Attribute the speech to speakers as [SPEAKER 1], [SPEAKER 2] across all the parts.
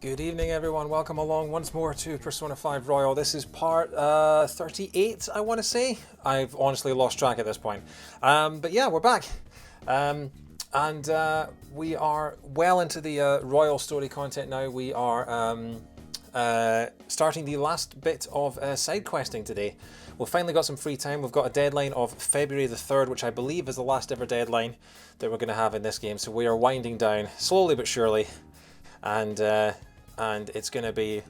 [SPEAKER 1] Good evening, everyone. Welcome along once more to Persona 5 Royal. This is part 38, I want to say. I've honestly lost track at this point. But yeah, we're back. And we are well into the Royal story content now. We are starting the last bit of side questing today. We've finally got some free time. We've got a deadline of February the 3rd, which I believe is the last ever deadline that we're going to have in this game. So we are winding down slowly but surely. And it's going to be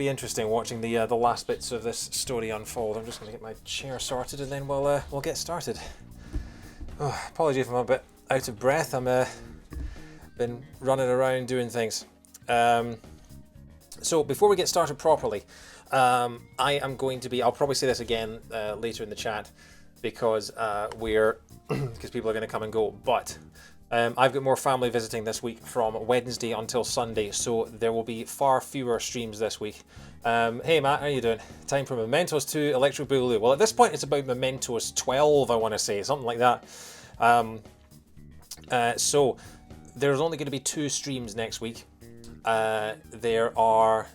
[SPEAKER 1] interesting watching the last bits of this story unfold. I'm just going to get my chair sorted and then we'll get started. Oh, apologies if I'm a bit out of breath. I'm been running around doing things. So before we get started properly, I am going to be. I'll probably say this again later in the chat because because people are going to come and go, but. I've got more family visiting this week from Wednesday until Sunday, so there will be far fewer streams this week. Hey Matt, how you doing? Time for Mementos 2, Electric Boogaloo. Well, at this point it's about Mementos 12, I want to say, something like that. So there's only going to be 2 streams next week. There are...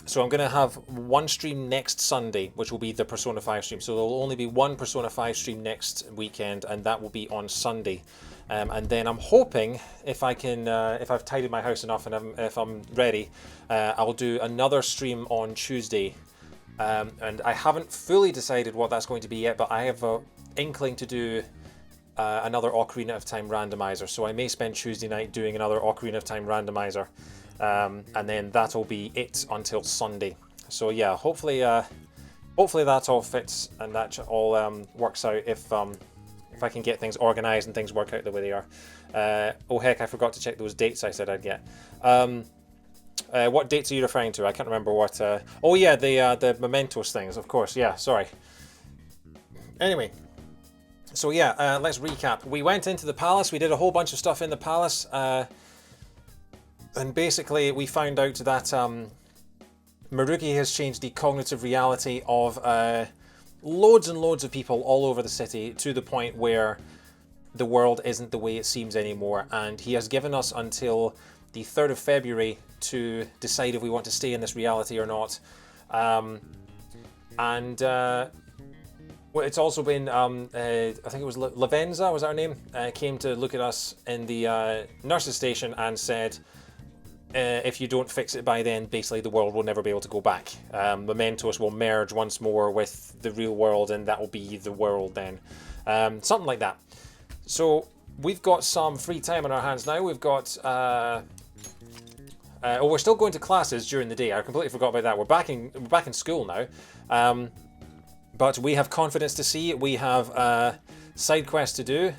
[SPEAKER 1] so I'm going to have one stream next Sunday, which will be the Persona 5 stream. So there will only be one Persona 5 stream next weekend, and that will be on Sunday. And then I'm hoping, if I can, if I've tidied my house enough and if I'm ready, I'll do another stream on Tuesday. And I haven't fully decided what that's going to be yet, but I have an inkling to do another Ocarina of Time randomizer. So I may spend Tuesday night doing another Ocarina of Time randomizer. And then that'll be it until Sunday. So yeah, hopefully that all fits and that all works out if I can get things organised and things work out the way they are. Oh heck, I forgot to check those dates I said I'd get. What dates are you referring to? I can't remember what. Oh yeah, the Mementos things, of course. Yeah, sorry. Anyway, so yeah, let's recap. We went into the palace. We did a whole bunch of stuff in the palace. And basically, we found out that Maruki has changed the cognitive reality of loads and loads of people all over the city to the point where the world isn't the way it seems anymore. And he has given us until the 3rd of February to decide if we want to stay in this reality or not. Well, it's also been, I think it was Lavenza, was that her name? Came to look at us in the nurse's station and said, if you don't fix it by then, basically the world will never be able to go back. Mementos will merge once more with the real world, and that will be the world then. Something like that. So we've got some free time on our hands now. We've got... we're still going to classes during the day. I completely forgot about that. We're back in school now. But we have confidence to see. We have side quests to do.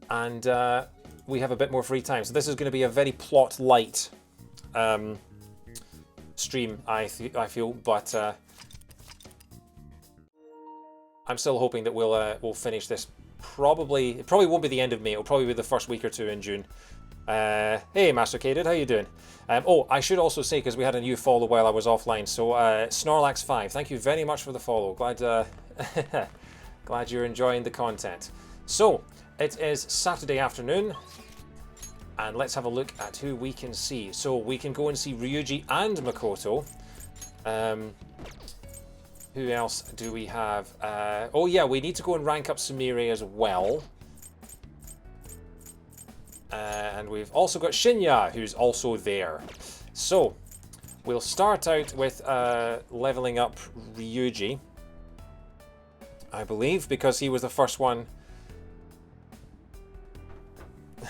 [SPEAKER 1] And we have a bit more free time. So this is going to be a very plot light stream, I feel, but I'm still hoping that we'll finish this. It probably won't be the end of May. It'll probably be the first week or two in June. Hey, Master Cadid, how you doing? Oh, I should also say, because we had a new follow while I was offline. So Snorlax5, thank you very much for the follow. Glad you're enjoying the content. So it is Saturday afternoon. And let's have a look at who we can see. So we can go and see Ryuji and Makoto. Who else do we have? Oh yeah, we need to go and rank up Sumire as well. And we've also got Shinya, who's also there. So we'll start out with leveling up Ryuji, I believe, because he was the first one.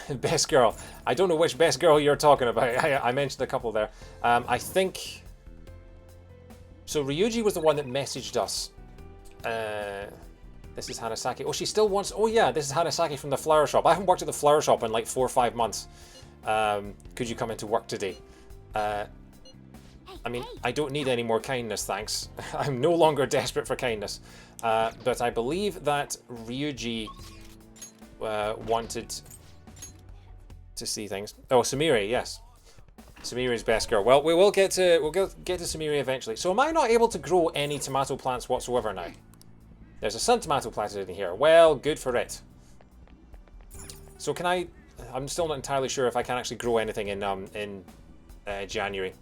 [SPEAKER 1] Best girl. I don't know which best girl you're talking about. I mentioned a couple there. I think... So Ryuji was the one that messaged us. This is Hanasaki. Oh, she still wants... Oh yeah, this is Hanasaki from the flower shop. I haven't worked at the flower shop in like 4 or 5 months. Could you come into work today? I mean, I don't need any more kindness, thanks. I'm no longer desperate for kindness. But I believe that Ryuji wanted... to see things. Oh, Sumire, yes. Sumire's best girl. Well, we'll get to Sumire eventually. So am I not able to grow any tomato plants whatsoever now? There's a sun tomato planted in here. Well, good for it. So can I... I'm still not entirely sure if I can actually grow anything in January.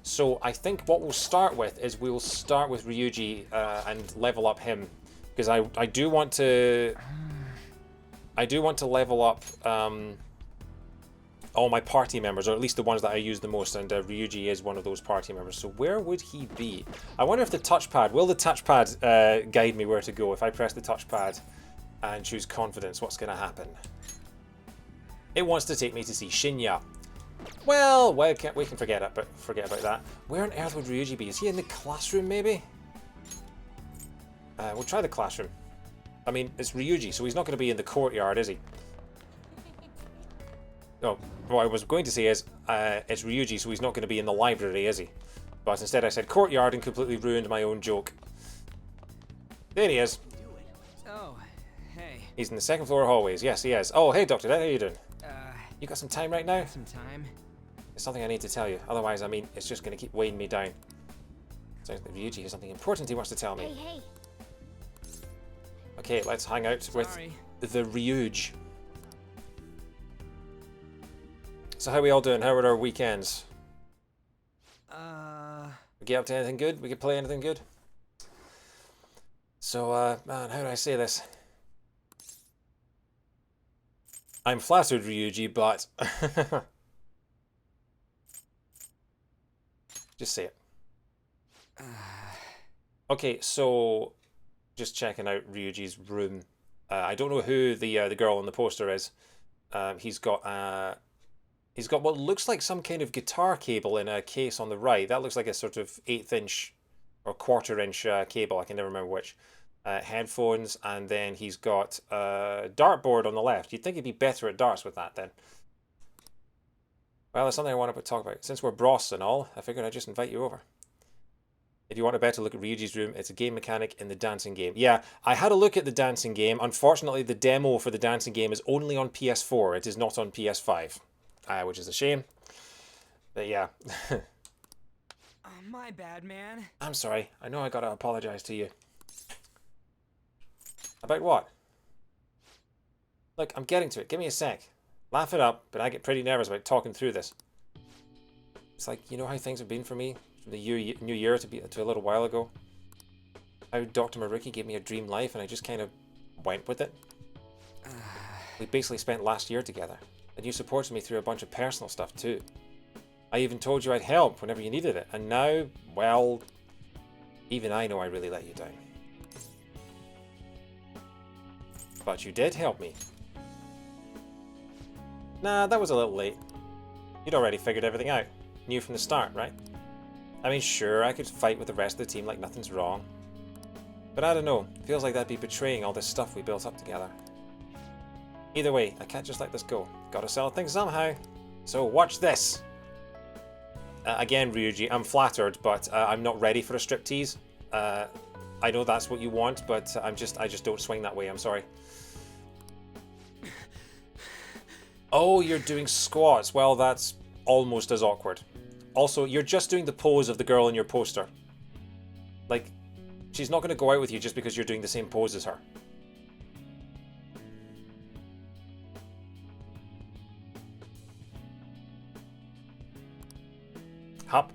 [SPEAKER 1] So I think what we'll start with is we'll start with Ryuji and level up him, because I do want to level up all my party members, or at least the ones that I use the most, and Ryuji is one of those party members. So where would he be? I wonder if the touchpad, will the touchpad guide me where to go? If I press the touchpad and choose confidence, what's going to happen? It wants to take me to see Shinya. Well, we can forget about that. Where on earth would Ryuji be? Is he in the classroom, maybe? We'll try the classroom. I mean, it's Ryuji, so he's not going to be in the courtyard, is he? Oh, what I was going to say is, it's Ryuji, so he's not going to be in the library, is he? But instead I said courtyard and completely ruined my own joke. There he is.
[SPEAKER 2] Oh, hey.
[SPEAKER 1] He's in the second floor hallways. Yes, he is. Oh, hey, Dr. Death, how you doing? You got some time right now?
[SPEAKER 2] Some time.
[SPEAKER 1] It's something I need to tell you. Otherwise, I mean, it's just going to keep weighing me down. Sounds like Ryuji has something important he wants to tell me.
[SPEAKER 3] Hey.
[SPEAKER 1] Okay, let's hang out with the Ryuj. So how are we all doing? How were our weekends? We get up to anything good? We could play anything good? So, man, how do I say this? I'm flattered, Ryuji, but... Just say it. Okay, so... Just checking out Ryuji's room. I don't know who the girl on the poster is. He's got what looks like some kind of guitar cable in a case on the right. That looks like a sort of 1/8 inch or 1/4 inch cable. I can never remember which. Headphones, and then he's got a dartboard on the left. You'd think he'd be better at darts with that then. Well, there's something I want to talk about. Since we're bros and all, I figured I'd just invite you over. If you want a better look at Ryuji's room, it's a game mechanic in the dancing game. Yeah, I had a look at the dancing game. Unfortunately, the demo for the dancing game is only on PS4. It is not on PS5, which is a shame. But yeah.
[SPEAKER 2] My bad, man.
[SPEAKER 1] I'm sorry. I know I gotta apologize to you. About what? Look, I'm getting to it. Give me a sec. Laugh it up, but I get pretty nervous about talking through this. It's like, you know how things have been for me from the new year to a little while ago? How Dr. Maruki gave me a dream life and I just kind of went with it. We basically spent last year together, and you supported me through a bunch of personal stuff too. I even told you I'd help whenever you needed it, and now, well, even I know I really let you down. But you did help me. Nah, that was a little late. You'd already figured everything out. Knew from the start, right? I mean, sure, I could fight with the rest of the team like nothing's wrong. But I don't know, feels like that'd be betraying all this stuff we built up together. Either way, I can't just let this go. Gotta sell things somehow. So watch this! Again, Ryuji, I'm flattered, but I'm not ready for a striptease. I know that's what you want, but I just don't swing that way, I'm sorry. Oh, you're doing squats. Well, that's almost as awkward. Also, you're just doing the pose of the girl in your poster. Like, she's not going to go out with you just because you're doing the same pose as her. Hup.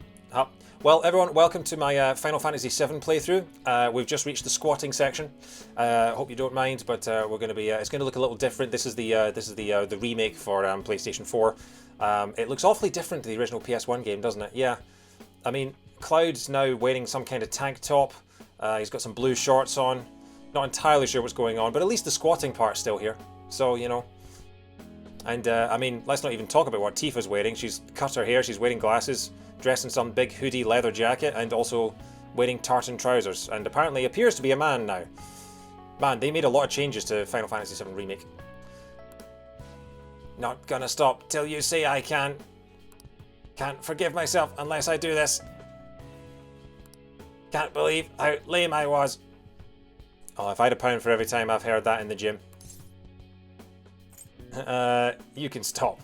[SPEAKER 1] Well, everyone, welcome to my Final Fantasy VII playthrough. We've just reached the squatting section. Hope you don't mind, but we're going to be. It's going to look a little different. This is the remake for PlayStation 4. It looks awfully different to the original PS1 game, doesn't it? Yeah. I mean, Cloud's now wearing some kind of tank top. He's got some blue shorts on. Not entirely sure what's going on, but at least the squatting part's still here. So, you know. And, I mean, let's not even talk about what Tifa's wearing. She's cut her hair, she's wearing glasses, dressed in some big hoodie leather jacket, and also wearing tartan trousers, and apparently appears to be a man now. Man, they made a lot of changes to Final Fantasy VII Remake. Not gonna stop till you say I can. Can't forgive myself unless I do this. Can't believe how lame I was. Oh, if I had £1 for every time I've heard that in the gym. You can stop.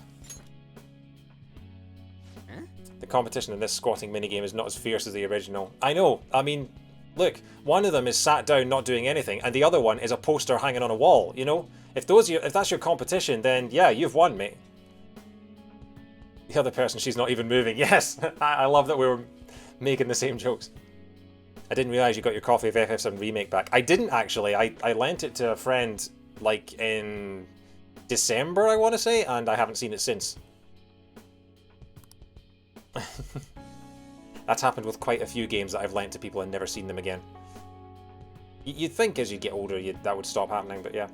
[SPEAKER 2] Huh?
[SPEAKER 1] The competition in this squatting minigame is not as fierce as the original. I know, I mean, look, one of them is sat down not doing anything, and the other one is a poster hanging on a wall, you know? If that's your competition, then yeah, you've won, mate. The other person, she's not even moving. Yes! I love that we were making the same jokes. I didn't realise you got your copy of FF7 Remake back. I didn't actually. I lent it to a friend like in December, I want to say, and I haven't seen it since. That's happened with quite a few games that I've lent to people and never seen them again. You'd think as you get older that would stop happening, but yeah.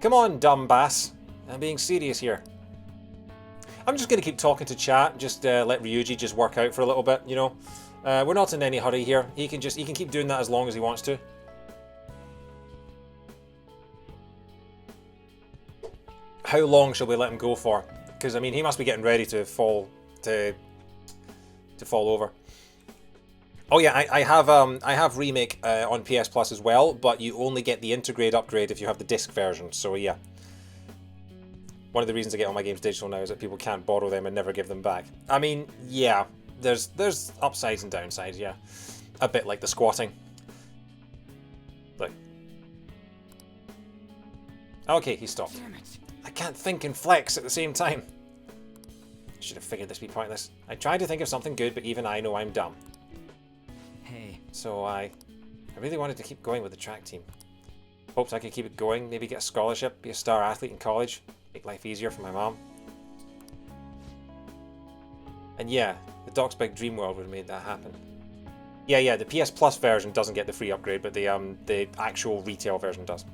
[SPEAKER 1] Come on, dumb bass. I'm being serious here. I'm just going to keep talking to chat, just let Ryuji just work out for a little bit, you know. We're not in any hurry here. He can keep doing that as long as he wants to. How long shall we let him go for? Because I mean, he must be getting ready to fall over. Oh yeah, I have Remake on PS Plus as well, but you only get the Integrate upgrade if you have the disc version. So yeah, one of the reasons I get all my games digital now is that people can't borrow them and never give them back. I mean, yeah, there's upsides and downsides. Yeah, a bit like the squatting. Like, okay, he stopped.
[SPEAKER 2] Damn it.
[SPEAKER 1] I can't think and flex at the same time. I should have figured this would be pointless. I tried to think of something good, but even I know I'm dumb.
[SPEAKER 2] Hey.
[SPEAKER 1] So I really wanted to keep going with the track team. Hoped I could keep it going, maybe get a scholarship, be a star athlete in college, make life easier for my mom. And yeah, the Doc's Big Dream World would have made that happen. Yeah, the PS Plus version doesn't get the free upgrade, but the actual retail version does.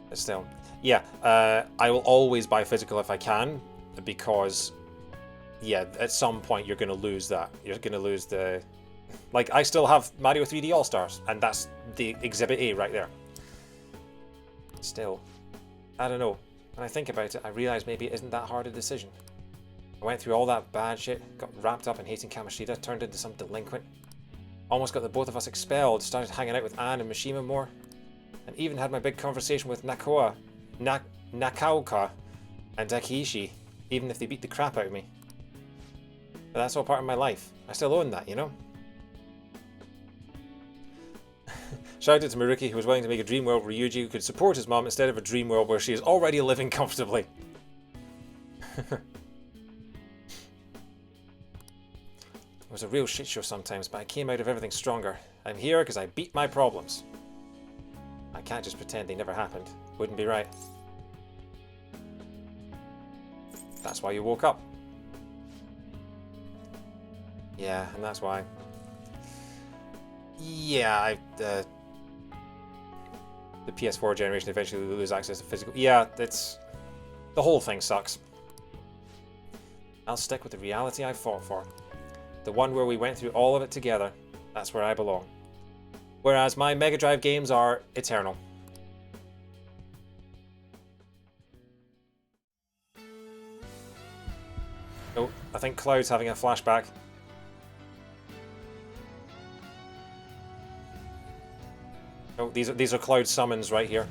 [SPEAKER 1] But still, yeah, I will always buy physical if I can, because yeah, at some point you're going to lose that. You're going to lose the... Like, I still have Mario 3D All-Stars, and that's the Exhibit A right there. Still, I don't know. When I think about it, I realise maybe it isn't that hard a decision. I went through all that bad shit, got wrapped up in hating Kamoshida, turned into some delinquent. Almost got the both of us expelled, started hanging out with Anne and Mishima more, and even had my big conversation with Nakaoka and Takeshi, even if they beat the crap out of me. But that's all part of my life. I still own that, you know? Shout out to Maruki, who was willing to make a dream world where Ryuji could support his mom instead of a dream world where she is already living comfortably. It was a real shit show sometimes, but I came out of everything stronger. I'm here because I beat my problems. I can't just pretend they never happened. Wouldn't be right. That's why you woke up. Yeah, and that's why. Yeah, the PS4 generation eventually will lose access to physical. Yeah, it's... The whole thing sucks. I'll stick with the reality I fought for. The one where we went through all of it together. That's where I belong. Whereas my Mega Drive games are eternal. Oh, I think Cloud's having a flashback. Oh, these are Cloud summons right here.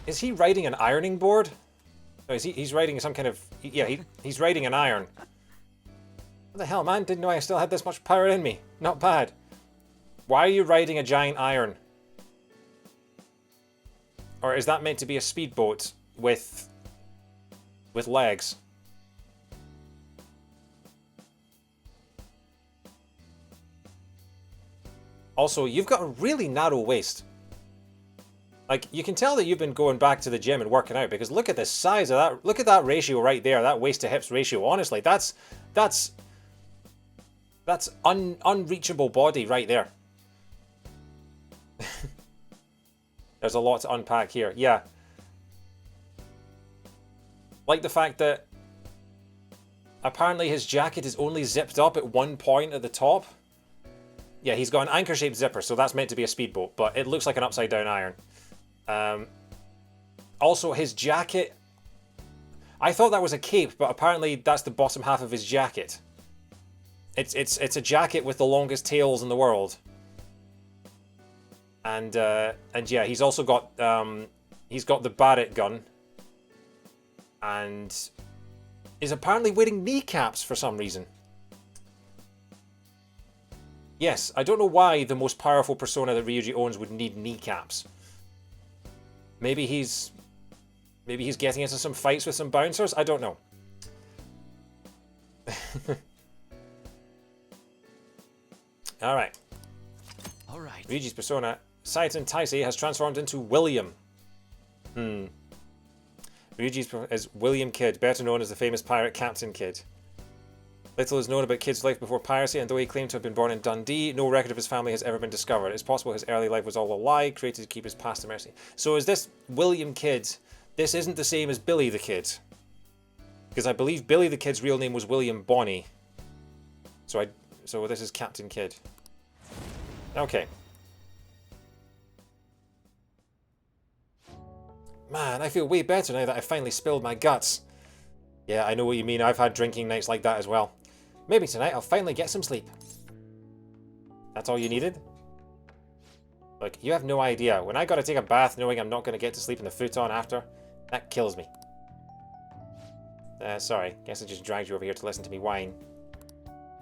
[SPEAKER 1] Is he riding an ironing board? No, he's riding some kind of... Yeah, he's riding an iron. What the hell, man? Didn't know I still had this much power in me. Not bad. Why are you riding a giant iron? Or is that meant to be a speedboat with legs? Also, you've got a really narrow waist. Like, you can tell that you've been going back to the gym and working out, because look at the size of that. Look at that ratio right there, that waist to hips ratio. Honestly, that's unreachable body right there. There's a lot to unpack here. Yeah. Like the fact that apparently his jacket is only zipped up at one point at the top. Yeah, he's got an anchor-shaped zipper, so that's meant to be a speedboat, but it looks like an upside-down iron. Also, his jacket... I thought that was a cape, but apparently that's the bottom half of his jacket. It's a jacket with the longest tails in the world. And yeah, he's also got the Barrett gun. And is apparently wearing kneecaps for some reason. Yes, I don't know why the most powerful persona that Ryuji owns would need kneecaps. Maybe he's getting into some fights with some bouncers? I don't know. Alright.
[SPEAKER 2] Alright.
[SPEAKER 1] Ryuji's persona, Saiton Taisei, has transformed into William. Ryuji's is William Kidd, better known as the famous pirate Captain Kidd. Little is known about Kidd's life before piracy, and though he claimed to have been born in Dundee, no record of his family has ever been discovered. It's possible his early life was all a lie, created to keep his past to mercy. So is this William Kidd? This isn't the same as Billy the Kid. Because I believe Billy the Kid's real name was William Bonney. So this is Captain Kidd. Okay. Man, I feel way better now that I finally spilled my guts. Yeah, I know what you mean. I've had drinking nights like that as well. Maybe tonight I'll finally get some sleep. That's all you needed? Look, you have no idea. When I gotta take a bath knowing I'm not gonna get to sleep in the futon after, that kills me. Sorry. Guess I just dragged you over here to listen to me whine.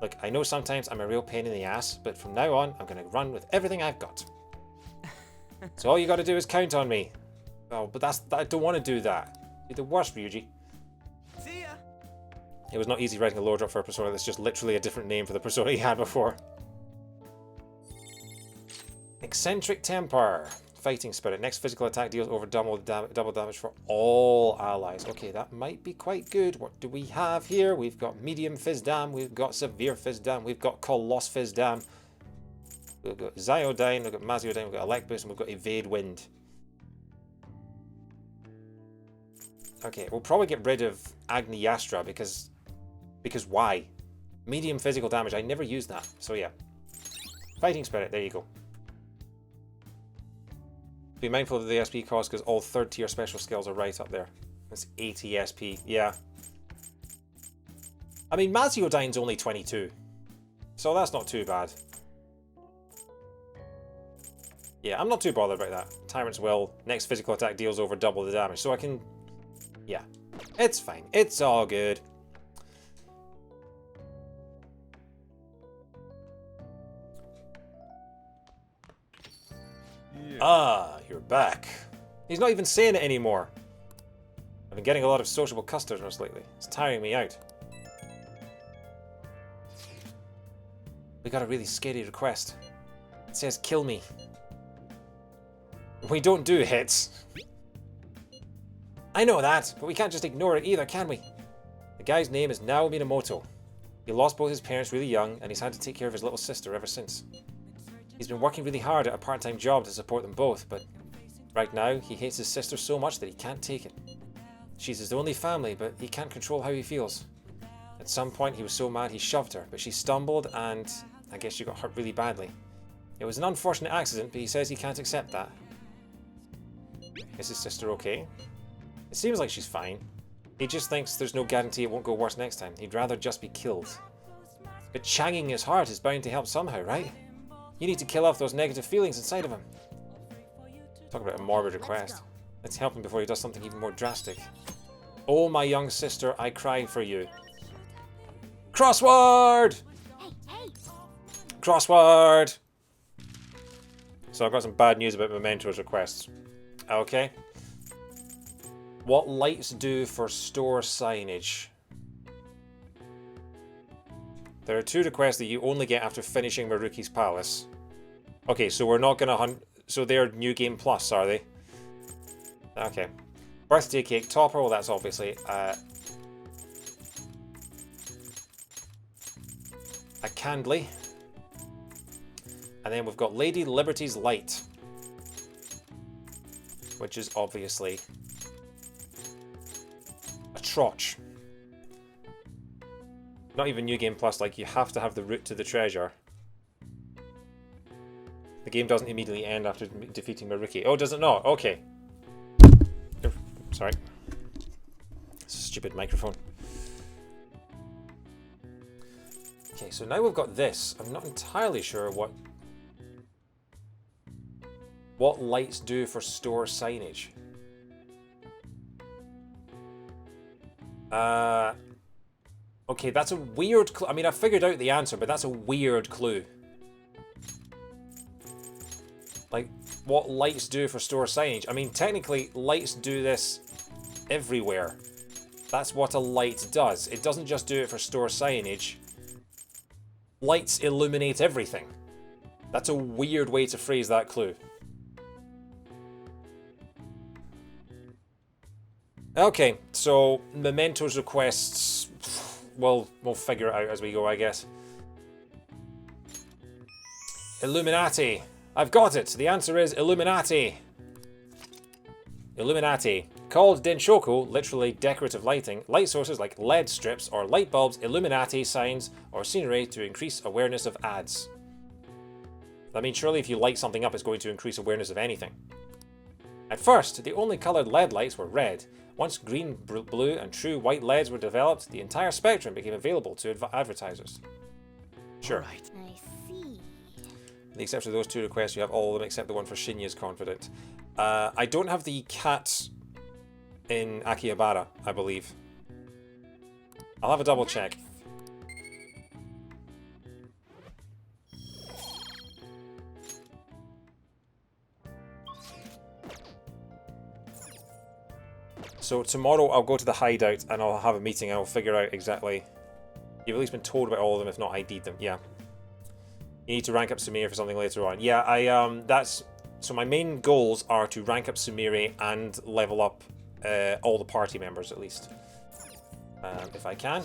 [SPEAKER 1] Look, I know sometimes I'm a real pain in the ass, but from now on, I'm gonna run with everything I've got. So all you gotta do is count on me. Oh, but I don't want to do that. You're the worst, Ryuji.
[SPEAKER 2] See ya.
[SPEAKER 1] It was not easy writing a lore drop for a persona that's just literally a different name for the persona he had before. Eccentric Temper. Fighting Spirit. Next physical attack deals over double damage for all allies. Okay, that might be quite good. What do we have here? We've got Medium Fizdam, we've got Severe Fizdam, we've got Coloss Fizdam, we've got Zyodyne, we've got Maziodyne, we've got Elecbus, and we've got Evade Wind. Okay, we'll probably get rid of Agniastra because why? Medium physical damage, I never used that. So yeah. Fighting Spirit, there you go. Be mindful of the SP cost because all third tier special skills are right up there. It's 80 SP, yeah. I mean, Maziodyne's only 22. So that's not too bad. Yeah, I'm not too bothered about that. Tyrant's Will, next physical attack deals over double the damage. So I can... Yeah, it's fine. It's all good. Yeah. Ah, you're back. He's not even saying it anymore. I've been getting a lot of sociable customers lately. It's tiring me out. We got a really scary request. It says kill me. We don't do hits. I know that, but we can't just ignore it either, can we? The guy's name is Nao Minamoto. He lost both his parents really young, and he's had to take care of his little sister ever since. He's been working really hard at a part-time job to support them both, but right now, he hates his sister so much that he can't take it. She's his only family, but he can't control how he feels. At some point, he was so mad he shoved her, but she stumbled, and I guess she got hurt really badly. It was an unfortunate accident, but he says he can't accept that. Is his sister okay? It seems like she's fine. He just thinks there's no guarantee it won't go worse next time. He'd rather just be killed. But changing his heart is bound to help somehow, right? You need to kill off those negative feelings inside of him. Talk about a morbid request. Let's help him before he does something even more drastic. Oh, my young sister, I cry for you. Crossword! Crossword! So I've got some bad news about Memento's requests. Okay. What lights do for store signage? There are 2 requests that you only get after finishing Maruki's Palace. Okay, so we're not gonna hunt... So they're New Game Plus, are they? Okay. Birthday cake topper, well that's obviously... a Candly. And then we've got Lady Liberty's Light. Which is obviously... a Trotch. Not even New Game Plus, like you have to have the route to the treasure. The game doesn't immediately end after defeating Maruki. Oh, does it not? Okay. Oh, sorry. Stupid microphone. Okay, so now we've got this. I'm not entirely sure what lights do for store signage. Okay, that's a weird clue. I mean, I figured out the answer, but that's a weird clue. Like, what lights do for store signage. I mean, technically, lights do this everywhere. That's what a light does. It doesn't just do it for store signage. Lights illuminate everything. That's a weird way to phrase that clue. Okay, so Mementos requests, we'll figure it out as we go, I guess. Illuminati. I've got it. The answer is Illuminati. Illuminati. Called Denshoku, literally decorative lighting, light sources like LED strips or light bulbs, Illuminati signs, or scenery to increase awareness of ads. I mean, surely if you light something up, it's going to increase awareness of anything. At first, the only coloured LED lights were red. Once green, blue, and true white LEDs were developed, the entire spectrum became available to advertisers. Sure.
[SPEAKER 3] I see.
[SPEAKER 1] With the exception of those two requests, you have all of them except the one for Shinya's confident. I don't have the cat in Akihabara, I believe. I'll have a double check. So tomorrow I'll go to the hideout and I'll have a meeting and I'll figure out exactly... You've at least been told about all of them, if not ID'd them, yeah. You need to rank up Sumire for something later on. Yeah, that's... So my main goals are to rank up Sumire and level up all the party members, at least. If I can.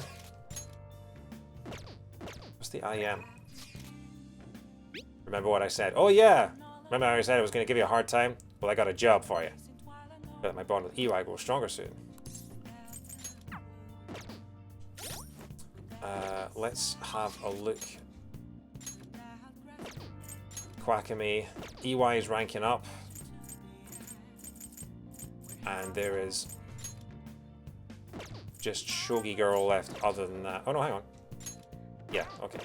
[SPEAKER 1] What's the IM? Remember what I said? Oh yeah! Remember how I said I was going to give you a hard time? Well, I got a job for you. But my bond with EY grows stronger soon. Let's have a look. Quackamy. EY is ranking up. And there is just Shogi Girl left other than that. Oh no, hang on. Yeah, okay.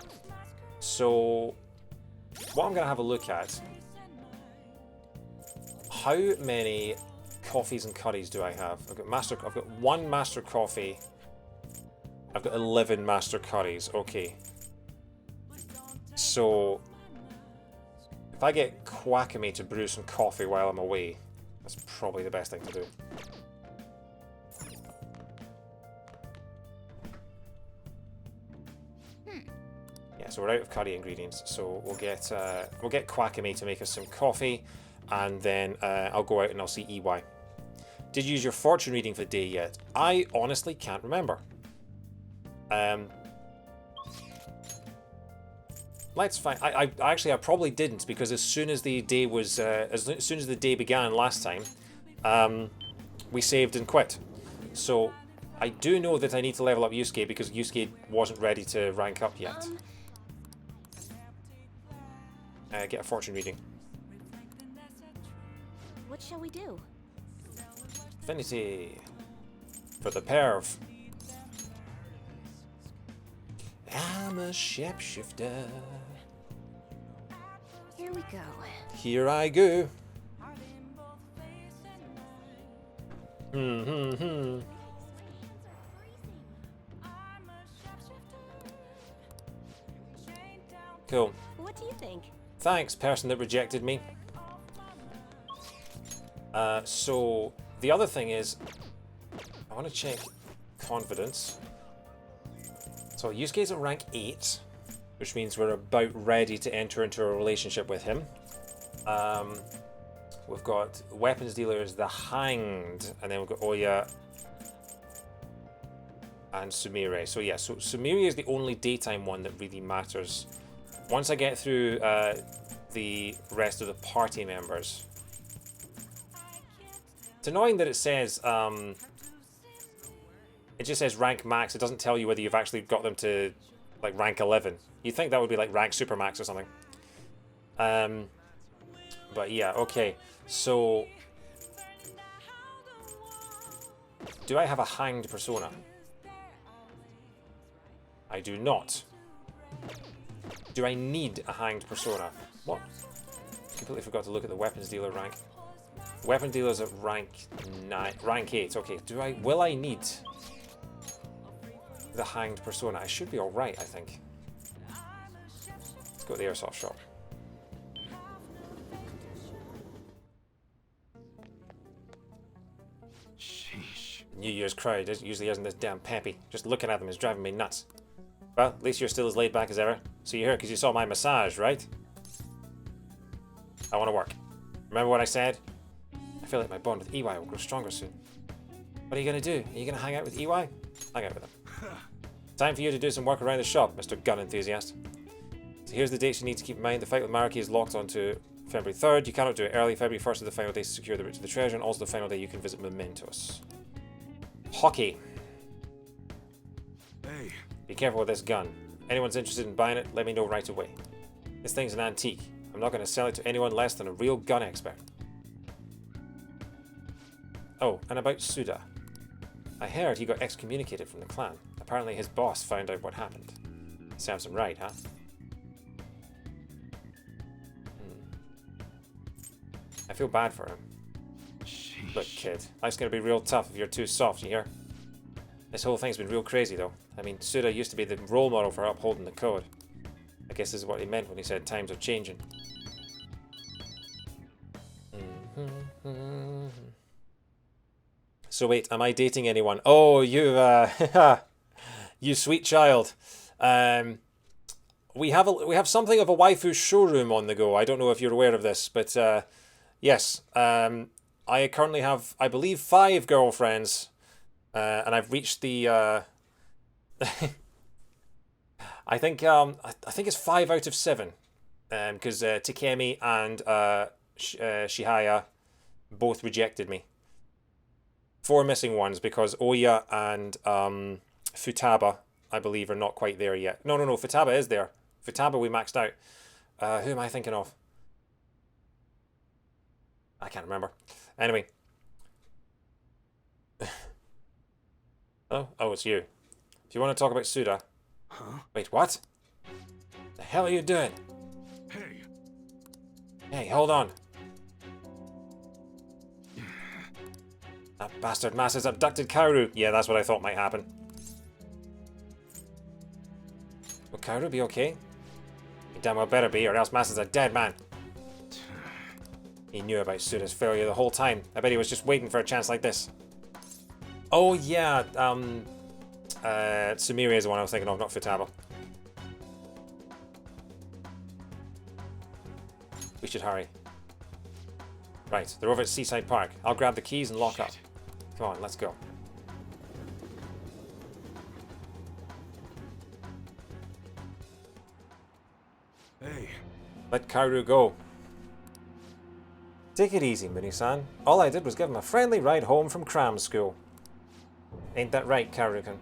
[SPEAKER 1] So, what I'm going to have a look at... How many coffees and curries do I have? I've got one master coffee. I've got 11 master curries. Okay. So, if I get Quackamy to brew some coffee while I'm away, that's probably the best thing to do. Yeah, so we're out of curry ingredients, so we'll get Quackamy to make us some coffee, and then I'll go out and I'll see EY. Did you use your fortune reading for the day yet? I honestly can't remember. Let's find. I actually probably didn't, because as soon as the day was as soon as the day began last time, we saved and quit. So I do know that I need to level up Yusuke because Yusuke wasn't ready to rank up yet. Get a fortune reading.
[SPEAKER 3] What shall we do?
[SPEAKER 1] Affinity for the perv. I'm a shapeshifter.
[SPEAKER 3] Here we go.
[SPEAKER 1] Here I go. Cool.
[SPEAKER 3] What do you think?
[SPEAKER 1] Thanks, person that rejected me. So the other thing is, I want to check confidence. So Yusuke's at rank 8, which means we're about ready to enter into a relationship with him. We've got weapons dealers, the Hanged, and then we've got Oya and Sumire. So yeah, so Sumire is the only daytime one that really matters. Once I get through the rest of the party members. It's annoying that it says, it just says rank max. It doesn't tell you whether you've actually got them to like rank 11. You'd think that would be like rank super max or something. But yeah, okay. So, do I have a hanged persona? I do not. Do I need a hanged persona? What? Completely forgot to look at the weapons dealer rank. Weapon dealer's at rank 9, rank 8. Okay, will I need the hanged persona? I should be alright, I think. Let's go to the airsoft shop.
[SPEAKER 2] Sheesh.
[SPEAKER 1] New Year's crowd usually isn't this damn peppy. Just looking at them is driving me nuts. Well, at least you're still as laid back as ever. So you're here because you saw my massage, right? I want to work. Remember what I said? I feel like my bond with EY will grow stronger soon. What are you going to do? Are you going to hang out with EY? Hang out with him. Time for you to do some work around the shop, Mr. Gun Enthusiast. So here's the dates you need to keep in mind. The fight with Mariki is locked onto February 3rd. You cannot do it early. February 1st is the final day to secure the route to the treasure, and also the final day you can visit Mementos. Hockey.
[SPEAKER 2] Hey.
[SPEAKER 1] Be careful with this gun. Anyone's interested in buying it, let me know right away. This thing's an antique. I'm not going to sell it to anyone less than a real gun expert. Oh, and about Suda. I heard he got excommunicated from the clan. Apparently his boss found out what happened. Serves him right, huh? I feel bad for him.
[SPEAKER 2] Sheesh.
[SPEAKER 1] Look, kid, life's gonna be real tough if you're too soft, you hear? This whole thing's been real crazy, though. I mean, Suda used to be the role model for upholding the code. I guess this is what he meant when he said times are changing. So wait, am I dating anyone? Oh, you, you sweet child. We have something of a waifu showroom on the go. I don't know if you're aware of this, but yes, I currently have, I believe, 5 girlfriends, and I've reached the. I think it's 5 out of 7, because Takemi and Shihaya both rejected me. 4 missing ones because Oya and Futaba, I believe, are not quite there yet. No, Futaba is there. Futaba we maxed out. Who am I thinking of? I can't remember. Anyway. Oh, it's you. If you want to talk about Suda.
[SPEAKER 2] Huh?
[SPEAKER 1] Wait, what? The hell are you doing?
[SPEAKER 2] Hey.
[SPEAKER 1] Hey, hold on. That bastard Mas has abducted Kaoru. Yeah, that's what I thought might happen. Will Kaoru be okay? He damn well better be, or else Mas is a dead man. He knew about Suda's failure the whole time. I bet he was just waiting for a chance like this. Oh yeah, Sumire is the one I was thinking of, not Futaba. We should hurry. Right, they're over at Seaside Park. I'll grab the keys and lock up. Come on, let's go.
[SPEAKER 2] Hey.
[SPEAKER 1] Let Kaoru go. Take it easy, Mini-san. All I did was give him a friendly ride home from cram school. Ain't that right, Kaoru-kun?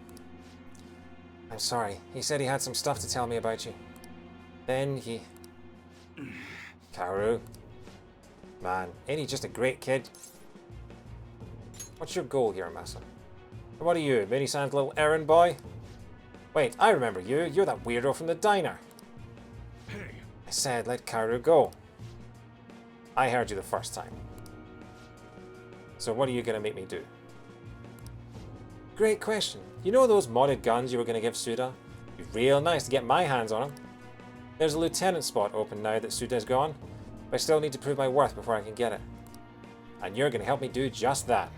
[SPEAKER 1] I'm sorry. He said he had some stuff to tell me about you. Then he... Kaoru. Man, ain't he just a great kid? What's your goal here, Masa? And what are you, Mini-san's little errand boy? Wait, I remember you. You're that weirdo from the diner.
[SPEAKER 2] Hey.
[SPEAKER 1] I said let Kaoru go. I heard you the first time. So what are you going to make me do? Great question. You know those modded guns you were going to give Suda? It'd be real nice to get my hands on them. There's a lieutenant spot open now that Suda's gone, but I still need to prove my worth before I can get it. And you're going to help me do just that.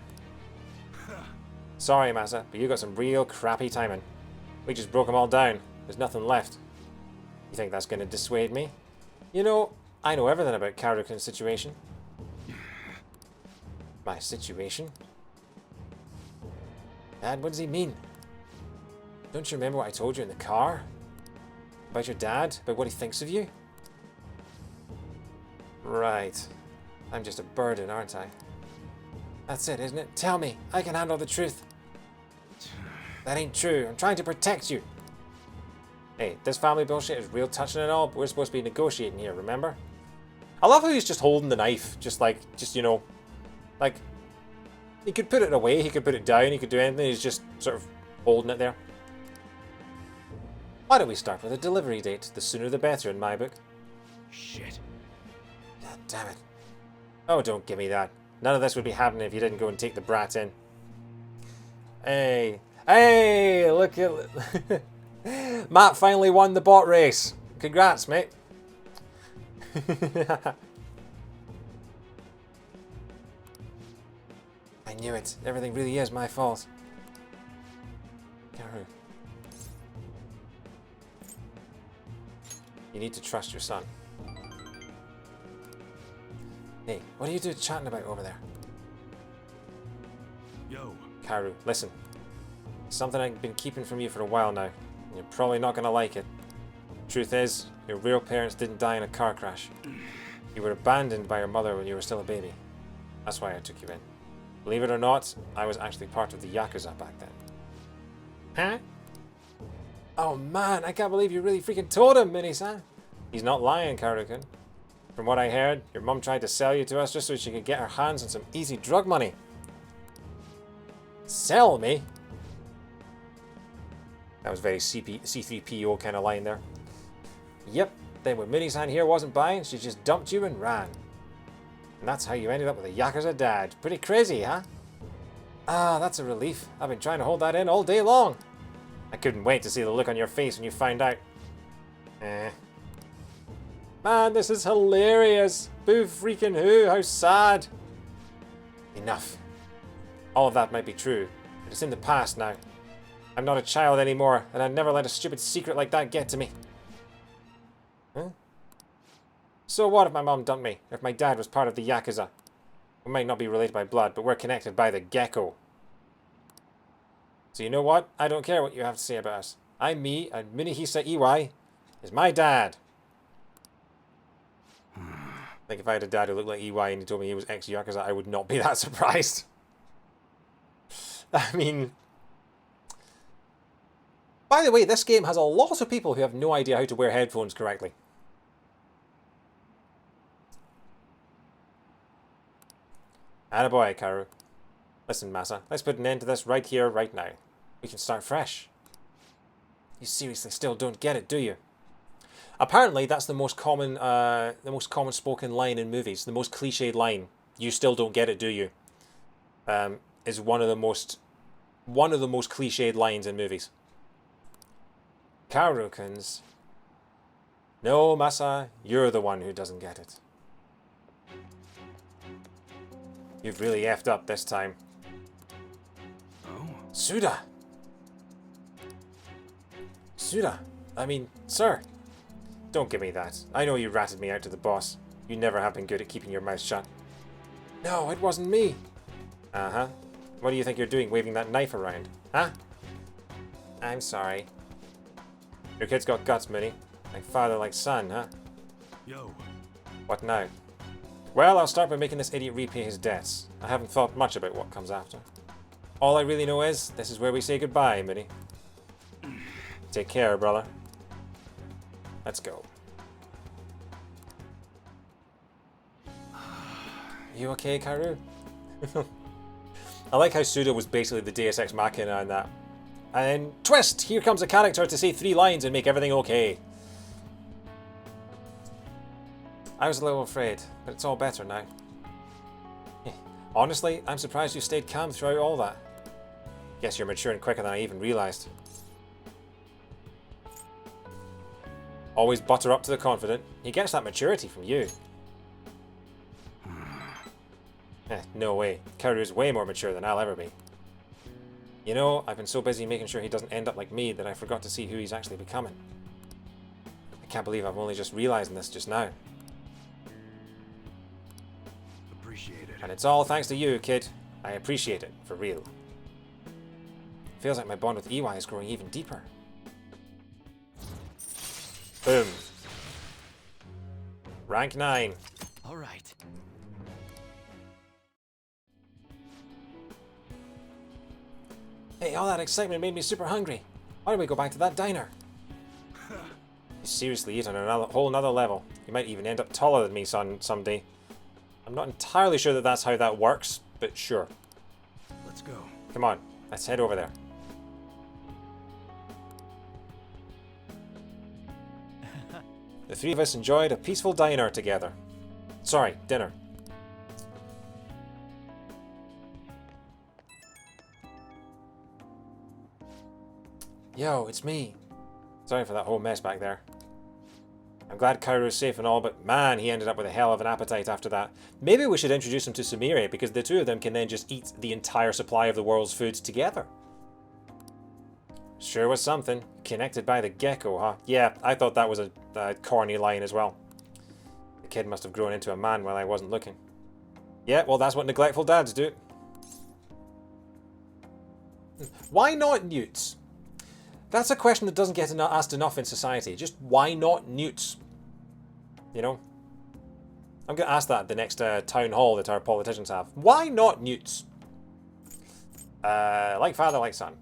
[SPEAKER 1] Sorry, Masa, but you got some real crappy timing. We just broke them all down. There's nothing left. You think that's going to dissuade me? You know, I know everything about Kaoru-kun's situation. My situation? Dad, what does he mean? Don't you remember what I told you in the car? About your dad? About what he thinks of you? Right. I'm just a burden, aren't I? That's it, isn't it? Tell me. I can handle the truth. That ain't true. I'm trying to protect you. Hey, this family bullshit is real touching and all, but we're supposed to be negotiating here, remember? I love how he's just holding the knife. Just, you know, like, he could put it away, he could put it down, he could do anything. He's just sort of holding it there. Why don't we start with a delivery date? The sooner the better in my book.
[SPEAKER 2] Shit.
[SPEAKER 1] God damn it. Oh, don't give me that. None of this would be happening if you didn't go and take the brat in. Hey. Hey, look at... Matt finally won the bot race. Congrats, mate. I knew it. Everything really is my fault. Karu. You need to trust your son. Hey, what are you two chatting about over there?
[SPEAKER 2] Yo.
[SPEAKER 1] Karu, listen. Something I've been keeping from you for a while now. You're probably not gonna like it. Truth is, your real parents didn't die in a car crash. You were abandoned by your mother when you were still a baby. That's why I took you in. Believe it or not, I was actually part of the Yakuza back then. Huh? Oh man, I can't believe you really freaking told him, Mini-san. He's not lying, Karu-kun. From what I heard, your mum tried to sell you to us just so she could get her hands on some easy drug money. Sell me? That was very C3PO kind of line there. Yep, then when Mini-san here wasn't buying, she just dumped you and ran. And that's how you ended up with a Yakuza dad. Pretty crazy, huh? Ah, that's a relief. I've been trying to hold that in all day long. I couldn't wait to see the look on your face when you found out. Man, this is hilarious. Boo freaking who, how sad. Enough. All of that might be true, but it's in the past now. I'm not a child anymore, and I'd never let a stupid secret like that get to me. Huh? So what if my mom dumped me, if my dad was part of the Yakuza? We might not be related by blood, but we're connected by the gecko. So you know what? I don't care what you have to say about us. I'm me, and Minihisa Iwai is my dad. Like if I had a dad who looked like EY and he told me he was ex-Yakuza, I would not be that surprised. I mean... By the way, this game has a lot of people who have no idea how to wear headphones correctly. Attaboy, Karu. Listen, Masa, let's put an end to this right here, right now. We can start fresh. You seriously still don't get it, do you? Apparently, that's the most common spoken line in movies. The most cliched line. You still don't get it, do you? Is one of the most cliched lines in movies. Karu-kun's. No, Masa, you're the one who doesn't get it. You've really effed up this time.
[SPEAKER 2] Oh?
[SPEAKER 1] Suda! Suda! I mean, sir! Don't give me that. I know you ratted me out to the boss. You never have been good at keeping your mouth shut. No, it wasn't me! Uh-huh. What do you think you're doing waving that knife around? Huh? I'm sorry. Your kid's got guts, Minnie. Like father, like son, huh?
[SPEAKER 2] Yo.
[SPEAKER 1] What now? Well, I'll start by making this idiot repay his debts. I haven't thought much about what comes after. All I really know is, this is where we say goodbye, Minnie. Take care, brother. Let's go. You okay, Karu? I like how Suda was basically the Deus Ex Machina on that. And twist! Here comes a character to say 3 lines and make everything okay. I was a little afraid, but it's all better now. Honestly, I'm surprised you stayed calm throughout all that. Guess you're maturing quicker than I even realized. Always butter up to the confident. He gets that maturity from you. No way. Karu's way more mature than I'll ever be. You know, I've been so busy making sure he doesn't end up like me that I forgot to see who he's actually becoming. I can't believe I'm only just realizing this just now.
[SPEAKER 2] Appreciate it.
[SPEAKER 1] And it's all thanks to you, kid. I appreciate it, for real. Feels like my bond with EY is growing even deeper. Boom. Rank 9.
[SPEAKER 2] All right.
[SPEAKER 1] Hey, all that excitement made me super hungry. Why don't we go back to that diner? You seriously eat on a whole nother level. You might even end up taller than me someday. I'm not entirely sure that that's how that works, but sure.
[SPEAKER 2] Let's go.
[SPEAKER 1] Come on, let's head over there. The 3 of us enjoyed a peaceful diner together. Sorry, dinner. Yo, it's me. Sorry for that whole mess back there. I'm glad Kairo's safe and all, but man, he ended up with a hell of an appetite after that. Maybe we should introduce him to Sumire, because the two of them can then just eat the entire supply of the world's foods together. Sure was something. Connected by the gecko, huh? Yeah, I thought that was a corny line as well. The kid must have grown into a man while I wasn't looking. Yeah, well, that's what neglectful dads do. Why not newts? That's a question that doesn't get asked enough in society. Just why not newts? You know? I'm going to ask that at the next town hall that our politicians have. Why not newts? Like father, like son.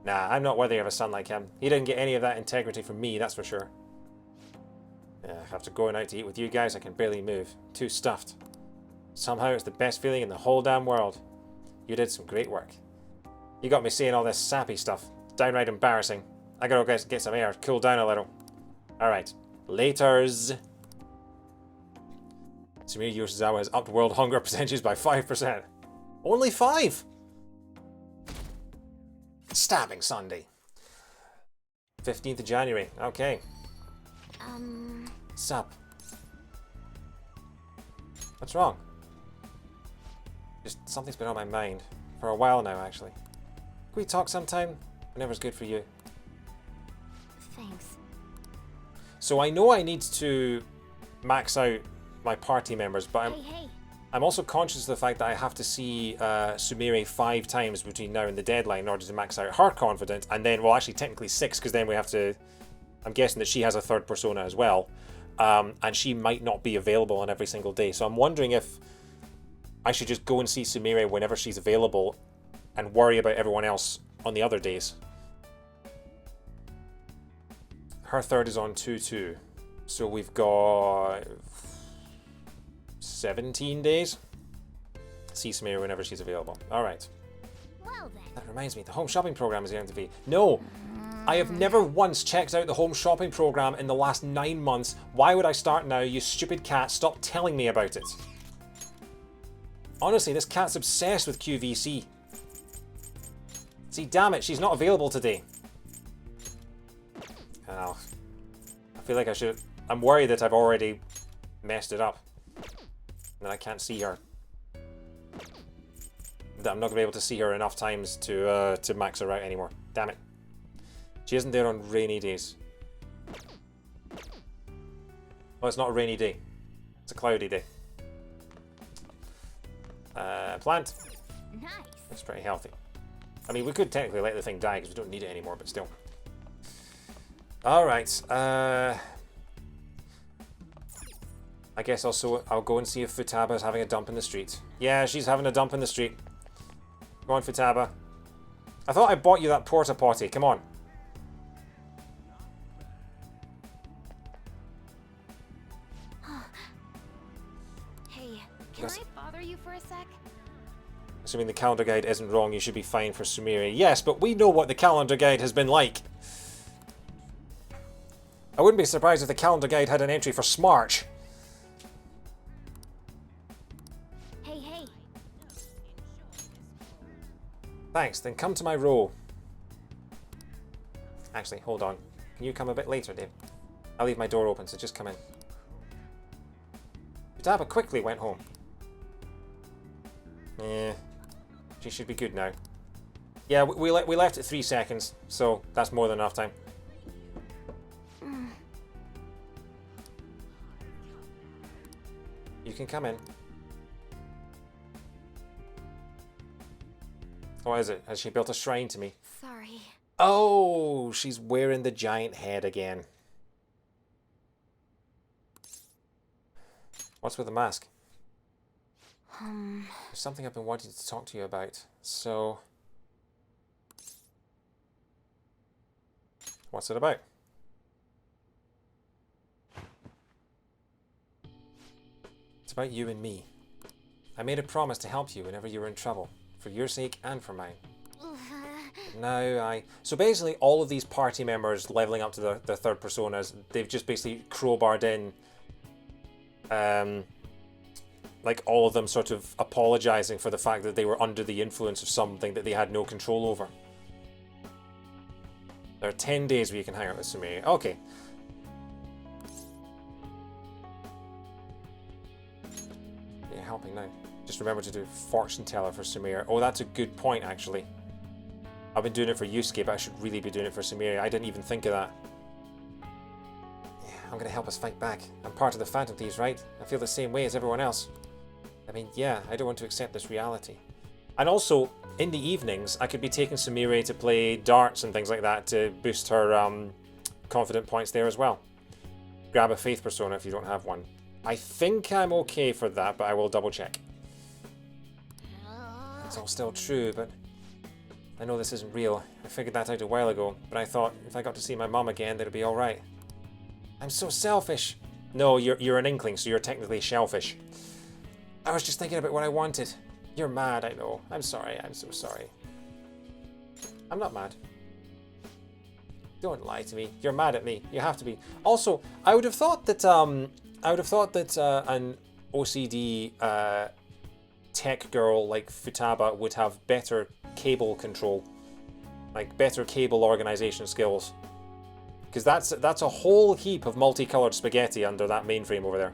[SPEAKER 1] Nah, I'm not worthy of a son like him. He didn't get any of that integrity from me, that's for sure. After going out to eat with you guys, I can barely move. Too stuffed. Somehow it's the best feeling in the whole damn world. You did some great work. You got me saying all this sappy stuff. Downright embarrassing. I gotta go get some air, cool down a little. Alright. Laters. Sumire Yoshizawa has upped world hunger percentages by 5%. Only 5? Stabbing Sunday. 15th of January. Okay. Sup? What's wrong? Just something's been on my mind. For a while now, actually. Can we talk sometime? Whenever's good for you.
[SPEAKER 3] Thanks.
[SPEAKER 1] So I know I need to max out my party members, but
[SPEAKER 3] Hey.
[SPEAKER 1] I'm also conscious of the fact that I have to see Sumire 5 times between now and the deadline in order to max out her confidence, and then, well, actually technically 6, because then we have to... I'm guessing that she has a third persona as well, and she might not be available on every single day. So I'm wondering if I should just go and see Sumire whenever she's available and worry about everyone else on the other days. Her third is on 2-2. So we've got 17 days. See Sumire whenever she's available. Alright.
[SPEAKER 3] Well then.
[SPEAKER 1] That reminds me, the home shopping program is going to be... No! I have never once checked out the home shopping program in the last 9 months. Why would I start now, you stupid cat? Stop telling me about it. Honestly, this cat's obsessed with QVC. See, damn it, she's not available today. Oh, I feel like I should... I'm worried that I've already messed it up. And I can't see her. That I'm not going to be able to see her enough times to max her out anymore. Damn it. She isn't there on rainy days. Well, it's not a rainy day. It's a cloudy day. Plant.
[SPEAKER 3] Nice.
[SPEAKER 1] It's pretty healthy. I mean, we could technically let the thing die because we don't need it anymore, but still. Alright. I guess also I'll go and see if Futaba's having a dump in the street. Yeah, she's having a dump in the street. Come on, Futaba. I thought I bought you that porta potty. Come on.
[SPEAKER 3] Hey, can I bother you for a sec?
[SPEAKER 1] Assuming the calendar guide isn't wrong, you should be fine for Sumire. Yes, but we know what the calendar guide has been like. I wouldn't be surprised if the calendar guide had an entry for Smarch.
[SPEAKER 3] Hey.
[SPEAKER 1] Thanks, then come to my row. Actually, hold on. Can you come a bit later, Dave? I'll leave my door open, so just come in. Futaba quickly went home. Yeah. She should be good now. Yeah, we left at 3 seconds, so that's more than enough time. You can come in. What is it? Has she built a shrine to me?
[SPEAKER 3] Sorry.
[SPEAKER 1] Oh, she's wearing the giant head again. What's with the mask? There's something I've been wanting to talk to you about. So, what's it about? It's about you and me. I made a promise to help you whenever you were in trouble, for your sake and for mine. So basically all of these party members leveling up to their third personas, they've just basically crowbarred in like all of them sort of apologizing for the fact that they were under the influence of something that they had no control over. There are 10 days where you can hang out with Sumire. Okay. You're helping now. Just remember to do fortune teller for Sumire. Oh, that's a good point, actually. I've been doing it for Yusuke, but I should really be doing it for Sumire. I didn't even think of that. Yeah, I'm gonna help us fight back. I'm part of the Phantom Thieves, right? I feel the same way as everyone else. I mean, yeah, I don't want to accept this reality. And also, in the evenings, I could be taking Sumire to play darts and things like that to boost her confident points there as well. Grab a faith persona if you don't have one. I think I'm okay for that, but I will double check. It's all still true, but I know this isn't real. I figured that out a while ago, but I thought if I got to see my mum again, that'd be alright. I'm so selfish. No, you're an inkling, so you're technically shellfish. I was just thinking about what I wanted. You're mad, I know. I'm sorry, I'm so sorry. I'm not mad. Don't lie to me. You're mad at me. You have to be. Also, I would have thought that an OCD tech girl like Futaba would have better cable control, like better cable organization skills, because that's a whole heap of multicolored spaghetti under that mainframe over there.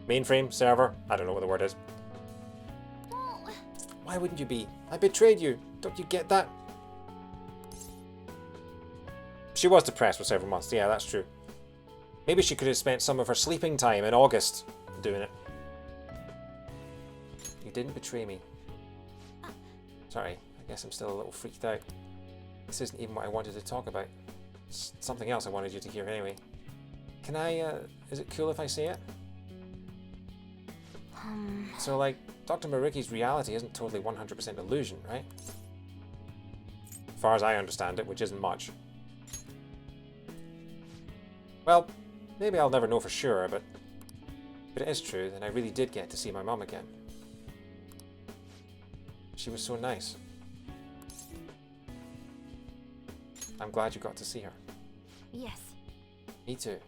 [SPEAKER 1] Mainframe server? I don't know what the word is. Why wouldn't you be? I betrayed you. Don't you get that? She was depressed for several months. Yeah, that's true. Maybe she could have spent some of her sleeping time in August doing it. You didn't betray me. Sorry, I guess I'm still a little freaked out. This isn't even what I wanted to talk about. It's something else I wanted you to hear anyway. Can I, is it cool if I say it? So, like, Dr. Maruki's reality isn't totally 100% illusion, right? As far as I understand it, which isn't much. Well, maybe I'll never know for sure, but if it is true, then I really did get to see my mum again. She was so nice. I'm glad you got to see her.
[SPEAKER 3] Yes.
[SPEAKER 1] Me too.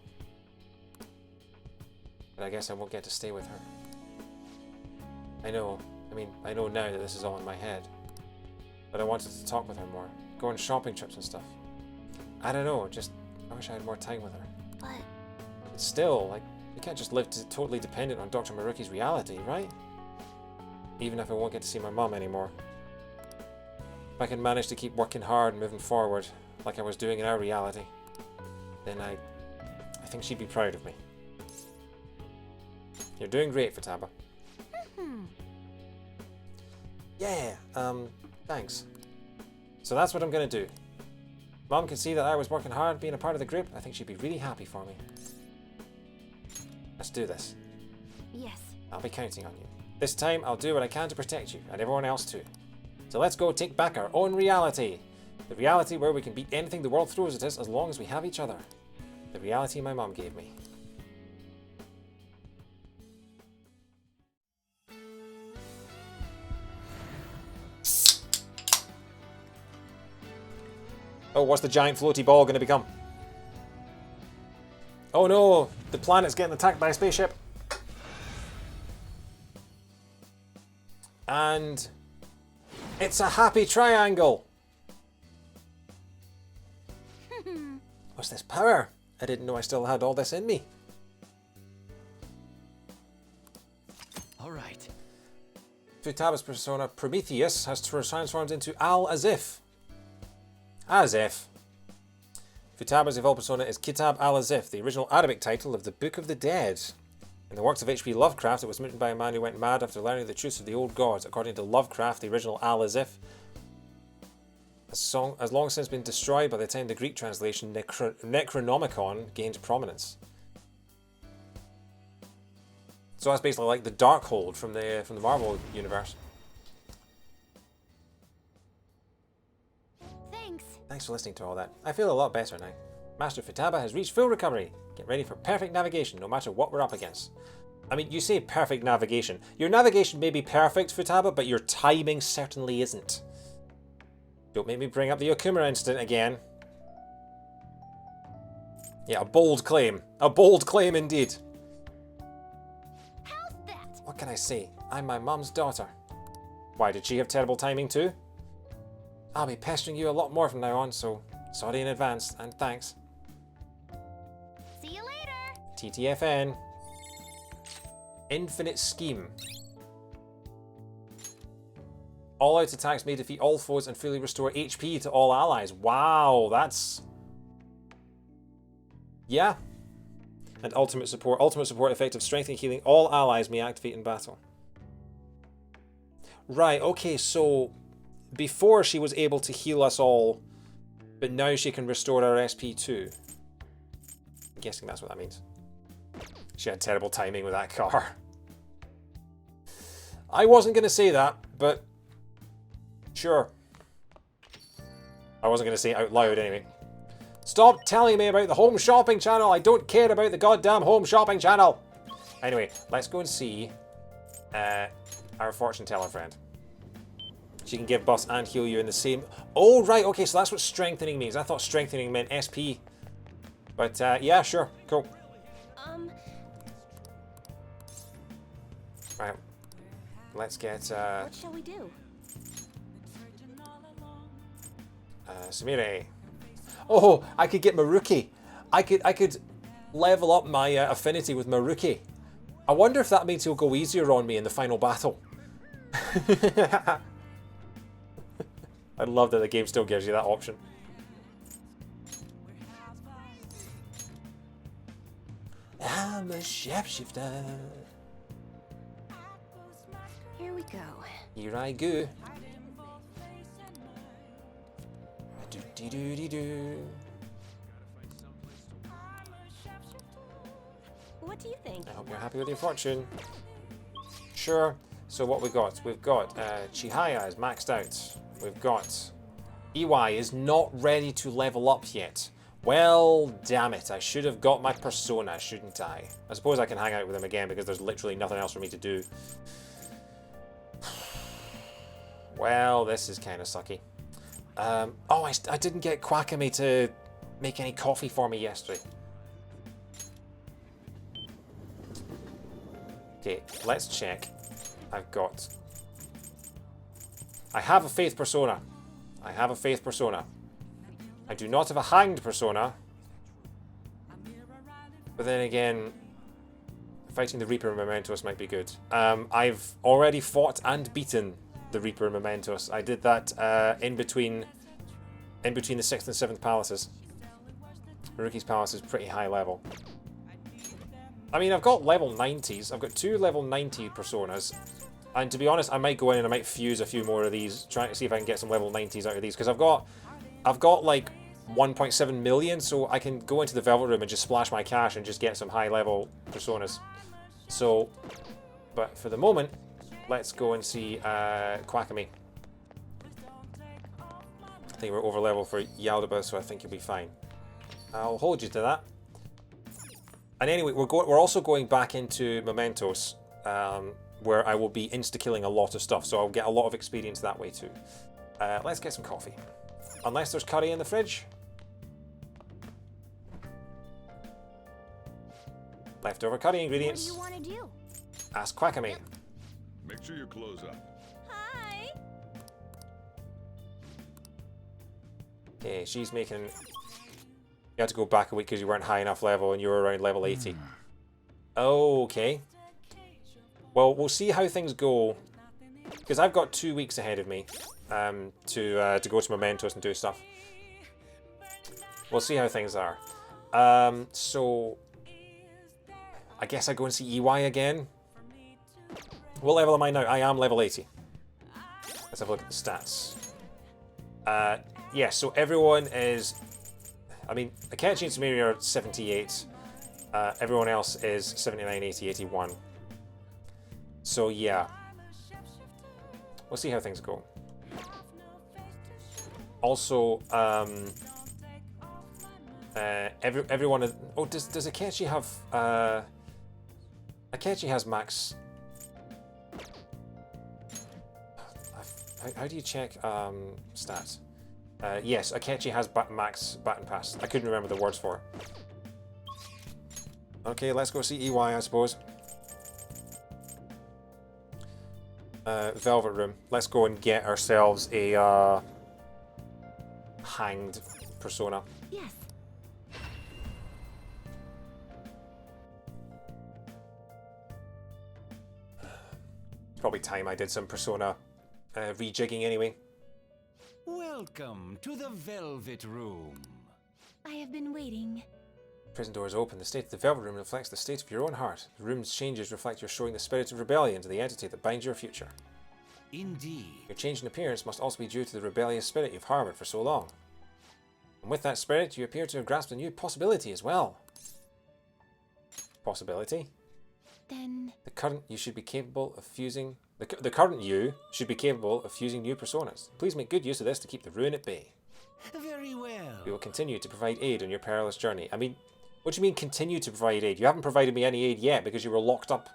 [SPEAKER 1] But I guess I won't get to stay with her. I know now that this is all in my head. But I wanted to talk with her more. Go on shopping trips and stuff. I don't know, just I wish I had more time with her.
[SPEAKER 3] But
[SPEAKER 1] Still, like, you can't just live totally dependent on Dr. Maruki's reality, right? Even if I won't get to see my mum anymore. If I can manage to keep working hard and moving forward, like I was doing in our reality, then I think she'd be proud of me. You're doing great, Futaba. Yeah, thanks. So that's what I'm gonna do. Mum can see that I was working hard being a part of the group. I think she'd be really happy for me. Let's do this.
[SPEAKER 3] yes.
[SPEAKER 1] I'll be counting on you. This time, I'll do what I can to protect you, and everyone else too. So let's go take back our own reality. The reality where we can beat anything the world throws at us as long as we have each other. The reality my mum gave me. Oh, what's the giant floaty ball going to become? Oh no, the planet's getting attacked by a spaceship. And it's a happy triangle. What's this power? I didn't know I still had all this in me.
[SPEAKER 2] All right.
[SPEAKER 1] Futaba's persona Prometheus has transformed into Al As If. As If. Futaba's evolved persona is Kitab Al As If, the original Arabic title of the Book of the Dead. In the works of H.P. Lovecraft, it was written by a man who went mad after learning the truths of the old gods. According to Lovecraft, the original Al As If has long since been destroyed by the time the Greek translation Necronomicon gained prominence. So that's basically like the Darkhold from the Marvel universe. Thanks for listening to all that. I feel a lot better now. Master Futaba has reached full recovery. Get ready for perfect navigation no matter what we're up against. I mean, you say perfect navigation. Your navigation may be perfect, Futaba, but your timing certainly isn't. Don't make me bring up the Okuma incident again. Yeah, a bold claim. A bold claim indeed.
[SPEAKER 3] How's that?
[SPEAKER 1] What can I say? I'm my mum's daughter. Why, did she have terrible timing too? I'll be pestering you a lot more from now on, so Sorry in advance, and thanks.
[SPEAKER 3] See you later.
[SPEAKER 1] TTFN. Infinite Scheme. All-out attacks may defeat all foes and fully restore HP to all allies. Wow, that's... Yeah. And ultimate support. Ultimate support effective strengthening healing. All allies may activate in battle. Right, okay, so... Before she was able to heal us all, but now she can restore our SP too. I'm guessing that's what that means. She had terrible timing with that car. I wasn't going to say that, but sure. I wasn't going to say it out loud anyway. Stop telling me about the home shopping channel. I don't care about the goddamn home shopping channel. Anyway, let's go and see our fortune teller friend. She can give buffs and heal you in the same... Oh, right, okay, so that's what strengthening means. I thought strengthening meant SP. But, yeah, sure, cool. Right, let's get...
[SPEAKER 3] What shall we do?
[SPEAKER 1] Samire. Oh, I could get Maruki. I could level up my affinity with Maruki. I wonder if that means he'll go easier on me in the final battle. I love that the game still gives you that option. I'm a shapeshifter.
[SPEAKER 3] Here we go.
[SPEAKER 1] Here I go. Do do do do do.
[SPEAKER 3] What do you think?
[SPEAKER 1] I hope you're happy with your fortune. Sure. So what we got? We've got Chihaya is maxed out. We've got EY is not ready to level up yet. Well, damn it. I should have got my persona, shouldn't I? I suppose I can hang out with him again because there's literally nothing else for me to do. Well, this is kind of sucky. Oh, I didn't get Quackamy to make any coffee for me yesterday. Okay, let's check. I have a Faith persona. I have a Faith persona. I do not have a Hanged persona. But then again, fighting the Reaper and Mementos might be good. I've already fought and beaten the Reaper and Mementos. I did that in between the 6th and 7th palaces. Maruki's palace is pretty high level. I mean, I've got level 90s. I've got 2 level 90 personas. And to be honest, I might go in and I might fuse a few more of these, trying to see if I can get some level 90s out of these. Because I've got like 1.7 million, so I can go into the Velvet Room and just splash my cash and just get some high level personas. So, but for the moment, let's go and see Quackamy. I think we're over level for Yaldabaoth, so I think you'll be fine. I'll hold you to that. And anyway, we're also going back into Mementos, where I will be insta-killing a lot of stuff, so I'll get a lot of experience that way too. Let's get some coffee. Unless there's curry in the fridge. Leftover curry ingredients.
[SPEAKER 3] What do you want to do?
[SPEAKER 1] Ask Quackamy.
[SPEAKER 4] Make sure you close up.
[SPEAKER 3] Hi.
[SPEAKER 1] Okay, she's making... You had to go back a week because you weren't high enough level and you were around level 80. Okay. Well, we'll see how things go. Because I've got 2 weeks ahead of me to go to Mementos and do stuff. We'll see how things are. So... I guess I go and see EY again. What level am I now? I am level 80. Let's have a look at the stats. Yeah, so everyone is... I mean, Akechi and Samiri are 78. Everyone else is 79, 80, 81. So yeah. We'll see how things go. Also, everyone is... Oh, does Akechi have... Akechi has max... How do you check stats? Yes, Akechi has max Baton Pass. I couldn't remember the words for it. Okay, let's go see EY, I suppose. Velvet Room. Let's go and get ourselves a hanged persona.
[SPEAKER 3] Yes.
[SPEAKER 1] It's probably time I did some persona rejigging anyway.
[SPEAKER 2] Welcome to the Velvet Room.
[SPEAKER 3] I have been waiting.
[SPEAKER 1] Prison door is open. The state of the Velvet Room reflects the state of your own heart. The room's changes reflect your showing the spirit of rebellion to the entity that binds your future.
[SPEAKER 2] Indeed.
[SPEAKER 1] Your change in appearance must also be due to the rebellious spirit you've harboured for so long. And with that spirit, you appear to have grasped a new possibility as well. Possibility?
[SPEAKER 3] Then
[SPEAKER 1] The current you should be capable of fusing... The current you should be capable of fusing new personas. Please make good use of this to keep the ruin at bay.
[SPEAKER 2] Very well.
[SPEAKER 1] We will continue to provide aid on your perilous journey. I mean, what do you mean continue to provide aid? You haven't provided me any aid yet because you were locked up.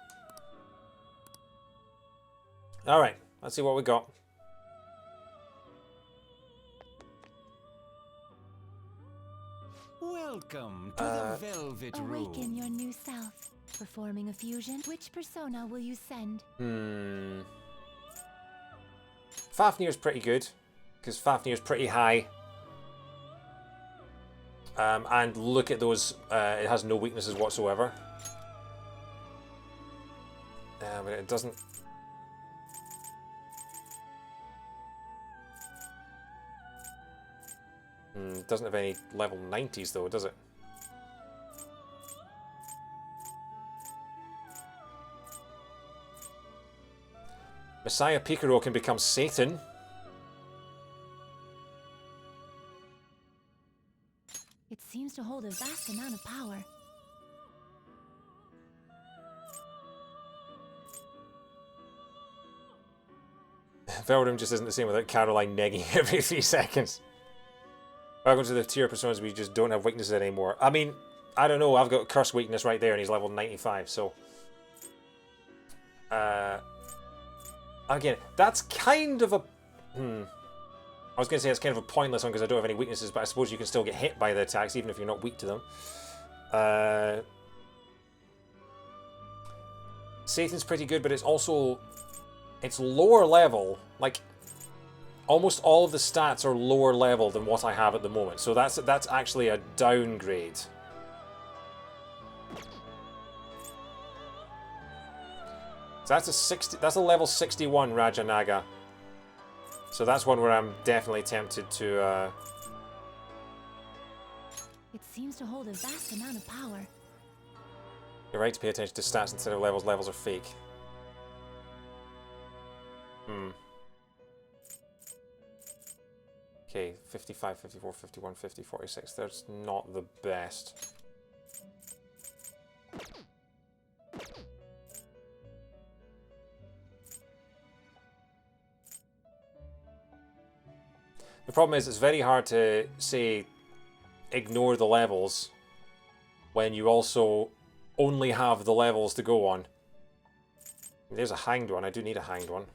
[SPEAKER 1] Alright, let's see what we got.
[SPEAKER 2] Welcome to the Velvet Room.
[SPEAKER 3] awaken your new self. Performing a fusion. Which persona will you send?
[SPEAKER 1] Fafnir's pretty good, because Fafnir's pretty high. And look at those, it has no weaknesses whatsoever. But it doesn't... It doesn't have any level 90s though, does it? Messiah Picaro can become Satan.
[SPEAKER 3] It seems to hold a vast amount of power.
[SPEAKER 1] Velverum just isn't the same without Caroline negging every 3 seconds. Welcome to the tier of personas we just don't have weaknesses anymore. I mean, I don't know, I've got curse weakness right there and he's level 95, so... Again, that's kind of a... I was going to say it's kind of a pointless one because I don't have any weaknesses, but I suppose you can still get hit by the attacks even if you're not weak to them. Satan's pretty good, but it's also... It's lower level. Like, almost all of the stats are lower level than what I have at the moment. So that's actually a downgrade. So that's a level 61 Rajanaga. So that's one where I'm definitely tempted to
[SPEAKER 3] It seems to hold a vast amount of power.
[SPEAKER 1] You're right to pay attention to stats instead of levels. Levels are fake. Okay, 55, 54, 51, 50, 46. That's not the best. The problem is it's very hard to say ignore the levels when you also only have the levels to go on. There's a hanged one. I do need a hanged one.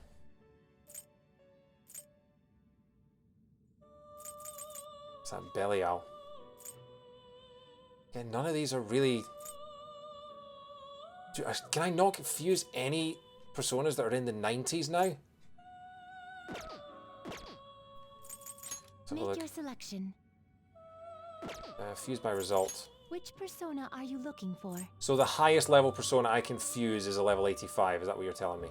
[SPEAKER 1] It's that Belial. Yeah, none of these are really... Can I not fuse any personas that are in the 90s now?
[SPEAKER 3] Make your selection.
[SPEAKER 1] Fuse by result.
[SPEAKER 3] Which persona are you looking for?
[SPEAKER 1] So the highest level persona I can fuse is a level 85, is that what you're telling me?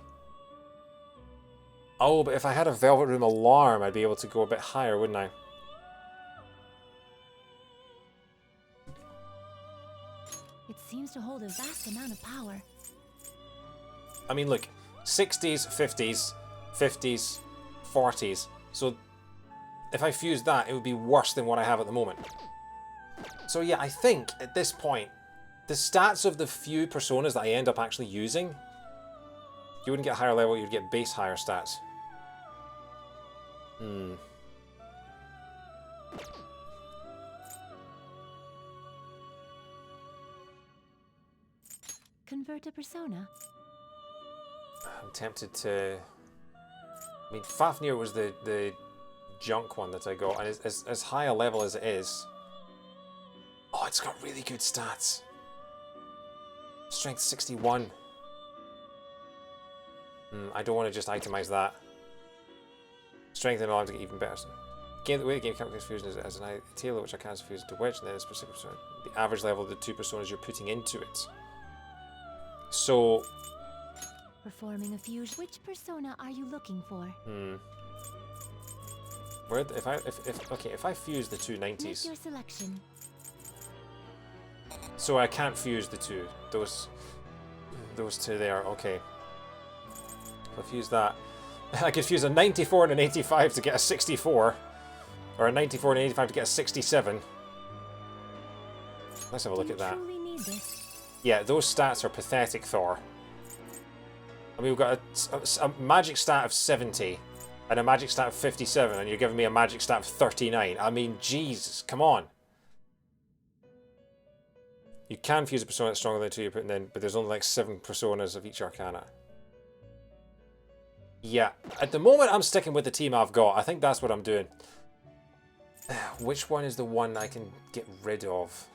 [SPEAKER 1] Oh, but if I had a Velvet Room alarm, I'd be able to go a bit higher, wouldn't I?
[SPEAKER 3] It seems to hold a vast amount of power.
[SPEAKER 1] I mean, look, 60s, 50s, 50s, 40s. So if I fused that, it would be worse than what I have at the moment. So yeah, I think at this point, the stats of the few personas that I end up actually using, you wouldn't get higher level, you'd get base higher stats.
[SPEAKER 3] Convert a persona.
[SPEAKER 1] I'm tempted to... I mean, Fafnir was the junk one that I got, and as high a level as it is... Oh, it's got really good stats. Strength 61. I don't want to just itemize that. Strength and alarm to get even better. Game the way the game calculates fusion is as an tailor which I can fuse into which, and then a specific persona. The average level of the two personas you're putting into it. So.
[SPEAKER 3] Performing a fusion. Which persona are you looking for?
[SPEAKER 1] Where if I fuse the two 90s.
[SPEAKER 3] Make your selection.
[SPEAKER 1] So I can't fuse the two. Those two there. Okay. If I fuse that, I could fuse a 94 and an 85 to get a 64. Or a 94 and 85 to get a 67. Let's have a look at that.
[SPEAKER 3] Truly need this?
[SPEAKER 1] Yeah, those stats are pathetic, Thor. I mean, we've got a magic stat of 70 and a magic stat of 57, and you're giving me a magic stat of 39. I mean, Jesus, come on. You can fuse a persona that's stronger than the two you're putting in, but there's only like 7 personas of each arcana. Yeah, at the moment I'm sticking with the team I've got. I think that's what I'm doing. Which one is the one I can get rid of?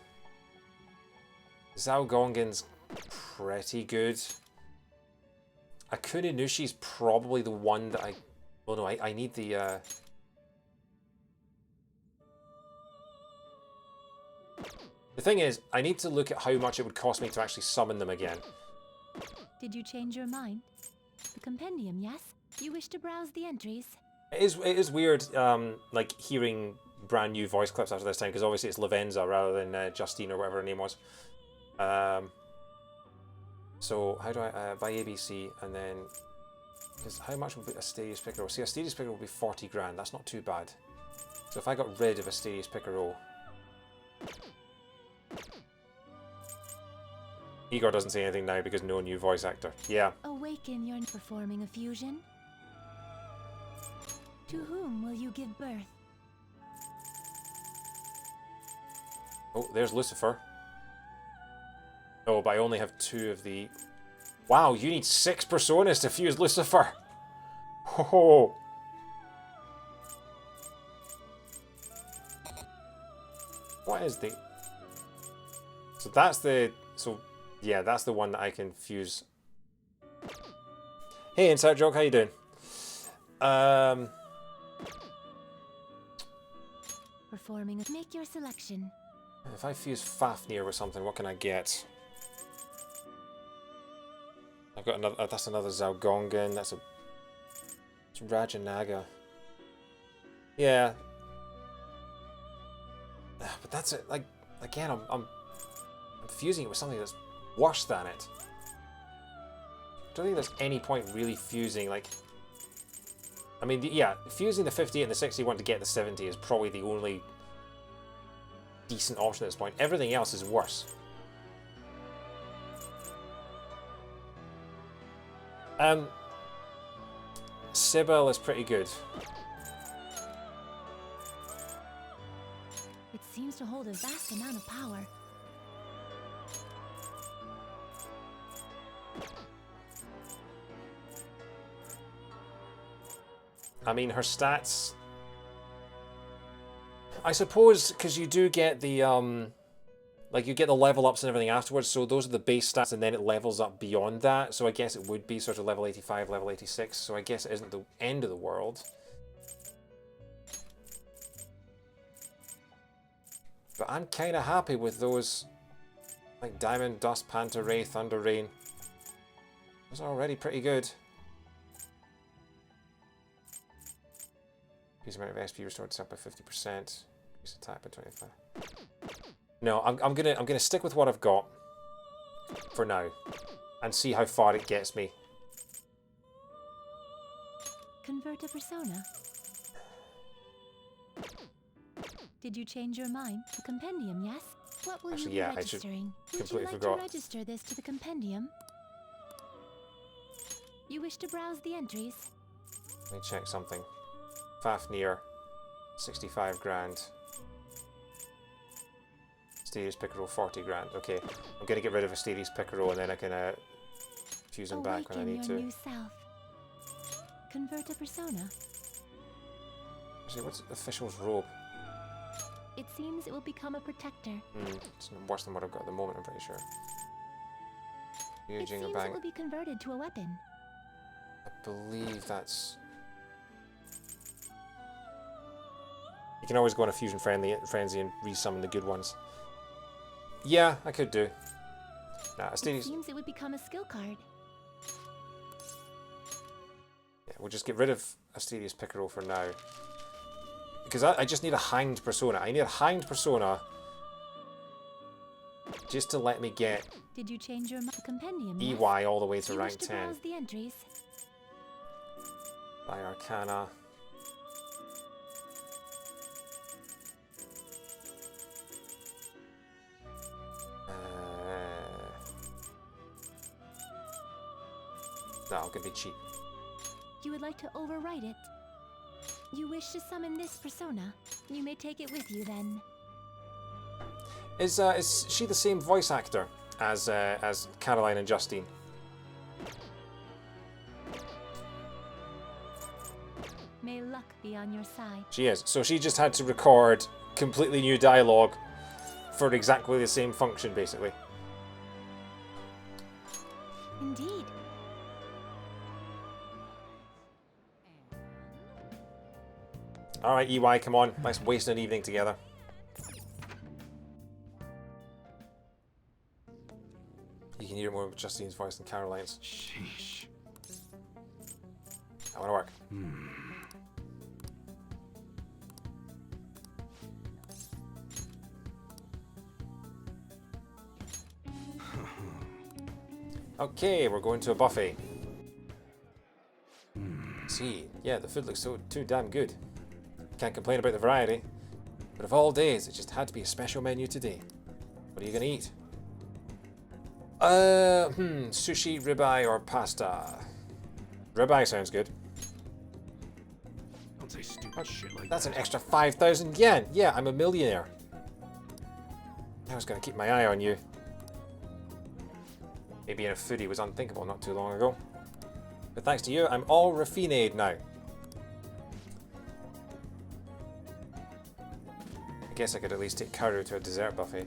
[SPEAKER 1] Zhao Gongin's pretty good. Akune Nushi's probably the one that I... Well, no, I need the... The thing is, I need to look at how much it would cost me to actually summon them again.
[SPEAKER 3] Did you change your mind? The compendium, yes? You wish to browse the entries?
[SPEAKER 1] It is weird, like, hearing brand new voice clips after this time, because obviously it's Lavenza rather than Justine or whatever her name was. So, how do I... by ABC, and then... Because how much would be Asterius Picaro? See, Asterius Picaro would be 40 grand. That's not too bad. So if I got rid of Asterius Picaro... Igor doesn't say anything now because no new voice actor. Yeah.
[SPEAKER 3] Awaken your performing a fusion. To whom will you give birth?
[SPEAKER 1] Oh, there's Lucifer. Oh, but I only have 2 of the... Wow, you need 6 personas to fuse Lucifer. Oh. What is the... So that's the... So, yeah, that's the one that I can fuse. Hey, Inside Joke, how you doing?
[SPEAKER 3] Performing. Make your selection.
[SPEAKER 1] If I fuse Fafnir with something, what can I get? I've got another... that's another Zhao Gongan. That's a... It's Rajanaga. Yeah. But that's it. Like, again, I'm fusing it with something that's worse than it. I don't think there's any point really fusing, like... I mean, yeah, fusing the 58 and the 61 to get the 70 is probably the only decent option at this point. Everything else is worse. Sybil is pretty good.
[SPEAKER 3] It seems to hold a vast amount of power.
[SPEAKER 1] I mean, her stats... I suppose, because you do get the, like, you get the level ups and everything afterwards, so those are the base stats, and then it levels up beyond that, so I guess it would be sort of level 85, level 86, so I guess it isn't the end of the world. But I'm kind of happy with those, like, Diamond, Dust, Panther Ray, Thunder Rain. Those are already pretty good. Increase amount of SP restored itself by 50%. Increase attack by 25. No, I'm gonna stick with what I've got for now, and see how far it gets me.
[SPEAKER 3] Convert a persona. Did you change your mind? The compendium, yes? What will
[SPEAKER 1] Actually,
[SPEAKER 3] you
[SPEAKER 1] yeah,
[SPEAKER 3] be registering? Would
[SPEAKER 1] completely
[SPEAKER 3] you like
[SPEAKER 1] forgot.
[SPEAKER 3] to register this to the compendium? You wish to browse the entries?
[SPEAKER 1] Let me check something. Fafnir, 65 grand. Asterius Picaro, 40 grand. Okay, I'm gonna get rid of Asterius Picaro, and then I can fuse him back when I need
[SPEAKER 3] your
[SPEAKER 1] to.
[SPEAKER 3] new self. Convert a persona.
[SPEAKER 1] Actually, what's official's robe?
[SPEAKER 3] It seems it will become a protector.
[SPEAKER 1] It's worse than what I've got at the moment, I'm pretty sure.
[SPEAKER 3] It
[SPEAKER 1] Using a
[SPEAKER 3] seems
[SPEAKER 1] bang.
[SPEAKER 3] it will be converted to a weapon.
[SPEAKER 1] I believe that's... can always go on a fusion frenzy and resummon the good ones. Yeah, I could do. Nah,
[SPEAKER 3] It
[SPEAKER 1] Asterius.
[SPEAKER 3] seems it would become a skill card.
[SPEAKER 1] Yeah, we'll just get rid of Asterius Picaro for now. Because I just need a hanged persona. I need a hanged persona just to let me get
[SPEAKER 3] Did you change your compendium?
[SPEAKER 1] EY all the way to
[SPEAKER 3] You
[SPEAKER 1] rank
[SPEAKER 3] wish to
[SPEAKER 1] 10.
[SPEAKER 3] browse the entries?
[SPEAKER 1] By Arcana. No, gonna be cheap.
[SPEAKER 3] You would like to overwrite it? You wish to summon this persona? You may take it with you then.
[SPEAKER 1] Is she the same voice actor as Caroline and Justine?
[SPEAKER 3] May luck be on your side.
[SPEAKER 1] She is. So she just had to record completely new dialogue for exactly the same function, basically.
[SPEAKER 3] Indeed.
[SPEAKER 1] Alright, EY, come on. Let's waste an evening together. You can hear more of Justine's voice than Caroline's.
[SPEAKER 2] Sheesh.
[SPEAKER 1] That wanna work. Okay, we're going to a buffet. See, yeah, the food looks too damn good. Can't complain about the variety. But of all days, it just had to be a special menu today. What are you gonna eat? Sushi, ribeye, or pasta? Ribeye sounds good.
[SPEAKER 2] Don't say stupid shit like
[SPEAKER 1] That's
[SPEAKER 2] that.
[SPEAKER 1] an extra 5,000 yen. Yeah, I'm a millionaire. I was gonna keep my eye on you. Maybe being a foodie was unthinkable not too long ago. But thanks to you, I'm all raffinade now. I guess I could at least take Karu to a dessert buffet.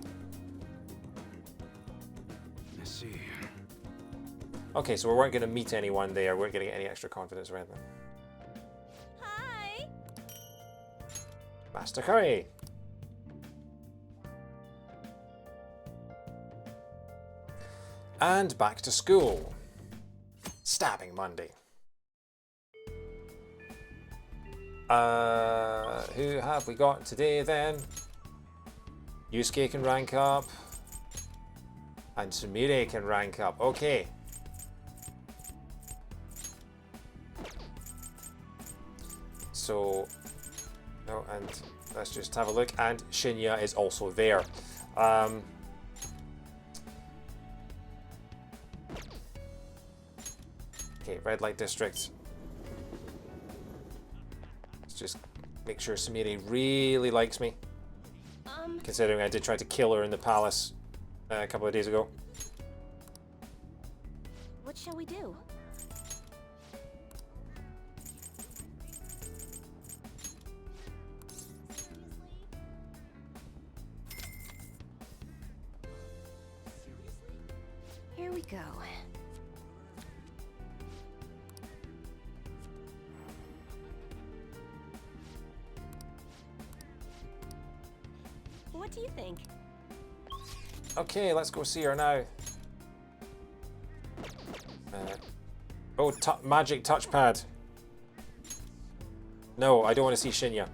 [SPEAKER 2] Let's see.
[SPEAKER 1] Okay, so we weren't going to meet anyone there. We weren't going to get any extra confidence or anything.
[SPEAKER 3] Hi.
[SPEAKER 1] Master Curry! And back to school. Stabbing Monday. Who have we got today then? Yusuke can rank up. And Sumire can rank up. Okay. So, no, and let's just have a look. And Shinya is also there. Okay, red light district. Let's just make sure Sumire really likes me. Considering I did try to kill her in the palace a couple of days ago.
[SPEAKER 3] What shall we do? Here we go. What do you think?
[SPEAKER 1] Okay, let's go see her now. Oh, magic touchpad. No, I don't want to see Shinya.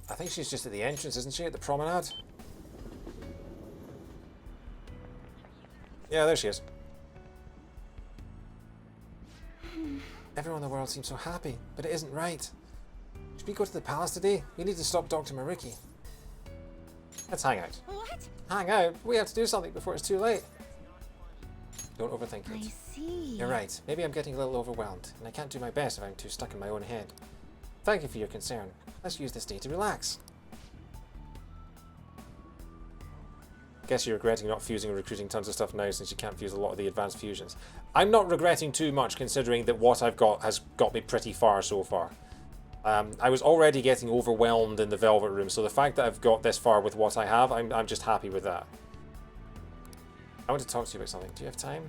[SPEAKER 1] I think she's just at the entrance, isn't she? At the promenade? Yeah, there she is. Everyone in the world seems so happy, but it isn't right. Should we go to the palace today? We need to stop Dr. Maruki. Let's hang out.
[SPEAKER 3] What?
[SPEAKER 1] Hang out? We have to do something before it's too late. Don't overthink
[SPEAKER 3] I
[SPEAKER 1] it.
[SPEAKER 3] see.
[SPEAKER 1] You're right. Maybe I'm getting a little overwhelmed, and I can't do my best if I'm too stuck in my own head. Thank you for your concern. Let's use this day to relax. Guess you're regretting not fusing and recruiting tons of stuff now since you can't fuse a lot of the advanced fusions. I'm not regretting too much considering that what I've got has got me pretty far so far. I was already getting overwhelmed in the Velvet Room, so the fact that I've got this far with what I have, I'm just happy with that. I want to talk to you about something. Do you have time?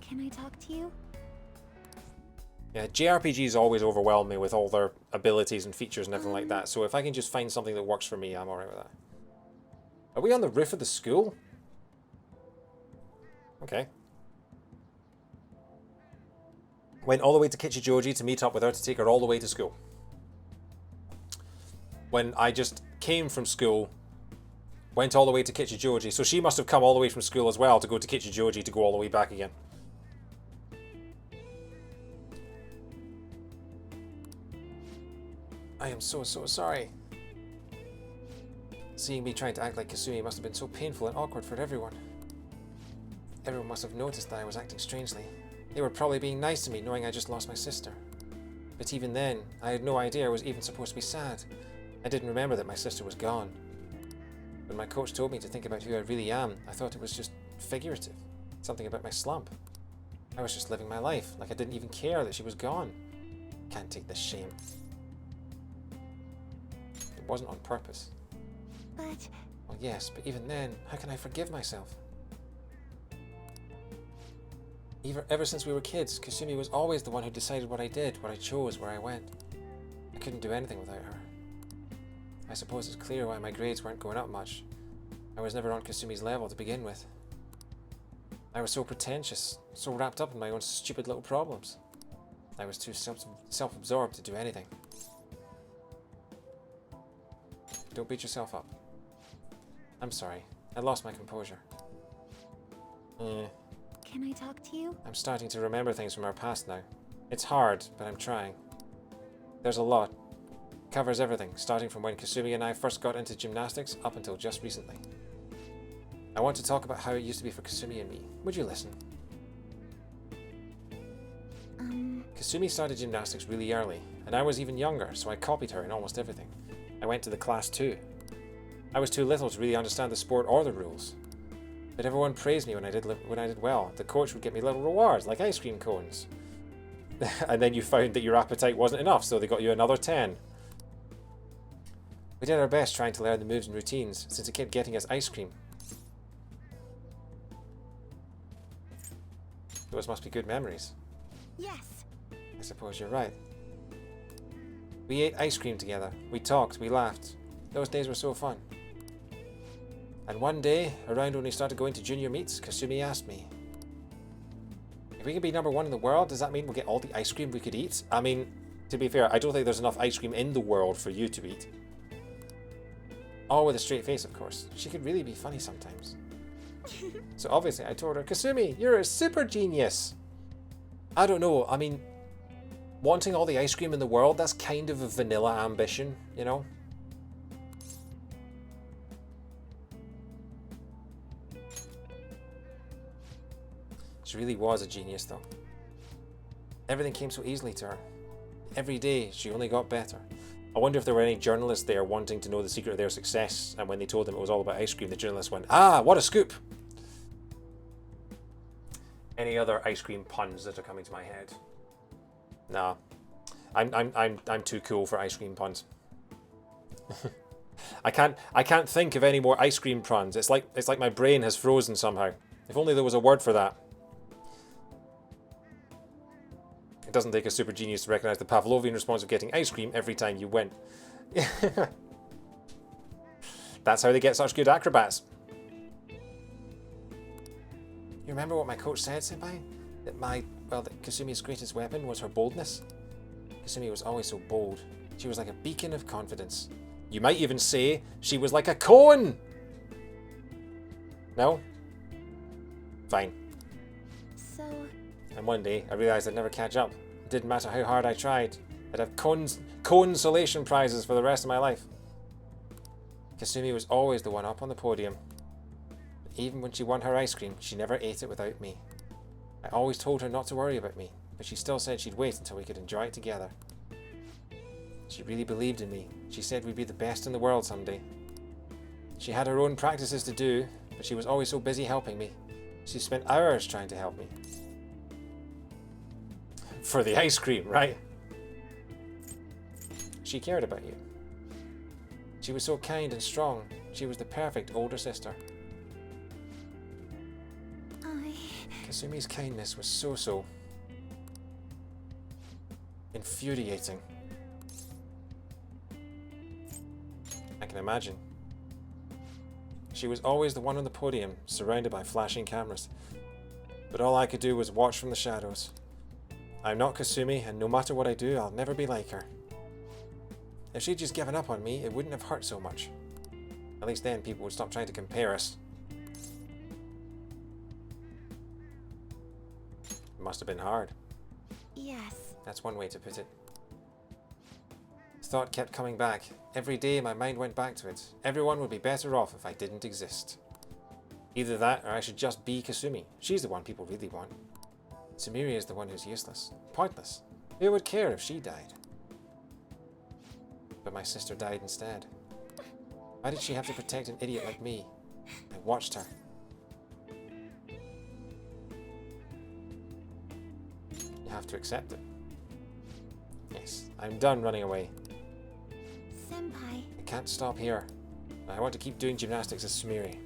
[SPEAKER 3] Can I talk to you?
[SPEAKER 1] Yeah, JRPGs always overwhelm me with all their abilities and features and everything like that. So if I can just find something that works for me, I'm alright with that. Are we on the roof of the school? Okay. Went all the way to Kichijoji to meet up with her to take her all the way to school. When I just came from school, went all the way to Kichijoji. So she must have come all the way from school as well to go to Kichijoji to go all the way back again. I am so sorry. Seeing me trying to act like Kasumi must have been so painful and awkward for everyone. Everyone must have noticed that I was acting strangely. They were probably being nice to me, knowing I just lost my sister. But even then, I had no idea I was even supposed to be sad. I didn't remember that my sister was gone. When my coach told me to think about who I really am, I thought it was just figurative. Something about my slump. I was just living my life, like I didn't even care that she was gone. Can't take this shame. It wasn't on purpose.
[SPEAKER 3] But...
[SPEAKER 1] Well, yes, but even then, how can I forgive myself? Ever since we were kids, Kasumi was always the one who decided what I did, what I chose, where I went. I couldn't do anything without her. I suppose it's clear why my grades weren't going up much. I was never on Kasumi's level to begin with. I was so pretentious, so wrapped up in my own stupid little problems. I was too self-absorbed to do anything. Don't beat yourself up. I'm sorry. I lost my composure.
[SPEAKER 3] Can I talk to you?
[SPEAKER 1] I'm starting to remember things from our past now. It's hard, but I'm trying. There's a lot. Covers everything, starting from when Kasumi and I first got into gymnastics up until just recently. I want to talk about how it used to be for Kasumi and me. Would you listen? Kasumi started gymnastics really early, and I was even younger, so I copied her in almost everything. I went to the class too. I was too little to really understand the sport or the rules. But everyone praised me when I did well. The coach would get me little rewards, like ice cream cones. And then you found that your appetite wasn't enough, so they got you another 10. We did our best trying to learn the moves and routines, since it kept getting us ice cream. Those must be good memories.
[SPEAKER 3] Yes.
[SPEAKER 1] I suppose you're right. We ate ice cream together. We talked, we laughed. Those days were so fun. And one day, around when we started going to junior meets, Kasumi asked me, if we can be #1 in the world, does that mean we'll get all the ice cream we could eat? I mean, to be fair, I don't think there's enough ice cream in the world for you to eat. All with a straight face, of course. She could really be funny sometimes. So obviously I told her, Kasumi, you're a super genius. I don't know, I mean, wanting all the ice cream in the world, that's kind of a vanilla ambition, you know? She really was a genius, though. Everything came so easily to her. Every day, she only got better. I wonder if there were any journalists there wanting to know the secret of their success, and when they told them it was all about ice cream, the journalists went, ah, what a scoop! Any other ice cream puns that are coming to my head? Nah. I'm too cool for ice cream puns. I can't think of any more ice cream puns. It's like my brain has frozen somehow. If only there was a word for that. It doesn't take a super genius to recognize the Pavlovian response of getting ice cream every time you win. That's how they get such good acrobats. You remember what my coach said, Senpai? That Kasumi's greatest weapon was her boldness? Kasumi was always so bold. She was like a beacon of confidence. You might even say she was like a cone! No? Fine.
[SPEAKER 3] So...
[SPEAKER 1] And one day, I realized I'd never catch up. It didn't matter how hard I tried. I'd have consolation prizes for the rest of my life. Kasumi was always the one up on the podium. But even when she won her ice cream, she never ate it without me. I always told her not to worry about me, but she still said she'd wait until we could enjoy it together. She really believed in me. She said we'd be the best in the world someday. She had her own practices to do, but she was always so busy helping me. She spent hours trying to help me. For the ice cream, right? She cared about you. She was so kind and strong. She was the perfect older sister. Kasumi's kindness was so-so. Infuriating. I can imagine. She was always the one on the podium, surrounded by flashing cameras. But all I could do was watch from the shadows. I'm not Kasumi, and no matter what I do, I'll never be like her. If she'd just given up on me, it wouldn't have hurt so much. At least then people would stop trying to compare us. It must have been hard.
[SPEAKER 3] Yes.
[SPEAKER 1] That's one way to put it. The thought kept coming back. Every day my mind went back to it. Everyone would be better off if I didn't exist. Either that, or I should just be Kasumi. She's the one people really want. Sumire is the one who's useless. Pointless. Who would care if she died? But my sister died instead. Why did she have to protect an idiot like me? I watched her. You have to accept it. Yes, I'm done running away.
[SPEAKER 3] Senpai.
[SPEAKER 1] I can't stop here. I want to keep doing gymnastics as Sumire.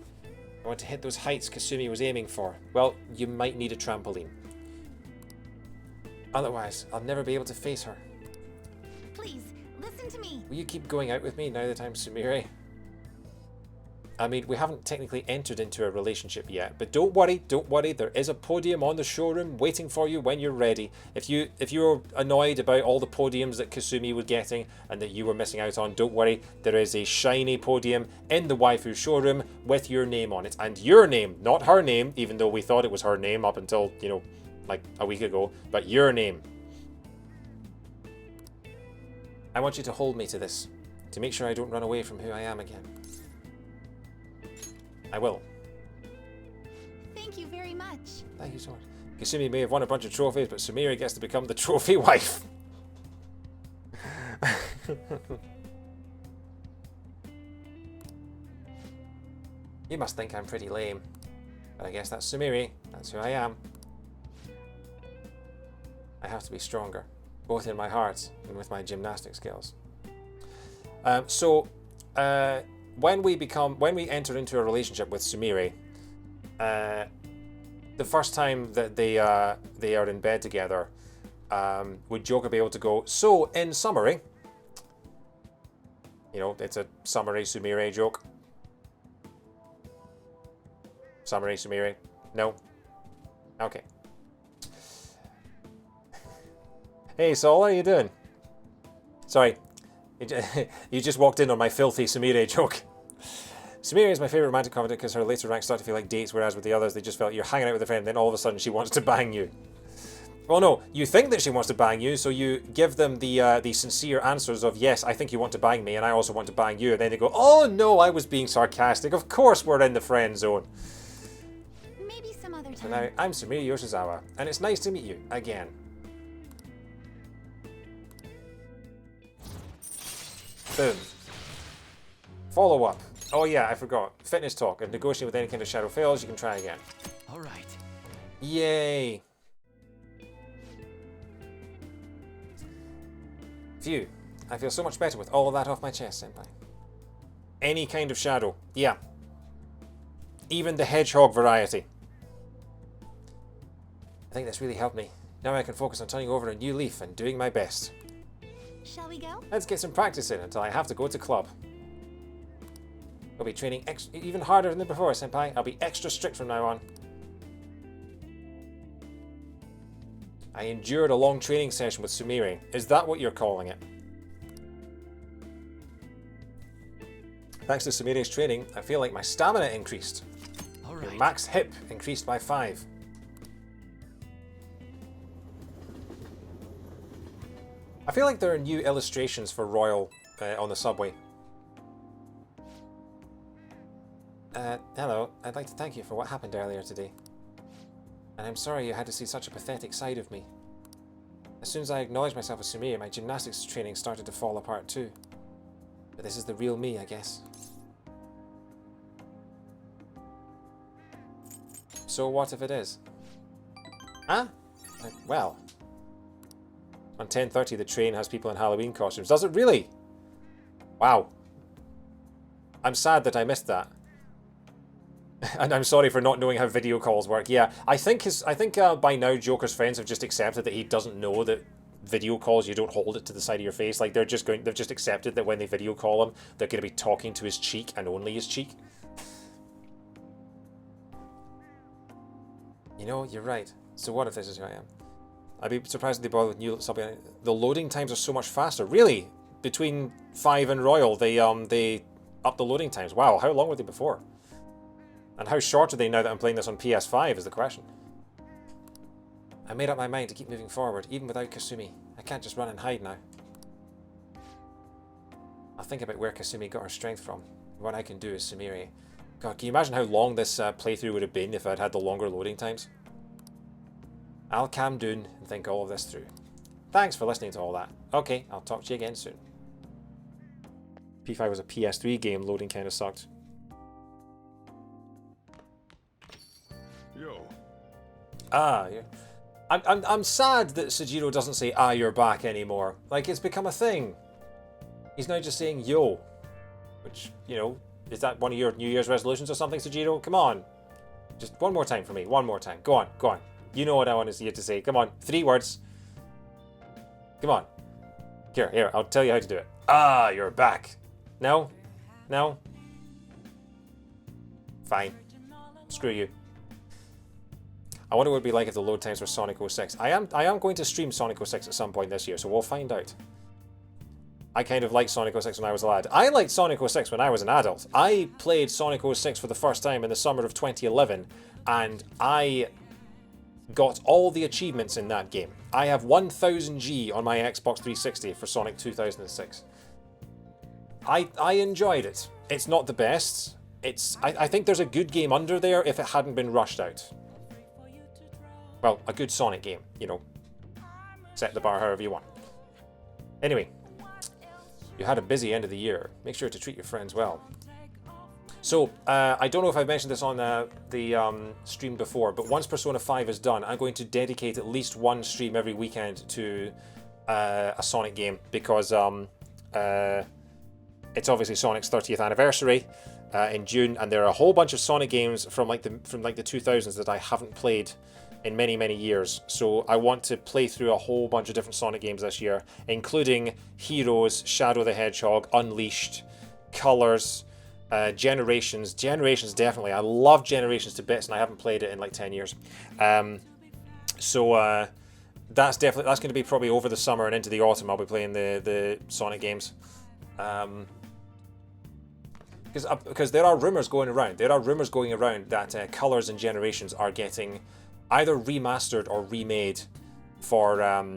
[SPEAKER 1] I want to hit those heights Kasumi was aiming for. Well, you might need a trampoline. Otherwise, I'll never be able to face her.
[SPEAKER 3] Please, listen to me.
[SPEAKER 1] Will you keep going out with me now that I'm Sumire? I mean, we haven't technically entered into a relationship yet, but don't worry, there is a podium on the showroom waiting for you when you're ready. If you're annoyed about all the podiums that Kasumi was getting and that you were missing out on, don't worry, there is a shiny podium in the waifu showroom with your name on it. And your name, not her name, even though we thought it was her name up until, you know, like a week ago, but your name. I want you to hold me to this, to make sure I don't run away from who I am again. I will.
[SPEAKER 3] Thank you very much.
[SPEAKER 1] Thank you so much. Kasumi may have won a bunch of trophies, but Sumire gets to become the trophy wife. You must think I'm pretty lame. But I guess that's Sumire. That's who I am. I have to be stronger, both in my heart and with my gymnastic skills. When we enter into a relationship with Sumire, the first time that they are in bed together, would Joker be able to go, so in summary, you know, it's a summary Sumire joke. Summary Sumire? No? Okay. Hey Saul, how are you doing? Sorry, you just walked in on my filthy Sumire joke. Sumire is my favourite romantic comedy because her later ranks start to feel like dates, whereas with the others they just felt you're hanging out with a friend and then all of a sudden she wants to bang you. Well no, you think that she wants to bang you, so you give them the sincere answers of yes, I think you want to bang me and I also want to bang you, and then they go, oh no, I was being sarcastic, of course we're in the friend zone.
[SPEAKER 3] Maybe some other time.
[SPEAKER 1] So now, I'm Sumire Yoshizawa, and it's nice to meet you, again. Boom. Follow up. Oh yeah, I forgot. Fitness talk. If negotiating with any kind of shadow fails, you can try again.
[SPEAKER 2] All right.
[SPEAKER 1] Yay! Phew. I feel so much better with all of that off my chest, senpai. Any kind of shadow. Yeah. Even the hedgehog variety. I think that's really helped me. Now I can focus on turning over a new leaf and doing my best.
[SPEAKER 3] Shall we go?
[SPEAKER 1] Let's get some practice in until I have to go to club. I'll be training even harder than before, senpai. I'll be extra strict from now on. I endured a long training session with Sumire. Is that what you're calling it? Thanks to Sumire's training, I feel like my stamina increased.
[SPEAKER 2] All
[SPEAKER 1] Your
[SPEAKER 2] right.
[SPEAKER 1] max hip increased by 5. I feel like there are new illustrations for Royal on the subway. Hello, I'd like to thank you for what happened earlier today. And I'm sorry you had to see such a pathetic side of me. As soon as I acknowledged myself as Sumire, my gymnastics training started to fall apart too. But this is the real me, I guess. So what if it is? Huh? Well... On 10:30, the train has people in Halloween costumes. Does it really? Wow. I'm sad that I missed that. And I'm sorry for not knowing how video calls work. Yeah, I think by now Joker's friends have just accepted that he doesn't know that video calls, you don't hold it to the side of your face. Like they've just accepted that when they video call him, they're going to be talking to his cheek and only his cheek. You know, you're right. So what if this is who I am? I'd be surprised if they bother with new something. The loading times are so much faster. Really? Between 5 and Royal, they up the loading times. Wow, how long were they before? And how short are they now that I'm playing this on PS5 is the question. I made up my mind to keep moving forward, even without Kasumi. I can't just run and hide now. I'll think about where Kasumi got her strength from. What I can do is Sumire. God, can you imagine how long this playthrough would have been if I'd had the longer loading times? I'll calm down and think all of this through. Thanks for listening to all that. Okay, I'll talk to you again soon. P5 was a PS3 game, loading kind of sucked.
[SPEAKER 4] Yo.
[SPEAKER 1] Ah, yeah. I'm sad that Sujiro doesn't say, ah, you're back anymore. Like, it's become a thing. He's now just saying, yo. Which, you know, is that one of your New Year's resolutions or something, Sujiro? Come on. Just one more time for me. One more time. Go on, go on. You know what I want you to say. Come on. 3 words. Come on. Here, I'll tell you how to do it. Ah, you're back. No? No? Fine. Screw you. I wonder what it would be like if the load times were Sonic 06. I am going to stream Sonic 06 at some point this year, so we'll find out. I kind of liked Sonic 06 when I was a lad. I liked Sonic 06 when I was an adult. I played Sonic 06 for the first time in the summer of 2011, and I got all the achievements in that game. I have 1000G on my Xbox 360 for Sonic 2006. I enjoyed it. It's not the best. I think there's a good game under there if it hadn't been rushed out. Well, a good Sonic game, you know. Set the bar however you want. Anyway, you had a busy end of the year. Make sure to treat your friends well. So, I don't know if I've mentioned this on the stream before, but once Persona 5 is done, I'm going to dedicate at least one stream every weekend to a Sonic game, because it's obviously Sonic's 30th anniversary in June, and there are a whole bunch of Sonic games from like the 2000s that I haven't played in many, many years. So I want to play through a whole bunch of different Sonic games this year, including Heroes, Shadow the Hedgehog, Unleashed, Colors, Generations. Generations, definitely. I love Generations to bits, and I haven't played it in like 10 years. So that's going to be probably over the summer and into the autumn. I'll be playing the Sonic games. Because there are rumors going around. That Colors and Generations are getting either remastered or remade for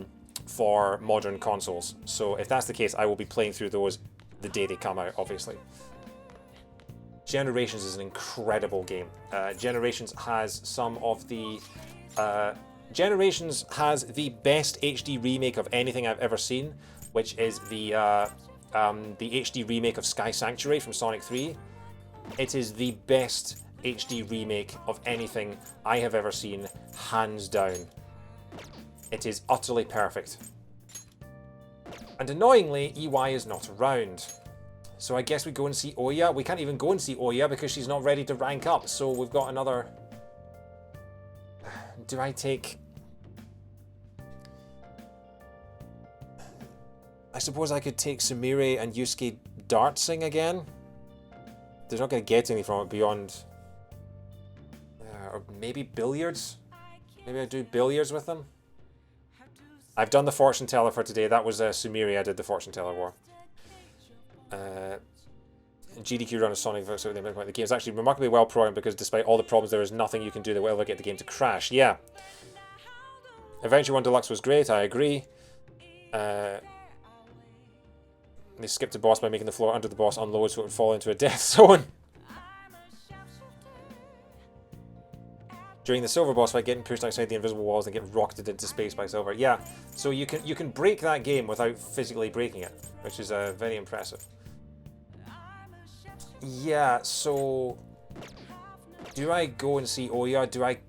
[SPEAKER 1] modern consoles. So if that's the case, I will be playing through those the day they come out, obviously. Generations is an incredible game. Generations has the best HD remake of anything I've ever seen, which is the HD remake of Sky Sanctuary from Sonic 3. It is the best HD remake of anything I have ever seen, hands down. It is utterly perfect. And annoyingly, EY is not around. So I guess we go and see Oya. We can't even go and see Oya because she's not ready to rank up. So we've got another... Do I take... I suppose I could take Sumire and Yusuke dartsing again. They're not going to get anything from it beyond... or maybe billiards? Maybe I do billiards with them? I've done the fortune teller for today. That was Sumire I did the fortune teller war. GDQ run a Sonic vs. The game is actually remarkably well programmed because despite all the problems, there is nothing you can do that will ever get the game to crash. Yeah. Adventure 1 Deluxe was great, I agree. They skipped a boss by making the floor under the boss unload so it would fall into a death zone. During the Silver boss fight, getting pushed outside the invisible walls and get rocketed into space by Silver. Yeah, so you can break that game without physically breaking it, which is very impressive. Yeah, so do I go and see Oya? Do I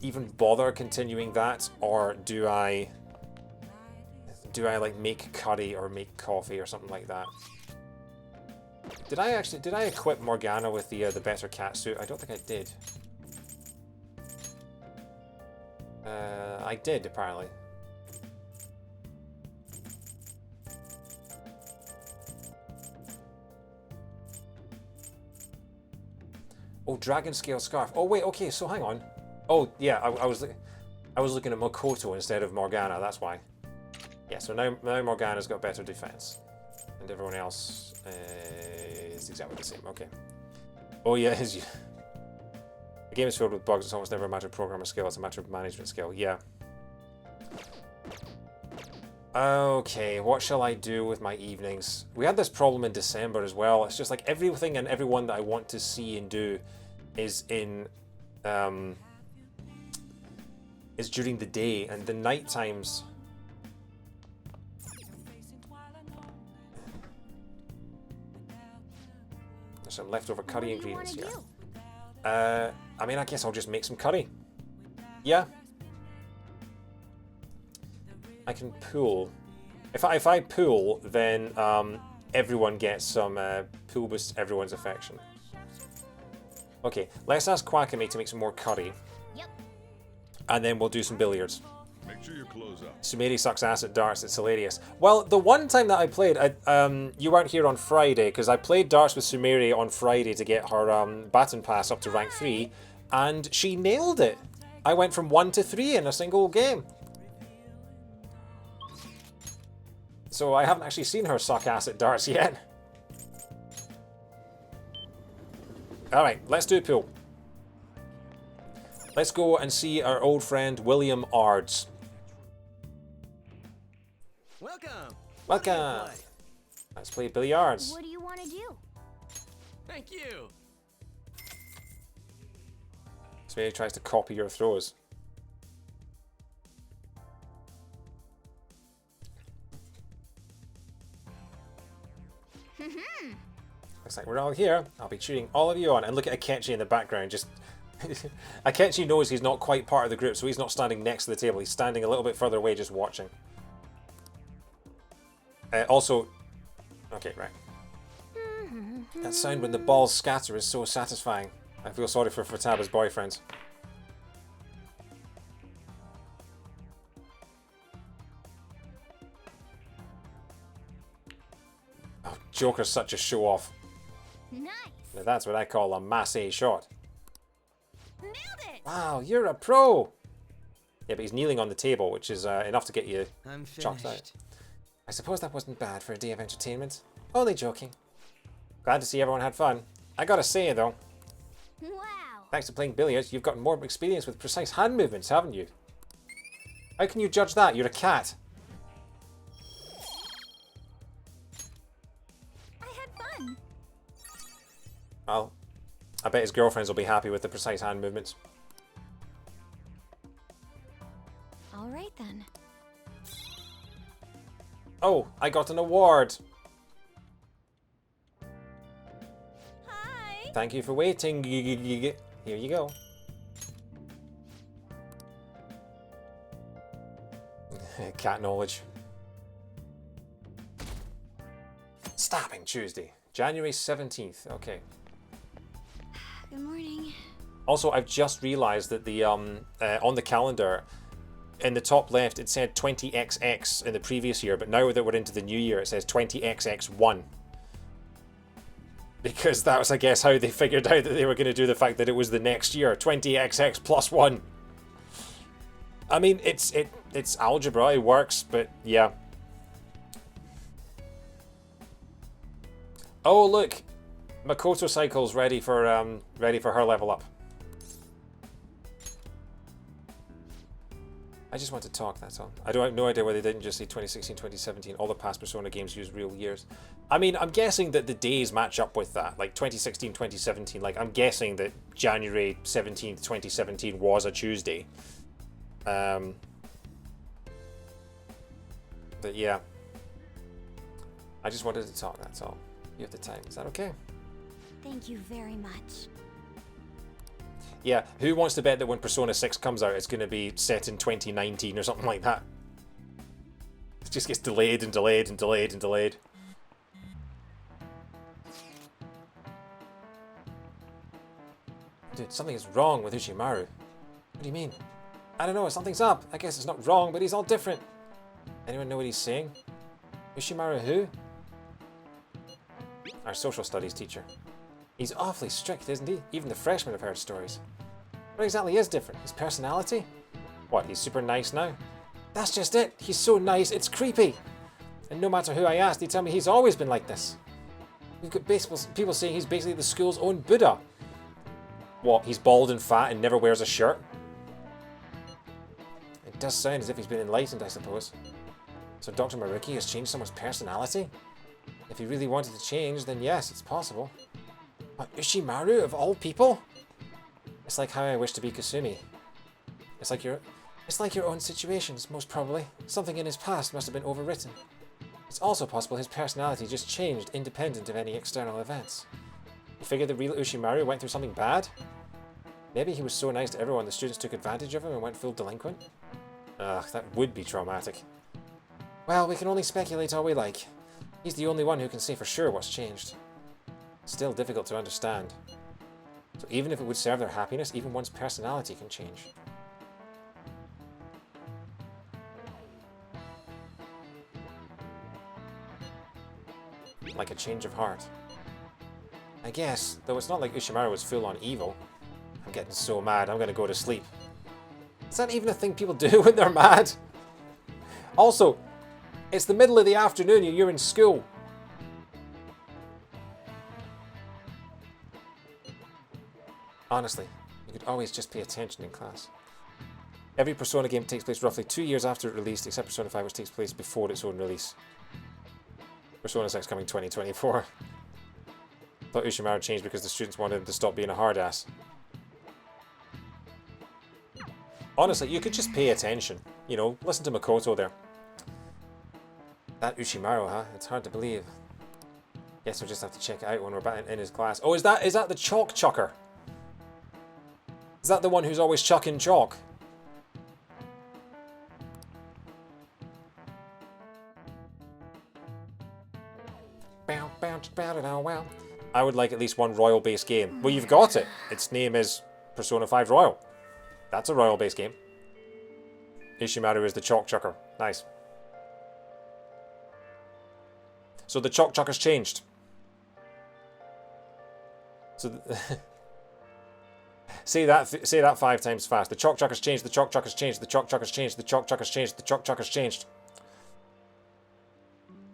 [SPEAKER 1] even bother continuing that, or do I like make curry or make coffee or something like that? Did I equip Morgana with the better cat suit? I don't think I did. I did, apparently. Oh, dragon scale scarf. Oh wait, okay, so hang on. Oh yeah, I was looking at Makoto instead of Morgana. That's why. Yeah, so now Morgana's got better defense, and everyone else is exactly the same. Okay. Oh yeah, the game is filled with bugs. It's almost never a matter of programmer skill. It's a matter of management skill. Yeah. Okay, what shall I do with my evenings? We had this problem in December as well. It's just like everything and everyone that I want to see and do is in is during the day, and the night times. There's some leftover curry ingredients here. I mean, I guess I'll just make some curry. Yeah. I can pool. If I pool, then everyone gets some pool boosts everyone's affection. Okay, let's ask Quackamy to make some more curry.
[SPEAKER 3] Yep.
[SPEAKER 1] And then we'll do some billiards.
[SPEAKER 4] Make sure you close up.
[SPEAKER 1] Sumeri sucks ass at darts. It's hilarious. Well, the one time that I played, you weren't here on Friday, because I played darts with Sumeri on Friday to get her baton pass up to rank 3, and she nailed it. I went from 1 to 3 in a single game. So I haven't actually seen her suck ass at darts yet. Alright, let's do a pool. Let's go and see our old friend William Ards.
[SPEAKER 2] Welcome.
[SPEAKER 1] Welcome. Let's play billiards.
[SPEAKER 3] What do you want to do?
[SPEAKER 2] Thank you.
[SPEAKER 1] Sumeri tries to copy your throws. Looks like we're all here. I'll be cheering all of you on. And look at Akechi in the background. Just Akechi knows he's not quite part of the group, so he's not standing next to the table. He's standing a little bit further away, just watching. Also, okay, right. That sound when the balls scatter is so satisfying. I feel sorry for Futaba's boyfriends. Oh, Joker's such a show-off.
[SPEAKER 3] Nice.
[SPEAKER 1] Now that's what I call a masse shot.
[SPEAKER 3] Nailed it.
[SPEAKER 1] Wow, you're a pro! Yeah, but he's kneeling on the table, which is enough to get you
[SPEAKER 2] I'm
[SPEAKER 1] chucked out.
[SPEAKER 2] finished.
[SPEAKER 1] I suppose that wasn't bad for a day of entertainment. Only joking. Glad to see everyone had fun. I gotta say, though,
[SPEAKER 3] Wow.
[SPEAKER 1] thanks to playing billiards, you've gotten more experience with precise hand movements, haven't you? How can you judge that? You're a cat.
[SPEAKER 3] I had fun.
[SPEAKER 1] Well, I bet his girlfriends will be happy with the precise hand movements.
[SPEAKER 3] All right then.
[SPEAKER 1] Oh, I got an award.
[SPEAKER 3] Hi.
[SPEAKER 1] Thank you for waiting. Here you go. Cat knowledge. Stabbing Tuesday, January 17th. Okay.
[SPEAKER 3] Good morning.
[SPEAKER 1] Also, I've just realised that the on the calendar, in the top left, it said 20XX in the previous year, but now that we're into the new year, it says 20XX1. Because that was, I guess, how they figured out that they were going to do the fact that it was the next year, 20XX plus 1. I mean, it's algebra, it works, but yeah. Oh look, Makoto Cycle's ready for her level up. I just want to talk, that's all. I don't have no idea why they didn't just say 2016, 2017. All the past Persona games use real years. I mean, I'm guessing that the days match up with that. Like 2016, 2017. Like, I'm guessing that January 17th, 2017 was a Tuesday. But yeah. I just wanted to talk, that's all. You have the time. Is that okay?
[SPEAKER 3] Thank you very much.
[SPEAKER 1] Yeah, who wants to bet that when Persona 6 comes out, it's going to be set in 2019 or something like that? It just gets delayed and delayed and delayed and delayed. Dude, something is wrong with Ushimaru. What do you mean? I don't know, something's up. I guess it's not wrong, but he's all different. Anyone know what he's saying? Ushimaru who? Our social studies teacher. He's awfully strict, isn't he? Even the freshmen have heard stories. What exactly is different? His personality? What, he's super nice now? That's just it. He's so nice, it's creepy. And no matter who I ask, they tell me he's always been like this. We've got people saying he's basically the school's own Buddha. What, he's bald and fat and never wears a shirt? It does sound as if he's been enlightened, I suppose. So Dr. Maruki has changed someone's personality? If he really wanted to change, then yes, it's possible. But Ushimaru, of all people? It's like how I wish to be Kasumi. It's like your own situations, most probably. Something in his past must have been overwritten. It's also possible his personality just changed independent of any external events. You figure the real Ushimaru went through something bad? Maybe he was so nice to everyone the students took advantage of him and went full delinquent? Ugh, that would be traumatic. Well, we can only speculate all we like. He's the only one who can say for sure what's changed. Still difficult to understand. So even if it would serve their happiness, even one's personality can change. Like a change of heart. I guess, though it's not like Ushimaru was full on evil. I'm getting so mad, I'm gonna go to sleep. Is that even a thing people do when they're mad? Also, it's the middle of the afternoon and you're in school. Honestly, you could always just pay attention in class. Every Persona game takes place roughly 2 years after it released, except Persona 5, which takes place before its own release. Persona 6 coming 2024. Thought Ushimaru changed because the students wanted him to stop being a hard ass. Honestly, you could just pay attention. You know, listen to Makoto there. That Ushimaru, huh? It's hard to believe. Guess we'll just have to check it out when we're back in his class. Oh, is that the chalk chucker? Is that the one who's always chucking chalk? I would like at least one Royal-based game. Well, you've got it. Its name is Persona 5 Royal. That's a Royal-based game. Ishimaru is the chalk chucker. Nice. So the chalk chucker's changed. So say that 5 times fast. The chalk chucker's changed. The chalk chucker's changed. The chalk chucker's changed. The chalk chucker's changed. The chalk chucker's changed.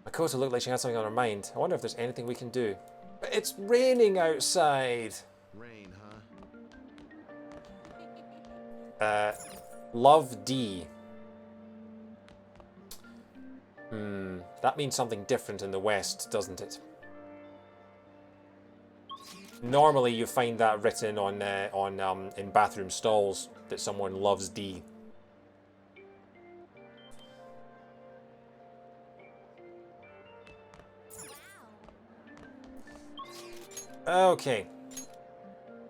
[SPEAKER 1] Makoto looked like she had something on her mind. I wonder if there's anything we can do. But it's raining outside.
[SPEAKER 2] Rain,
[SPEAKER 1] huh? Love D. That means something different in the West, doesn't it? Normally you find that written on in bathroom stalls that someone loves D. Okay.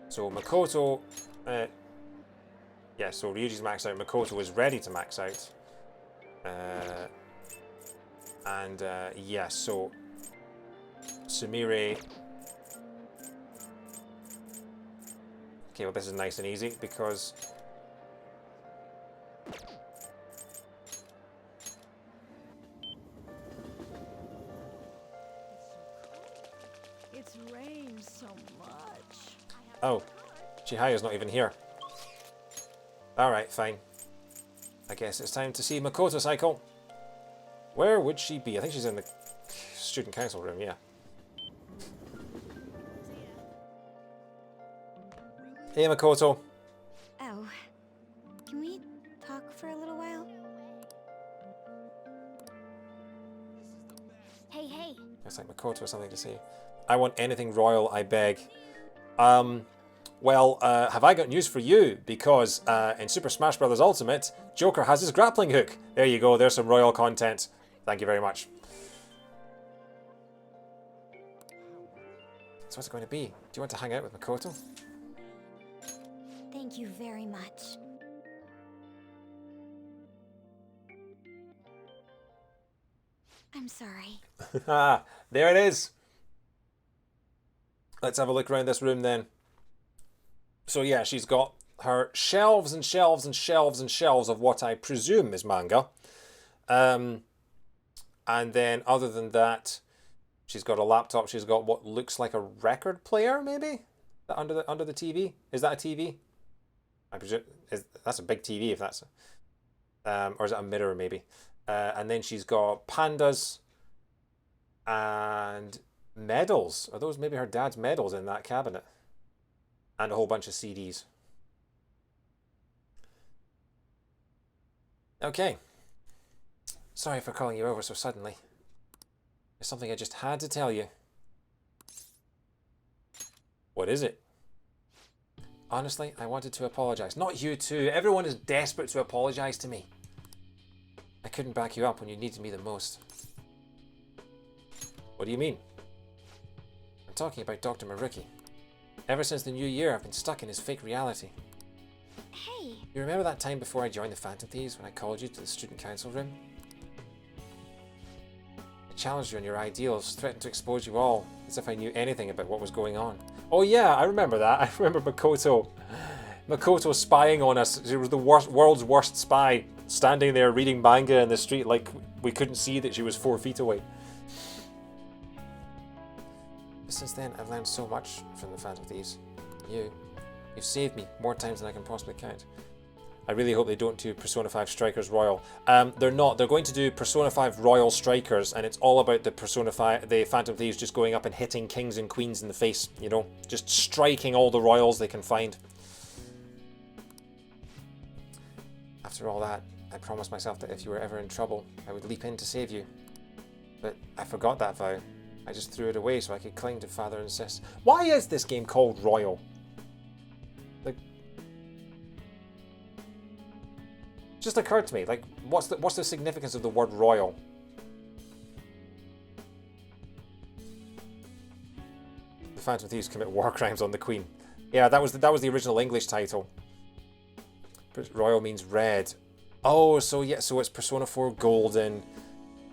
[SPEAKER 1] So Makoto, yeah, so Ryuji's maxed out. Makoto is ready to max out. Yeah, so Sumire. Okay, well this is nice and easy because
[SPEAKER 5] It's rained so much.
[SPEAKER 1] oh, Chihaya's not even here. Alright, fine. I guess it's time to see Makoto cycle. Where would she be? I think she's in the student council room, yeah. Hey, Makoto.
[SPEAKER 3] Oh, can we talk for a little while? Hey, hey.
[SPEAKER 1] Looks like Makoto has something to say. I want anything royal, I beg. Well, have I got news for you? Because in Super Smash Bros. Ultimate, Joker has his grappling hook. There you go, there's some royal content. Thank you very much. So what's it going to be? Do you want to hang out with Makoto?
[SPEAKER 3] Thank you very much. I'm sorry.
[SPEAKER 1] Ah, there it is. Let's have a look around this room then. So yeah, she's got her shelves and shelves and shelves and shelves of what I presume is manga. And then other than that, She's got a laptop. She's got what looks like a record player, maybe, under the TV. Is that a TV? I presume that's a big TV if that's, or is it a mirror maybe? And then she's got pandas and medals. Are those maybe her dad's medals in that cabinet? And a whole bunch of CDs. Okay. Sorry for calling you over so suddenly. There's something I just had to tell you. What is it? Honestly, I wanted to apologize. Not you two. Everyone is desperate to apologize to me. I couldn't back you up when you needed me the most. What do you mean? I'm talking about Dr. Maruki. Ever since the new year, I've been stuck in his fake reality.
[SPEAKER 3] Hey.
[SPEAKER 1] You remember that time before I joined the Phantom Thieves when I called you to the student council room? I challenged you on your ideals, threatened to expose you all, as if I knew anything about what was going on. Oh yeah, I remember that. I remember Makoto. Makoto spying on us. She was the world's worst spy, standing there reading manga in the street like we couldn't see that she was 4 feet away. Since then, I've learned so much from the Phantom Thieves. You've saved me more times than I can possibly count. I really hope they don't do Persona 5 Strikers Royal. They're not. They're going to do Persona 5 Royal Strikers, and it's all about the the Phantom Thieves just going up and hitting kings and queens in the face, you know? Just striking all the royals they can find. After all that, I promised myself that if you were ever in trouble, I would leap in to save you. But I forgot that vow. I just threw it away so I could cling to father and sis. Why is this game called Royal? Like, just occurred to me, like, what's the significance of the word royal? The Phantom Thieves commit war crimes on the Queen. Yeah, that was the original English title. Royal means red. Oh, so yeah, so it's Persona 4 Golden,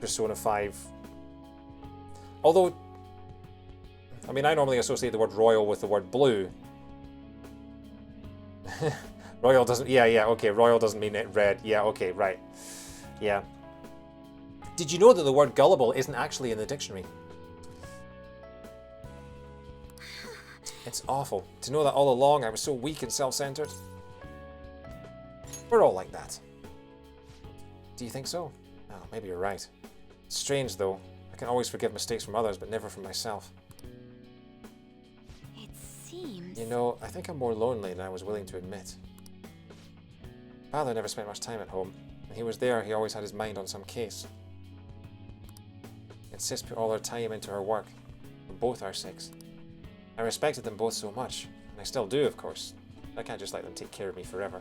[SPEAKER 1] Persona 5. Although, I mean, I normally associate the word royal with the word blue. Royal doesn't, yeah, okay, royal doesn't mean it red. Yeah, okay, right. Yeah. Did you know that the word gullible isn't actually in the dictionary? It's awful. To know that all along I was so weak and self-centered. We're all like that. Do you think so? Oh, maybe you're right. It's strange though. I can always forgive mistakes from others, but never from myself.
[SPEAKER 3] It seems...
[SPEAKER 1] You know, I think I'm more lonely than I was willing to admit. Father never spent much time at home. When he was there, he always had his mind on some case. And Sis put all her time into her work, for both our sakes. I respected them both so much, and I still do, of course. I can't just let them take care of me forever.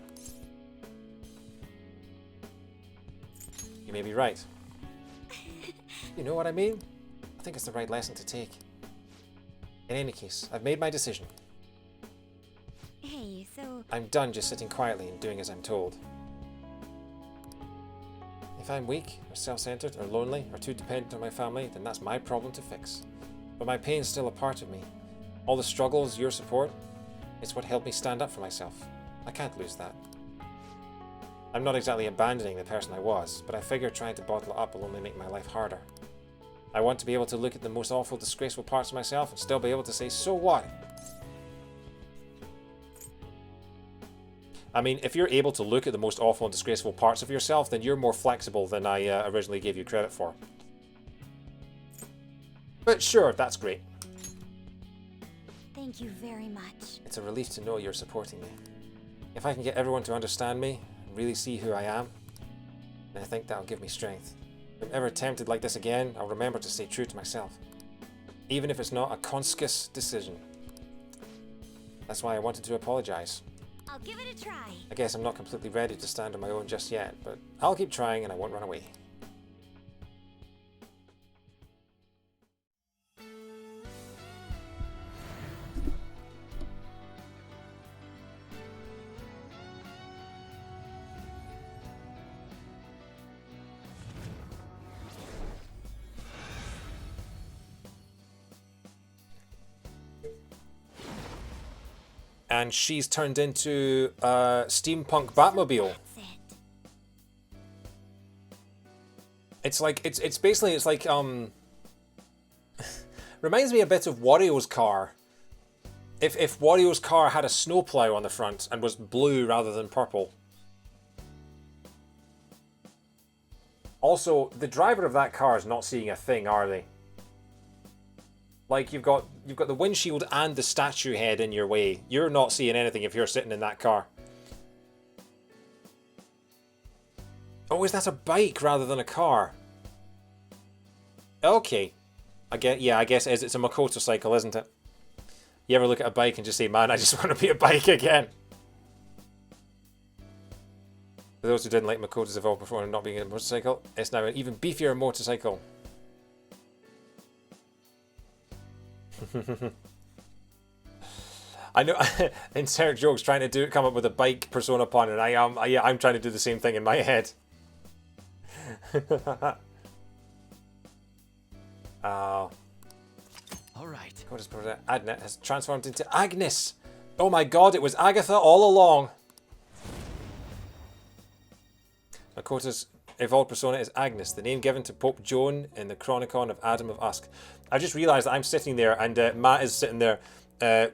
[SPEAKER 1] You may be right. You know what I mean? I think it's the right lesson to take. In any case, I've made my decision.
[SPEAKER 3] Hey, so...
[SPEAKER 1] I'm done just sitting quietly and doing as I'm told. If I'm weak, or self-centered, or lonely, or too dependent on my family, then that's my problem to fix. But my pain's still a part of me. All the struggles, your support, it's what helped me stand up for myself. I can't lose that. I'm not exactly abandoning the person I was, but I figure trying to bottle it up will only make my life harder. I want to be able to look at the most awful, disgraceful parts of myself and still be able to say, so what? I mean, if you're able to look at the most awful and disgraceful parts of yourself, then you're more flexible than I originally gave you credit for. But sure, that's great.
[SPEAKER 3] Thank you very much.
[SPEAKER 1] It's a relief to know you're supporting me. If I can get everyone to understand me, and really see who I am, then I think that'll give me strength. If I'm ever tempted like this again, I'll remember to stay true to myself. Even if it's not a conscious decision. That's why I wanted to apologize.
[SPEAKER 3] I'll give it a try.
[SPEAKER 1] I guess I'm not completely ready to stand on my own just yet, but I'll keep trying and I won't run away. And she's turned into a steampunk Batmobile.
[SPEAKER 3] That's it.
[SPEAKER 1] It's like it's basically it's like Reminds me a bit of Wario's car. If Wario's car had a snowplow on the front and was blue rather than purple. Also, the driver of that car is not seeing a thing, are they? Like, you've got the windshield and the statue head in your way. You're not seeing anything if you're sitting in that car. Oh, is that a bike rather than a car? Okay. I guess it is. It's a Makoto cycle, isn't it? You ever look at a bike and just say, man, I just want to be a bike again? For those who didn't like Makoto's evolved before and not being a motorcycle, it's now an even beefier motorcycle. I know, insert jokes trying to come up with a bike persona pun, and I'm trying to do the same thing in my head.
[SPEAKER 2] All right.
[SPEAKER 1] Adnet has transformed into Agnes. Oh my god, it was Agatha all along. Makoto's evolved persona is Agnes, the name given to Pope Joan in the Chronicon of Adam of Usk. I just realised that I'm sitting there and Matt is sitting there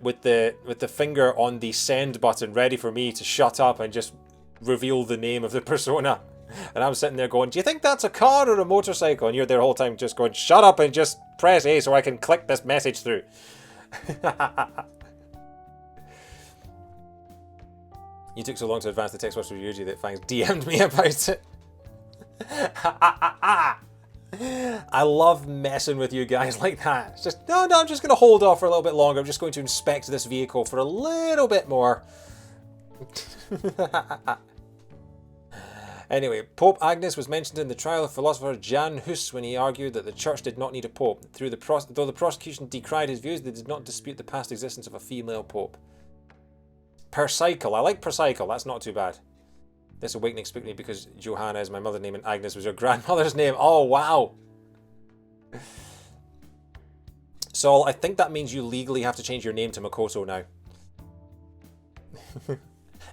[SPEAKER 1] with the finger on the send button, ready for me to shut up and just reveal the name of the persona. And I'm sitting there going, do you think that's a car or a motorcycle? And you're there the whole time just going, shut up and just press A so I can click this message through. You took so long to advance the text box for Ryuji that Fangs DM'd me about it. I love messing with you guys like that. It's just, no, I'm just going to hold off for a little bit longer. I'm just going to inspect this vehicle for a little bit more. Anyway, Pope Agnes was mentioned in the trial of philosopher Jan Hus when he argued that the church did not need a pope. Though the prosecution decried his views, they did not dispute the past existence of a female pope. Per cycle. I like per cycle. That's not too bad. This awakening spoke to me because Johanna is my mother's name and Agnes was your grandmother's name. Oh, wow. Saul, I think that means you legally have to change your name to Makoto now.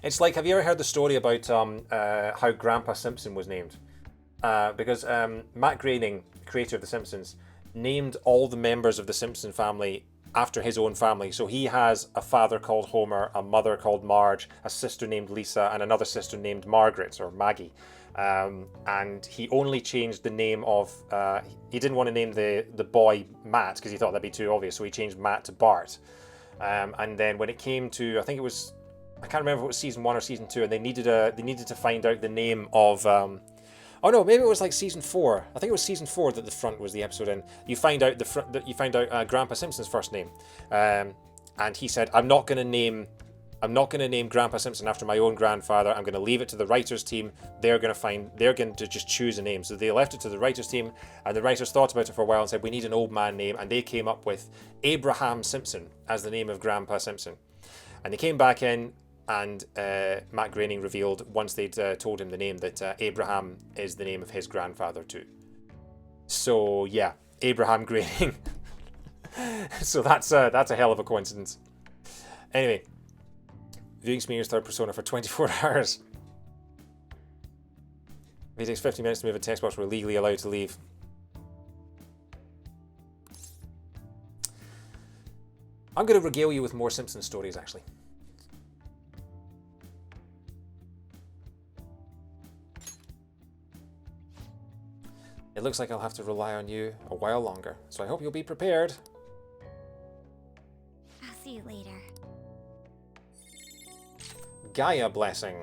[SPEAKER 1] It's like, have you ever heard the story about how Grandpa Simpson was named? Because Matt Groening, creator of The Simpsons, named all the members of the Simpson family after his own family. So he has a father called Homer, a mother called Marge, a sister named Lisa, and another sister named Margaret, or Maggie. And he only changed the name of... he didn't want to name the boy Matt, because he thought that'd be too obvious, so he changed Matt to Bart. And then when it came to... I think it was... I can't remember if it was season 1 or season 2, and they needed to find out the name of... oh no, maybe it was like season 4. I think it was season 4 that the front was the episode in. You find out Grandpa Simpson's first name, and he said, "I'm not going to name Grandpa Simpson after my own grandfather. I'm going to leave it to the writers team. They're going to just choose a name." So they left it to the writers team, and the writers thought about it for a while and said, "We need an old man name," and they came up with Abraham Simpson as the name of Grandpa Simpson. And they came back in. And Matt Groening revealed, once they'd told him the name, that Abraham is the name of his grandfather too. So yeah, Abraham Groening. So that's a hell of a coincidence. Anyway, viewing Smear's third persona for 24 hours. If it takes 50 minutes to move a text box, we're legally allowed to leave. I'm going to regale you with more Simpson stories, actually. It looks like I'll have to rely on you a while longer, so I hope you'll be prepared.
[SPEAKER 3] I'll see you later.
[SPEAKER 1] Gaia Blessing.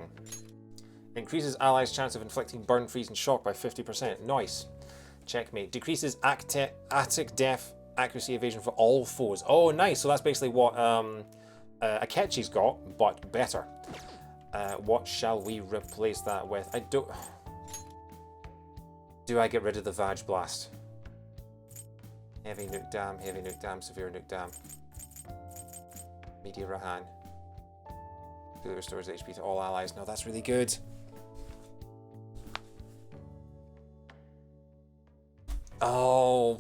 [SPEAKER 1] Increases allies' chance of inflicting burn, freeze, and shock by 50%. Nice. Checkmate. Decreases attic def accuracy evasion for all foes. Oh, nice. So that's basically what Akechi's got, but better. What shall we replace that with? I don't... Do I get rid of the Vag Blast? Heavy Nuke Dam, Severe Nuke Dam. Media Rahan. It restores HP to all allies. No, that's really good. Oh.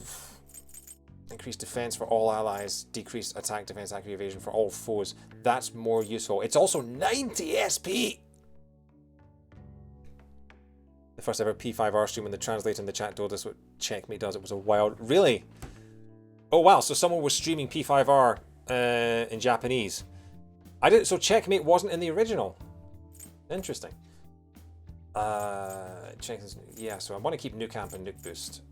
[SPEAKER 1] Increased defense for all allies. Decreased attack, defense, accuracy, evasion for all foes. That's more useful. It's also 90 SP! The first ever P5R stream when the translator in the chat told us what Checkmate does. It was a wild... Really? Oh wow, so someone was streaming P5R in Japanese. I didn't. So Checkmate wasn't in the original. Interesting. Check this. Yeah, so I want to keep Nuke Amp and Nuke Boost,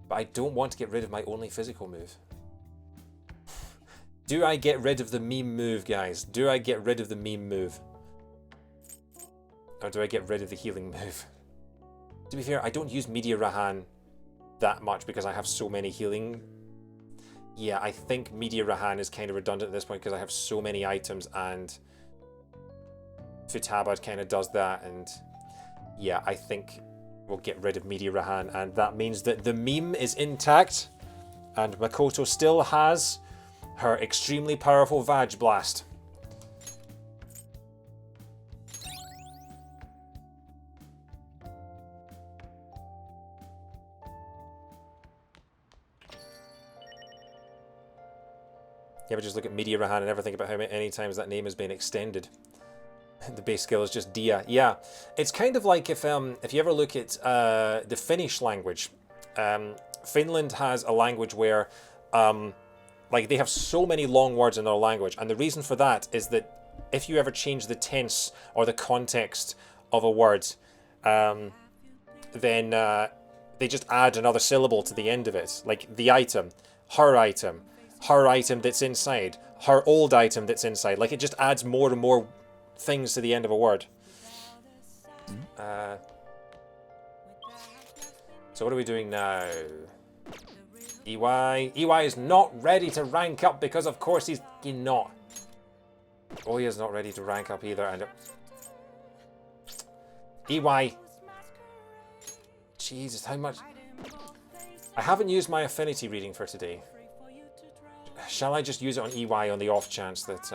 [SPEAKER 1] but I don't want to get rid of my only physical move. Do I get rid of the meme move, guys? Do I get rid of the meme move? Or do I get rid of the healing move? To be fair, I don't use Media Rahan that much because I have so many healing. Yeah, I think Media Rahan is kind of redundant at this point because I have so many items, and Futabad kind of does that, and yeah, I think we'll get rid of Media Rahan, and that means that the meme is intact, and Makoto still has her extremely powerful Vag Blast. You ever just look at Media Rahan and never think about how many times that name has been extended? The base skill is just Dia. Yeah, it's kind of like if you ever look at the Finnish language. Finland has a language where like they have so many long words in their language, and the reason for that is that if you ever change the tense or the context of a word, then they just add another syllable to the end of it, like the item, her item that's inside, her old item that's inside. Like it just adds more and more things to the end of a word. So what are we doing now? EY is not ready to rank up because of course he's not. Oya's not ready to rank up either, and EY. Jesus, how much? I haven't used my affinity reading for today. Shall I just use it on EY on the off chance that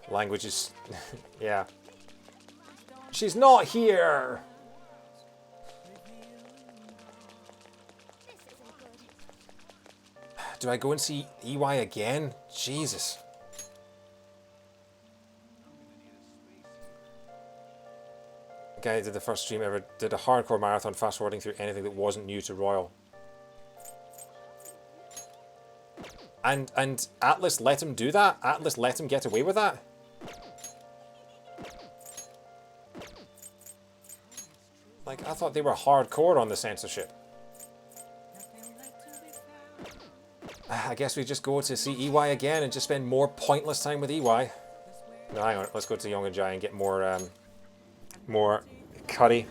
[SPEAKER 1] languages? Yeah. She's not here. Do I go and see EY again? Jesus. The guy that did the first stream ever did a hardcore marathon fast forwarding through anything that wasn't new to Royal. And Atlas let him do that? Atlas let him get away with that? Like, I thought they were hardcore on the censorship. I guess we just go to see EY again and just spend more pointless time with EY. No, hang on. Let's go to Yongajai and get more curry.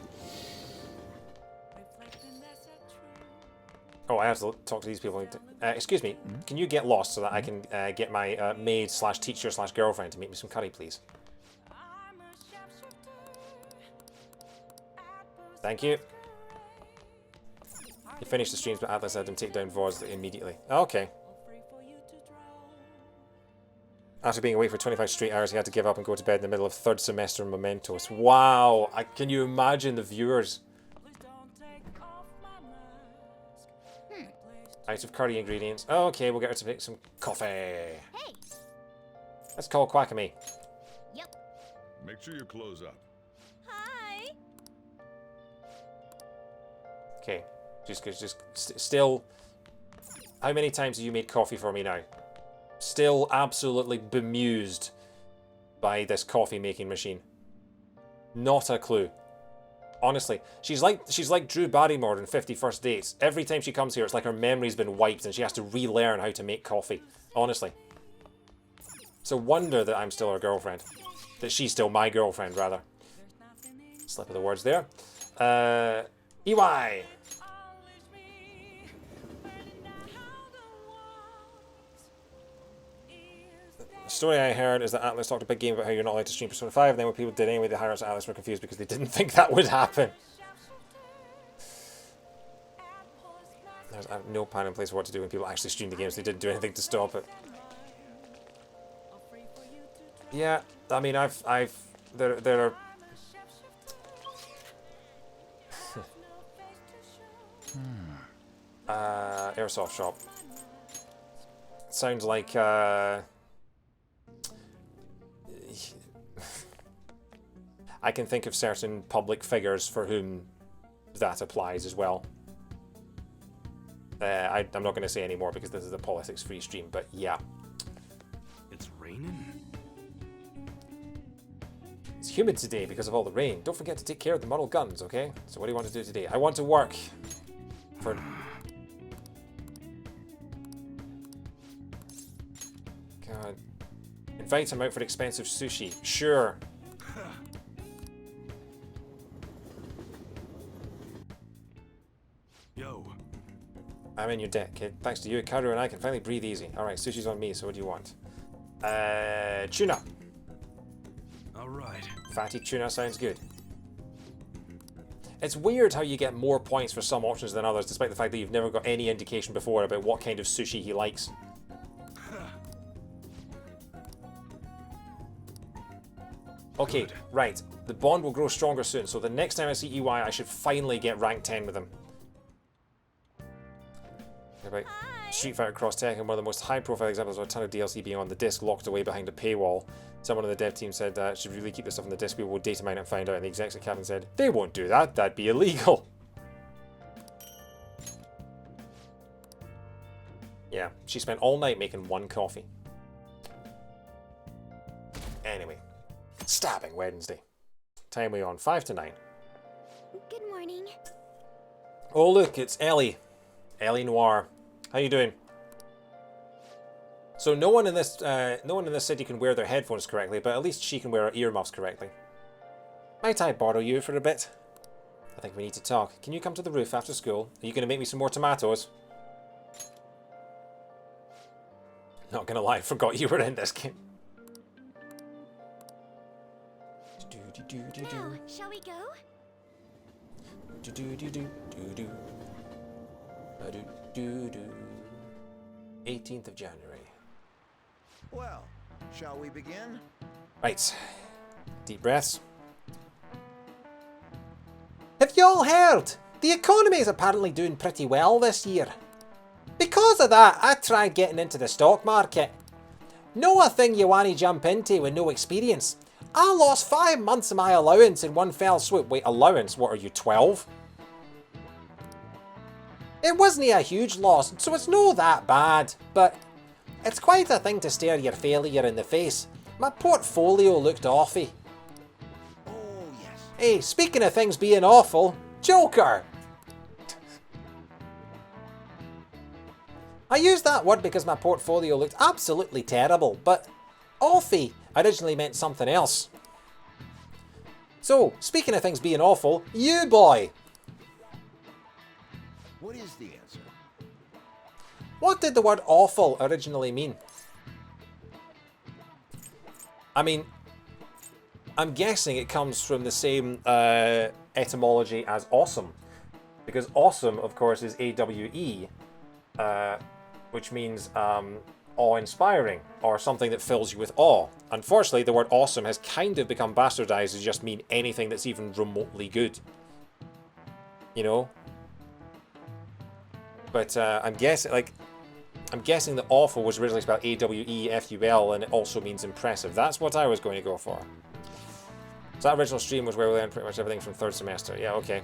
[SPEAKER 1] Oh, I have to talk to these people. Excuse me, can you get lost so that I can get my maid slash teacher slash girlfriend to make me some curry, please? Thank you. He finished the streams, but Atlas had him take down VODs immediately. Okay. After being awake for 25 straight hours, he had to give up and go to bed in the middle of third semester Mementos. Wow! Can you imagine the viewers? Out of curry ingredients. Okay, we'll get her to make some coffee.
[SPEAKER 3] Hey.
[SPEAKER 1] Let's call Quackamy.
[SPEAKER 3] Yep.
[SPEAKER 4] Make sure your clothes up.
[SPEAKER 3] Hi.
[SPEAKER 1] Okay, still. How many times have you made coffee for me now? Still absolutely bemused by this coffee making machine. Not a clue. Honestly, she's like Drew Barrymore in 50 First Dates. Every time she comes here, it's like her memory's been wiped and she has to relearn how to make coffee. Honestly. It's a wonder that I'm still her girlfriend. That she's still my girlfriend, rather. Slip of the words there. EY! The story I heard is that Atlas talked a big game about how you're not allowed to stream Persona 5, and then when people did anyway, the higher ups at Atlas were confused because they didn't think that would happen. There's no plan in place for what to do when people actually stream the games. They didn't do anything to stop it. Yeah, I mean, there are... Airsoft shop. Sounds like, I can think of certain public figures for whom that applies as well. I'm not going to say any more because this is a politics-free stream, but yeah.
[SPEAKER 2] It's raining?
[SPEAKER 1] It's humid today because of all the rain. Don't forget to take care of the model guns, okay? So what do you want to do today? I want to work for... God. Invite him out for expensive sushi. Sure.
[SPEAKER 2] Yo.
[SPEAKER 1] I'm in your debt, kid. Thanks to you, Karu and I can finally breathe easy. Alright, sushi's on me, so what do you want? Tuna.
[SPEAKER 2] Alright.
[SPEAKER 1] Fatty tuna sounds good. It's weird how you get more points for some options than others, despite the fact that you've never got any indication before about what kind of sushi he likes. Okay,
[SPEAKER 2] Good.
[SPEAKER 1] right. The bond will grow stronger soon, so the next time I see EY, I should finally get rank 10 with him. About Street Fighter Cross Tekken, one of the most high-profile examples of a ton of DLC being on the disc locked away behind a paywall. Someone on the dev team said that should really keep this stuff on the disc. People will data mine it and find out. And the execs at Captain said they won't do that. That'd be illegal. Yeah, she spent all night making one coffee. Anyway, Stabbing Wednesday. Time we on 5 to 9.
[SPEAKER 3] Good morning.
[SPEAKER 1] Oh look, it's Ellie. Ellie Noir. How you doing? So no one in this city can wear their headphones correctly, but at least she can wear her earmuffs correctly. Might I borrow you for a bit? I think we need to talk. Can you come to the roof after school? Are you going to make me some more tomatoes? Not gonna lie, I forgot you were in this game.
[SPEAKER 3] Now, shall we go?
[SPEAKER 1] 18th of January.
[SPEAKER 6] Well, shall we begin?
[SPEAKER 1] Right. Deep breaths. Have you all heard? The economy is apparently doing pretty well this year. Because of that, I tried getting into the stock market. Know a thing you want to jump into with no experience. I lost 5 months of my allowance in one fell swoop. Wait, allowance? What are you, 12? It wasn't a huge loss, so it's no that bad, but it's quite a thing to stare your failure in the face. My portfolio looked awfy.
[SPEAKER 6] Oh, yes.
[SPEAKER 1] Hey, speaking of things being awful, Joker! I used that word because my portfolio looked absolutely terrible, but awfy originally meant something else. So, speaking of things being awful, you boy!
[SPEAKER 6] What is the answer?
[SPEAKER 1] What did the word awful originally mean? I mean, I'm guessing it comes from the same etymology as awesome. Because awesome, of course, is AWE, which means awe-inspiring, or something that fills you with awe. Unfortunately, the word awesome has kind of become bastardized to just mean anything that's even remotely good. You know? But I'm guessing that awful was originally spelled AWEFUL, and it also means impressive. That's what I was going to go for. So that original stream was where we learned pretty much everything from third semester. Yeah, okay.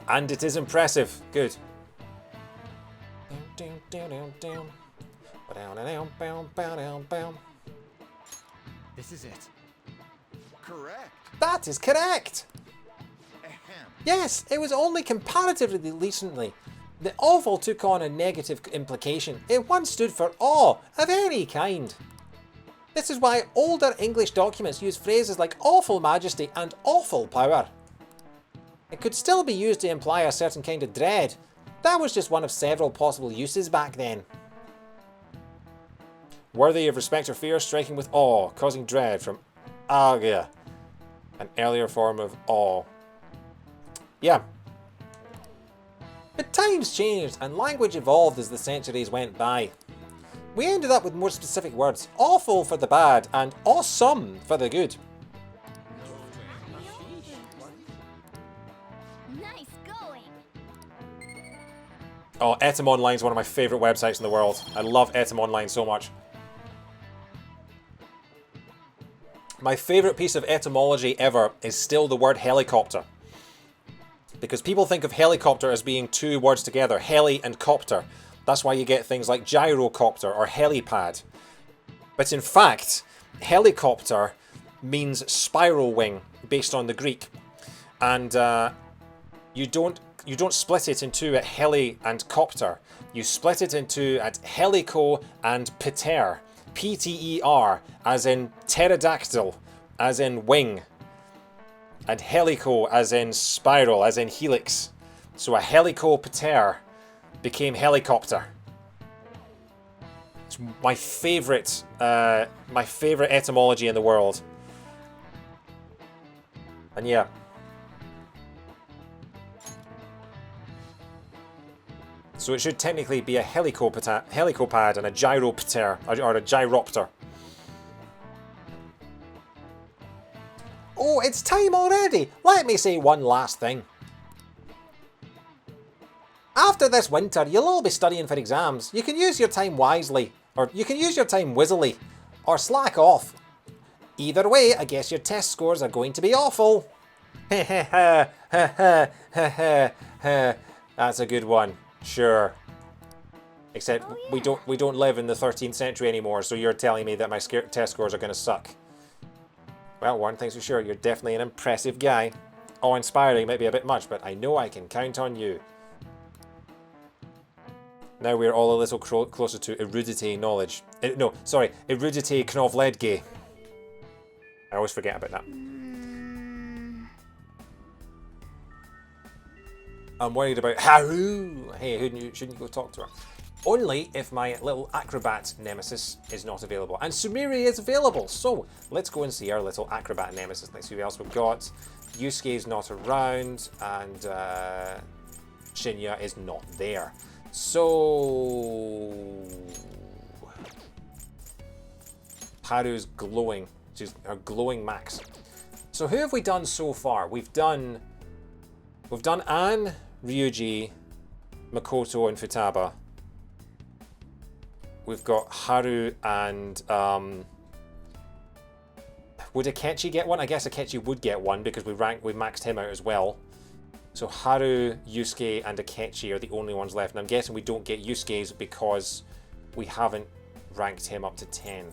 [SPEAKER 1] And it is impressive. Good.
[SPEAKER 2] This is it.
[SPEAKER 6] Correct.
[SPEAKER 1] That is correct.
[SPEAKER 6] Ahem.
[SPEAKER 1] Yes, it was only comparatively recently that awful took on a negative implication. It once stood for awe of any kind. This is why older English documents use phrases like awful majesty and awful power. It could still be used to imply a certain kind of dread. That was just one of several possible uses back then. Worthy of respect or fear, striking with awe, causing dread from aga, an earlier form of awe. Yeah. But times changed and language evolved as the centuries went by. We ended up with more specific words, awful for the bad and awesome for the good.
[SPEAKER 3] Nice going.
[SPEAKER 1] Oh, Etem Online is one of my favourite websites in the world. I love Etem Online so much. My favourite piece of etymology ever is still the word helicopter. Because people think of helicopter as being two words together, heli and copter. That's why you get things like gyrocopter or helipad. But in fact, helicopter means spiral wing, based on the Greek. And you don't split it in two at heli and copter. You split it in two at helico and pter. P-T-E-R, as in pterodactyl, as in wing. And helico, as in spiral, as in helix. So a helicopter became helicopter. It's my favourite etymology in the world. And yeah. So it should technically be a helicopad and a gyropter, or a gyropter. Oh, it's time already! Let me say one last thing. After this winter, you'll all be studying for exams. You can use your time wisely, or you can use your time wizzily, or slack off. Either way, I guess your test scores are going to be awful. That's a good one. Sure. Except we don't live in the 13th century anymore, so you're telling me that my test scores are going to suck. Well, one thing's for sure, you're definitely an impressive guy. Awe-inspiring might be a bit much, but I know I can count on you. Now we're all a little closer to erudite knowledge. No, sorry, erudite knovledge. I always forget about that. I'm worried about Haru. Hey, shouldn't you go talk to her? Only if my little acrobat nemesis is not available. And Sumiri is available, so let's go and see our little acrobat nemesis. Let's see who else we've got. Yusuke's not around, and Shinya is not there. So Haru's glowing. She's her glowing max. So who have we done so far? We've done Anne, Ryuji, Makoto, and Futaba. We've got Haru and would Akechi get one? I guess Akechi would get one because we maxed him out as well. So Haru, Yusuke, and Akechi are the only ones left. And I'm guessing we don't get Yusuke's because we haven't ranked him up to 10.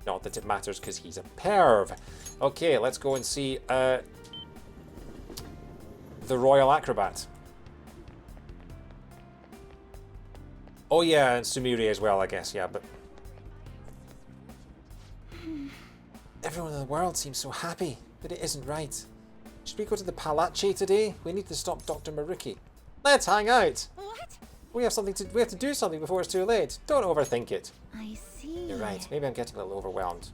[SPEAKER 1] Not that it matters because he's a perv. Okay, let's go and see the Royal Acrobat. Oh yeah, and Sumiri as well, I guess, yeah, but... Everyone in the world seems so happy, but it isn't right. Should we go to the Palace today? We need to stop Dr. Maruki. Let's hang out!
[SPEAKER 3] What?
[SPEAKER 1] We have to do something before it's too late. Don't overthink it.
[SPEAKER 3] I see.
[SPEAKER 1] You're right, maybe I'm getting a little overwhelmed.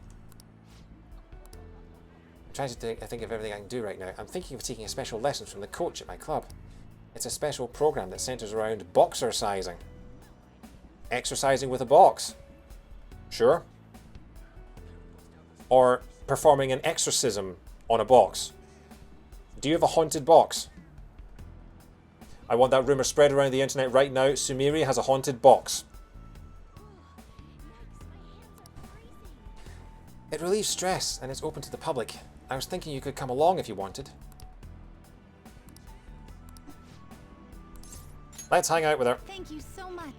[SPEAKER 1] I'm trying to think of everything I can do right now. I'm thinking of taking a special lesson from the coach at my club. It's a special program that centers around boxercising. Exercising with a box. Sure. Or performing an exorcism on a box. Do you have a haunted box? I want that rumor spread around the internet right now. Sumiri has a haunted box. It relieves stress and it's open to the public. I was thinking you could come along if you wanted. Let's hang out with her.
[SPEAKER 3] Thank you so much.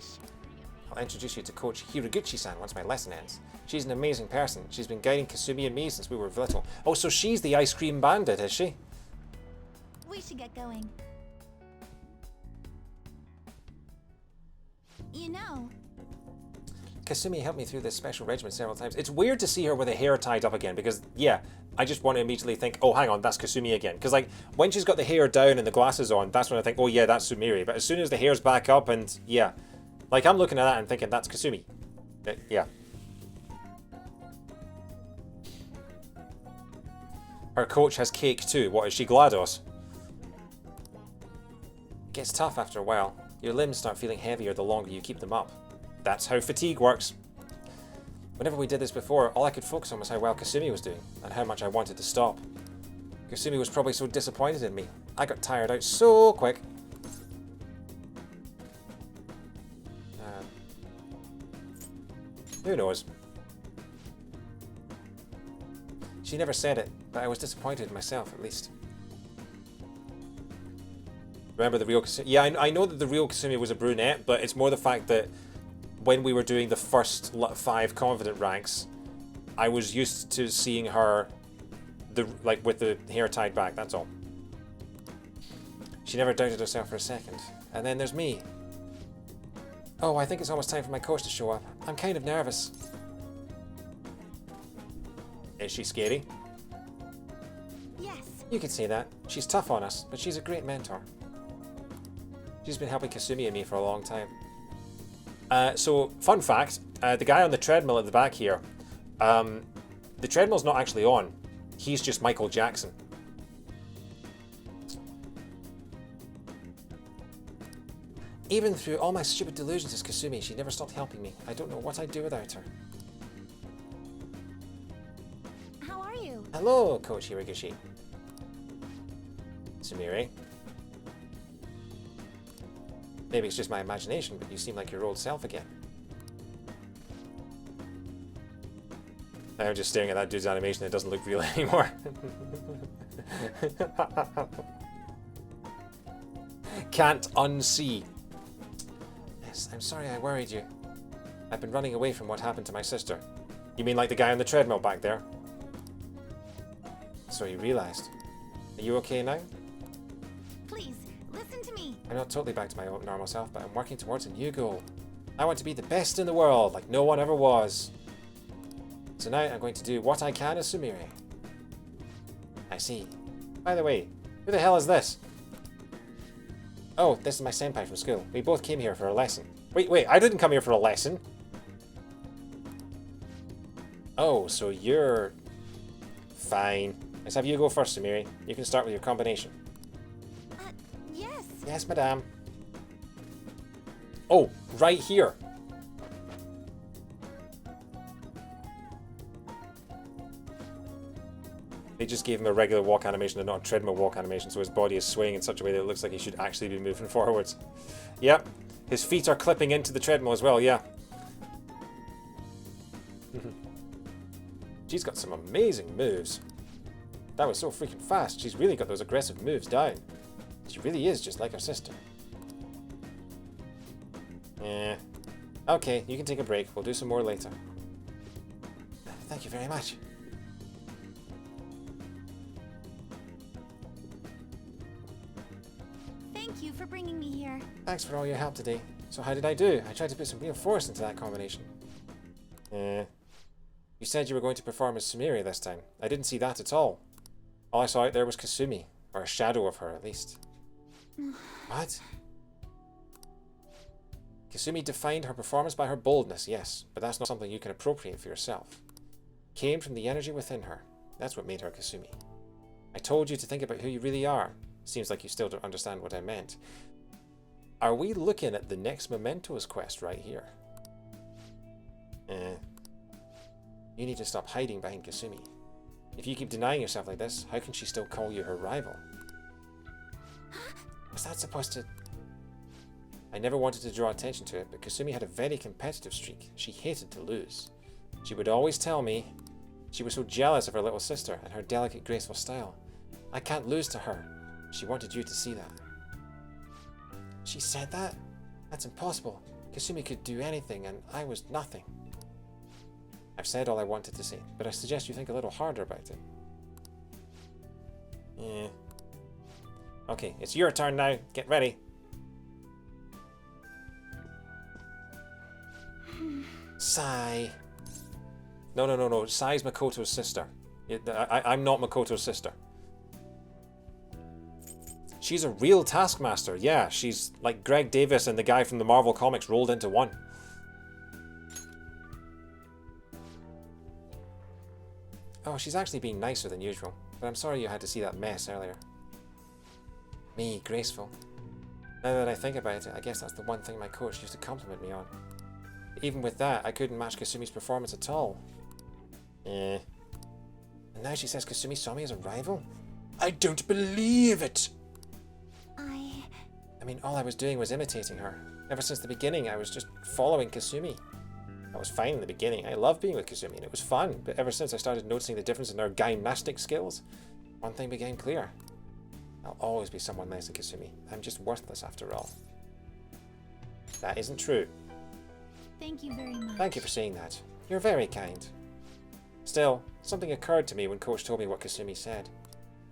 [SPEAKER 1] I'll introduce you to Coach Hiraguchi-san once my lesson ends. She's an amazing person. She's been guiding Kasumi and me since we were little. Oh, so she's the ice cream bandit, is she?
[SPEAKER 3] We should get going. You know...
[SPEAKER 1] Kasumi helped me through this special regimen several times. It's weird to see her with her hair tied up again because, yeah, I just want to immediately think, oh, hang on, that's Kasumi again. Because, like, when she's got the hair down and the glasses on, that's when I think, oh, yeah, that's Sumiri. But as soon as the hair's back up and, yeah, like, I'm looking at that and thinking, that's Kasumi. Yeah. Her coach has cake too. What, is she GLaDOS? It gets tough after a while. Your limbs start feeling heavier the longer you keep them up. That's how fatigue works. Whenever we did this before, all I could focus on was how well Kasumi was doing, and how much I wanted to stop. Kasumi was probably so disappointed in me. I got tired out so quick. Who knows? She never said it, but I was disappointed in myself, at least. Remember the real Kasumi? Yeah, I know that the real Kasumi was a brunette, but it's more the fact that when we were doing the first 5 confident ranks, I was used to seeing her like with the hair tied back, that's all. She never doubted herself for a second. And then there's me. Oh, I think it's almost time for my coach to show up. I'm kind of nervous. Is she scary?
[SPEAKER 3] Yes.
[SPEAKER 1] You could say that. She's tough on us, but she's a great mentor. She's been helping Kasumi and me for a long time. So, fun fact, the guy on the treadmill at the back here, the treadmill's not actually on. He's just Michael Jackson. Even through all my stupid delusions as Kasumi, she never stopped helping me. I don't know what I'd do without her.
[SPEAKER 3] How are you?
[SPEAKER 1] Hello, Coach Hiragishi. Sumire. Maybe it's just my imagination, but you seem like your old self again. I'm just staring at that dude's animation. It doesn't look real anymore. Can't unsee. Yes, I'm sorry I worried you. I've been running away from what happened to my sister. You mean like the guy on the treadmill back there? So you realized. Are you okay now?
[SPEAKER 3] Please, listen to me.
[SPEAKER 1] I'm not totally back to my own normal self, but I'm working towards a new goal. I want to be the best in the world, like no one ever was. Tonight I'm going to do what I can as Sumire. I see. By the way, who the hell is this? Oh, this is my senpai from school. We both came here for a lesson. Wait, I didn't come here for a lesson. Oh, so you're... Fine. Let's have you go first, Sumire. You can start with your combination.
[SPEAKER 3] Yes.
[SPEAKER 1] Yes, madame. Oh, right here. They just gave him a regular walk animation and not a treadmill walk animation, so his body is swaying in such a way that it looks like he should actually be moving forwards. Yep. His feet are clipping into the treadmill as well, yeah. She's got some amazing moves. That was so freaking fast. She's really got those aggressive moves down. She really is just like her sister. Yeah. Okay, you can take a break. We'll do some more later. Thank you very much.
[SPEAKER 3] Thank you for bringing me here.
[SPEAKER 1] Thanks for all your help today. So how did I do? I tried to put some real force into that combination. You said you were going to perform as Sumire this time. I didn't see that at all. All I saw out there was Kasumi, or a shadow of her at least. What? Kasumi defined her performance by her boldness, yes, but that's not something you can appropriate for yourself. It came from the energy within her. That's what made her Kasumi. I told you to think about who you really are. Seems like you still don't understand what I meant. Are we looking at the next Mementos quest right here? You need to stop hiding behind Kasumi. If you keep denying yourself like this, how can she still call you her rival? Was that supposed to... I never wanted to draw attention to it, but Kasumi had a very competitive streak. She hated to lose. She would always tell me she was so jealous of her little sister and her delicate, graceful style. I can't lose to her. She wanted you to see that. She said that? That's impossible. Kasumi could do anything and I was nothing. I've said all I wanted to say, but I suggest you think a little harder about it. Yeah. Okay, it's your turn now. Get ready. Sai. No. Sai's Makoto's sister. I'm not Makoto's sister. She's a real taskmaster. Yeah, she's like Greg Davis and the guy from the Marvel Comics rolled into one. Oh, she's actually being nicer than usual, but I'm sorry you had to see that mess earlier. Me, graceful. Now that I think about it, I guess that's the one thing my coach used to compliment me on. Even with that, I couldn't match Kasumi's performance at all. And now she says Kasumi saw me as a rival? I don't believe it! I mean, all I was doing was imitating her. Ever since the beginning, I was just following Kasumi. That was fine in the beginning. I loved being with Kasumi and it was fun, but ever since I started noticing the difference in our gymnastic skills, one thing became clear. I'll always be someone less than Kasumi. I'm just worthless after all. That isn't true.
[SPEAKER 3] Thank you very much.
[SPEAKER 1] Thank you for saying that. You're very kind. Still, something occurred to me when Coach told me what Kasumi said.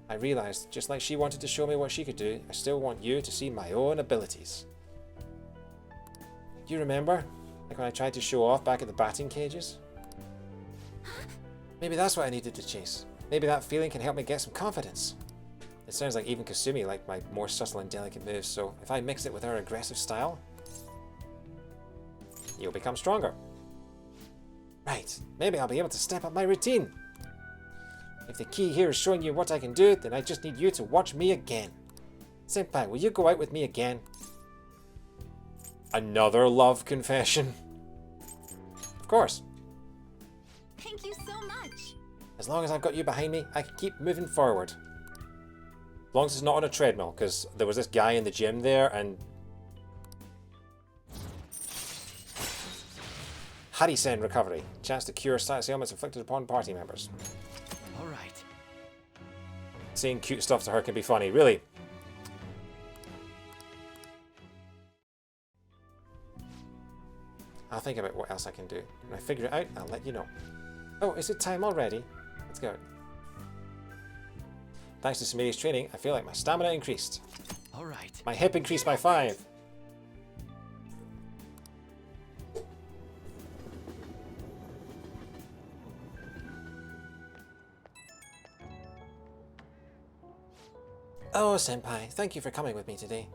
[SPEAKER 1] I realized, just like she wanted to show me what she could do, I still want you to see my own abilities. Do you remember? Like when I tried to show off back at the batting cages? Maybe that's what I needed to chase. Maybe that feeling can help me get some confidence. It sounds like even Kasumi liked my more subtle and delicate moves, so if I mix it with her aggressive style, you'll become stronger. Right, maybe I'll be able to step up my routine. If the key here is showing you what I can do, then I just need you to watch me again. Senpai, will you go out with me again? Another love confession? Of course.
[SPEAKER 3] Thank you so much.
[SPEAKER 1] As long as I've got you behind me, I can keep moving forward. As long as it's not on a treadmill, because there was this guy in the gym there and... Harisen recovery. Chance to cure status ailments inflicted upon party members.
[SPEAKER 2] All right.
[SPEAKER 1] Saying cute stuff to her can be funny, really. I'll think about what else I can do. When I figure it out, I'll let you know. Oh, is it time already? Let's go. Thanks to Sumeri's training, I feel like my stamina increased.
[SPEAKER 2] All right.
[SPEAKER 1] My hip increased by 5. Oh, Senpai, thank you for coming with me today.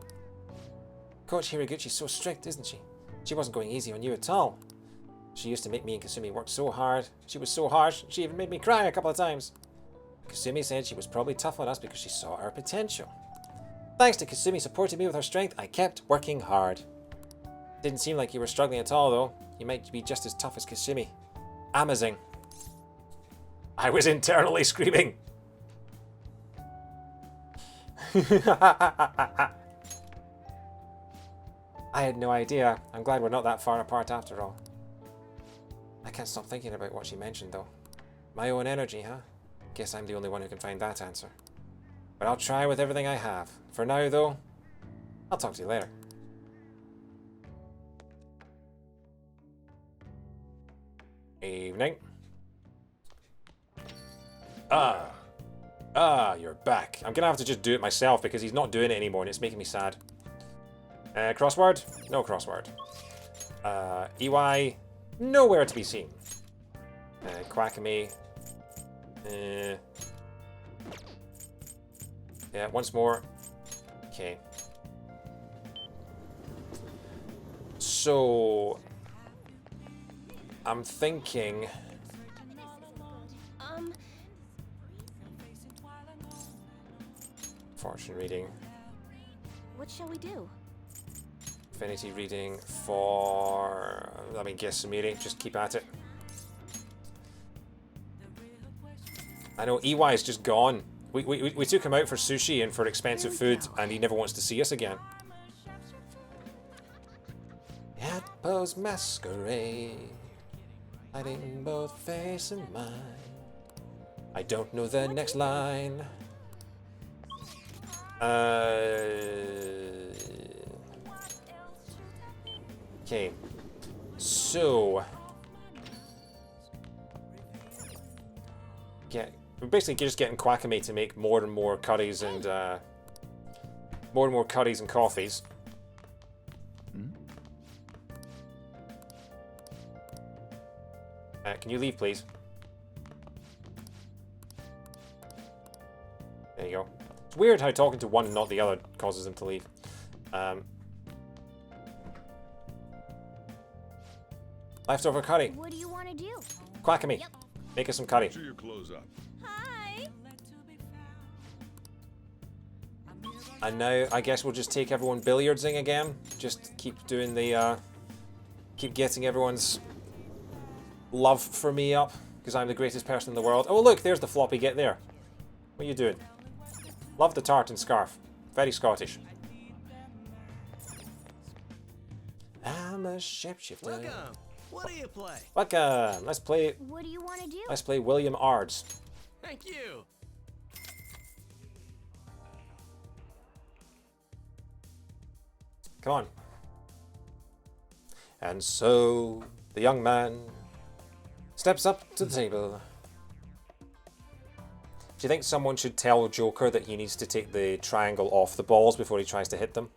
[SPEAKER 1] Coach Hiraguchi's so strict, isn't she? She wasn't going easy on you at all. She used to make me and Kasumi work so hard. She was so harsh, she even made me cry a couple of times. Kasumi said she was probably tough on us because she saw our potential. Thanks to Kasumi supporting me with her strength, I kept working hard. Didn't seem like you were struggling at all, though. You might be just as tough as Kasumi. Amazing. I was internally screaming. I had no idea. I'm glad we're not that far apart after all. I can't stop thinking about what she mentioned, though. My own energy, huh? Guess I'm the only one who can find that answer. But I'll try with everything I have. For now, though, I'll talk to you later. Evening. You're back. I'm gonna have to just do it myself because he's not doing it anymore and it's making me sad. Crossword? No crossword. EY? Nowhere to be seen. Quackamy. Yeah, once more. Okay. So... I'm thinking... Fortune reading.
[SPEAKER 3] What shall we do?
[SPEAKER 1] Affinity reading for... I mean, guess Sumiri. Just keep at it. I know, EY is just gone. We took him out for sushi and for expensive food, and he never wants to see us again. Yappo's masquerade, hiding both face and mind. I don't know the next line. Okay. So... We're basically just getting Quackamy to make more and more curries and coffees. Can you leave, please? There you go. It's weird how talking to one and not the other causes them to leave. Leftover curry.
[SPEAKER 3] What do you want to do?
[SPEAKER 1] Quackamy.
[SPEAKER 3] Yep.
[SPEAKER 1] Make us some curry.
[SPEAKER 4] Make sure you close up.
[SPEAKER 3] Hi.
[SPEAKER 1] And now I guess we'll just take everyone billiardsing again. Just keep doing the keep getting everyone's love for me up because I'm the greatest person in the world. Oh look, there's the floppy get there. What are you doing? Love the tartan scarf. Very Scottish. I'm a shapeshifter.
[SPEAKER 2] Welcome. What do you play?
[SPEAKER 1] Welcome. Let's play.
[SPEAKER 3] What do you want to do?
[SPEAKER 1] Let's play William Ards.
[SPEAKER 2] Thank you.
[SPEAKER 1] Come on. And so the young man steps up to the table. Do you think someone should tell Joker that he needs to take the triangle off the balls before he tries to hit them?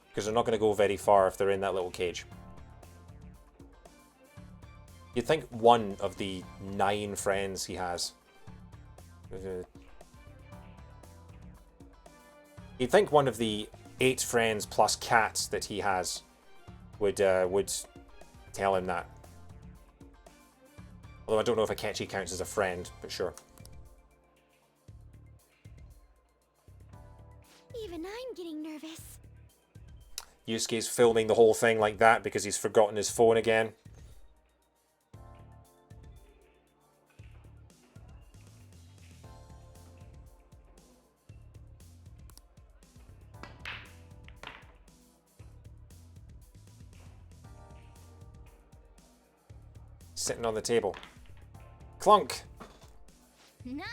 [SPEAKER 1] Because they're not going to go very far if they're in that little cage. You'd think one of the 9 friends he has. You'd think one of the 8 friends plus cats that he has would tell him that. Although I don't know if Akechi counts as a friend, but sure.
[SPEAKER 3] Even I'm getting nervous.
[SPEAKER 1] Yusuke's filming the whole thing like that because he's forgotten his phone again. Sitting on the table. Clunk!
[SPEAKER 3] Nice.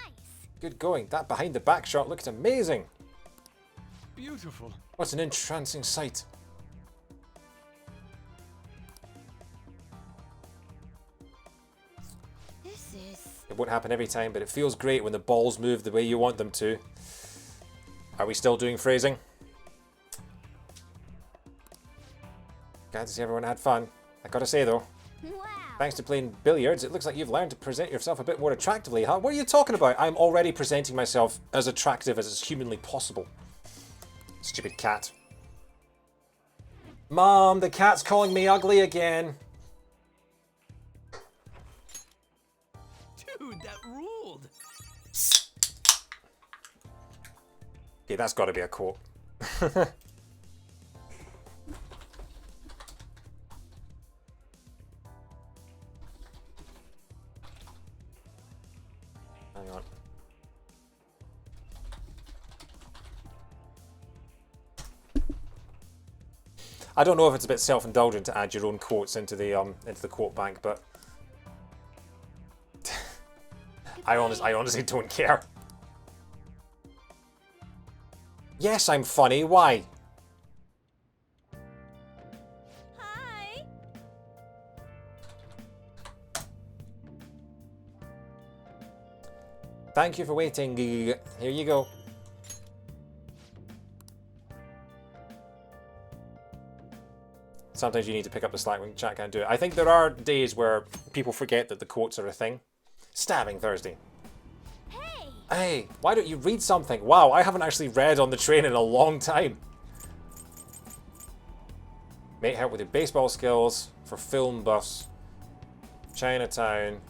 [SPEAKER 1] Good going. That behind the back shot looked amazing.
[SPEAKER 2] Beautiful.
[SPEAKER 1] What an entrancing sight.
[SPEAKER 3] This is...
[SPEAKER 1] It won't happen every time, but it feels great when the balls move the way you want them to. Are we still doing phrasing? Glad to see everyone had fun. I gotta say though,
[SPEAKER 3] Wow.
[SPEAKER 1] thanks to playing billiards, it looks like you've learned to present yourself a bit more attractively, huh? What are you talking about? I'm already presenting myself as attractive as is humanly possible. Stupid cat. Mom, the cat's calling me ugly again.
[SPEAKER 2] Dude, that ruled.
[SPEAKER 1] Okay, that's got to be a quote. Hang on. I don't know if it's a bit self-indulgent to add your own quotes into the quote bank, but I honestly don't care. Yes, I'm funny. Why?
[SPEAKER 3] Hi.
[SPEAKER 1] Thank you for waiting. Here you go. Sometimes you need to pick up the slack when chat can't do it. I think there are days where people forget that the quotes are a thing. Stabbing Thursday.
[SPEAKER 3] Hey.
[SPEAKER 1] Hey, why don't you read something? Wow, I haven't actually read on the train in a long time. Mate, help with your baseball skills for film buffs. Chinatown.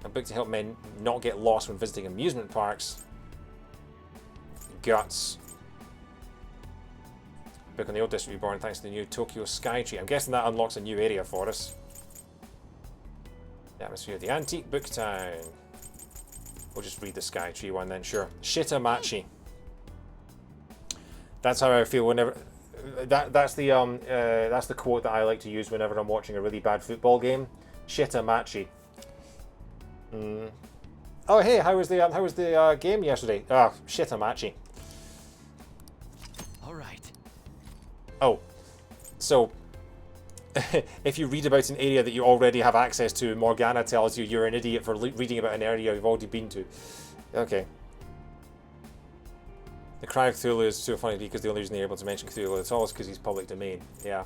[SPEAKER 1] A book to help men not get lost when visiting amusement parks. Guts. Book on the old district reborn thanks to the new Tokyo Skytree. I'm guessing that unlocks a new area for us. The atmosphere of the antique book town. We'll just read the Skytree one then, sure. Shitamachi. That's how I feel whenever. That's the quote that I like to use whenever I'm watching a really bad football game. Shitamachi. Oh hey, how was the game yesterday? Ah, Shitamachi.
[SPEAKER 2] All right.
[SPEAKER 1] Oh, so if you read about an area that you already have access to, Morgana tells you you're an idiot for reading about an area you've already been to. Okay. The Cry of Cthulhu is so funny because the only reason they're able to mention Cthulhu at all is because he's public domain. Yeah.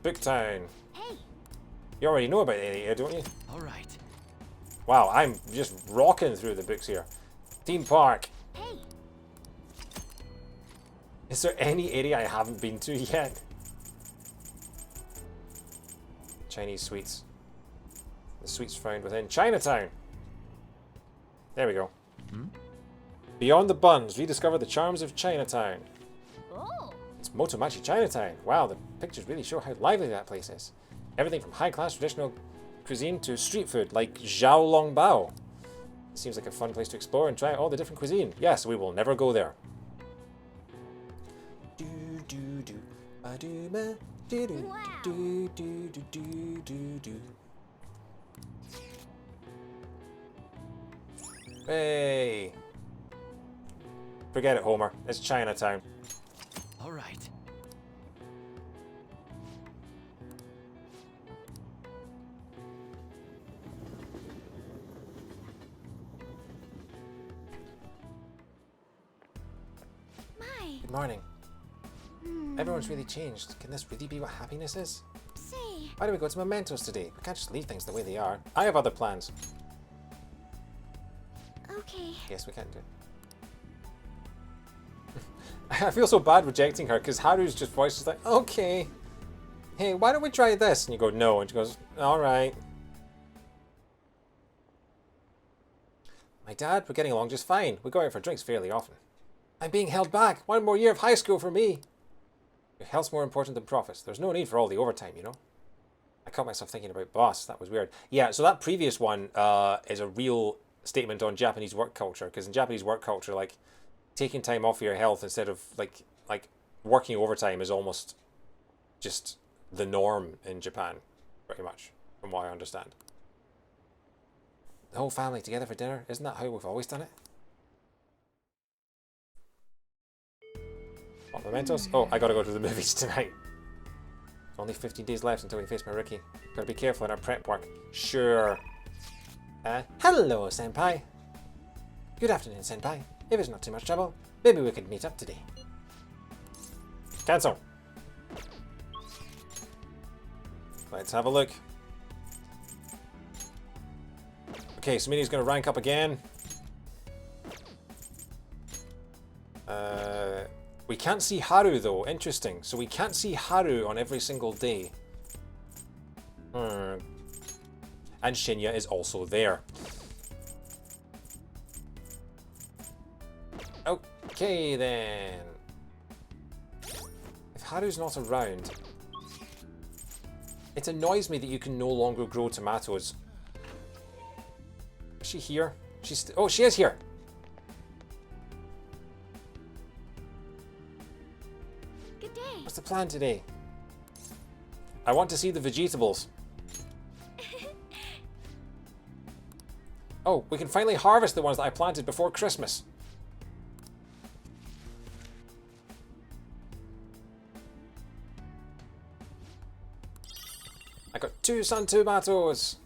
[SPEAKER 1] Booktown.
[SPEAKER 3] Hey.
[SPEAKER 1] You already know about the area, don't you?
[SPEAKER 2] All right.
[SPEAKER 1] Wow, I'm just rocking through the books here. Theme Park.
[SPEAKER 3] Hey.
[SPEAKER 1] Is there any area I haven't been to yet? Chinese sweets. The sweets found within Chinatown. There we go. Beyond the buns, rediscover the charms of Chinatown.
[SPEAKER 3] Oh.
[SPEAKER 1] It's Motomachi Chinatown. Wow, the pictures really show how lively that place is. Everything from high-class traditional cuisine to street food, like Xiaolongbao. It seems like a fun place to explore and try all the different cuisine. Yes, we will never go there. Hey! Forget it, Homer. It's Chinatown.
[SPEAKER 2] All right.
[SPEAKER 3] My,
[SPEAKER 1] Good morning. Everyone's really changed. Can this really be what happiness is?
[SPEAKER 3] say,
[SPEAKER 1] Why do we go to mementos today? We can't just leave things the way they are. I have other plans.
[SPEAKER 3] okay.
[SPEAKER 1] Yes, we can do. I feel so bad rejecting her because Haru's just voice is like, okay. Hey, why don't we try this? And you go, no. And she goes, alright. My dad, we're getting along just fine. We go out for drinks fairly often. I'm being held back. One more year of high school for me. Your health's more important than profits. There's no need for all the overtime, you know? I caught myself thinking about boss. That was weird. Yeah, so that previous one is a real statement on Japanese work culture. Because in Japanese work culture, like, taking time off for your health instead of, like working overtime is almost just the norm in Japan, pretty much, from what I understand. The whole family together for dinner, isn't that how we've always done it? What, mementos? Oh, I gotta go to the movies tonight. Only 15 days left until we face my rookie. Gotta be careful in our prep work. Sure. Hello, senpai. Good afternoon, senpai. If it's not too much trouble, maybe we could meet up today. Cancel. Let's have a look. Okay, Smitty's gonna rank up again. We can't see Haru though. Interesting. So we can't see Haru on every single day. And Shinya is also there. Okay then. If Haru's not around, it annoys me that you can no longer grow tomatoes. Is she here? Oh, she is here.
[SPEAKER 3] Good day.
[SPEAKER 1] What's the plan today? I want to see the vegetables. Oh, we can finally harvest the ones that I planted before Christmas. I got 2 sun tomatoes.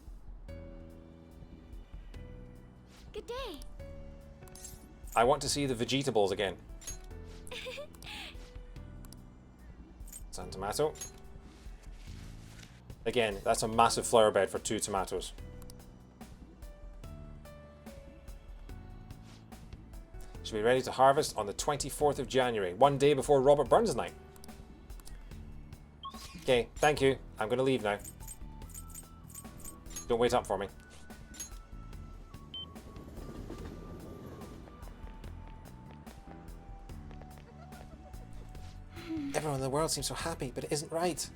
[SPEAKER 3] Good day.
[SPEAKER 1] I want to see the vegetables again. Sun tomato. Again, that's a massive flower bed for 2 tomatoes. Should be ready to harvest on the 24th of January, one day before Robert Burns' night. Okay, thank you. I'm going to leave now. Don't wait up for me. Everyone in the world seems so happy, but it isn't right.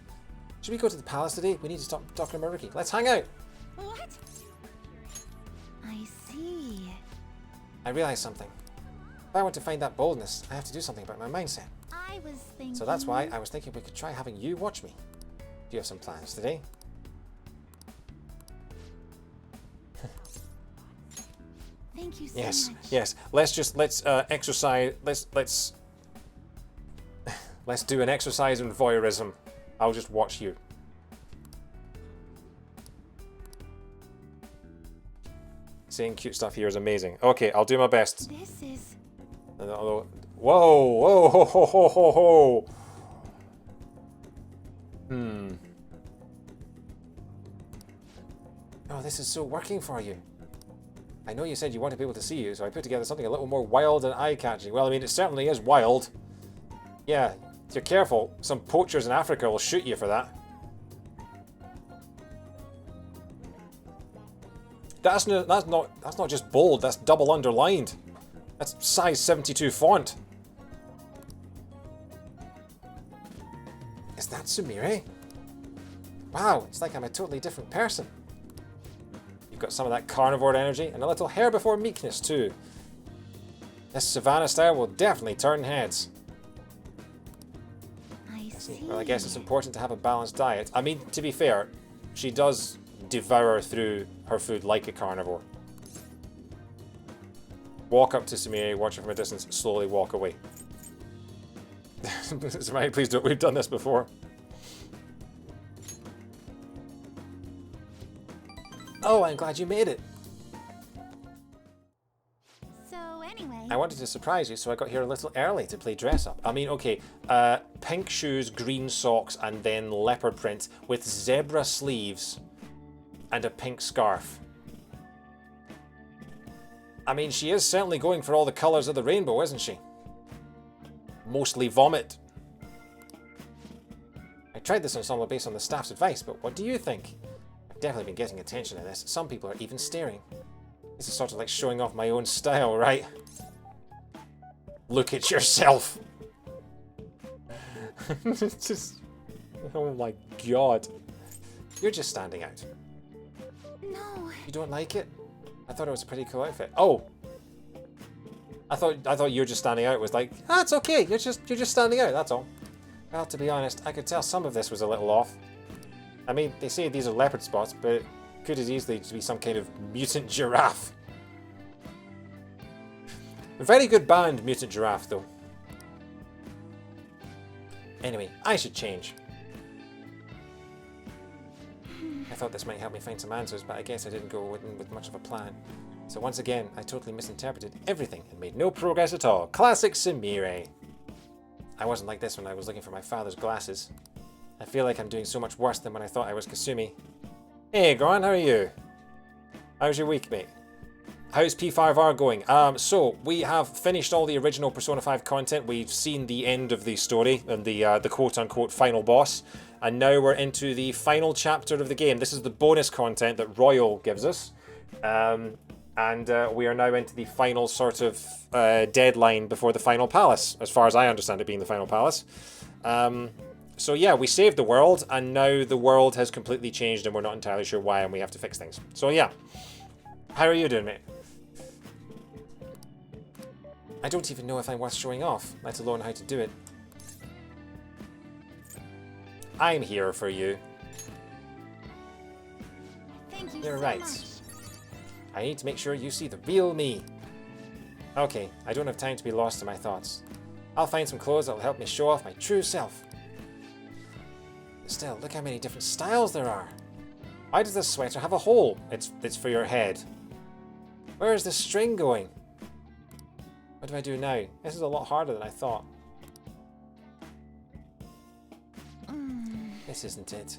[SPEAKER 1] Should we go to the palace today? We need to stop talking about Ricky. Let's hang out.
[SPEAKER 3] What? I see.
[SPEAKER 1] I realized something. If I want to find that boldness, I have to do something about my mindset.
[SPEAKER 3] I was thinking.
[SPEAKER 1] So that's why I was thinking we could try having you watch me. Do you have some plans today?
[SPEAKER 3] Thank you so
[SPEAKER 1] Yes,
[SPEAKER 3] much.
[SPEAKER 1] yes. Let's exercise. Let's let's do an exercise in voyeurism. I'll just watch you. Saying cute stuff here is amazing. Okay, I'll do my best.
[SPEAKER 3] This is.
[SPEAKER 1] Whoa, whoa, ho, ho, ho, ho, ho. Oh, this is so working for you. I know you said you wanted people to see you, so I put together something a little more wild and eye-catching. Well, I mean, it certainly is wild. Yeah, if you're careful, some poachers in Africa will shoot you for that. That's not just bold, that's double underlined. That's size 72 font. Is that Sumire? Wow, it's like I'm a totally different person. You've got some of that carnivore energy and a little hair before meekness too. This savannah style will definitely turn heads.
[SPEAKER 3] I
[SPEAKER 1] Yes, See, well, I guess it's important to have a balanced diet. I mean, to be fair, she does devour through her food like a carnivore. Walk up to Sumire, watch her from a distance, slowly walk away. Sumire, please don't. We've done this before. Oh, I'm glad you made it.
[SPEAKER 3] So anyway,
[SPEAKER 1] I wanted to surprise you, so I got here a little early to play dress up. I mean, okay, pink shoes, green socks, and then leopard print with zebra sleeves and a pink scarf. I mean, she is certainly going for all the colours of the rainbow, isn't she? Mostly vomit. I tried this ensemble based on the staff's advice, but what do you think? I've definitely been getting attention in this. Some people are even staring. This is sort of like showing off my own style, right? Look at yourself! It's just... Oh my god. You're just standing out.
[SPEAKER 3] no.
[SPEAKER 1] You don't like it? I thought it was a pretty cool outfit. Oh! I thought you were just standing out. It was like, ah, it's okay. You're just standing out, that's all. Well, to be honest, I could tell some of this was a little off. I mean, they say these are leopard spots, but it could as easily be some kind of mutant giraffe. A very good band, Mutant Giraffe, though. Anyway, I should change. I thought this might help me find some answers, but I guess I didn't go in with much of a plan. So once again, I totally misinterpreted everything and made no progress at all. Classic Sumire. I wasn't like this when I was looking for my father's glasses. I feel like I'm doing so much worse than when I thought I was Kasumi. Hey, Goran, how are you? How's your week, mate? How's P5R going? So, we have finished all the original Persona 5 content. We've seen the end of the story and the quote-unquote final boss. And now we're into the final chapter of the game. This is the bonus content that Royal gives us. And we are now into the final sort of deadline before the final palace, as far as I understand it being the final palace. So yeah, we saved the world, and now the world has completely changed and we're not entirely sure why, and we have to fix things. So yeah. How are you doing, mate? I don't even know if I'm worth showing off, let alone how to do it. I'm here for you.
[SPEAKER 3] Thank you
[SPEAKER 1] You're
[SPEAKER 3] so
[SPEAKER 1] right.
[SPEAKER 3] much.
[SPEAKER 1] I need to make sure you see the real me. Okay, I don't have time to be lost in my thoughts. I'll find some clothes that'll help me show off my true self. But still, look how many different styles there are. Why does this sweater have a hole? It's for your head. Where is this string going? What do I do now? This is a lot harder than I thought. This isn't it.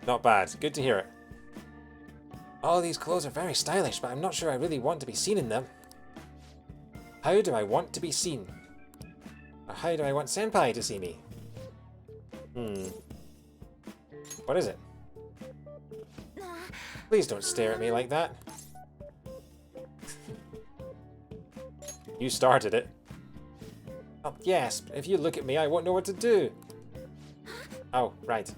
[SPEAKER 1] Not bad. Good to hear it. All these clothes are very stylish, but I'm not sure I really want to be seen in them. How do I want to be seen? Or how do I want Senpai to see me? What is it? Please don't stare at me like that. You started it. Oh, yes, but if you look at me, I won't know what to do. Oh, right.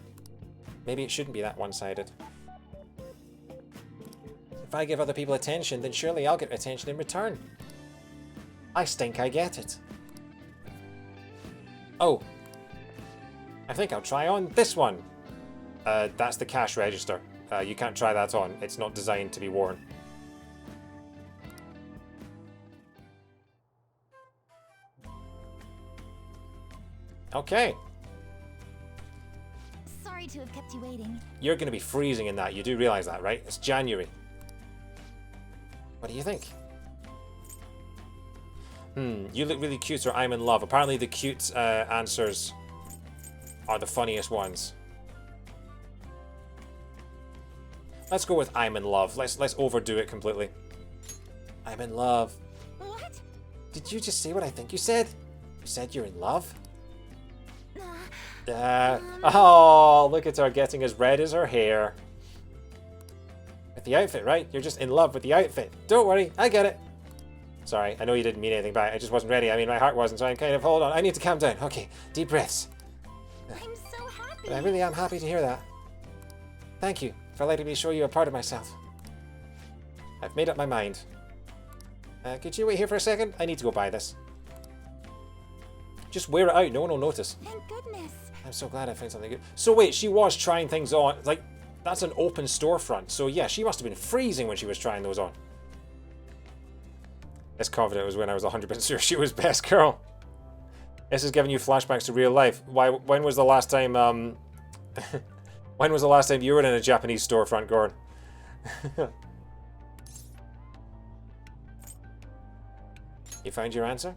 [SPEAKER 1] Maybe it shouldn't be that one-sided. If I give other people attention, then surely I'll get attention in return. I think I get it. Oh. I think I'll try on this one. That's the cash register. You can't try that on. It's not designed to be worn. Okay.
[SPEAKER 3] Sorry to have kept you waiting.
[SPEAKER 1] You're going to be freezing in that. You do realize that, right? It's January. What do you think? You look really cute, or I'm in love. Apparently the cute answers are the funniest ones. Let's go with I'm in love. Let's overdo it completely. I'm in love.
[SPEAKER 3] What?
[SPEAKER 1] Did you just say what I think you said? You said you're in love? Oh, look at her getting as red as her hair. With the outfit, right? You're just in love with the outfit. Don't worry, I get it. Sorry, I know you didn't mean anything by it. I just wasn't ready. I mean, my heart wasn't, so I'm kind of, hold on. I need to calm down. Okay, deep breaths.
[SPEAKER 3] I'm so happy.
[SPEAKER 1] But I really am happy to hear that. Thank you for letting me show you a part of myself. I've made up my mind. Could you wait here for a second? I need to go buy this. Just wear it out. No one will notice.
[SPEAKER 3] Thank goodness.
[SPEAKER 1] I'm so glad I found something good. So wait, she was trying things on. Like, that's an open storefront. So yeah, she must have been freezing when she was trying those on. As confident was when I was 100% sure she was best girl. This is giving you flashbacks to real life. When was the last time, when was the last time you were in a Japanese storefront, Gordon? You found your answer?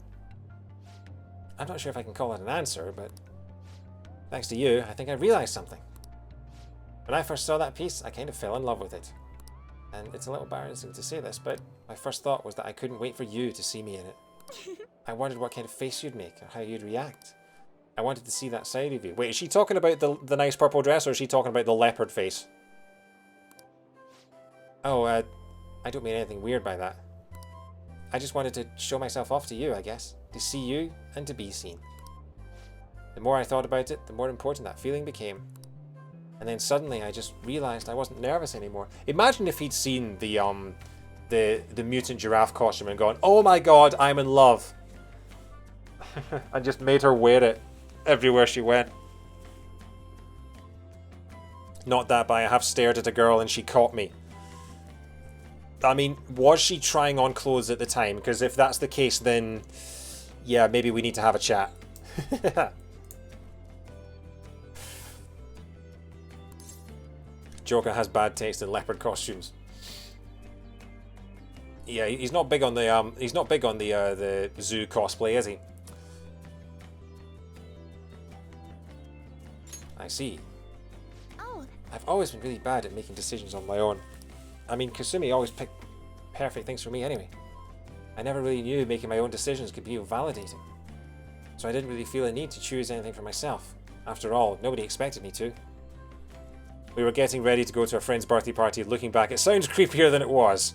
[SPEAKER 1] I'm not sure if I can call it an answer, but thanks to you, I think I realized something. When I first saw that piece, I kind of fell in love with it. And it's a little embarrassing to say this, but my first thought was that I couldn't wait for you to see me in it. I wondered what kind of face you'd make or how you'd react. I wanted to see that side of you. Wait, is she talking about the nice purple dress or is she talking about the leopard face? Oh, I don't mean anything weird by that. I just wanted to show myself off to you, I guess. To see you and to be seen. The more I thought about it, the more important that feeling became. And then suddenly I just realized I wasn't nervous anymore. Imagine if he'd seen the mutant giraffe costume and gone, oh my god, I'm in love. And just made her wear it everywhere she went. Not that, but I have stared at a girl and she caught me. I mean, was she trying on clothes at the time? Because if that's the case, then yeah, maybe we need to have a chat. Joker has bad taste in leopard costumes. Yeah, he's not big on the zoo cosplay, is he? I see.
[SPEAKER 3] Oh,
[SPEAKER 1] I've always been really bad at making decisions on my own. I mean, Kasumi always picked perfect things for me anyway. I never really knew making my own decisions could be validating. So I didn't really feel a need to choose anything for myself. After all, nobody expected me to. We were getting ready to go to a friend's birthday party. Looking back, it sounds creepier than it was.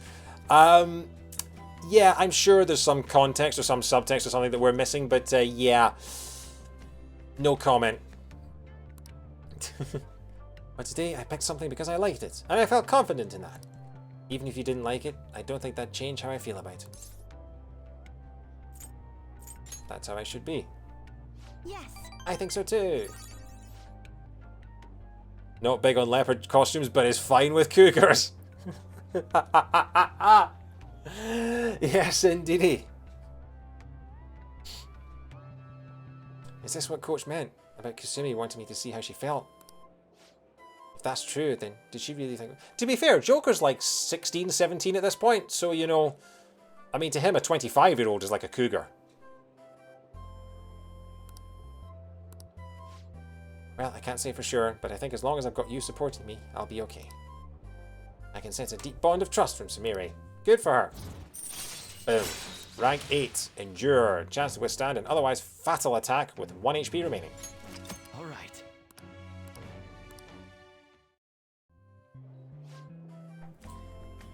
[SPEAKER 1] Yeah, I'm sure there's some context or some subtext or something that we're missing, but yeah. No comment. But today I picked something because I liked it, and I felt confident in that. Even if you didn't like it, I don't think that'd change how I feel about it. That's how I should be.
[SPEAKER 3] yes.
[SPEAKER 1] I think so too. Not big on leopard costumes, but is fine with cougars. Yes, indeedy. Is this what Coach meant about Kasumi wanting me to see how she felt? If that's true, then did she really think... To be fair, Joker's like 16, 17 at this point, so, you know... I mean, to him, a 25-year-old is like a cougar. Well, I can't say for sure, but I think as long as I've got you supporting me, I'll be okay. I can sense a deep bond of trust from Sumire. Good for her. Boom. Rank 8. Endure. Chance to withstand an otherwise fatal attack with 1 HP remaining.
[SPEAKER 2] All right.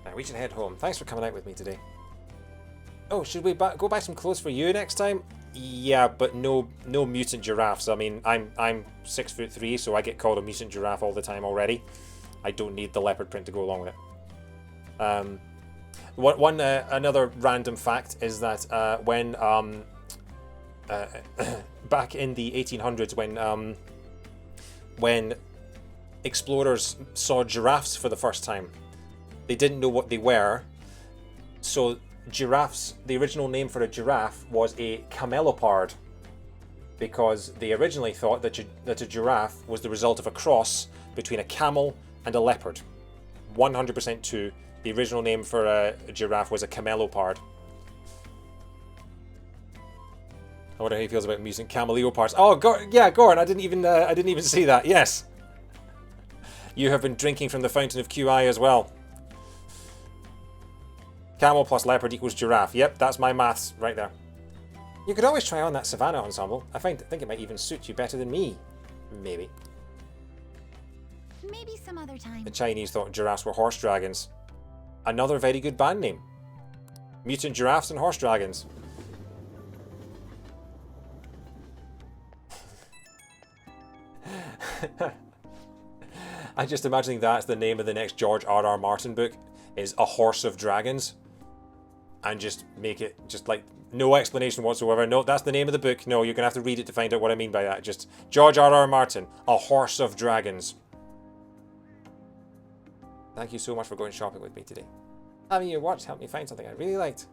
[SPEAKER 1] Now we should head home. Thanks for coming out with me today. Oh, should we go buy some clothes for you next time? Yeah, but no mutant giraffes. I mean, I'm 6'3", so I get called a mutant giraffe all the time already. I don't need the leopard print to go along with it. Another random fact is that when back in the 1800s, when explorers saw giraffes for the first time, they didn't know what they were, so giraffes, the original name for a giraffe was a camelopard, because they originally thought that a giraffe was the result of a cross between a camel and a leopard. 100% true. The original name for a giraffe was a camelopard. I wonder how he feels about mutant cameleopards. Oh, yeah, Goran, I didn't even see that. Yes, you have been drinking from the fountain of QI as well. Camel plus leopard equals giraffe. Yep, that's my maths right there. You could always try on that savannah ensemble. I think it might even suit you better than me. Maybe.
[SPEAKER 3] Maybe some other time.
[SPEAKER 1] The Chinese thought giraffes were horse dragons. Another very good band name. Mutant giraffes and horse dragons. I'm just imagining that's the name of the next George R.R. Martin book, is A Horse of Dragons. and just make it just like no explanation whatsoever. No, that's the name of the book. No, you're gonna have to read it to find out what I mean by that. Just George R.R. Martin, A Horse of Dragons. Thank you so much for going shopping with me today. Having your watch helped me find something I really liked.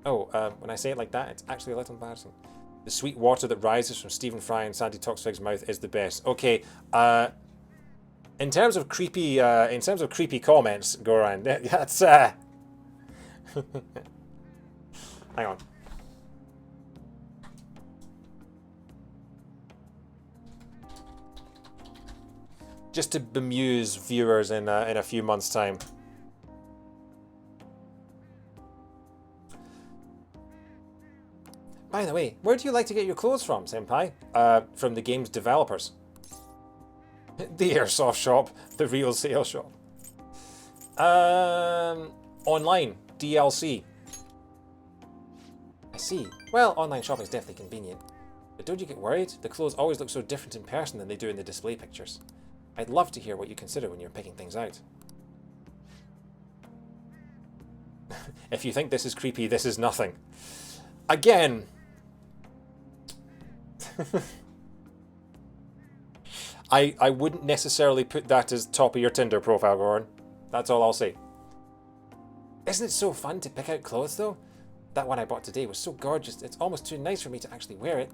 [SPEAKER 1] Oh, when I say it like that, it's actually a little embarrassing. The sweet water that rises from Stephen Fry and Sandy Toksvig's mouth is the best. Okay, in terms of creepy comments, Goran, that's hang on. Just to bemuse viewers in a few months' time. By the way, where do you like to get your clothes from, Senpai? From the game's developers. The Airsoft shop, the real sale shop. Online, DLC. I see. Well, online shopping is definitely convenient. But don't you get worried? The clothes always look so different in person than they do in the display pictures. I'd love to hear what you consider when you're picking things out. If you think this is creepy, this is nothing. Again. I wouldn't necessarily put that as top of your Tinder profile, Goran. That's all I'll say. Isn't it so fun to pick out clothes, though? That one I bought today was so gorgeous, it's almost too nice for me to actually wear it.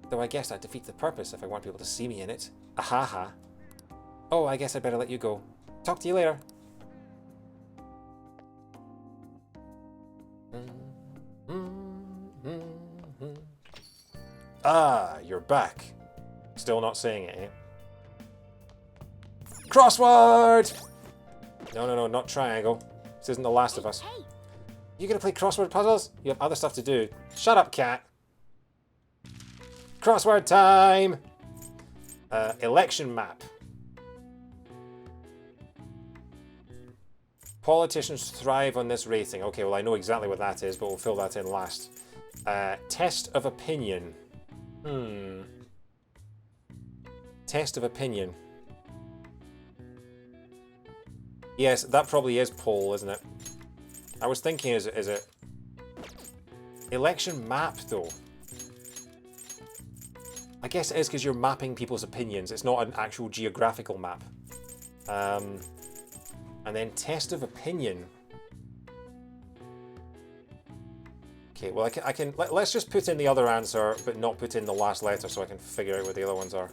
[SPEAKER 1] Though I guess that defeats the purpose if I want people to see me in it. Ahaha. Oh, I guess I better let you go. Talk to you later. Ah, you're back. Still not saying it, eh? Crossword! No, not triangle. This isn't The Last of Us.
[SPEAKER 3] Hey,
[SPEAKER 1] You gonna play crossword puzzles? You have other stuff to do. Shut up, cat. Crossword time! Election map. Politicians thrive on this rating. Okay, well I know exactly what that is, but we'll fill that in last. Test of opinion. Test of opinion. Yes, that probably is poll, isn't it? I was thinking, is it... Election map, though. I guess it is because you're mapping people's opinions. It's not an actual geographical map. And then test of opinion. Okay, well let's just put in the other answer, but not put in the last letter so I can figure out what the other ones are.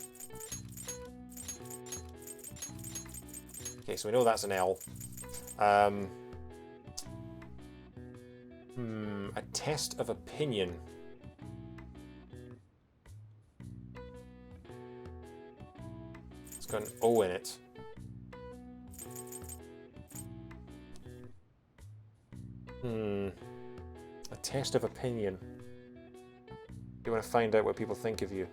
[SPEAKER 1] Okay, so we know that's an L. A test of opinion. It's got an O in it. A test of opinion. You want to find out what people think of you.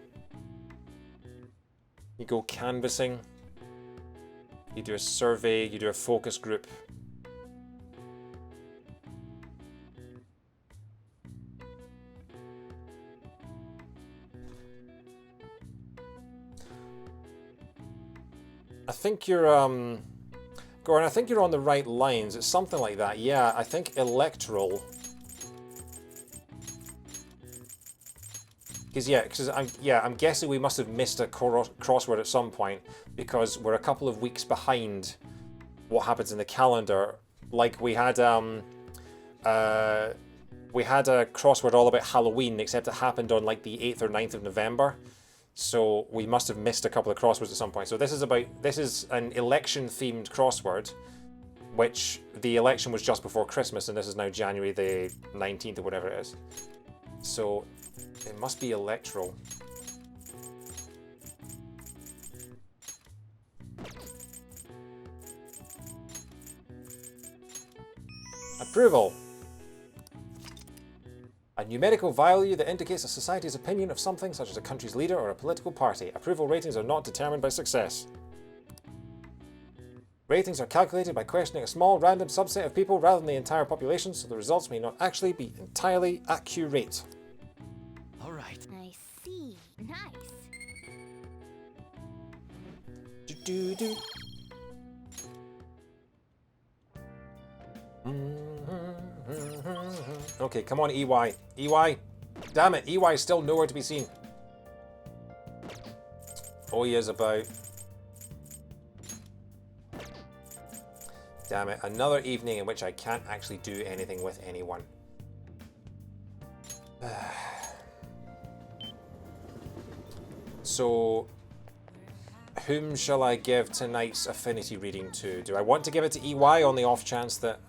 [SPEAKER 1] You go canvassing. You do a survey. You do a focus group. I think you're Goran, I think you're on the right lines. It's something like that. Yeah, I think electoral. Because I'm guessing we must have missed a crossword at some point because we're a couple of weeks behind what happens in the calendar. Like we had a crossword all about Halloween, except it happened on like the 8th or 9th of November. So we must have missed a couple of crosswords at some point. So this is an election-themed crossword, which the election was just before Christmas, and this is now January the 19th or whatever it is. So it must be electoral. Approval. A numerical value that indicates a society's opinion of something, such as a country's leader or a political party. Approval ratings are not determined by success. Ratings are calculated by questioning a small random subset of people rather than the entire population, so the results may not actually be entirely accurate.
[SPEAKER 2] All right.
[SPEAKER 3] I see. Nice.
[SPEAKER 1] Do. Okay, come on, EY. EY! Damn it, EY is still nowhere to be seen. Oh, he is about. Damn it, another evening in which I can't actually do anything with anyone. So, whom shall I give tonight's affinity reading to? Do I want to give it to EY on the off chance that...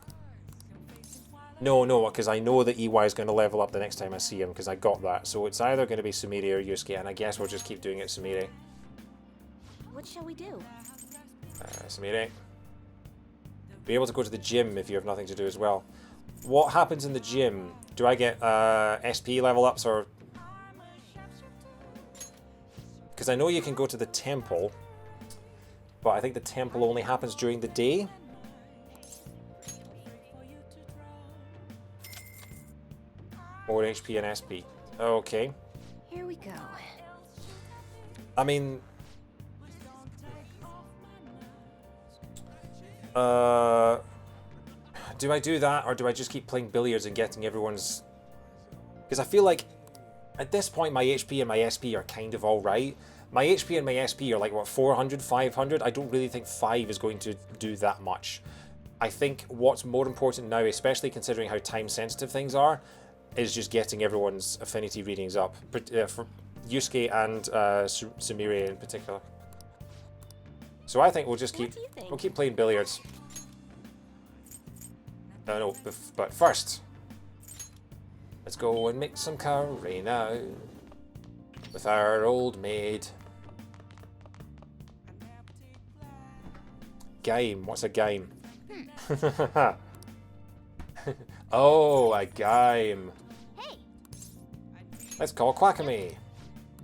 [SPEAKER 1] No, because I know that EY is going to level up the next time I see him, because I got that. So it's either going to be Sumire or Yusuke, and I guess we'll just keep doing it Sumire.
[SPEAKER 3] What shall we do?
[SPEAKER 1] Sumire. Be able to go to the gym if you have nothing to do as well. What happens in the gym? Do I get SP level ups or... Because I know you can go to the temple, but I think the temple only happens during the day. More HP and SP. Okay.
[SPEAKER 3] Here we go.
[SPEAKER 1] I mean... do I do that, or do I just keep playing billiards and getting everyone's... Because I feel like, at this point, my HP and my SP are kind of alright. My HP and my SP are like, what, 400, 500? I don't really think 5 is going to do that much. I think what's more important now, especially considering how time-sensitive things are, is just getting everyone's affinity readings up. For Yusuke and Sumire in particular. So I think we'll just keep... We'll keep playing billiards. No, but first... Let's go and make some curry now. With our old maid. Game. What's a game? Oh, a game.
[SPEAKER 3] Hey.
[SPEAKER 1] Let's call Quackamy.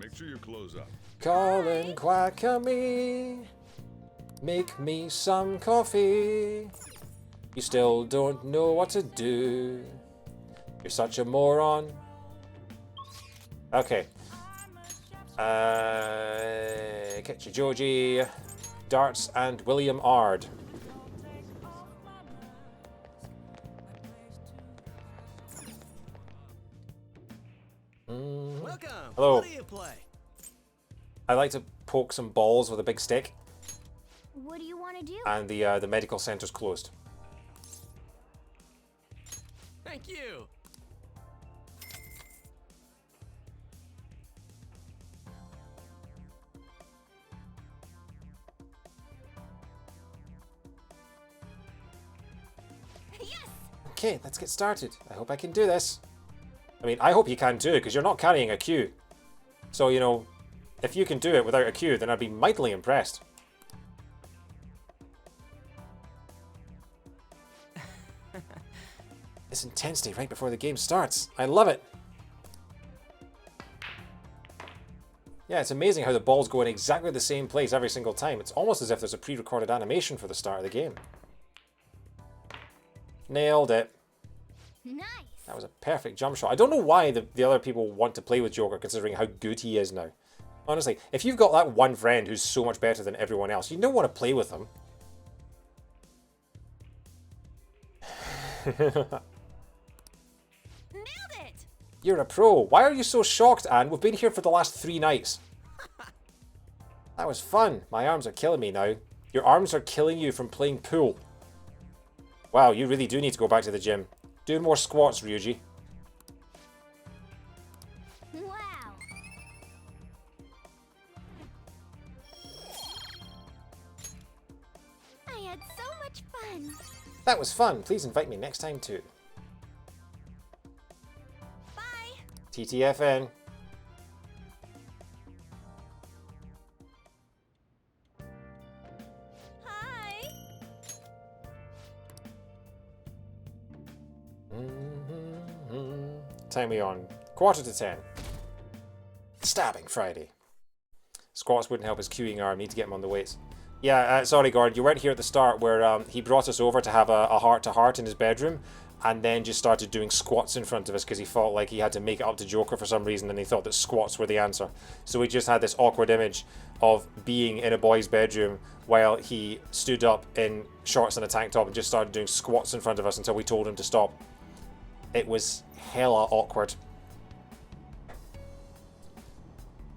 [SPEAKER 4] Make sure you close up.
[SPEAKER 1] Calling Quackamy. Make me some coffee. You still don't know what to do. You're such a moron. Okay. Ketchijoji, Darts, and William Ard.
[SPEAKER 2] Welcome.
[SPEAKER 1] Hello.
[SPEAKER 2] What do you play?
[SPEAKER 1] I like to poke some balls with a big stick,
[SPEAKER 3] What do you want to do?
[SPEAKER 1] and the medical center's closed.
[SPEAKER 2] Thank you.
[SPEAKER 3] Yes!
[SPEAKER 1] Okay, let's get started. I hope I can do this. I mean, I hope you can too, because you're not carrying a queue. So, you know, if you can do it without a queue, then I'd be mightily impressed. This intensity right before the game starts. I love it. Yeah, it's amazing how the balls go in exactly the same place every single time. It's almost as if there's a pre-recorded animation for the start of the game. Nailed it.
[SPEAKER 3] Nice.
[SPEAKER 1] That was a perfect jump shot. I don't know why the other people want to play with Joker, considering how good he is now. Honestly, if you've got that one friend who's so much better than everyone else, you don't want to play with them.
[SPEAKER 3] Nailed it!
[SPEAKER 1] You're a pro. Why are you so shocked, Anne? We've been here for the last 3 nights. That was fun. My arms are killing me now. Your arms are killing you from playing pool. Wow, you really do need to go back to the gym. Do more squats, Ryuji.
[SPEAKER 3] Wow. I had so much fun.
[SPEAKER 1] That was fun. Please invite me next time too.
[SPEAKER 3] Bye.
[SPEAKER 1] TTFN.
[SPEAKER 3] Hi.
[SPEAKER 1] Time we on. 9:45. Stabbing Friday. Squats wouldn't help his queuing arm. Need to get him on the weights. Yeah, sorry, Gord. You weren't here at the start where he brought us over to have a heart-to-heart in his bedroom and then just started doing squats in front of us because he felt like he had to make it up to Joker for some reason and he thought that squats were the answer. So we just had this awkward image of being in a boy's bedroom while he stood up in shorts and a tank top and just started doing squats in front of us until we told him to stop. It was hella awkward.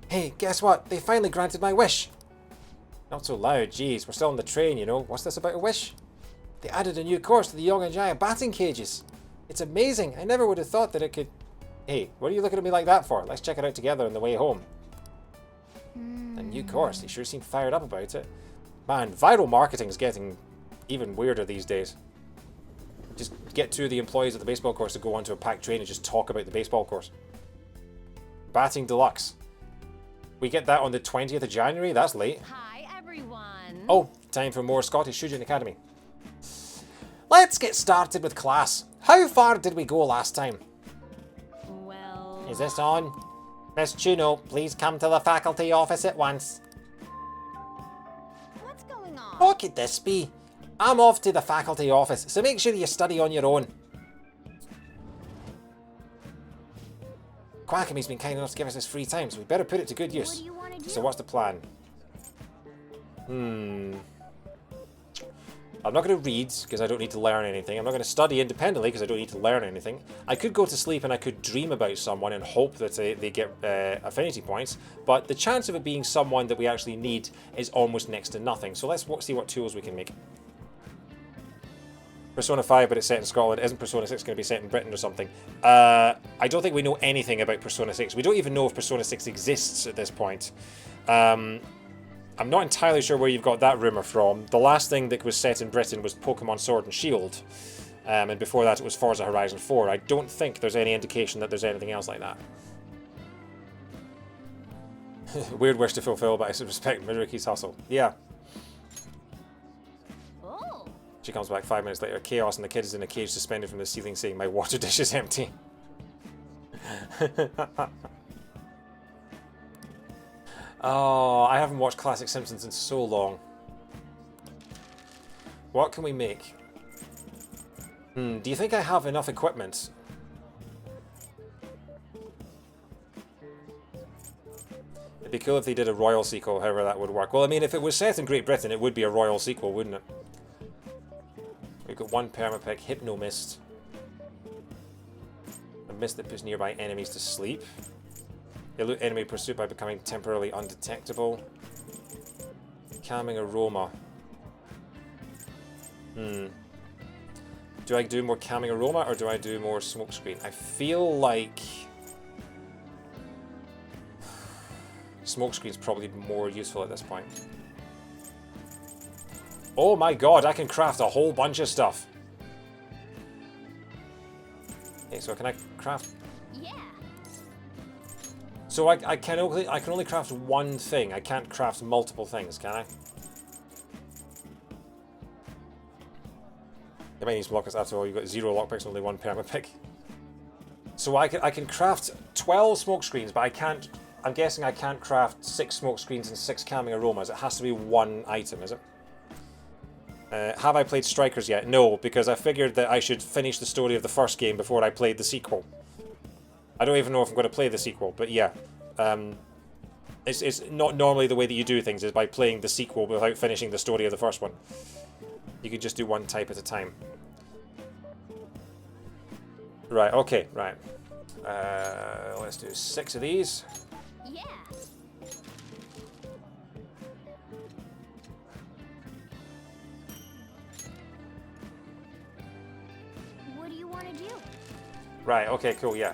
[SPEAKER 1] Hey, guess what? They finally granted my wish. Not so loud, jeez. We're still on the train, you know. What's this about a wish? They added a new course to the young and giant batting cages. It's amazing. I never would have thought that it could... Hey, what are you looking at me like that for? Let's check it out together on the way home. A new course. They sure seem fired up about it. Man, viral marketing is getting even weirder these days. Just get two of the employees at the baseball course to go onto a packed train and just talk about the baseball course. Batting Deluxe. We get that on the 20th of January? That's late.
[SPEAKER 3] Hi, everyone.
[SPEAKER 1] Oh, time for more Scottish Shujin Academy. Let's get started with class. How far did we go last time?
[SPEAKER 3] Well...
[SPEAKER 1] Is this on? Miss Chuno, please come to the faculty office at once.
[SPEAKER 3] What's going on?
[SPEAKER 1] What could this be? I'm off to the faculty office, so make sure you study on your own. Quackamy's been kind enough to give us this free time, so we better put it to good use.
[SPEAKER 3] What do you want to do?
[SPEAKER 1] So what's the plan? I'm not going to read, because I don't need to learn anything. I'm not going to study independently, because I don't need to learn anything. I could go to sleep and I could dream about someone and hope that they get affinity points, but the chance of it being someone that we actually need is almost next to nothing. So let's see what tools we can make. Persona 5, but it's set in Scotland. Isn't Persona 6 going to be set in Britain or something? I don't think we know anything about Persona 6. We don't even know if Persona 6 exists at this point. I'm not entirely sure where you've got that rumour from. The last thing that was set in Britain was Pokemon Sword and Shield. And before that it was Forza Horizon 4. I don't think there's any indication that there's anything else like that. Weird wish to fulfill, but I respect Midoriki's hustle. Yeah.
[SPEAKER 3] Oh.
[SPEAKER 1] She comes back 5 minutes later. Chaos, and the kid is in a cage suspended from the ceiling saying, "My water dish is empty." Oh, I haven't watched classic Simpsons in so long. What can we make? Do you think I have enough equipment? It'd be cool if they did a royal sequel, however that would work. Well, I mean, if it was set in Great Britain, it would be a royal sequel, wouldn't it? We've got one permapick, Hypno Mist. A mist that puts nearby enemies to sleep. Elude enemy pursuit by becoming temporarily undetectable. Calming aroma. Do I do more calming aroma or do I do more smokescreen? I feel like smokescreen's probably more useful at this point. Oh my god, I can craft a whole bunch of stuff. Okay, so can I craft?
[SPEAKER 3] Yeah.
[SPEAKER 1] So I can only craft one thing. I can't craft multiple things, can I? You might need some lockpicks after all. You've got 0 lockpicks and only 1 permapick. So I can craft 12 smoke screens, but I can't. I'm guessing I can't craft 6 smoke screens and 6 calming aromas. It has to be one item, is it? Have I played Strikers yet? No, because I figured that I should finish the story of the first game before I played the sequel. I don't even know if I'm going to play the sequel, but yeah. It's not normally the way that you do things, is by playing the sequel without finishing the story of the first one. You can just do one type at a time. Right, okay, right. Let's do 6 of these.
[SPEAKER 3] Yeah. What do you want to do?
[SPEAKER 1] Right, okay, cool, yeah.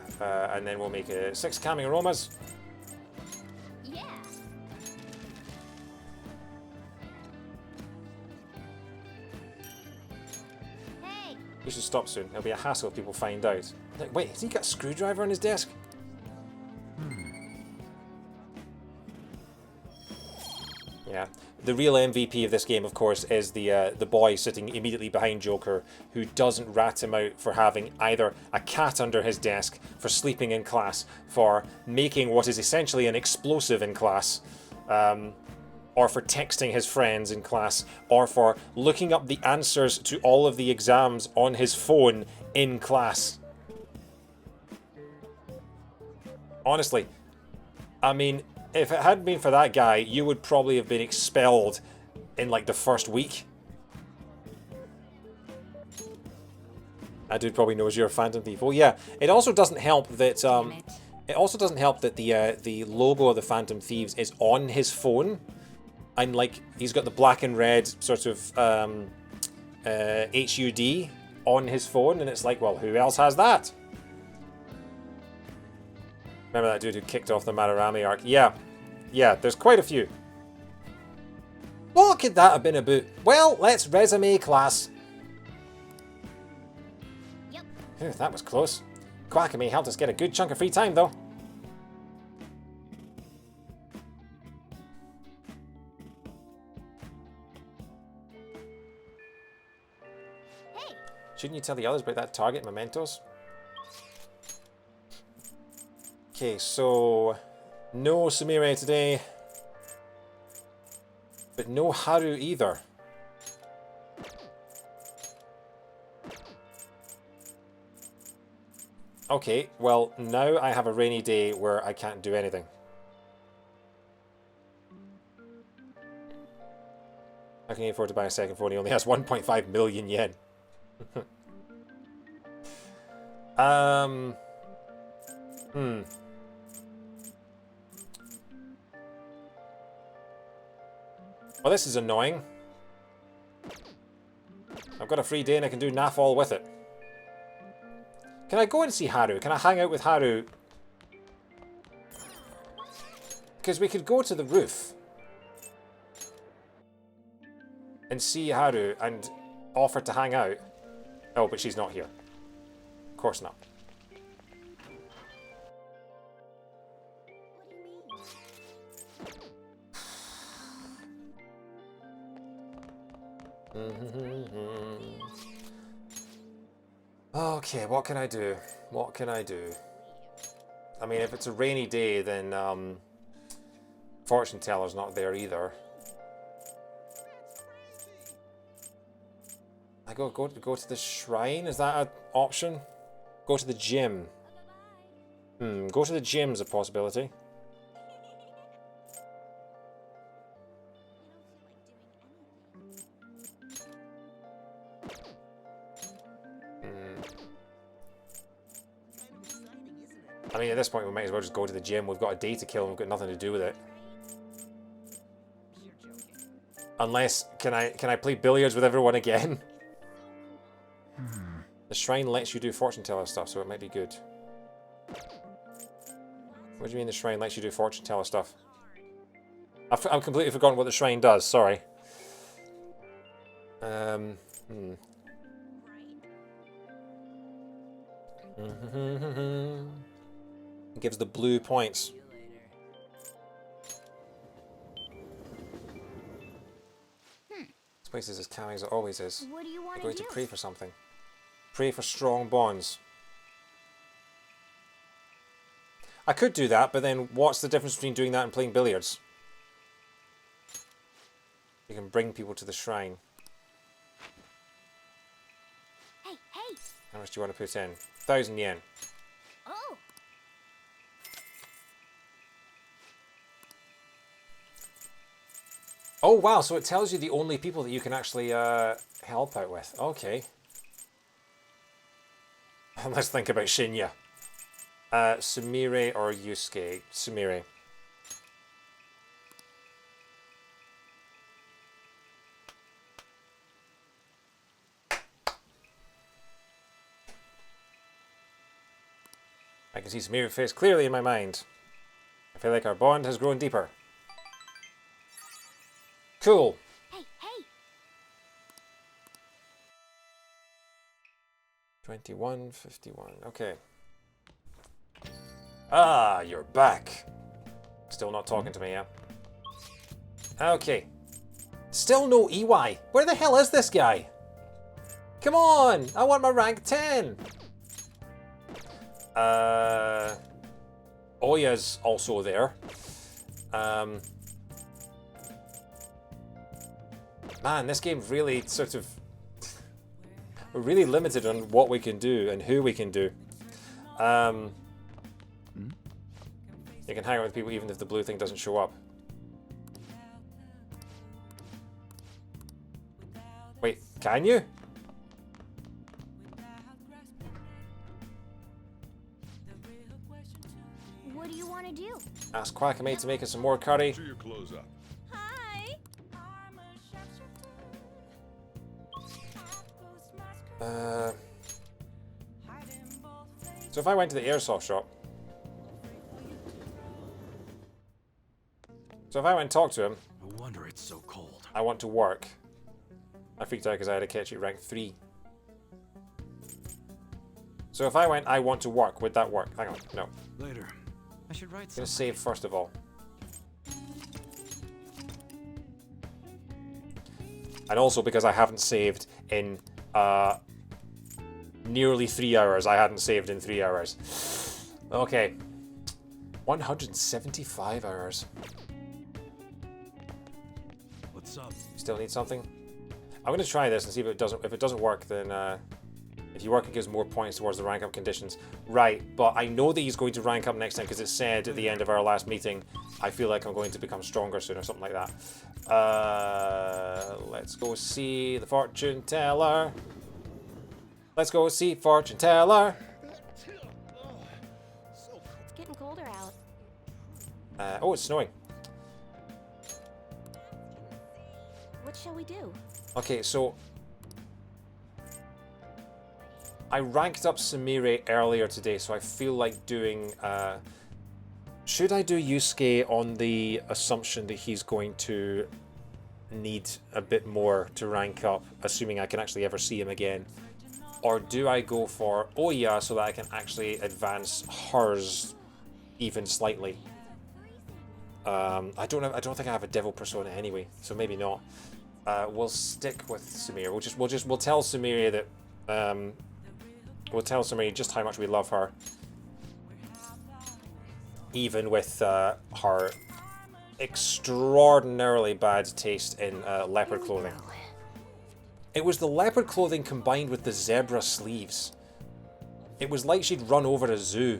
[SPEAKER 1] And then we'll make 6 calming aromas.
[SPEAKER 3] Yeah. Hey.
[SPEAKER 1] He should stop soon. It'll be a hassle if people find out. Like, wait, has he got a screwdriver on his desk? Yeah. The real MVP of this game, of course, is the boy sitting immediately behind Joker, who doesn't rat him out for having either a cat under his desk, for sleeping in class, for making what is essentially an explosive in class, or for texting his friends in class, or for looking up the answers to all of the exams on his phone in class. Honestly, I mean, if it hadn't been for that guy, you would probably have been expelled in like the first week. That dude probably knows you're a Phantom Thief. Well, yeah. It also doesn't help that the logo of the Phantom Thieves is on his phone, and like he's got the black and red sort of HUD on his phone, and it's like, well, who else has that? Remember that dude who kicked off the Madarame arc? Yeah, there's quite a few. What could that have been about? Well, let's resume class.
[SPEAKER 3] Yep.
[SPEAKER 1] Phew, that was close. Quackamy helped us get a good chunk of free time, though.
[SPEAKER 3] Hey.
[SPEAKER 1] Shouldn't you tell the others about that target mementos? Okay, so no Sumire today, but no Haru either. Okay, well, now I have a rainy day where I can't do anything. How can you afford to buy a second phone? He only has 1.5 million yen. Well, this is annoying. I've got a free day and I can do naff all with it. Can I go and see Haru? Can I hang out with Haru? Because we could go to the roof and see Haru and offer to hang out. Oh, but she's not here. Of course not. Okay, what can I do? What can I do? I mean, if it's a rainy day, then fortune teller's not there either. I go to the shrine. Is that an option? Go to the gym. Go to the gym's a possibility. I mean, at this point, we might as well just go to the gym. We've got a day to kill and we've got nothing to do with it. Unless, can I play billiards with everyone again? The shrine lets you do fortune teller stuff, so it might be good. What do you mean the shrine lets you do fortune teller stuff? I've completely forgotten what the shrine does, sorry. It gives the blue points. This place is as calming as it always is.
[SPEAKER 3] What do you want
[SPEAKER 1] I'm
[SPEAKER 3] to
[SPEAKER 1] going
[SPEAKER 3] do?
[SPEAKER 1] to pray for something. Pray for strong bonds. I could do that, but then what's the difference between doing that and playing billiards? You can bring people to the shrine.
[SPEAKER 3] Hey, hey!
[SPEAKER 1] How much do you want to put in? 1,000 yen.
[SPEAKER 3] Oh!
[SPEAKER 1] Oh wow, so it tells you the only people that you can actually help out with. Okay. Let's think about Shinya. Sumire or Yusuke? Sumire. I can see Sumire's face clearly in my mind. I feel like our bond has grown deeper. Cool.
[SPEAKER 3] Hey, hey!
[SPEAKER 1] 21:51. Okay. Ah, you're back. Still not talking to me, yeah? Okay. Still no EY. Where the hell is this guy? Come on! I want my rank 10! Oya's also there. Man, this game really sort of... We're really limited on what we can do and who we can do. You can hang out with people even if the blue thing doesn't show up. Wait, can you?
[SPEAKER 3] What do you want to do?
[SPEAKER 1] Ask Quackamaid to make us some more curry.
[SPEAKER 4] Make sure you close up.
[SPEAKER 5] Hi.
[SPEAKER 1] So if I went to the airsoft shop. So if I went and talked to him.
[SPEAKER 2] No wonder it's so cold.
[SPEAKER 1] I want to work. I freaked out because I had a catchy rank 3. So if I went, I want to work, would that work? Hang on, no.
[SPEAKER 2] Later. I should write
[SPEAKER 1] I'm gonna
[SPEAKER 2] something.
[SPEAKER 1] save first of all. And also because I haven't saved in nearly 3 hours. I hadn't saved in 3 hours. Okay. 175 hours.
[SPEAKER 2] What's up?
[SPEAKER 1] Still need something? I'm gonna try this and see if it doesn't. If it doesn't work, then if you work, it gives more points towards the rank up conditions. Right, but I know that he's going to rank up next time because it said at the end of our last meeting. I feel like I'm going to become stronger soon or something like that. Let's go see the fortune teller. Let's go see fortune teller.
[SPEAKER 3] It's getting colder out.
[SPEAKER 1] Oh, it's snowing.
[SPEAKER 3] What shall we do?
[SPEAKER 1] Okay, so I ranked up Sumire earlier today, so I feel like doing... should I do Yusuke on the assumption that he's going to need a bit more to rank up, assuming I can actually ever see him again? Or do I go for Oya so that I can actually advance hers even slightly? I don't know. I don't think I have a devil persona anyway, so maybe not. We'll stick with Sumire. We'll tell Sumire that we'll tell Sumire just how much we love her, even with her extraordinarily bad taste in leopard clothing. It was the leopard clothing combined with the zebra sleeves. It was like she'd run over a zoo.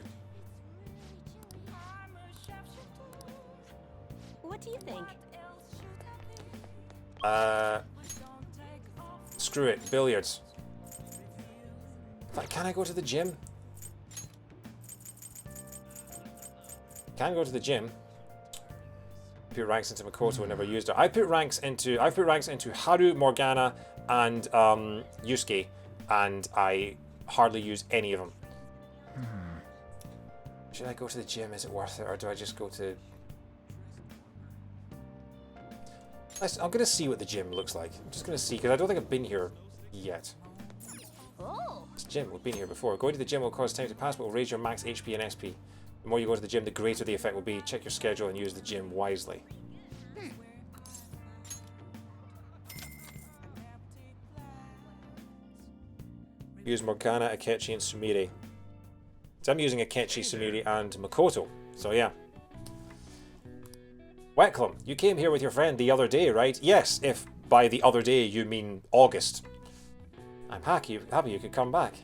[SPEAKER 3] What do you think?
[SPEAKER 1] Screw it. Billiards. In fact, can I go to the gym? Can go to the gym. Put ranks into Makoto and never used her. I've put ranks into Haru, Morgana, and Yusuke, and I hardly use any of them. Should I go to the gym? Is it worth it, or do I just go to? I'm gonna see what the gym looks like. I'm just gonna see because I don't think I've been here yet.
[SPEAKER 3] Oh.
[SPEAKER 1] This gym, we've been here before. Going to the gym will cause time to pass, but will raise your max HP and SP. The more you go to the gym, the greater the effect will be. Check your schedule and use the gym wisely. Use Morgana, Akechi, and Sumire. So I'm using Akechi, Sumire, and Makoto. So yeah. Wetclum, you came here with your friend the other day, right? Yes, if by the other day you mean August. I'm happy you could come back.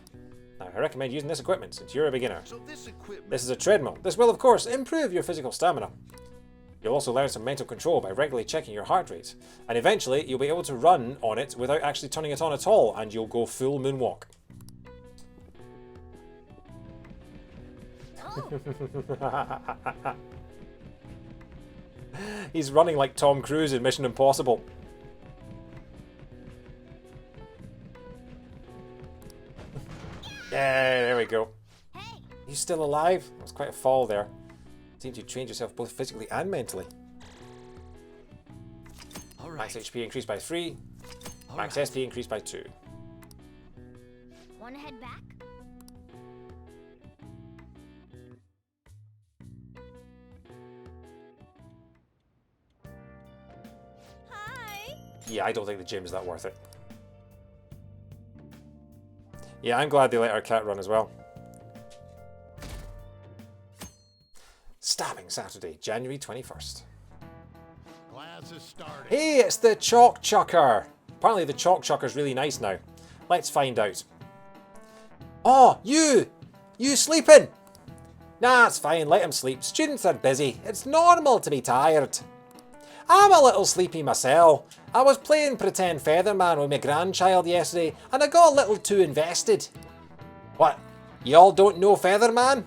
[SPEAKER 1] Now, I recommend using this equipment since you're a beginner.
[SPEAKER 6] So this equipment...
[SPEAKER 1] This is a treadmill. This will, of course, improve your physical stamina. You'll also learn some mental control by regularly checking your heart rate. And eventually, you'll be able to run on it without actually turning it on at all, and you'll go full moonwalk. He's running like Tom Cruise in Mission Impossible. Yeah, there we go.
[SPEAKER 3] Hey.
[SPEAKER 1] You still alive? That's quite a fall there. Seems you trained yourself both physically and mentally.
[SPEAKER 2] All right.
[SPEAKER 1] Max HP increased by 3. Max
[SPEAKER 2] right.
[SPEAKER 1] SP increased by 2.
[SPEAKER 3] Wanna head back?
[SPEAKER 5] Hi.
[SPEAKER 1] Yeah, I don't think the gym is that worth it. Yeah, I'm glad they let our cat run as well. Stabbing Saturday, January 21st.
[SPEAKER 4] Class is starting.
[SPEAKER 1] Hey, it's the Chalk Chucker! Apparently the Chalk Chucker's really nice now. Let's find out. Oh, you! You sleeping? Nah, it's fine, let him sleep. Students are busy. It's normal to be tired. I'm a little sleepy myself. I was playing Pretend Featherman with my grandchild yesterday and I got a little too invested. What? You all don't know Featherman?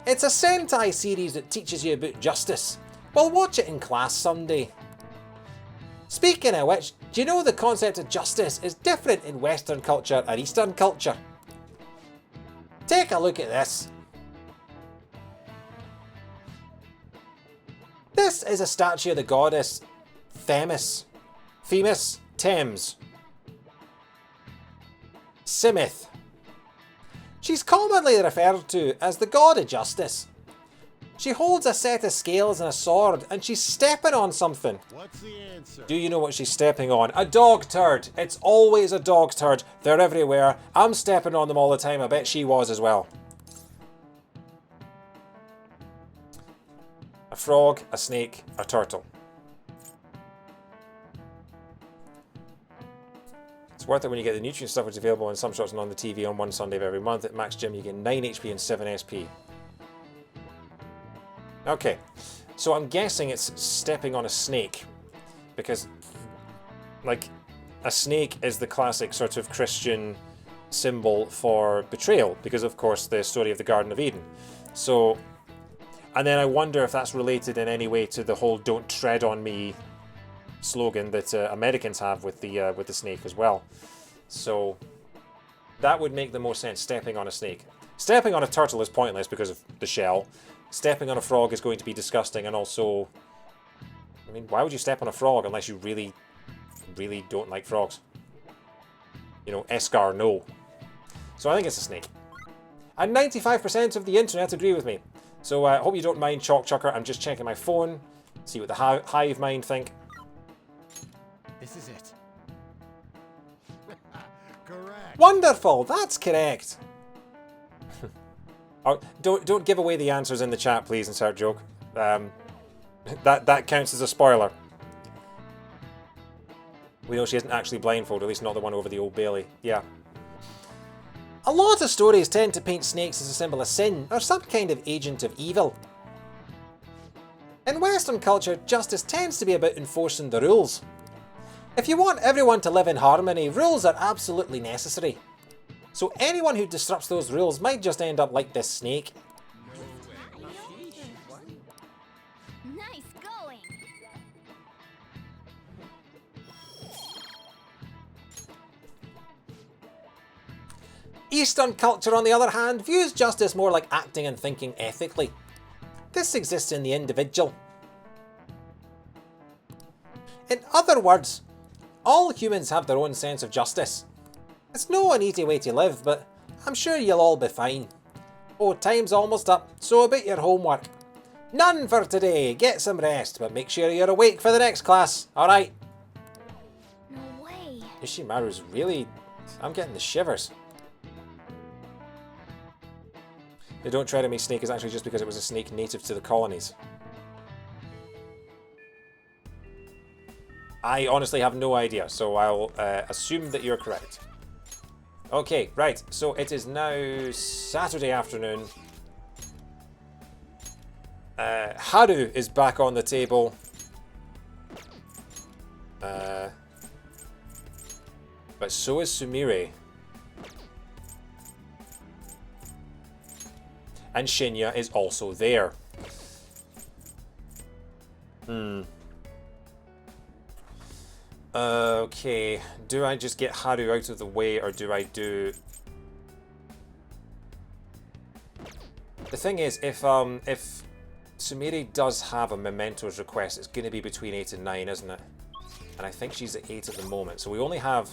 [SPEAKER 1] It's a Sentai series that teaches you about justice. We'll watch it in class someday. Speaking of which, do you know the concept of justice is different in Western culture and Eastern culture? Take a look at this. This is a statue of the goddess Themis, Thames, Simith. She's commonly referred to as the god of justice. She holds a set of scales and a sword, and she's stepping on something.
[SPEAKER 4] What's the answer?
[SPEAKER 1] Do you know what she's stepping on? A dog turd. It's always a dog turd. They're everywhere. I'm stepping on them all the time. I bet she was as well. A frog, a snake, a turtle. It's worth it when you get the nutrient stuff which is available in some shops and on the TV on one Sunday of every month. At Max Gym you get 9 HP and 7 SP. Okay, so I'm guessing it's stepping on a snake, because, like, a snake is the classic sort of Christian symbol for betrayal, because of course the story of the Garden of Eden. So, and then I wonder if that's related in any way to the whole "Don't tread on me" slogan that Americans have with the snake as well. So that would make the most sense, stepping on a snake. Stepping on a turtle is pointless because of the shell. Stepping on a frog is going to be disgusting, and also, I mean, why would you step on a frog unless you really, really don't like frogs? You know, escar, no. So I think it's a snake. And 95% of the internet agree with me. So I hope you don't mind, Chalk Chucker. I'm just checking my phone, see what the hive mind think.
[SPEAKER 2] This is it.
[SPEAKER 4] Correct.
[SPEAKER 1] Wonderful, that's correct. Oh, don't give away the answers in the chat, please, insert joke. That counts as a spoiler. We know she isn't actually blindfolded, at least not the one over the Old Bailey. Yeah. A lot of stories tend to paint snakes as a symbol of sin, or some kind of agent of evil. In Western culture, justice tends to be about enforcing the rules. If you want everyone to live in harmony, rules are absolutely necessary. So anyone who disrupts those rules might just end up like this snake.
[SPEAKER 5] Nice going.
[SPEAKER 1] Eastern culture, on the other hand, views justice more like acting and thinking ethically. This exists in the individual. In other words, all humans have their own sense of justice. It's no an easy way to live, but I'm sure you'll all be fine. Oh, time's almost up, so about your homework. None for today, get some rest, but make sure you're awake for the next class, alright?
[SPEAKER 5] No way.
[SPEAKER 1] Ishimaru's really... I'm getting the shivers. The "Don't tread on me" snake is actually just because it was a snake native to the colonies. I honestly have no idea, so I'll assume that you're correct. Okay, right, so it is now Saturday afternoon. Haru is back on the table. But so is Sumire. And Shinya is also there. Okay, do I just get Haru out of the way, or do I do... The thing is, if Sumire does have a Mementos request, it's going to be between 8 and 9, isn't it? And I think she's at 8 at the moment, so we only have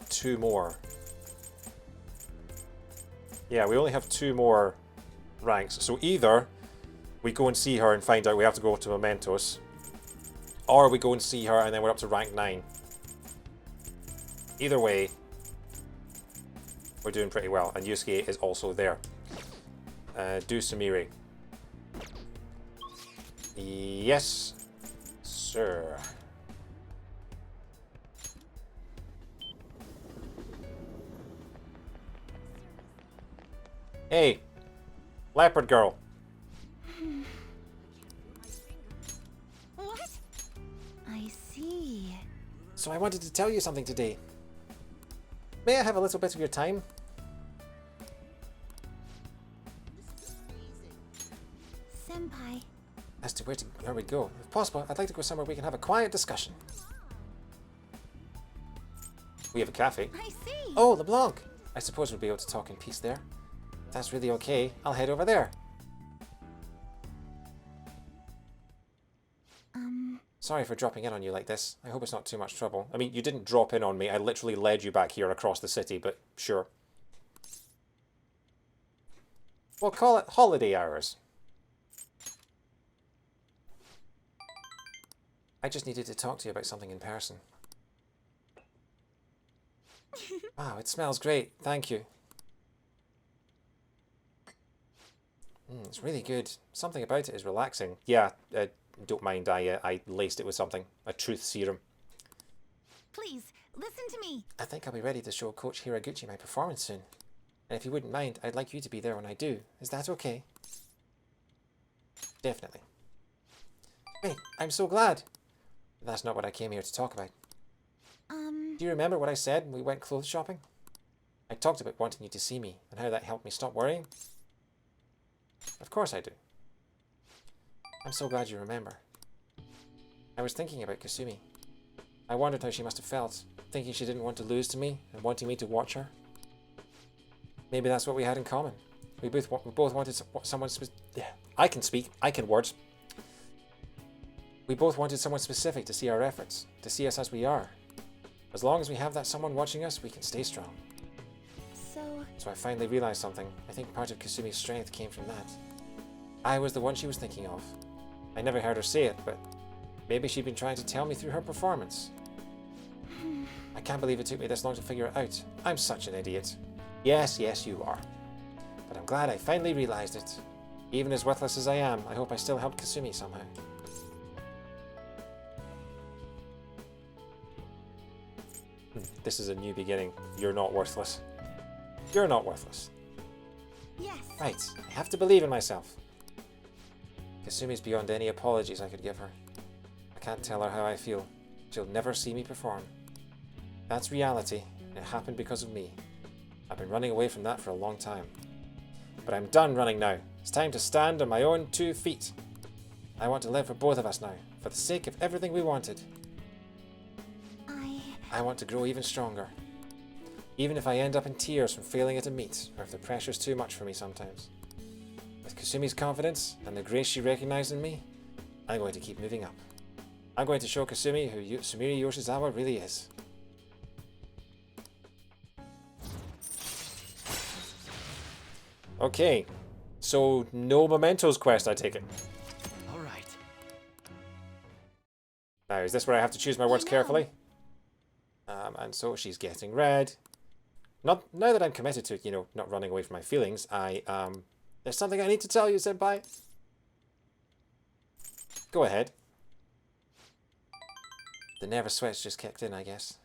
[SPEAKER 1] 2 more. Yeah, we only have 2 more ranks. So either we go and see her and find out we have to go to Mementos, or we go and see her and then we're up to rank 9. Either way, we're doing pretty well. And Yusuke is also there. Do Sumire. Yes, sir. Hey, leopard girl.
[SPEAKER 5] What?
[SPEAKER 3] I see.
[SPEAKER 1] So I wanted to tell you something today. May I have a little bit of your time? as to where we go. If possible, I'd like to go somewhere we can have a quiet discussion. We have a cafe.
[SPEAKER 5] I see.
[SPEAKER 1] Oh, LeBlanc! I suppose we'll be able to talk in peace there. If that's really okay, I'll head over there. Sorry for dropping in on you like this. I hope it's not too much trouble. I mean, you didn't drop in on me. I literally led you back here across the city, but sure. We'll call it holiday hours. I just needed to talk to you about something in person. Wow, it smells great. Thank you. It's really good. Something about it is relaxing. Yeah, don't mind. I laced it with something. A truth serum.
[SPEAKER 5] Please, listen to me.
[SPEAKER 1] I think I'll be ready to show Coach Hiraguchi my performance soon. And if you wouldn't mind, I'd like you to be there when I do. Is that okay? Definitely. Great, I'm so glad. That's not what I came here to talk about. Do you remember what I said when we went clothes shopping? I talked about wanting you to see me and how that helped me stop worrying. Of course I do. I'm so glad you remember. I was thinking about Kasumi. I wondered how she must have felt, thinking she didn't want to lose to me and wanting me to watch her. Maybe that's what we had in common. We both wanted someone I can speak. I can words. We both wanted someone specific to see our efforts, to see us as we are. As long as we have that someone watching us, we can stay strong. So I finally realized something. I think part of Kasumi's strength came from that. I was the one she was thinking of. I never heard her say it, but maybe she'd been trying to tell me through her performance. I can't believe it took me this long to figure it out. I'm such an idiot. Yes, you are. But I'm glad I finally realized it. Even as worthless as I am, I hope I still helped Kasumi somehow. This is a new beginning. You're not worthless. You're not worthless.
[SPEAKER 5] Yes.
[SPEAKER 1] Right, I have to believe in myself. Kasumi's beyond any apologies I could give her. I can't tell her how I feel. She'll never see me perform. That's reality, and it happened because of me. I've been running away from that for a long time. But I'm done running now. It's time to stand on my own 2 feet. I want to live for both of us now, for the sake of everything we wanted. I want to grow even stronger. Even if I end up in tears from failing at a meet, or if the pressure's too much for me sometimes. With Kasumi's confidence, and the grace she recognized in me, I'm going to keep moving up. I'm going to show Kasumi who Sumire Yoshizawa really is. Okay, so no mementos quest, I take it.
[SPEAKER 2] All right.
[SPEAKER 1] Now, is this where I have to choose my words carefully? And so she's getting red. Now that I'm committed to, not running away from my feelings, there's something I need to tell you, Senpai. Go ahead. The nervous sweats just kicked in, I guess.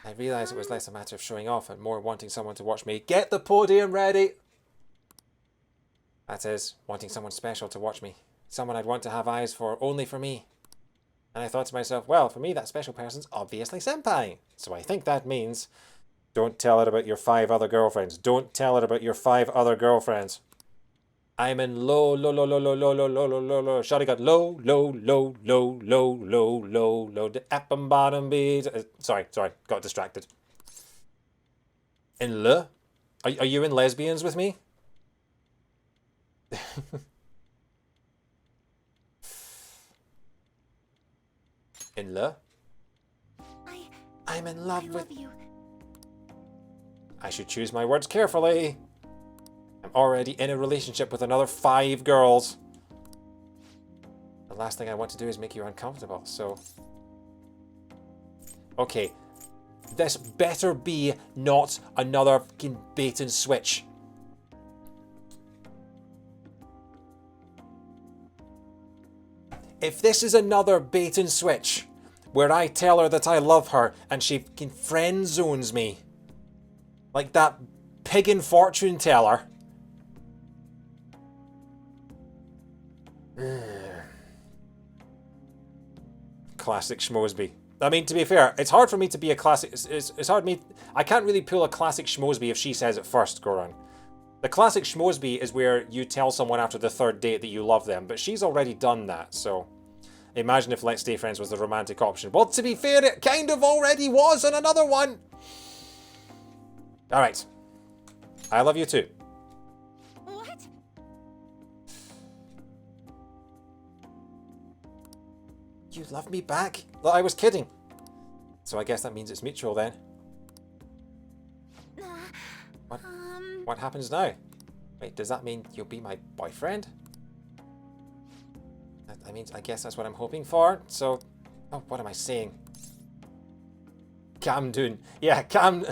[SPEAKER 1] I realised it was less a matter of showing off and more wanting someone to watch me. Get the podium ready! That is, wanting someone special to watch me. Someone I'd want to have eyes for only for me. And I thought to myself, well, for me that special person's obviously Senpai. So I think that means, don't tell her about your 5 other girlfriends. Don't tell her about your 5 other girlfriends. I'm in low. Shawty got low. The up and bottom beat. Sorry, got distracted. In le? Are you in lesbians with me? In love? I'm in love with
[SPEAKER 5] you.
[SPEAKER 1] I should choose my words carefully. I'm already in a relationship with another 5 girls. The last thing I want to do is make you uncomfortable, so... Okay. This better be not another fucking bait and switch. If this is another bait and switch, where I tell her that I love her and she fucking friend zones me, like that pig in fortune teller. Classic Schmosby. I mean, to be fair, it's hard for me to be a classic. It's hard me. I can't really pull a classic Schmosby if she says it first, Goran. The classic schmosby is where you tell someone after the third date that you love them, but she's already done that, so... Imagine if Let's Stay Friends was the romantic option. Well, to be fair, it kind of already was on another one! Alright. I love you too.
[SPEAKER 5] What?
[SPEAKER 1] You love me back? Well, I was kidding. So I guess that means it's mutual then. What? What happens now? Wait, does that mean you'll be my boyfriend? I mean, I guess that's what I'm hoping for. So, oh, what am I saying? Calm down. Yeah, calm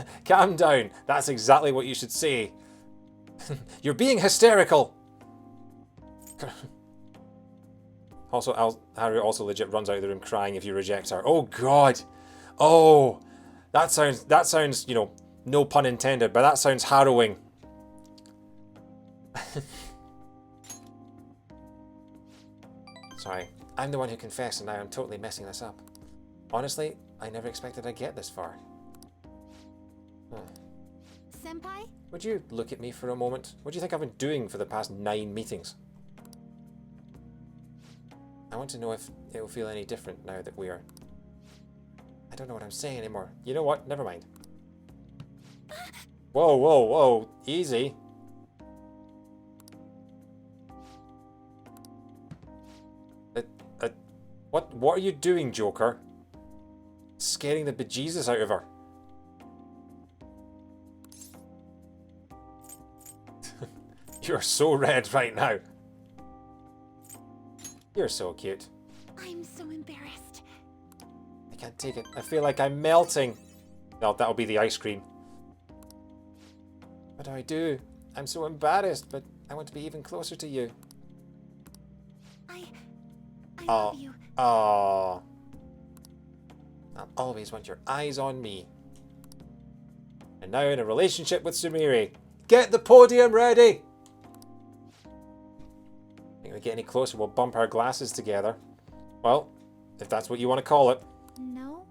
[SPEAKER 1] down. That's exactly what you should say. You're being hysterical. Also, Harry also legit runs out of the room crying if you reject her. Oh God. Oh, that sounds, you know, no pun intended, but that sounds harrowing. Sorry, I'm the one who confessed and now I'm totally messing this up. Honestly, I never expected I'd get this far.
[SPEAKER 5] Senpai?
[SPEAKER 1] Would you look at me for a moment? What do you think I've been doing for the past 9 meetings? I want to know if it will feel any different now that we are... I don't know what I'm saying anymore. You know what? Never mind. Whoa, whoa, whoa. Easy. What are you doing, Joker? Scaring the bejesus out of her. You're so red right now. You're so cute.
[SPEAKER 5] I'm so embarrassed.
[SPEAKER 1] I can't take it. I feel like I'm melting. No, that'll be the ice cream. What do I do? I'm so embarrassed, but I want to be even closer to you.
[SPEAKER 5] I love you.
[SPEAKER 1] Aww. I'll always want your eyes on me. And now in a relationship with Sumire. Get the podium ready! Think we get any closer, we'll bump our glasses together. Well, if that's what you want to call it.
[SPEAKER 5] No?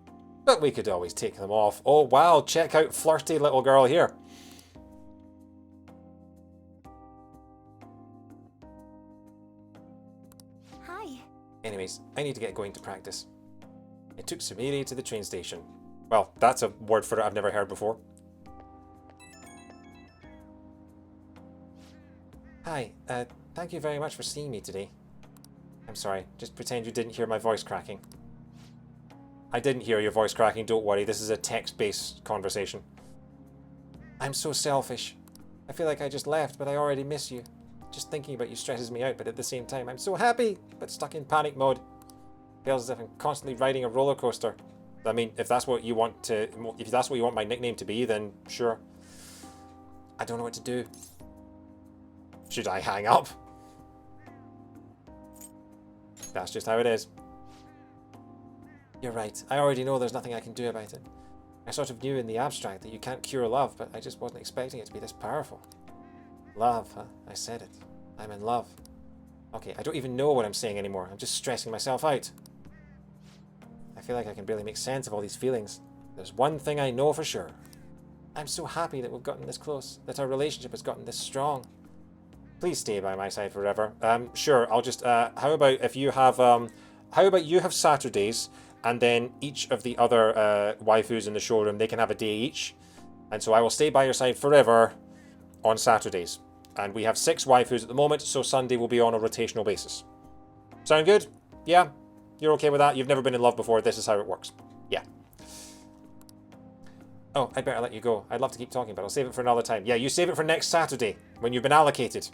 [SPEAKER 1] But we could always take them off. Oh wow, check out flirty little girl here.
[SPEAKER 5] Hi.
[SPEAKER 1] Anyways, I need to get going to practice. I took Sumire to the train station. Well, that's a word for it I've never heard before. Hi, thank you very much for seeing me today. I'm sorry, just pretend you didn't hear my voice cracking. I didn't hear your voice cracking, don't worry, this is a text-based conversation. I'm so selfish. I feel like I just left, but I already miss you. Just thinking about you stresses me out, but at the same time, I'm so happy, but stuck in panic mode. Feels as if I'm constantly riding a roller coaster. I mean, if that's what you want my nickname to be, then sure. I don't know what to do. Should I hang up? That's just how it is. You're right. I already know there's nothing I can do about it. I sort of knew in the abstract that you can't cure love, but I just wasn't expecting it to be this powerful. Love, huh? I said it. I'm in love. Okay, I don't even know what I'm saying anymore. I'm just stressing myself out. I feel like I can barely make sense of all these feelings. There's one thing I know for sure. I'm so happy that we've gotten this close, that our relationship has gotten this strong. Please stay by my side forever. Sure, I'll just, how about you have Saturdays, and then each of the other waifus in the showroom, they can have a day each. And so I will stay by your side forever on Saturdays. And we have 6 waifus at the moment, so Sunday will be on a rotational basis. Sound good? Yeah? You're okay with that? You've never been in love before, this is how it works. Yeah. Oh, I'd better let you go. I'd love to keep talking, but I'll save it for another time. Yeah, you save it for next Saturday, when you've been allocated.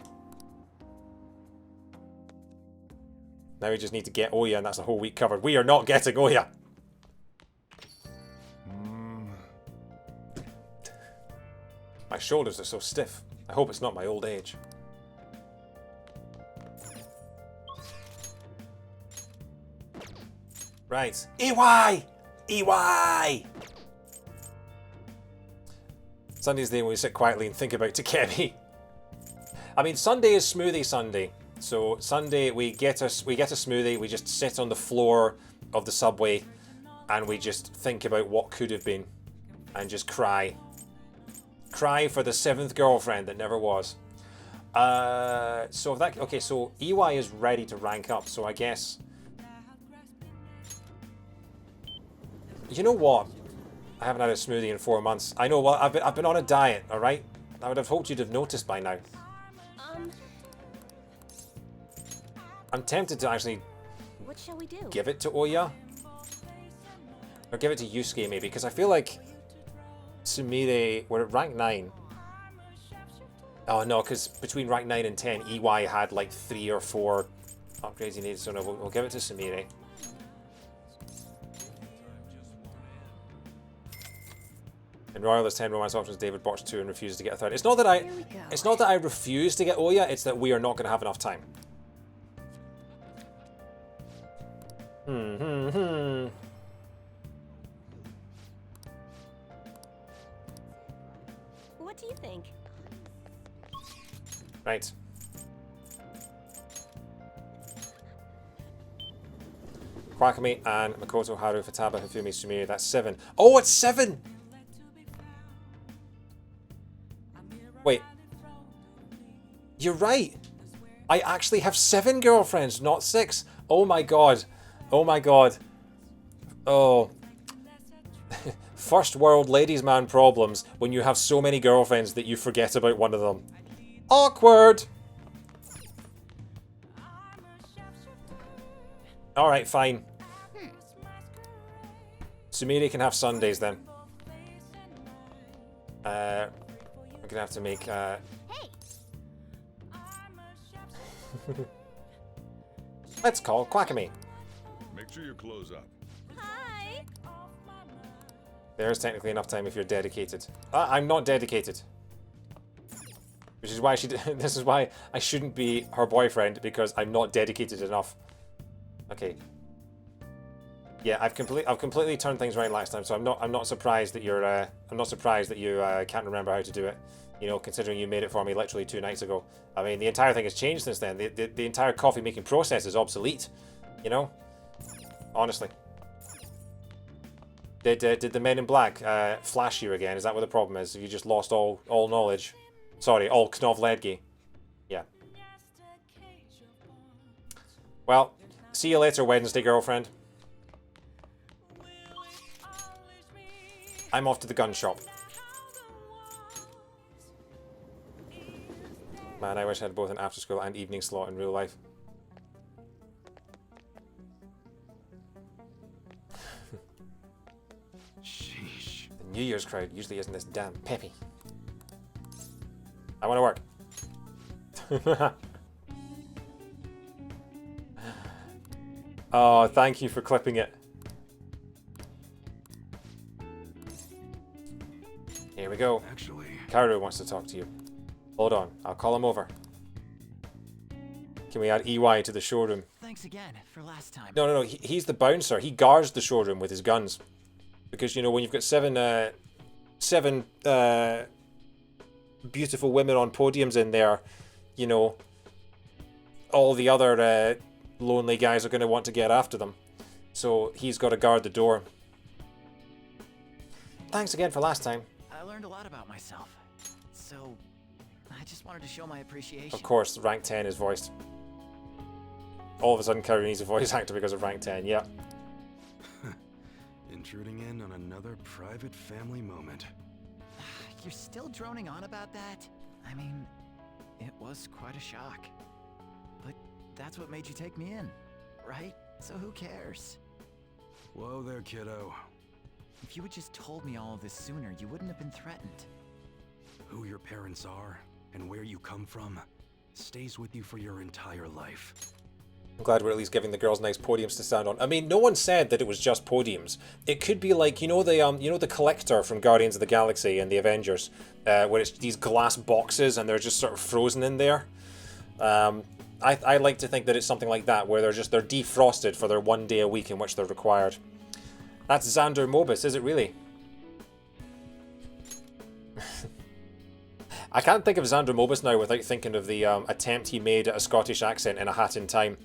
[SPEAKER 1] Now we just need to get Oya, and that's a whole week covered. We are not getting Oya. My shoulders are so stiff. I hope it's not my old age. Right. EY! EY! Sunday's the day when we sit quietly and think about Takemi. I mean, Sunday is Smoothie Sunday. So Sunday we get a smoothie, we just sit on the floor of the subway and we just think about what could have been and just cry. Cry for the 7th girlfriend that never was. So if that... Okay, so EY is ready to rank up, so I guess... You know what? I haven't had a smoothie in 4 months. I know, well, I've been on a diet, alright? I would have hoped you'd have noticed by now. I'm tempted to actually
[SPEAKER 3] What shall we do?
[SPEAKER 1] give it to Oya. Or give it to Yusuke, maybe, because I feel like Sumire, we're at rank 9. Oh, no, because between rank 9 and 10, EY had like 3 or 4 upgrades he needed, so no, we'll give it to Sumire. In Royal, there's 10 romance options. David botched 2 and refuses to get a third. It's not that it's not that I refuse to get Oya, it's that we are not going to have enough time.
[SPEAKER 3] What do you think?
[SPEAKER 1] Right. Kwakami and Makoto, Haru, Futaba, Hifumi, Sumire. That's 7. Oh, it's 7! Wait. You're right. I actually have 7 girlfriends, not 6. Oh my god. Oh my god. Oh. First world ladies man problems when you have so many girlfriends that you forget about one of them. Awkward! Alright, fine. Sumire can have Sundays then. We're gonna have to make,
[SPEAKER 5] Hey!
[SPEAKER 1] Let's call Kwakami.
[SPEAKER 4] Make sure you close up.
[SPEAKER 5] Hi!
[SPEAKER 1] There's technically enough time if you're dedicated. I'm not dedicated. Which is why this is why I shouldn't be her boyfriend, because I'm not dedicated enough. Okay. Yeah, I've completely turned things around last time, so I'm not surprised that you're I'm not surprised that you can't remember how to do it. You know, considering you made it for me literally 2 nights ago. I mean, the entire thing has changed since then. The entire coffee making process is obsolete. You know, honestly. Did the Men in Black flash you again? Is that what the problem is? Have you just lost all knowledge? Sorry, all Knovledgi. Yeah. Well, see you later, Wednesday, girlfriend. I'm off to the gun shop. Man, I wish I had both an after school and evening slot in real life.
[SPEAKER 2] Sheesh.
[SPEAKER 1] The New Year's crowd usually isn't this damn peppy. I want to work. Oh, thank you for clipping it. Here we go.
[SPEAKER 2] Actually,
[SPEAKER 1] Kaoru wants to talk to you. Hold on, I'll call him over. Can we add EY to the showroom?
[SPEAKER 2] thanks again for last time.
[SPEAKER 1] No, he's the bouncer. He guards the showroom with his guns. Because, you know, when you've got seven beautiful women on podiums in there, you know, all the other lonely guys are going to want to get after them. So he's got to guard the door. Thanks again for last time.
[SPEAKER 2] I learned a lot about myself. So, I just wanted to show my appreciation.
[SPEAKER 1] Of course, rank 10 is voiced. All of a sudden, Kaoru needs a voice actor because of rank 10, yeah.
[SPEAKER 7] Intruding in on another private family moment.
[SPEAKER 2] You're still droning on about that? I mean, it was quite a shock. But that's what made you take me in, right? So who cares?
[SPEAKER 7] Whoa there, kiddo.
[SPEAKER 2] If you had just told me all of this sooner, you wouldn't have been threatened.
[SPEAKER 7] Who your parents are and where you come from stays with you for your entire life.
[SPEAKER 1] I'm glad we're at least giving the girls nice podiums to stand on. I mean, no one said that it was just podiums. It could be like, you know the collector from Guardians of the Galaxy and the Avengers, where it's these glass boxes and they're just sort of frozen in there. I like to think that it's something like that, where they're defrosted for their 1 day a week in which they're required. That's Xander Mobus, is it really? I can't think of Xander Mobus now without thinking of the attempt he made at a Scottish accent in A Hat in Time.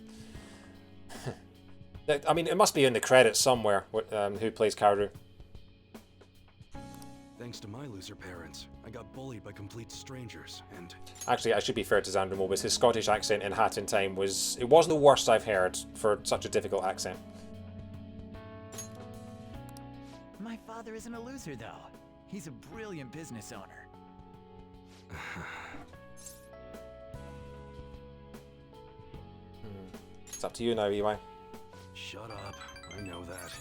[SPEAKER 1] I mean, it must be in the credits somewhere, who plays Kaoru.
[SPEAKER 7] Thanks to my loser parents, I got bullied by complete strangers, and...
[SPEAKER 1] Actually, I should be fair to Xander Mobus. His Scottish accent in Hat in Time it wasn't the worst I've heard for such a difficult accent.
[SPEAKER 2] My father isn't a loser, though. He's a brilliant business owner.
[SPEAKER 1] It's up to you now, EY.
[SPEAKER 7] Shut up. I know that.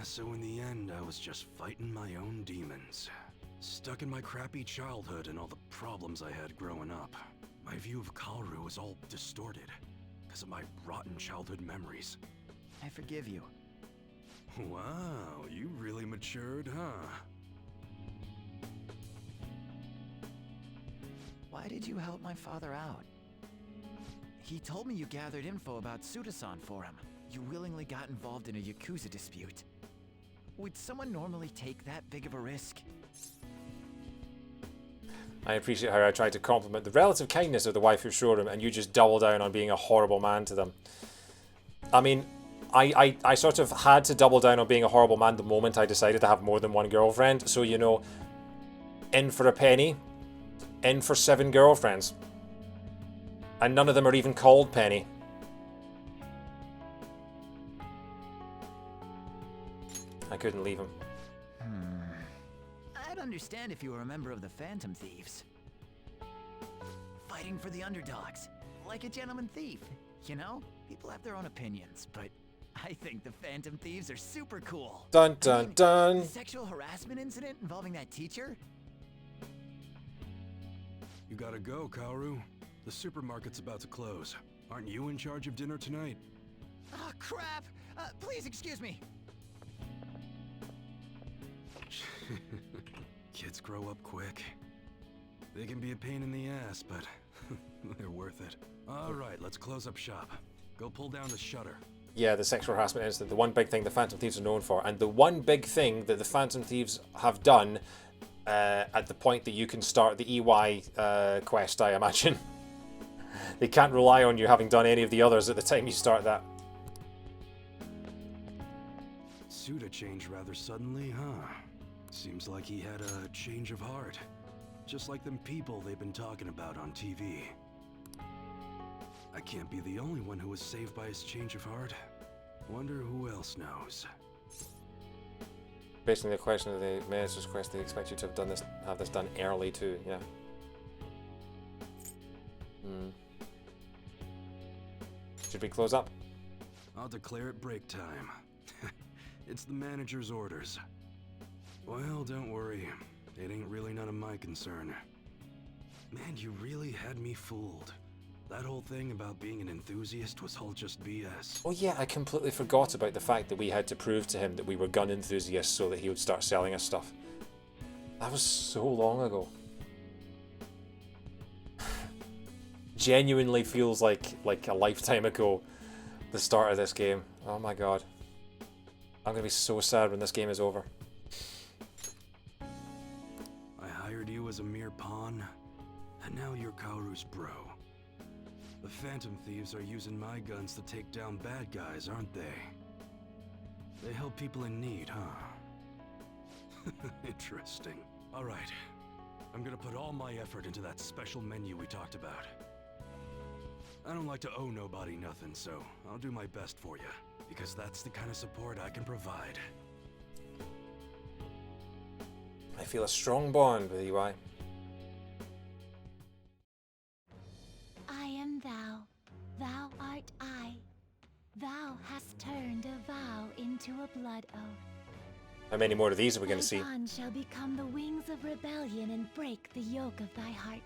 [SPEAKER 7] So in the end, I was just fighting my own demons. Stuck in my crappy childhood and all the problems I had growing up. My view of Kaoru was all distorted because of my rotten childhood memories.
[SPEAKER 2] I forgive you.
[SPEAKER 7] Wow, you really matured, huh?
[SPEAKER 2] Why did you help my father out? He told me you gathered info about Suda-san for him. You willingly got involved in a Yakuza dispute. Would someone normally take that big of a risk?
[SPEAKER 1] I appreciate how I tried to compliment the relative kindness of the waifu showroom and you just double down on being a horrible man to them. I mean, I sort of had to double down on being a horrible man the moment I decided to have more than one girlfriend. So, you know, in for a penny, in for 7 girlfriends. And none of them are even called Penny. I couldn't leave him.
[SPEAKER 2] I'd understand if you were a member of the Phantom Thieves. Fighting for the underdogs, like a gentleman thief. You know, people have their own opinions, but I think the Phantom Thieves are super cool.
[SPEAKER 1] Dun dun dun.
[SPEAKER 2] The sexual harassment incident involving that teacher?
[SPEAKER 7] You gotta go, Kaoru. The supermarket's about to close. Aren't you in charge of dinner tonight?
[SPEAKER 2] Oh, crap! Please excuse me.
[SPEAKER 7] Kids grow up quick. They can be a pain in the ass, but they're worth it. All right, let's close up shop. Go pull down the shutter.
[SPEAKER 1] Yeah, the sexual harassment incident, the one big thing the Phantom Thieves are known for, and the one big thing that the Phantom Thieves have done at the point that you can start the EY quest, I imagine. They can't rely on you having done any of the others at the time you start that.
[SPEAKER 7] Suda changed rather suddenly, huh? Seems like he had a change of heart. Just like them people they've been talking about on TV. I can't be the only one who was saved by his change of heart. Wonder who else knows.
[SPEAKER 1] Based on the question of the minister's quest, they expect you to have this done early too, yeah. Should we close up?
[SPEAKER 7] I'll declare it break time. It's the manager's orders. Well, don't worry. It ain't really none of my concern. Man, you really had me fooled. That whole thing about being an enthusiast was all just BS.
[SPEAKER 1] Oh yeah, I completely forgot about the fact that we had to prove to him that we were gun enthusiasts so that he would start selling us stuff. That was so long ago. Genuinely feels like a lifetime ago, the start of this game. Oh my god. I'm gonna be so sad when this game is over.
[SPEAKER 7] I hired you as a mere pawn, and now you're Kaoru's bro. The Phantom Thieves are using my guns to take down bad guys, aren't they? They help people in need, huh? Interesting. Alright. I'm gonna put all my effort into that special menu we talked about. I don't like to owe nobody nothing, so I'll do my best for you. Because that's the kind of support I can provide.
[SPEAKER 1] I feel a strong bond with EY.
[SPEAKER 3] I am thou, thou art I. Thou hast turned a vow into a blood oath.
[SPEAKER 1] How many more of these are we going to
[SPEAKER 3] Thy
[SPEAKER 1] see?
[SPEAKER 3] bond shall become the wings of rebellion and break the yoke of thy heart.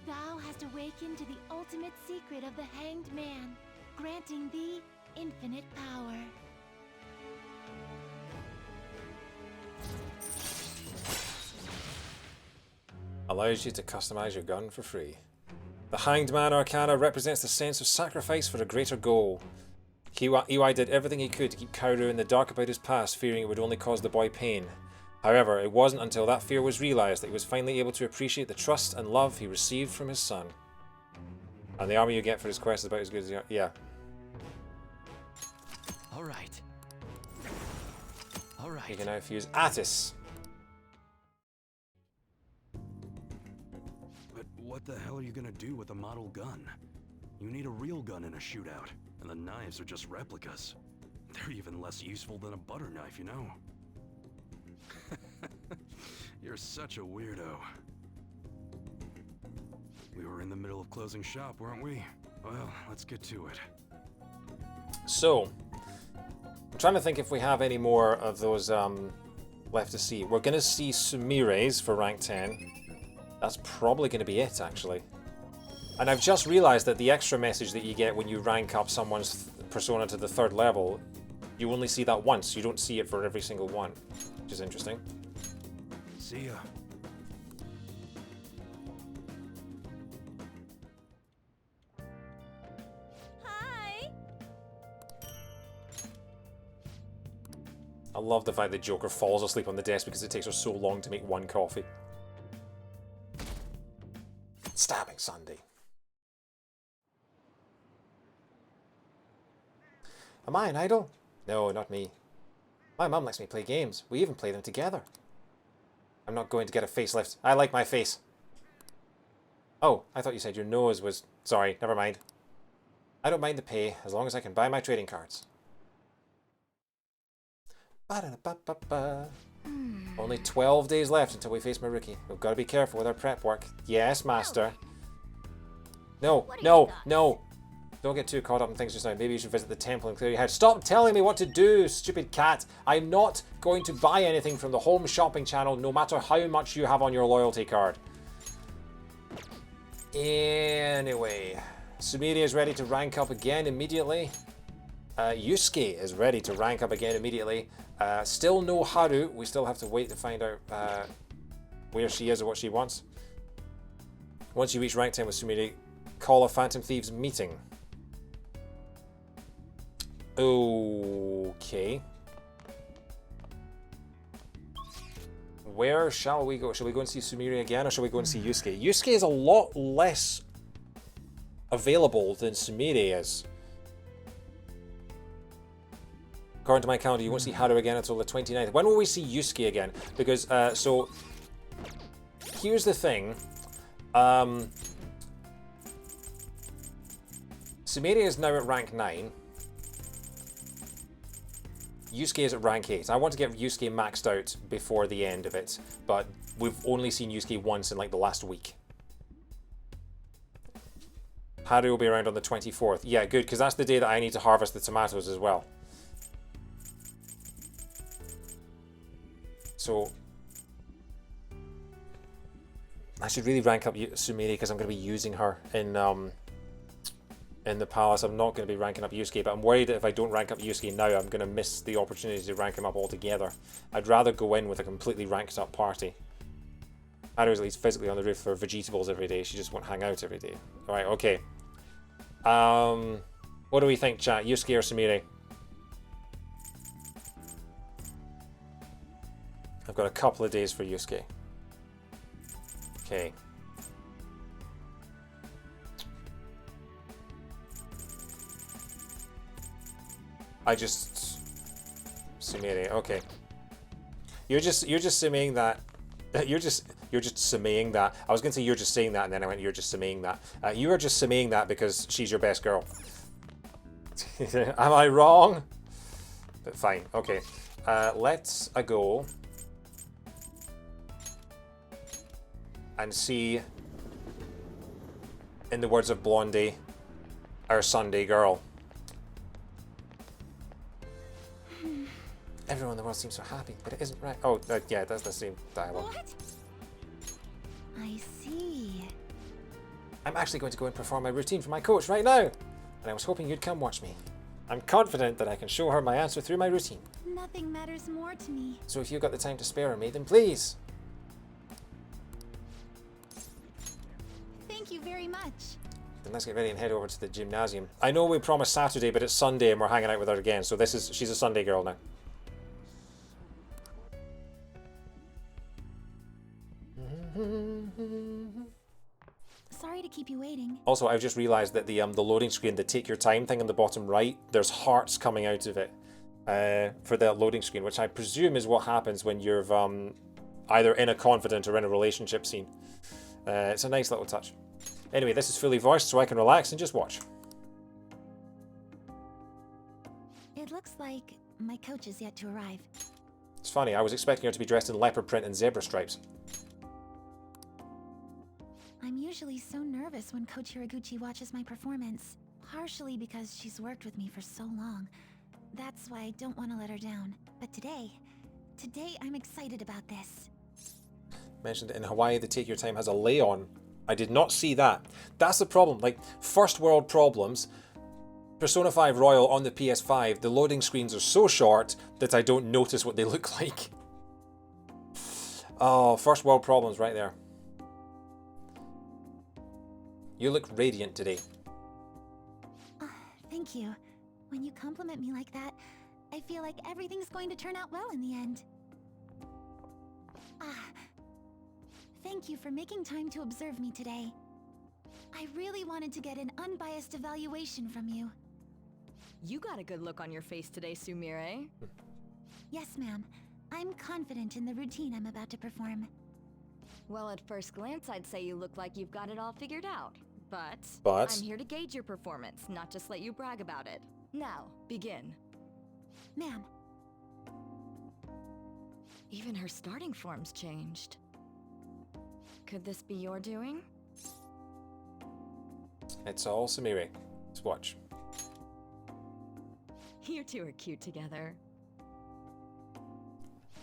[SPEAKER 3] Thou hast awakened to the ultimate secret of the hanged man, granting thee infinite power.
[SPEAKER 1] Allows you to customize your gun for free. The Hanged Man Arcana represents the sense of sacrifice for a greater goal. EY did everything he could to keep Kaoru in the dark about his past, fearing it would only cause the boy pain. However, it wasn't until that fear was realized that he was finally able to appreciate the trust and love he received from his son. And the armor you get for his quest is about as good as the... Yeah.
[SPEAKER 2] All right. All right.
[SPEAKER 1] You can now fuse Attis.
[SPEAKER 7] But what the hell are you gonna do with a model gun? You need a real gun in a shootout, and the knives are just replicas. They're even less useful than a butter knife, you know? You're such a weirdo. We were in the middle of closing shop, weren't we? Well, let's get to it.
[SPEAKER 1] So, I'm trying to think if we have any more of those left to see. We're going to see Sumire's for rank 10. That's probably going to be it, actually. And I've just realized that the extra message that you get when you rank up someone's persona to the 3rd level, you only see that once. You don't see it for every single one, which is interesting.
[SPEAKER 7] See ya.
[SPEAKER 5] Hi.
[SPEAKER 1] I love the fact that Joker falls asleep on the desk because it takes her so long to make one coffee. Stabbing Sunday. Am I an idol? No, not me. My mum lets me play games. We even play them together. I'm not going to get a facelift. I like my face. Oh, I thought you said your nose was... Sorry, never mind. I don't mind the pay, as long as I can buy my trading cards. Ba-da-da-ba-ba-ba. Only 12 days left until we face Maruki. We've got to be careful with our prep work. Yes, master. No, no, no. Don't get too caught up in things just now. Maybe you should visit the temple and clear your head. Stop telling me what to do, stupid cat. I'm not going to buy anything from the home shopping channel, no matter how much you have on your loyalty card. Anyway, Sumire is ready to rank up again immediately. Yusuke is ready to rank up again immediately. Still no Haru. We still have to wait to find out where she is or what she wants. Once you reach rank 10 with Sumire, call a Phantom Thieves meeting. Okay. Where shall we go? Shall we go and see Sumire again, or shall we go and see Yusuke? Yusuke is a lot less available than Sumire is. According to my calendar, you won't see Haru again until the 29th. When will we see Yusuke again? Because, so... Here's the thing. Sumire is now at rank 9. Yusuke is at rank 8. I want to get Yusuke maxed out before the end of it, but we've only seen Yusuke once in like the last week. Haru will be around on the 24th. Yeah, good, because that's the day that I need to harvest the tomatoes as well. So, I should really rank up Sumire because I'm going to be using her in the palace. I'm not going to be ranking up Yusuke, but I'm worried that if I don't rank up Yusuke now, I'm going to miss the opportunity to rank him up altogether. I'd rather go in with a completely ranked up party. Haru's at least physically on the roof for vegetables every day. She just won't hang out every day. Alright, okay. What do we think, chat? Yusuke or Sumire? I've got a couple of days for Yusuke. Okay. Sumire, okay. You're just saying that. You're just saying that. I was gonna say you're just saying that, and then I went, you're just saying that. You are just saying that because she's your best girl. Am I wrong? But fine, okay. Let's go and see, in the words of Blondie, our Sunday girl. Everyone in the world seems so happy, but it isn't right. Oh, yeah, that's the same dialogue.
[SPEAKER 5] What? I see.
[SPEAKER 1] I'm actually going to go and perform my routine for my coach right now, and I was hoping you'd come watch me. I'm confident that I can show her my answer through my routine.
[SPEAKER 5] Nothing matters more to me.
[SPEAKER 1] So if you've got the time to spare me, then please.
[SPEAKER 5] Thank you very much.
[SPEAKER 1] Then let's get ready and head over to the gymnasium. I know we promised Saturday, but it's Sunday and we're hanging out with her again, so she's a Sunday girl now.
[SPEAKER 5] Sorry to keep you waiting.
[SPEAKER 1] Also, I've just realised that the loading screen, the take your time thing on the bottom right, there's hearts coming out of it. for the loading screen, which I presume is what happens when you're either in a confidant or in a relationship scene. It's a nice little touch. Anyway, this is fully voiced, so I can relax and just watch.
[SPEAKER 5] It looks like my coach is yet to arrive.
[SPEAKER 1] It's funny, I was expecting her to be dressed in leopard print and zebra stripes.
[SPEAKER 5] I'm usually so nervous when Coach Hiraguchi watches my performance, partially because she's worked with me for so long. That's why I don't want to let her down. But today I'm excited about this.
[SPEAKER 1] Mentioned in Hawaii, the Take Your Time has a lay-on. I did not see that. That's the problem. Like, first world problems. Persona 5 Royal on the PS5, the loading screens are so short that I don't notice what they look like. Oh, first world problems right there. You look radiant today.
[SPEAKER 5] Thank you. When you compliment me like that, I feel like everything's going to turn out well in the end. Thank you for making time to observe me today. I really wanted to get an unbiased evaluation from you.
[SPEAKER 8] You got a good look on your face today, Sumire.
[SPEAKER 5] Yes, ma'am. I'm confident in the routine I'm about to perform.
[SPEAKER 8] Well, at first glance, I'd say you look like you've got it all figured out. But I'm here to gauge your performance, not just let you brag about it. Now, begin.
[SPEAKER 5] Ma'am.
[SPEAKER 8] Even her starting form's changed. Could this be your doing?
[SPEAKER 1] It's all Sumire. Let's watch.
[SPEAKER 8] You two are cute together.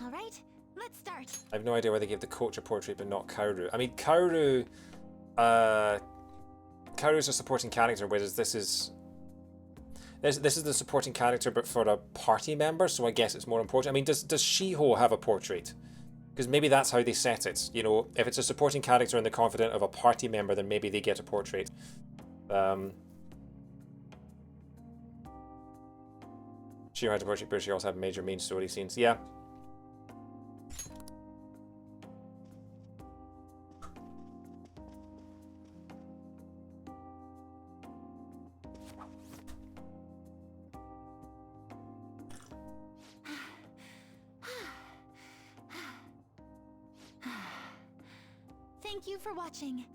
[SPEAKER 5] All right, let's start.
[SPEAKER 1] I have no idea why they gave the coach a portrait but not Kaoru. I mean, Kaoru's a supporting character, whereas this is the supporting character but for a party member, so I guess it's more important. I mean, does Shiho have a portrait? Because maybe that's how they set it. You know, if it's a supporting character and the confidant of a party member, then maybe they get a portrait. She had a portrait, but she also had major main story scenes. Yeah.
[SPEAKER 5] Thank you for watching.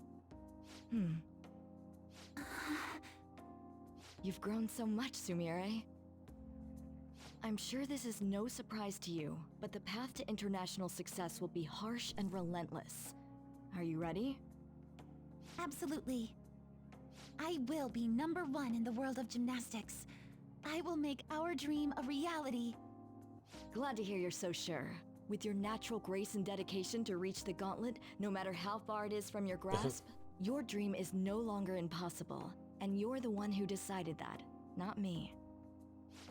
[SPEAKER 8] You've grown so much, Sumire. I'm sure this is no surprise to you, but the path to international success will be harsh and relentless. Are you ready?
[SPEAKER 5] Absolutely. I will be #1 in the world of gymnastics. I will make our dream a reality.
[SPEAKER 8] Glad to hear you're so sure. With your natural grace and dedication to reach the gauntlet, no matter how far it is from your grasp, your dream is no longer impossible. And you're the one who decided that, not me.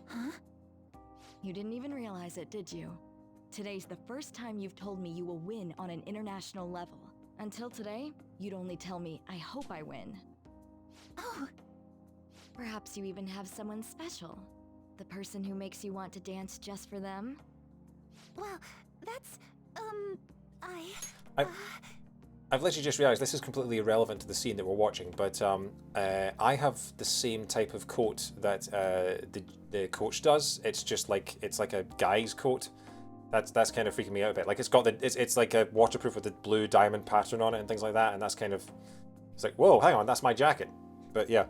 [SPEAKER 5] Huh?
[SPEAKER 8] You didn't even realize it, did you? Today's the first time you've told me you will win on an international level. Until today, you'd only tell me, I hope I win.
[SPEAKER 5] Oh,
[SPEAKER 8] Perhaps you even have someone special. The person who makes you want to dance just for them?
[SPEAKER 5] well, that's,
[SPEAKER 1] I've literally just realised this is completely irrelevant to the scene that we're watching, but I have the same type of coat that the coach does. It's just like a guy's coat. That's kind of freaking me out a bit. Like it's like a waterproof with a blue diamond pattern on it and things like that, and that's kind of, it's like, whoa, hang on, that's my jacket. But yeah.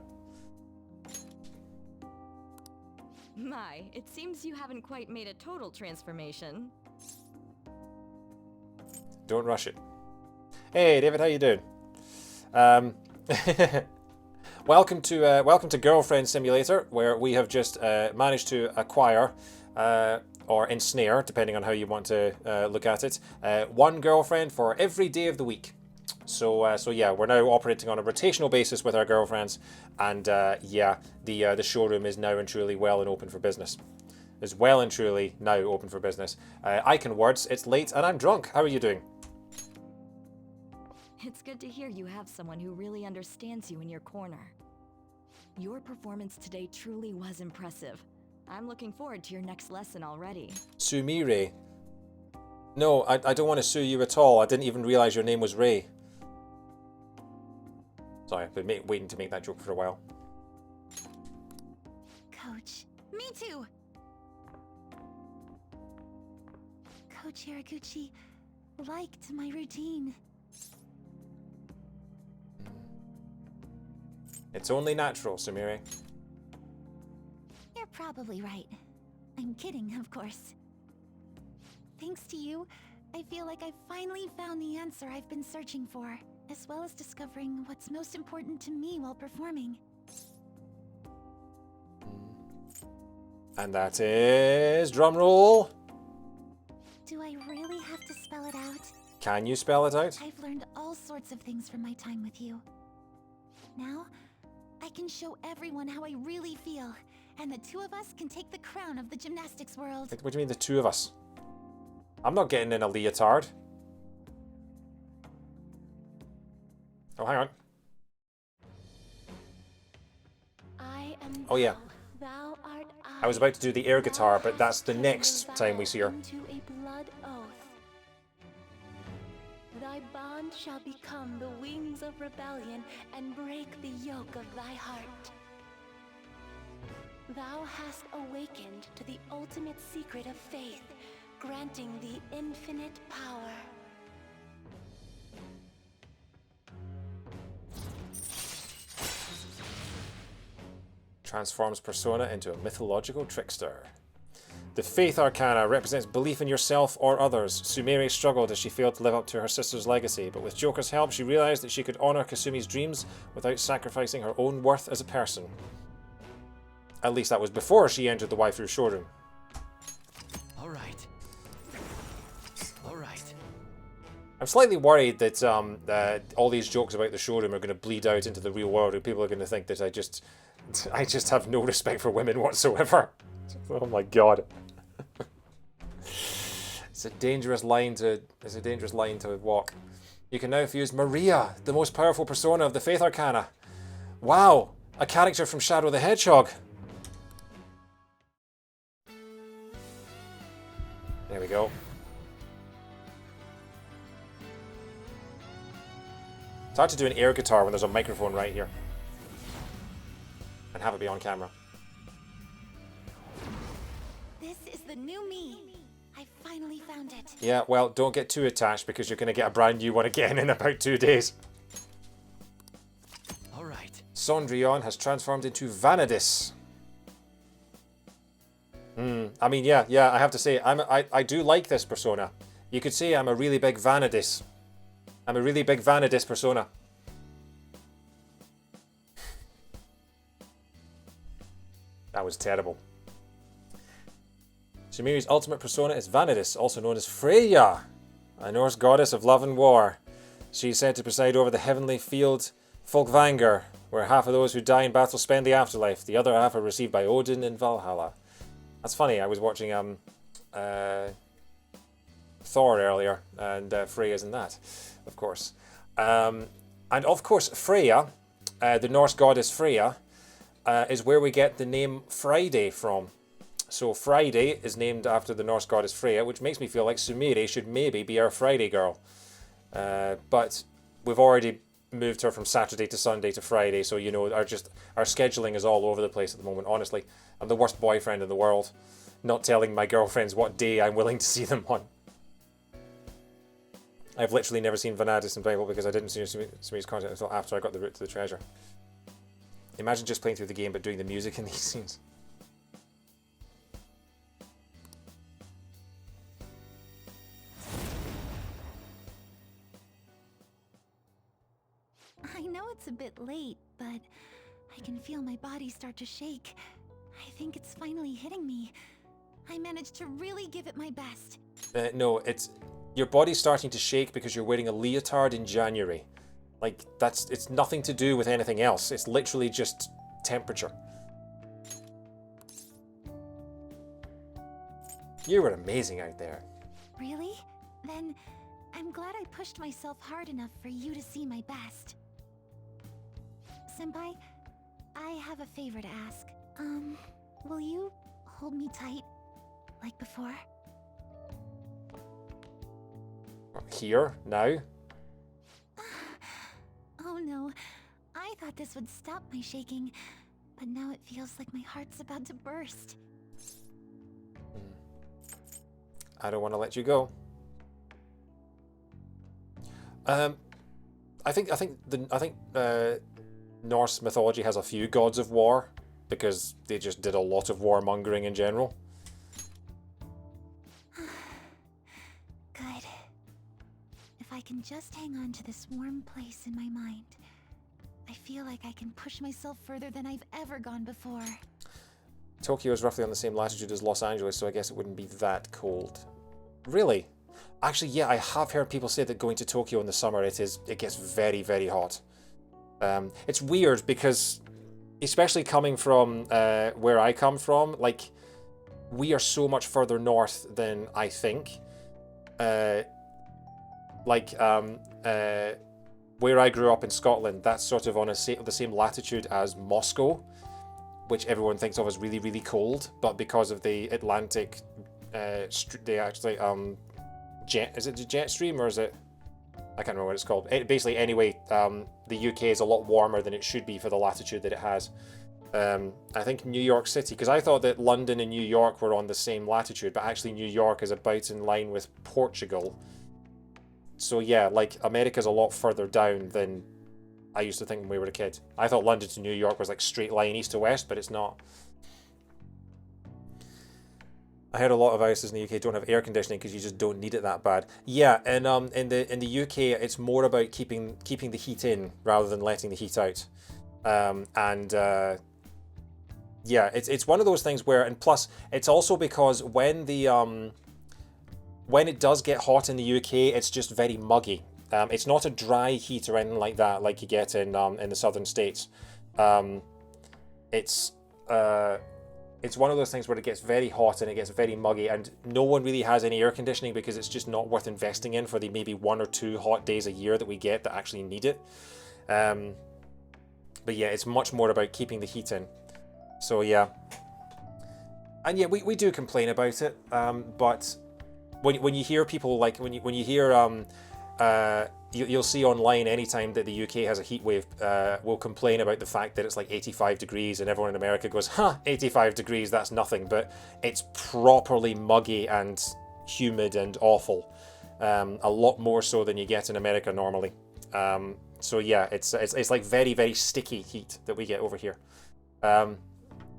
[SPEAKER 8] My, it seems you haven't quite made a total transformation.
[SPEAKER 1] Don't rush it. Hey, David, how you doing? Welcome to Girlfriend Simulator, where we have just managed to acquire or ensnare, depending on how you want to look at it, one girlfriend for every day of the week. So yeah, we're now operating on a rotational basis with our girlfriends, and yeah, the showroom is now and truly well and open for business. Is well and truly now open for business. I can words. It's late and I'm drunk. How are you doing?
[SPEAKER 8] It's good to hear you have someone who really understands you in your corner. Your performance today truly was impressive. I'm looking forward to your next lesson already.
[SPEAKER 1] Sumire. No, I don't want to sue you at all. I didn't even realize your name was Ray. Sorry, I've been waiting to make that joke for a while.
[SPEAKER 5] Coach. Me too. Coach Hiraguchi liked my routine.
[SPEAKER 1] It's only natural, Sumire.
[SPEAKER 5] You're probably right. I'm kidding, of course. Thanks to you, I feel like I've finally found the answer I've been searching for, as well as discovering what's most important to me while performing.
[SPEAKER 1] And that is... drumroll.
[SPEAKER 5] Do I really have to spell it out?
[SPEAKER 1] Can you spell it out?
[SPEAKER 5] I've learned all sorts of things from my time with you. Now, I can show everyone how I really feel, and the two of us can take the crown of the gymnastics world.
[SPEAKER 1] What do you mean, the two of us? I'm not getting in a leotard. Oh, hang on. Oh, yeah. I was about to do the air guitar, but that's the next time we see her.
[SPEAKER 3] Into a blood oath. Thy bond shall become the wings of rebellion and break the yoke of thy heart. Thou hast awakened to the ultimate secret of faith, granting the infinite power.
[SPEAKER 1] Transforms Persona into a mythological trickster. The Faith Arcana represents belief in yourself or others. Sumire struggled as she failed to live up to her sister's legacy, but with Joker's help she realized that she could honor Kasumi's dreams without sacrificing her own worth as a person. At least that was before she entered the waifu showroom.
[SPEAKER 2] Alright. Alright.
[SPEAKER 1] I'm slightly worried that all these jokes about the showroom are going to bleed out into the real world, and people are going to think that I just have no respect for women whatsoever. Oh my god. It's a dangerous line to walk. You can now fuse Maria, the most powerful persona of the Faith Arcana. Wow, a character from Shadow the Hedgehog. There we go. It's hard to do an air guitar when there's a microphone right here. And have it be on camera.
[SPEAKER 5] This is the new me. I finally found it.
[SPEAKER 1] Yeah, well, don't get too attached because you're going to get a brand new one again in about 2 days.
[SPEAKER 2] Alright.
[SPEAKER 1] Cendrillon has transformed into Vanadis. I mean, yeah, I have to say, I do like this persona. You could say I'm a really big Vanadis. I'm a really big Vanadis persona. That was terrible. Sumire's ultimate persona is Vanadis, also known as Freya, a Norse goddess of love and war. She is said to preside over the heavenly field Folkvanger, where half of those who die in battle spend the afterlife. The other half are received by Odin in Valhalla. That's funny, I was watching Thor earlier, and Freya's in that, of course. And of course, Freya, the Norse goddess Freya, is where we get the name Friday from. So Friday is named after the Norse goddess Freya, which makes me feel like Sumire should maybe be our Friday girl. But we've already moved her from Saturday to Sunday to Friday, so you know, our scheduling is all over the place at the moment, honestly. I'm the worst boyfriend in the world, not telling my girlfriends what day I'm willing to see them on. I've literally never seen Vanadis in Bible because I didn't see Sumire's content until after I got the route to the treasure. Imagine just playing through the game but doing the music in these scenes.
[SPEAKER 5] I know it's a bit late, but I can feel my body start to shake. I think it's finally hitting me. I managed to really give it my best.
[SPEAKER 1] No, it's... Your body's starting to shake because you're wearing a leotard in January. Like, it's nothing to do with anything else. It's literally just temperature. You were amazing out there.
[SPEAKER 5] Really? Then I'm glad I pushed myself hard enough for you to see my best. Senpai, I have a favor to ask. Will you hold me tight, like before?
[SPEAKER 1] Here? Now?
[SPEAKER 5] Oh no, I thought this would stop my shaking, but now it feels like my heart's about to burst.
[SPEAKER 1] I don't want to let you go. I think Norse mythology has a few gods of war because they just did a lot of warmongering in general.
[SPEAKER 5] Good. If I can just hang on to this warm place in my mind, I feel like I can push myself further than I've ever gone before.
[SPEAKER 1] Tokyo is roughly on the same latitude as Los Angeles, so I guess it wouldn't be that cold. Really? Actually, yeah, I have heard people say that going to Tokyo in the summer, it gets very, very hot. It's weird because, especially coming from where I come from, like, we are so much further north than I think. Where I grew up in Scotland, that's sort of on the same latitude as Moscow, which everyone thinks of as really, really cold, but because of the Atlantic, they actually is it the jet stream or is it? I can't remember what it's called. Basically, anyway, the UK is a lot warmer than it should be for the latitude that it has. I think New York City, because I thought that London and New York were on the same latitude, but actually New York is about in line with Portugal. So yeah, like America's a lot further down than I used to think when we were a kid. I thought London to New York was like straight line east to west, but it's not. I heard a lot of houses in the UK don't have air conditioning because you just don't need it that bad. Yeah, and in the UK it's more about keeping the heat in rather than letting the heat out. Yeah, it's one of those things where, and plus it's also because when it does get hot in the UK, it's just very muggy. It's not a dry heat or anything like that, like you get in the southern states. It's one of those things where it gets very hot and it gets very muggy, and no one really has any air conditioning because it's just not worth investing in for the maybe 1 or 2 hot days a year that we get that actually need it. But yeah, it's much more about keeping the heat in. So yeah, and yeah, we do complain about it. But when you hear people like when you hear you'll see online anytime that the UK has a heat wave, will complain about the fact that it's like 85 degrees and everyone in America goes, 85 degrees, that's nothing. But it's properly muggy and humid and awful. A lot more so than you get in America normally. So yeah, it's like very, very sticky heat that we get over here.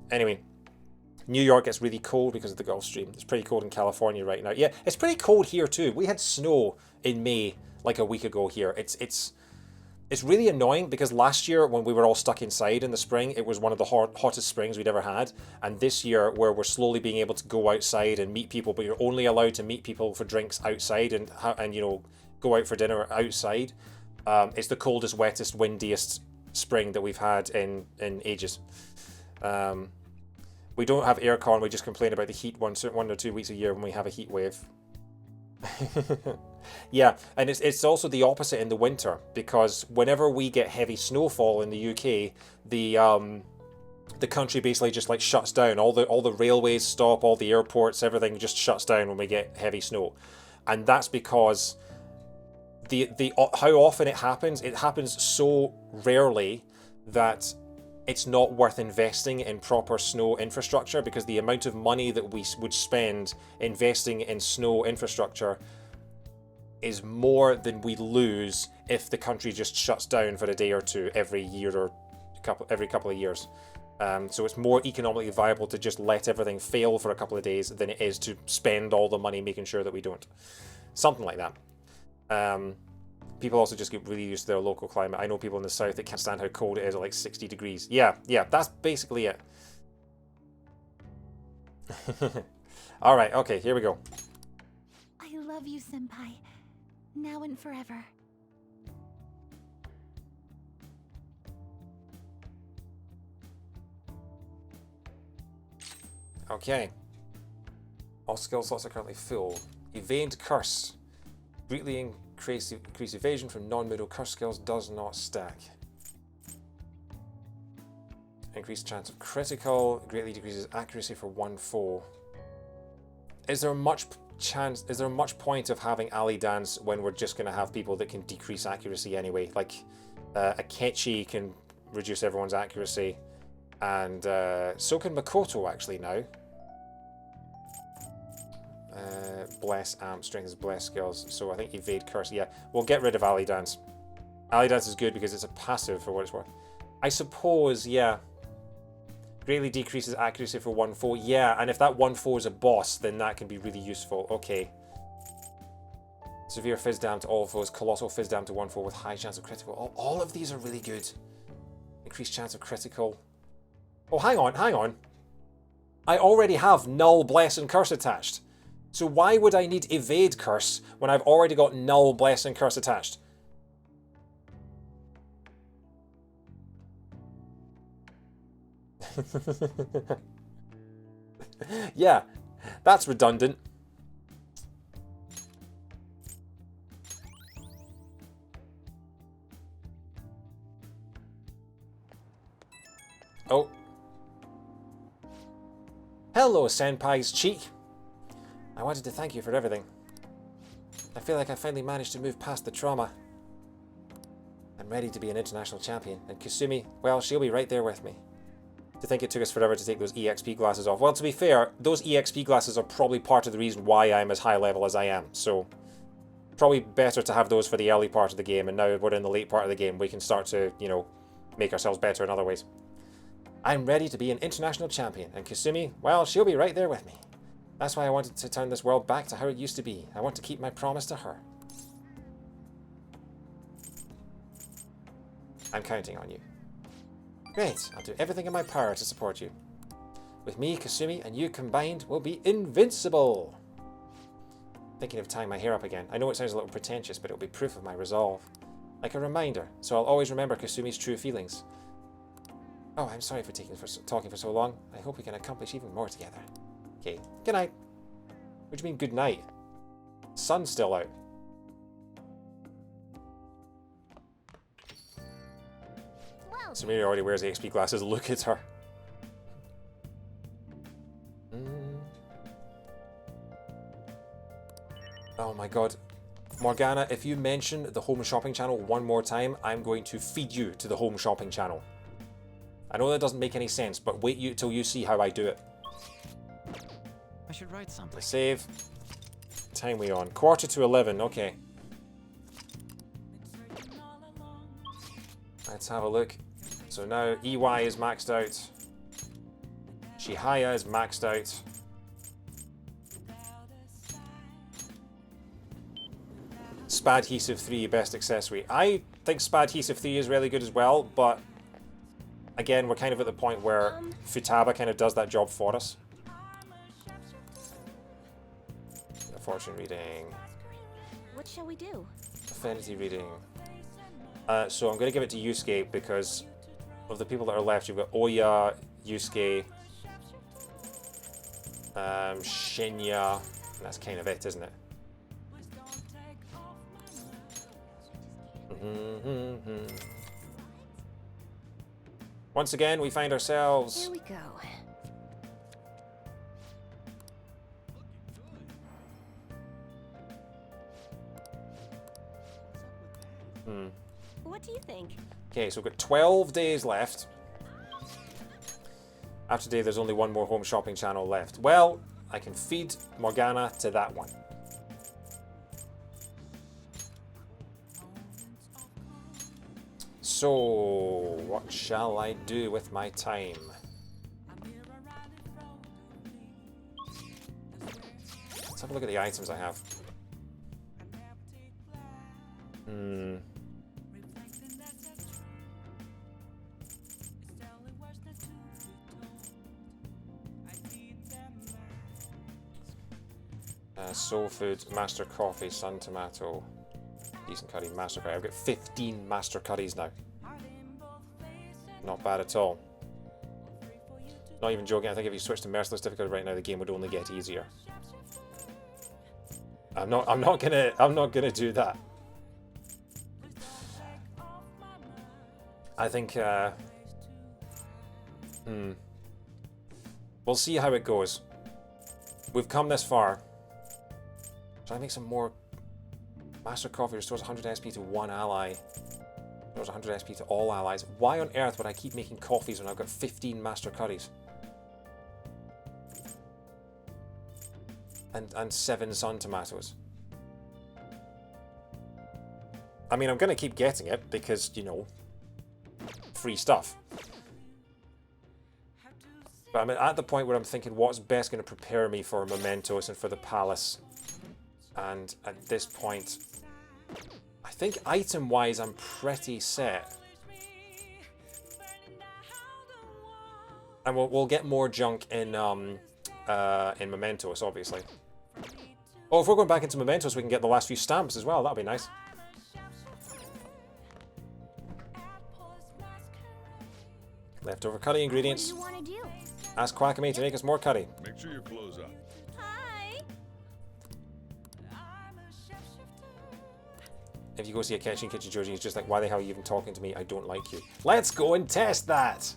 [SPEAKER 1] Anyway, New York gets really cold because of the Gulf Stream. It's pretty cold in California right now. Yeah, it's pretty cold here too. We had snow in May like a week ago here. It's really annoying because last year when we were all stuck inside in the spring, it was one of the hottest springs we'd ever had. And this year, where we're slowly being able to go outside and meet people, but you're only allowed to meet people for drinks outside and you know, go out for dinner outside. It's the coldest, wettest, windiest spring that we've had in ages. We don't have aircon, we just complain about the heat 1 or 2 weeks a year when we have a heat wave. Yeah, and it's also the opposite in the winter, because whenever we get heavy snowfall in the UK, the country basically just like shuts down. All the railways stop, all the airports, everything just shuts down when we get heavy snow. And that's because how often it happens so rarely that it's not worth investing in proper snow infrastructure, because the amount of money that we would spend investing in snow infrastructure is more than we lose if the country just shuts down for a day or two every year or every couple of years. So it's more economically viable to just let everything fail for a couple of days than it is to spend all the money making sure that we don't. Something like that. People also just get really used to their local climate. I know people in the south that can't stand how cold it is at like 60 degrees. Yeah, that's basically it. Alright, okay, here we go.
[SPEAKER 5] I love you, Senpai. Now and forever.
[SPEAKER 1] Okay. All skill slots are currently full. Evade Curse. Greatly increase evasion from non-middle curse skills, does not stack. Increased chance of critical, greatly decreases accuracy for one foe. Is there much point of having alley dance when we're just going to have people that can decrease accuracy anyway? Like Akechi can reduce everyone's accuracy, and so can Makoto actually now. Bless amp strengthens bless skills. So I think evade curse. Yeah, we'll get rid of Alley Dance. Alley Dance is good because it's a passive for what it's worth. I suppose, yeah. Greatly decreases accuracy for one foe. Yeah, and if that one foe is a boss, then that can be really useful. Okay. Severe fizz dam to all foes. Colossal fizz dam to one foe with high chance of critical. All of these are really good. Increased chance of critical. Oh, hang on, hang on. I already have null, bless, and curse attached. So why would I need evade curse when I've already got null, bless, and curse attached? Yeah, that's redundant. Oh. Hello, Senpai's cheek. I wanted to thank you for everything. I feel like I finally managed to move past the trauma. I'm ready to be an international champion, and Kasumi, well, she'll be right there with me. To think it took us forever to take those EXP glasses off. Well, to be fair, those EXP glasses are probably part of the reason why I'm as high level as I am, so probably better to have those for the early part of the game, and now we're in the late part of the game, we can start to, you know, make ourselves better in other ways. I'm ready to be an international champion, and Kasumi, well, she'll be right there with me. That's why I wanted to turn this world back to how it used to be. I want to keep my promise to her. I'm counting on you. Great, I'll do everything in my power to support you. With me, Kasumi, and you combined, we'll be invincible! Thinking of tying my hair up again. I know it sounds a little pretentious, but it'll be proof of my resolve. Like a reminder, so I'll always remember Kasumi's true feelings. Oh, I'm sorry for talking for so long. I hope we can accomplish even more together. Okay, good night. What do you mean good night? Sun's still out. Samira already wears XP glasses. Look at her. Oh my god. Morgana, if you mention the home shopping channel one more time, I'm going to feed you to the home shopping channel. I know that doesn't make any sense, but wait till you see how I do it.
[SPEAKER 2] I should write something.
[SPEAKER 1] Save. Time we on? 11:15, okay. Let's have a look. So now EY is maxed out. Chihaya is maxed out. Spadhesive 3, best accessory. I think Spadhesive 3 is really good as well, but again, we're kind of at the point where Futaba kind of does that job for us. Fortune reading.
[SPEAKER 3] What shall we do?
[SPEAKER 1] Affinity reading. So I'm going to give it to Yusuke because of the people that are left. You've got Oya, Yusuke, Shinya, and that's kind of it, isn't it? Once again, we find ourselves...
[SPEAKER 3] Here we go. What do you think?
[SPEAKER 1] Okay, so we've got 12 days left. After today, there's only one more home shopping channel left. Well, I can feed Morgana to that one. So, what shall I do with my time? Let's have a look at the items I have. Soul Food, Master Coffee, Sun Tomato, decent curry, Master Curry. I've got 15 Master Curries now. Not bad at all. Not even joking, I think if you switch to Merciless difficulty right now, the game would only get easier. I'm not gonna do that. I think we'll see how it goes. We've come this far. Try to make some more. Master Coffee restores 100 SP to one ally. Restores 100 SP to all allies. Why on earth would I keep making coffees when I've got 15 Master Curries? and 7 sun tomatoes. I mean, I'm going to keep getting it because, you know, free stuff. But I'm at the point where I'm thinking what's best going to prepare me for Mementos and for the Palace. And at this point, I think item-wise I'm pretty set. And we'll get more junk in Mementos, obviously. Oh, if we're going back into Mementos, we can get the last few stamps as well. That'll be nice. Leftover curry ingredients.
[SPEAKER 3] What do you want to do?
[SPEAKER 1] Ask Quackamy to make us more curry.
[SPEAKER 4] Make sure you close up.
[SPEAKER 3] Hi.
[SPEAKER 1] If you go see a Kitchen Georgie, he's just like, why the hell are you even talking to me? I don't like you. Let's go and test that!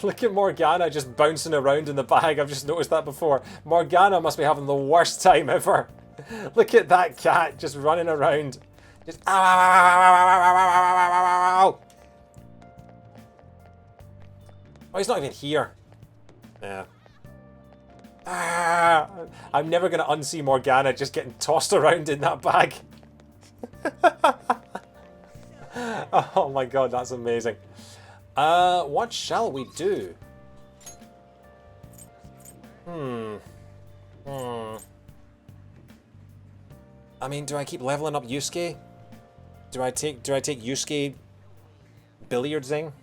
[SPEAKER 1] Look at Morgana just bouncing around in the bag. I've just noticed that before. Morgana must be having the worst time ever. Look at that cat just running around. Just ow, ow, ow, ow, ow, ow, ow, ow, ow. Oh, he's not even here. Yeah. Ah, I'm never going to unsee Morgana just getting tossed around in that bag. Oh my god, that's amazing. What shall we do? I mean, do I keep leveling up Yusuke? Do I take Yusuke billiardsing?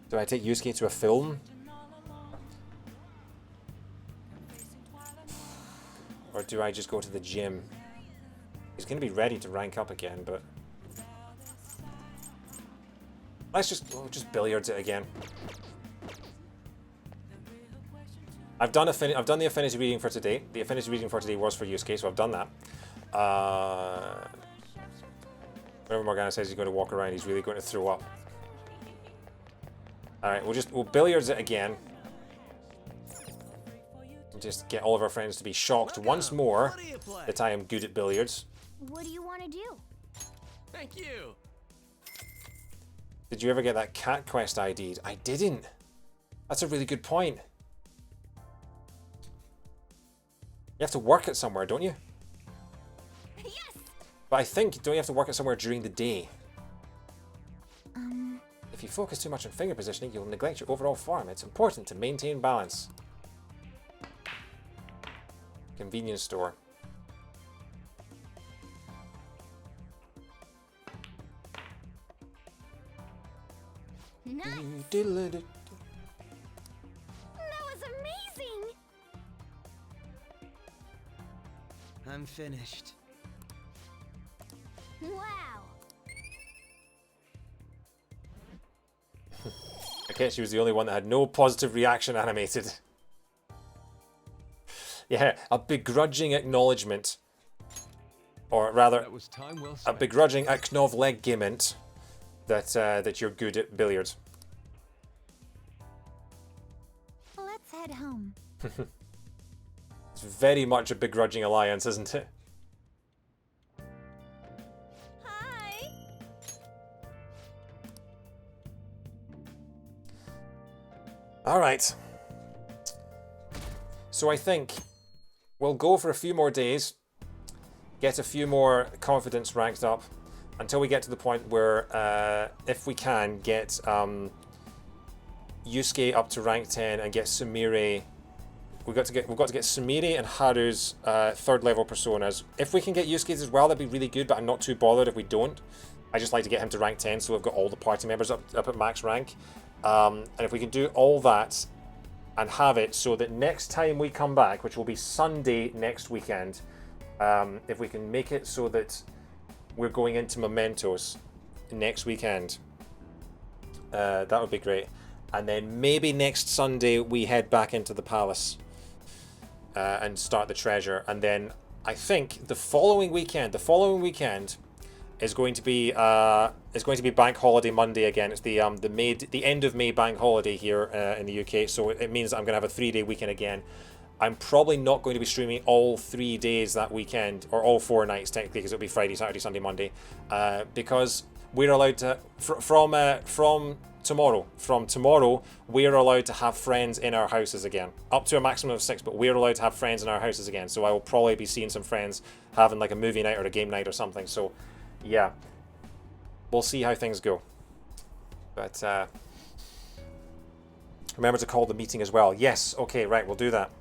[SPEAKER 1] Do I take Yusuke to a film? Or do I just go to the gym? He's going to be ready to rank up again, but let's just billiards it again. I've done the affinity reading for today. The affinity reading for today was for Yusuke, so I've done that. Whenever Morgana says he's going to walk around, he's really going to throw up. All right, we'll billiards it again. Just get all of our friends to be shocked once more that I am good at billiards.
[SPEAKER 3] What do you want to do?
[SPEAKER 2] Thank you.
[SPEAKER 1] Did you ever get that cat quest ID'd? I didn't. That's a really good point. You have to work it somewhere, don't you?
[SPEAKER 3] Yes.
[SPEAKER 1] But I think, don't you have to work it somewhere during the day? If you focus too much on finger positioning, you'll neglect your overall form. It's important to maintain balance. Convenience store.
[SPEAKER 3] Nice. That was amazing.
[SPEAKER 2] I'm finished.
[SPEAKER 3] Wow.
[SPEAKER 1] Okay, she was the only one that had no positive reaction animated. Yeah, a begrudging acknowledgement. Or rather,
[SPEAKER 7] That was time well
[SPEAKER 1] a
[SPEAKER 7] spent.
[SPEAKER 1] begrudging acknowledgement that you're good at billiards.
[SPEAKER 5] Let's head home.
[SPEAKER 1] It's very much a begrudging alliance, isn't it?
[SPEAKER 3] Hi.
[SPEAKER 1] Alright. So I think we'll go for a few more days, get a few more confidence ranked up, until we get to the point where, if we can, get Yusuke up to rank 10 and get Sumire. We've got to get Sumire and Haru's 3rd level personas. If we can get Yusuke's as well, that'd be really good, but I'm not too bothered if we don't. I just like to get him to rank 10 so we've got all the party members up at max rank. And if we can do all that and have it so that next time we come back, which will be Sunday next weekend, if we can make it so that we're going into Mementos next weekend, that would be great. And then maybe next Sunday we head back into the palace and start the treasure. And then I think the following weekend is going to be Bank Holiday Monday again. It's the end of May Bank Holiday here in the UK. So it means that I'm going to have a 3-day weekend again. I'm probably not going to be streaming all 3 days that weekend, or all 4 nights technically, because it'll be Friday, Saturday, Sunday, Monday, because we're allowed to, from tomorrow, we're allowed to have friends in our houses again. Up to a maximum of 6, but we're allowed to have friends in our houses again. So I will probably be seeing some friends having like a movie night or a game night or something. So, yeah. We'll see how things go. But, remember to call the meeting as well. Yes, okay, right, we'll do that.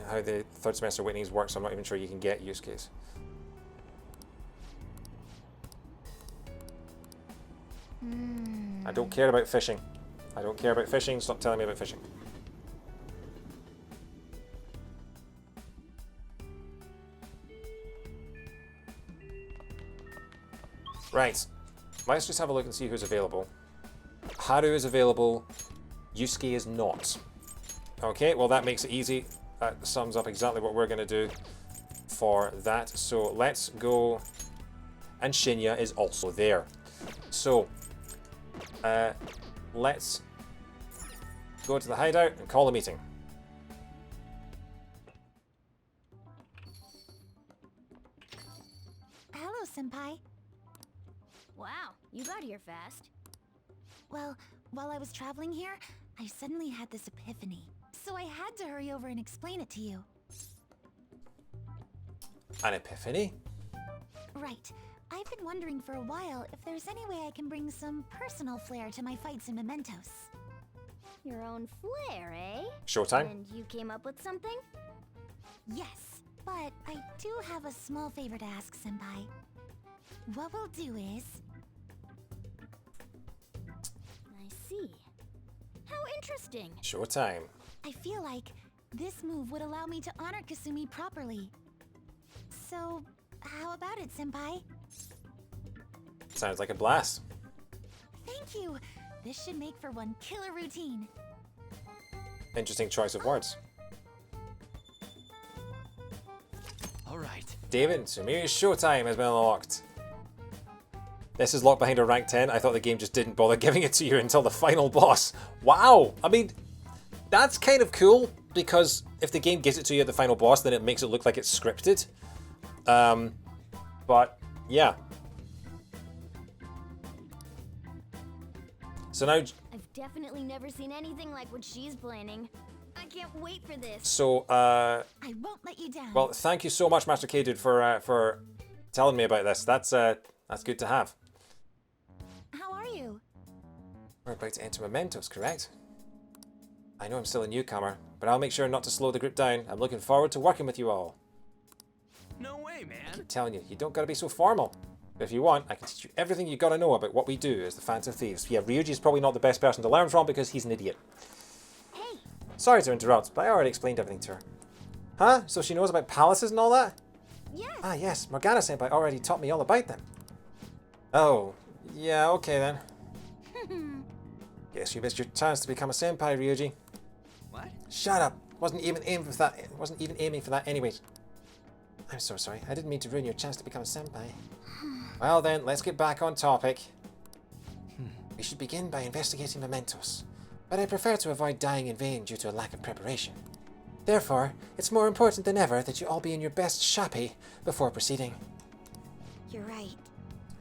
[SPEAKER 1] How the third semester Whitney's works, I'm not even sure you can get use case. I don't care about fishing. I don't care about fishing. Stop telling me about fishing. Right. Let's just have a look and see who's available. Haru is available. Yusuke is not. Okay, well that makes it easy. That sums up exactly what we're going to do for that. So let's go. And Shinya is also there. So, let's go to the hideout and call a meeting.
[SPEAKER 5] Hello, Senpai.
[SPEAKER 9] Wow, you got here fast.
[SPEAKER 5] Well, while I was traveling here, I suddenly had this epiphany. So I had to hurry over and explain it to you.
[SPEAKER 1] An epiphany?
[SPEAKER 5] Right. I've been wondering for a while if there's any way I can bring some personal flair to my fights in Mementos.
[SPEAKER 9] Your own flair, eh?
[SPEAKER 1] Showtime?
[SPEAKER 9] And you came up with something?
[SPEAKER 5] Yes, but I do have a small favor to ask, Senpai. What we'll do is...
[SPEAKER 9] I see. How interesting.
[SPEAKER 1] Showtime.
[SPEAKER 5] I feel like this move would allow me to honor Kasumi properly. So, how about it, Senpai?
[SPEAKER 1] Sounds like a blast.
[SPEAKER 5] Thank you! This should make for one killer routine.
[SPEAKER 1] Interesting choice of words.
[SPEAKER 2] Alright.
[SPEAKER 1] David, Sumeri's showtime has been unlocked. This is locked behind a rank 10. I thought the game just didn't bother giving it to you until the final boss. Wow! I mean, that's kind of cool, because if the game gives it to you at the final boss, then it makes it look like it's scripted. But, yeah. So now...
[SPEAKER 9] I've definitely never seen anything like what she's planning. I can't wait for this.
[SPEAKER 1] So,
[SPEAKER 5] I won't let you down.
[SPEAKER 1] well, thank you so much, Master K-Dude, for telling me about this. That's good to have.
[SPEAKER 5] How are you?
[SPEAKER 1] We're about to enter Mementos, correct? I know I'm still a newcomer, but I'll make sure not to slow the group down. I'm looking forward to working with you all.
[SPEAKER 2] No way, man.
[SPEAKER 1] I'm telling you, you don't gotta be so formal. But if you want, I can teach you everything you gotta know about what we do as the Phantom Thieves. Yeah, Ryuji's probably not the best person to learn from because he's an idiot.
[SPEAKER 9] Hey!
[SPEAKER 1] Sorry to interrupt, but I already explained everything to her. Huh? So she knows about palaces and all that?
[SPEAKER 9] Yes!
[SPEAKER 1] Ah, yes, Morgana-senpai already taught me all about them. Oh, yeah, okay then. Guess you missed your chance to become a senpai, Ryuji.
[SPEAKER 2] What?
[SPEAKER 1] Shut up! Wasn't even aiming for that. Wasn't even aiming for that, anyways. I'm so sorry. I didn't mean to ruin your chance to become a senpai. Well then, let's get back on topic. We should begin by investigating Mementos, but I prefer to avoid dying in vain due to a lack of preparation. Therefore, it's more important than ever that you all be in your best shape before proceeding.
[SPEAKER 5] You're right.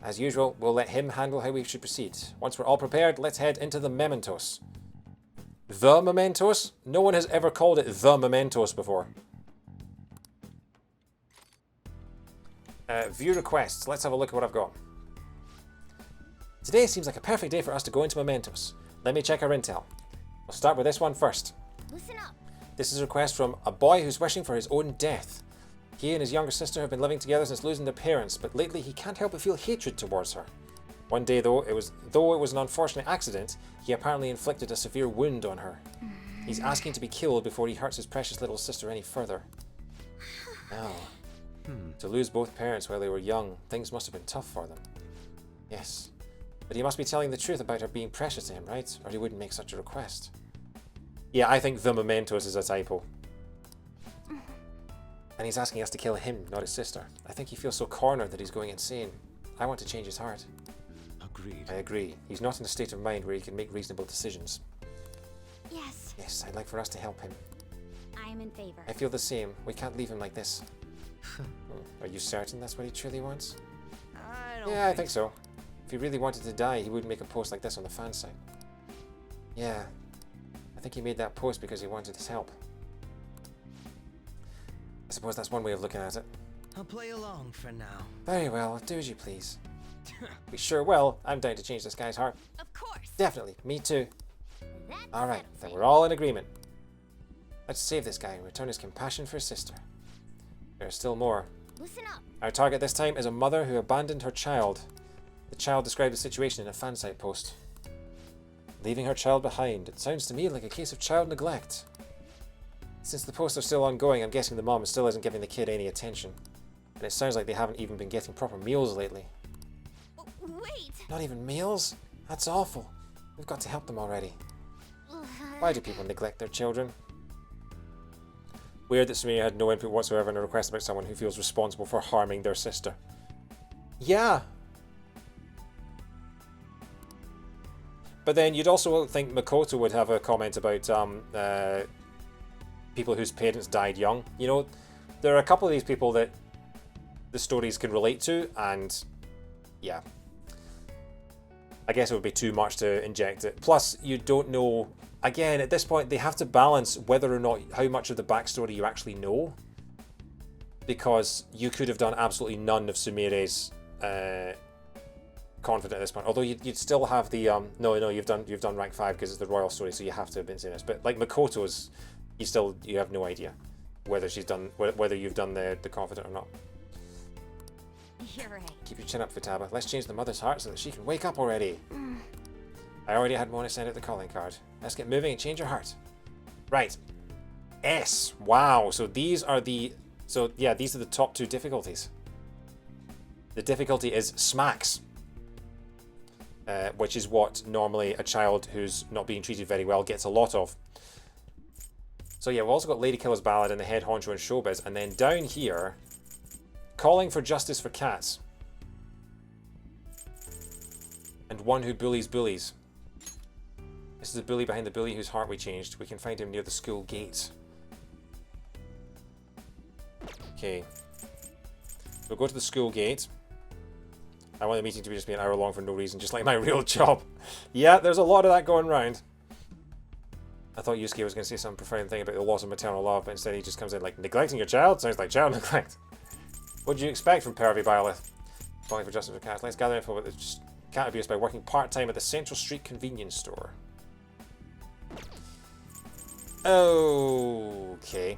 [SPEAKER 1] As usual, we'll let him handle how we should proceed. Once we're all prepared, let's head into the Mementos. The Mementos? No one has ever called it the Mementos before. View requests. Let's have a look at what I've got. Today seems like a perfect day for us to go into Mementos. Let me check our intel. We'll start with this one first.
[SPEAKER 9] Listen up.
[SPEAKER 1] This is a request from a boy who's wishing for his own death. He and his younger sister have been living together since losing their parents, but lately he can't help but feel hatred towards her. One day, though it was an unfortunate accident, he apparently inflicted a severe wound on her. He's asking to be killed before he hurts his precious little sister any further. Now, to lose both parents while they were young, things must have been tough for them. Yes, but he must be telling the truth about her being precious to him, right? Or he wouldn't make such a request. Yeah, I think the Mementos is a typo. And he's asking us to kill him, not his sister. I think he feels so cornered that he's going insane. I want to change his heart.
[SPEAKER 2] Agreed.
[SPEAKER 1] I agree. He's not in a state of mind where he can make reasonable decisions.
[SPEAKER 9] Yes,
[SPEAKER 1] Yes, I'd like for us to help him.
[SPEAKER 9] I am in favor.
[SPEAKER 1] I feel the same. We can't leave him like this. Are you certain that's what he truly wants? Yeah, I think so. If he really wanted to die, he wouldn't make a post like this on the fan site. Yeah, I think he made that post because he wanted his help. I suppose that's one way of looking at it.
[SPEAKER 10] I'll play along for now.
[SPEAKER 1] Very well, do as you please. We sure will. I'm down to change this guy's heart.
[SPEAKER 9] Of course.
[SPEAKER 1] Definitely, me too.
[SPEAKER 9] That
[SPEAKER 1] Alright,
[SPEAKER 9] settles
[SPEAKER 1] then
[SPEAKER 9] it.
[SPEAKER 1] we're all in agreement. Let's save this guy and return his compassion for his sister. There is still more.
[SPEAKER 9] Listen up.
[SPEAKER 1] Our target this time is a mother who abandoned her child. The child described the situation in a fan site post. Leaving her child behind. It sounds to me like a case of child neglect. Since the posts are still ongoing, I'm guessing the mom still isn't giving the kid any attention. And it sounds like they haven't even been getting proper meals lately.
[SPEAKER 9] Wait.
[SPEAKER 1] Not even meals? That's awful. We've got to help them already. Why do people neglect their children? Weird that Samira had no input whatsoever in a request about someone who feels responsible for harming their sister. Yeah. But then you'd also think Makoto would have a comment about people whose parents died young. You know, there are a couple of these people that the stories can relate to, and yeah. I guess it would be too much to inject it. Plus, you don't know. Again, at this point, they have to balance whether or not how much of the backstory you actually know, because you could have done absolutely none of Sumire's confident at this point. Although you'd still have the no, you've done rank 5 because it's the royal story, so you have to have been saying this. But like Makoto's, you have no idea whether she's done whether you've done the confident or not.
[SPEAKER 9] You're right.
[SPEAKER 1] Keep your chin up, Futaba. Let's change the mother's heart so that she can wake up already. I already had Mona send out the calling card. Let's get moving and change her heart. Right. S. Wow. So these are the top 2 difficulties. The difficulty is smacks, which is what normally a child who's not being treated very well gets a lot of. So yeah, we've also got Lady Killer's Ballad and the Head Honcho and Showbiz, and then down here, Calling for Justice for Cats. And One Who Bullies Bullies. This is the bully behind the bully whose heart we changed. We can find him near the school gate. Okay. We'll go to the school gate. I want the meeting to just be an hour long for no reason, just like my real job. Yeah, there's a lot of that going around. I thought Yusuke was going to say some profound thing about the loss of maternal love, but instead he just comes in like, neglecting your child? Sounds like child neglect. What do you expect from Pervy Byleth? Calling for Justice for Cats. Let's gather info about the cat abuse by working part-time at the Central Street convenience store. Okay.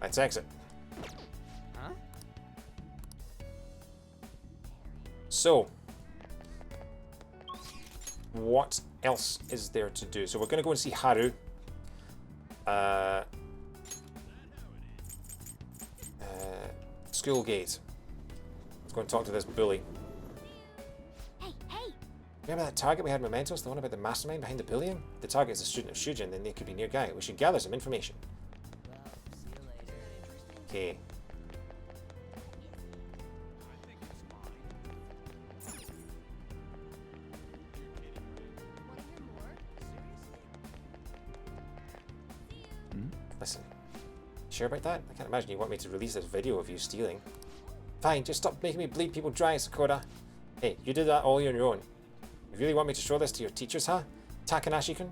[SPEAKER 1] Let's exit.
[SPEAKER 10] Huh?
[SPEAKER 1] So, what else is there to do? So we're going to go and see Haru. School gate. Let's go and talk to this bully.
[SPEAKER 9] Hey, hey.
[SPEAKER 1] Remember that target we had Mementos, the one about the mastermind behind the bullying? The target is a student of Shujin, then they could be nearby. We should gather some information. Okay. Listen, sure about that? I can't imagine you want me to release this video of you stealing. Fine, just stop making me bleed people dry, Sakura. Hey, you did that all on your own. You really want me to show this to your teachers, huh? Takanashi-kun?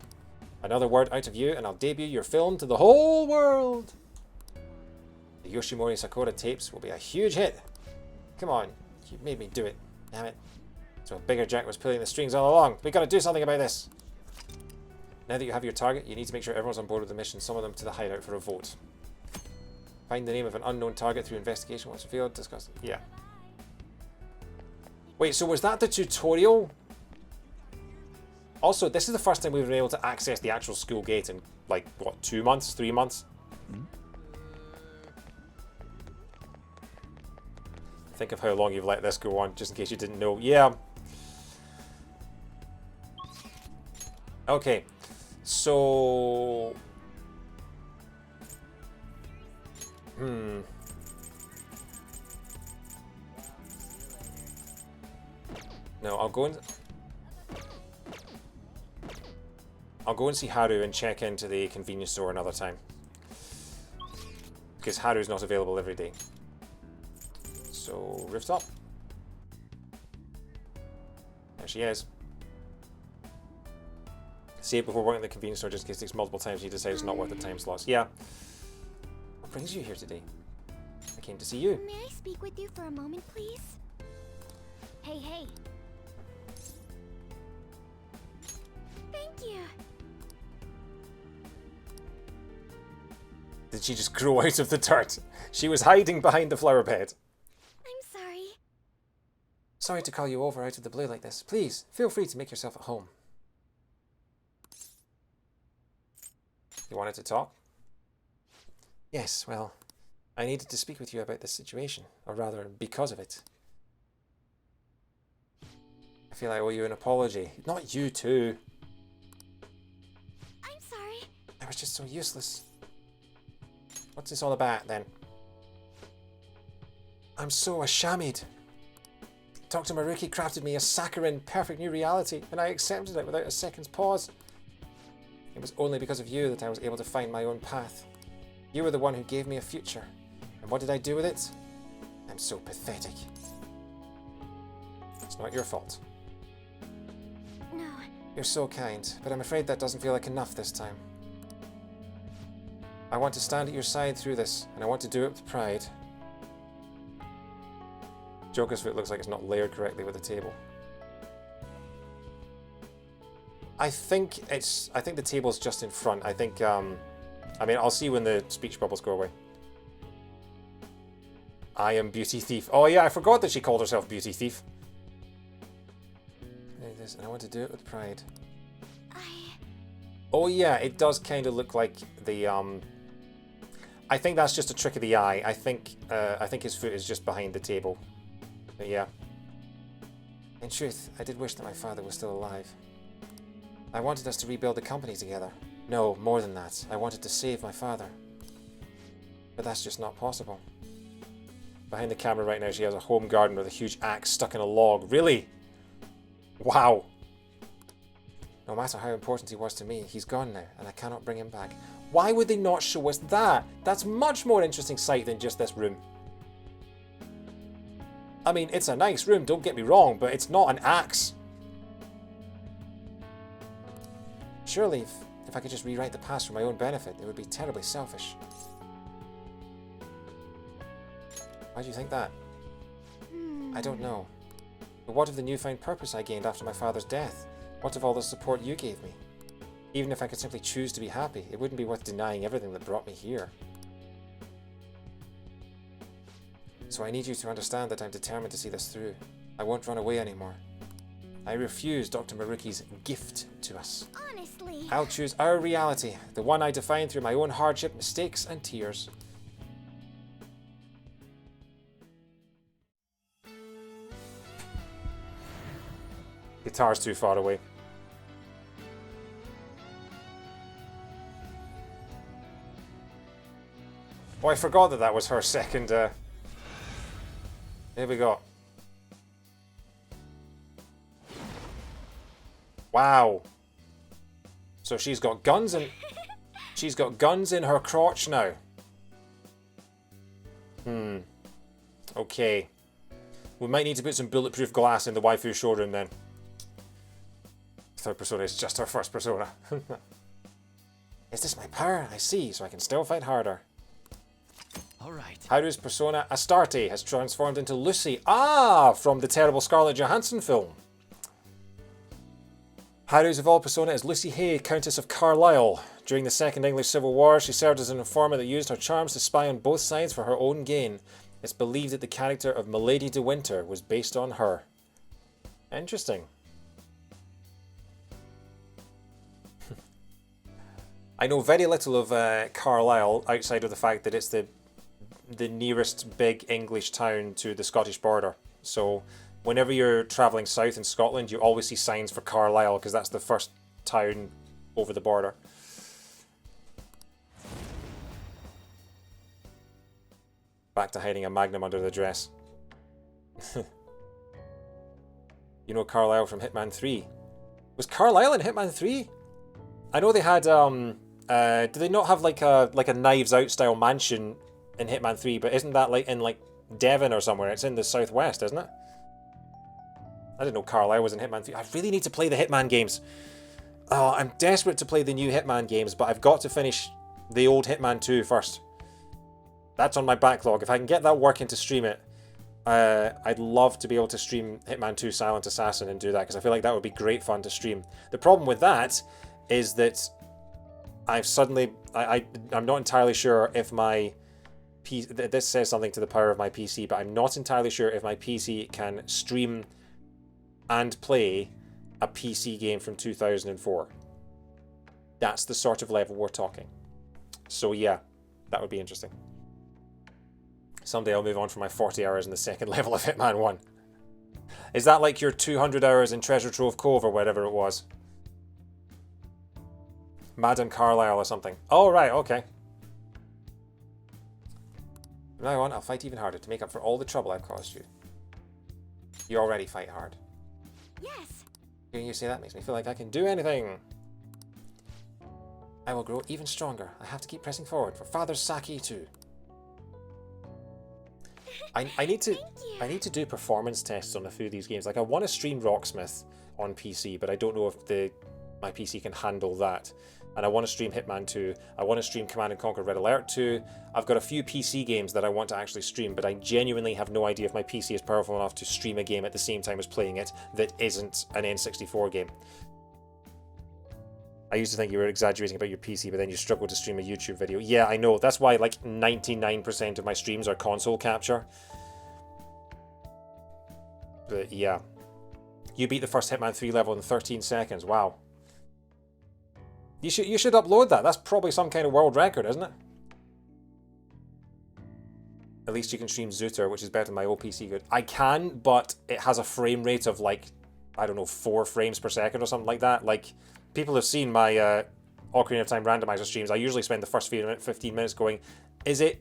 [SPEAKER 1] Another word out of you and I'll debut your film to the whole world! The Yoshimori Sakura tapes will be a huge hit. Come on, you made me do it. Damn it. So Bigger Jack was pulling the strings all along. We gotta do something about this. Now that you have your target, you need to make sure everyone's on board with the mission. Summon them to the hideout for a vote. Find the name of an unknown target through investigation. Once revealed, discuss. Yeah. Wait, so was that the tutorial? Also, this is the first time we've been able to access the actual school gate in, like, what, 2 months? 3 months? Think of how long you've let this go on, just in case you didn't know. Yeah. Okay. So... No, I'll go in... I'll go and see Haru and check into the convenience store another time. Because Haru's not available every day. So, rooftop. There she is. See it before working at the convenience store just in case it takes multiple times and you decide it's not worth the time slots. Yeah. What brings you here today? I came to see you.
[SPEAKER 3] May I speak with you for a moment, please?
[SPEAKER 9] Hey, hey.
[SPEAKER 3] Thank you.
[SPEAKER 1] Did she just grow out of the dirt? She was hiding behind the flower bed.
[SPEAKER 3] I'm sorry.
[SPEAKER 1] Sorry to call you over out of the blue like this. Please, feel free to make yourself at home. You wanted to talk? Yes, well, I needed to speak with you about this situation, or rather, because of it. I feel I owe you an apology. Not you too.
[SPEAKER 3] I'm sorry.
[SPEAKER 1] I was just so useless. What's this all about, then? I'm so ashamed. Dr. Maruki crafted me a saccharine, perfect new reality, and I accepted it without a second's pause. It was only because of you that I was able to find my own path. You were the one who gave me a future. And what did I do with it? I'm so pathetic. It's not your fault.
[SPEAKER 3] No.
[SPEAKER 1] You're so kind, but I'm afraid that doesn't feel like enough this time. I want to stand at your side through this, and I want to do it with pride. Joker's foot looks like it's not layered correctly with the table. I think the table's just in front. I think, I mean, I'll see when the speech bubbles go away. I am Beauty Thief. Oh yeah, I forgot that she called herself Beauty Thief. Like this, and I want to do it with pride. Oh yeah, it does kind of look like the, I think that's just a trick of the eye. I think his foot is just behind the table. But yeah. In truth, I did wish that my father was still alive. I wanted us to rebuild the company together. No, more than that. I wanted to save my father. But that's just not possible. Behind the camera right now, she has a home garden with a huge axe stuck in a log. Really? Wow. No matter how important he was to me, he's gone now, and I cannot bring him back. Why would they not show us that? That's much more interesting sight than just this room. I mean, it's a nice room, don't get me wrong, but it's not an axe. Surely, if I could just rewrite the past for my own benefit, it would be terribly selfish. Why do you think that? I don't know. But what of the newfound purpose I gained after my father's death? What of all the support you gave me? Even if I could simply choose to be happy, it wouldn't be worth denying everything that brought me here. So I need you to understand that I'm determined to see this through. I won't run away anymore. I refuse Dr. Maruki's gift to us.
[SPEAKER 3] Honestly.
[SPEAKER 1] I'll choose our reality, the one I define through my own hardship, mistakes, and tears. Guitar's too far away. Oh, I forgot that that was her second, Here we go. Wow. So she's got guns in... she's got guns in her crotch now. Okay. We might need to put some bulletproof glass in the waifu showroom then. Third persona is just her first persona. Is this my power? I see, so I can still fight harder.
[SPEAKER 2] Alright.
[SPEAKER 1] Haru's persona Astarte has transformed into Lucy. Ah, from the terrible Scarlett Johansson film. Haru's evolved persona is Lucy Hay, Countess of Carlisle. During the Second English Civil War, she served as an informer that used her charms to spy on both sides for her own gain. It's believed that the character of Milady de Winter was based on her. Interesting. I know very little of Carlisle outside of the fact that it's the nearest big English town to the Scottish border. So whenever you're travelling south in Scotland, you always see signs for Carlisle because that's the first town over the border. Back to hiding a magnum under the dress. You know Carlisle from Hitman 3. Was Carlisle in Hitman 3? I know they had, do they not have like a Knives Out style mansion in Hitman 3, but isn't that like in like Devon or somewhere? It's in the southwest, isn't it? I didn't know Carlisle was in Hitman 3. I really need to play the Hitman games. Oh, I'm desperate to play the new Hitman games, but I've got to finish the old Hitman 2 first. That's on my backlog. If I can get that working to stream it, I'd love to be able to stream Hitman 2 Silent Assassin and do that, because I feel like that would be great fun to stream. The problem with that is that I've suddenly... I'm not entirely sure if my... This says something to the power of my PC, but I'm not entirely sure if my PC can stream and play a PC game from 2004. That's the sort of level we're talking. So yeah, that would be interesting. Someday I'll move on from my 40 hours in the second level of Hitman 1. Is that like your 200 hours in Treasure Trove Cove or whatever it was? Madame Carlisle or something. Oh, right, okay. From now on, I'll fight even harder to make up for all the trouble I've caused you. You already fight hard.
[SPEAKER 3] Yes.
[SPEAKER 1] Hearing you say that makes me feel like I can do anything. I will grow even stronger. I have to keep pressing forward for Father Saki too. I need to do performance tests on a few of these games. Like, I want to stream Rocksmith on PC, but I don't know if my PC can handle that. And I want to stream Hitman 2. I want to stream Command & Conquer Red Alert 2. I've got a few PC games that I want to actually stream, but I genuinely have no idea if my PC is powerful enough to stream a game at the same time as playing it that isn't an N64 game. I used to think you were exaggerating about your PC, but then you struggle to stream a YouTube video. Yeah, I know. That's why like 99% of my streams are console capture. But yeah. You beat the first Hitman 3 level in 13 seconds. Wow. You should upload that. That's probably some kind of world record, isn't it? At least you can stream Zooter, which is better than my old PC good. I can, but it has a frame rate of like, I don't know, 4 frames per second or something like that. Like, people have seen my Ocarina of Time randomizer streams. I usually spend the first 15 minutes going, is it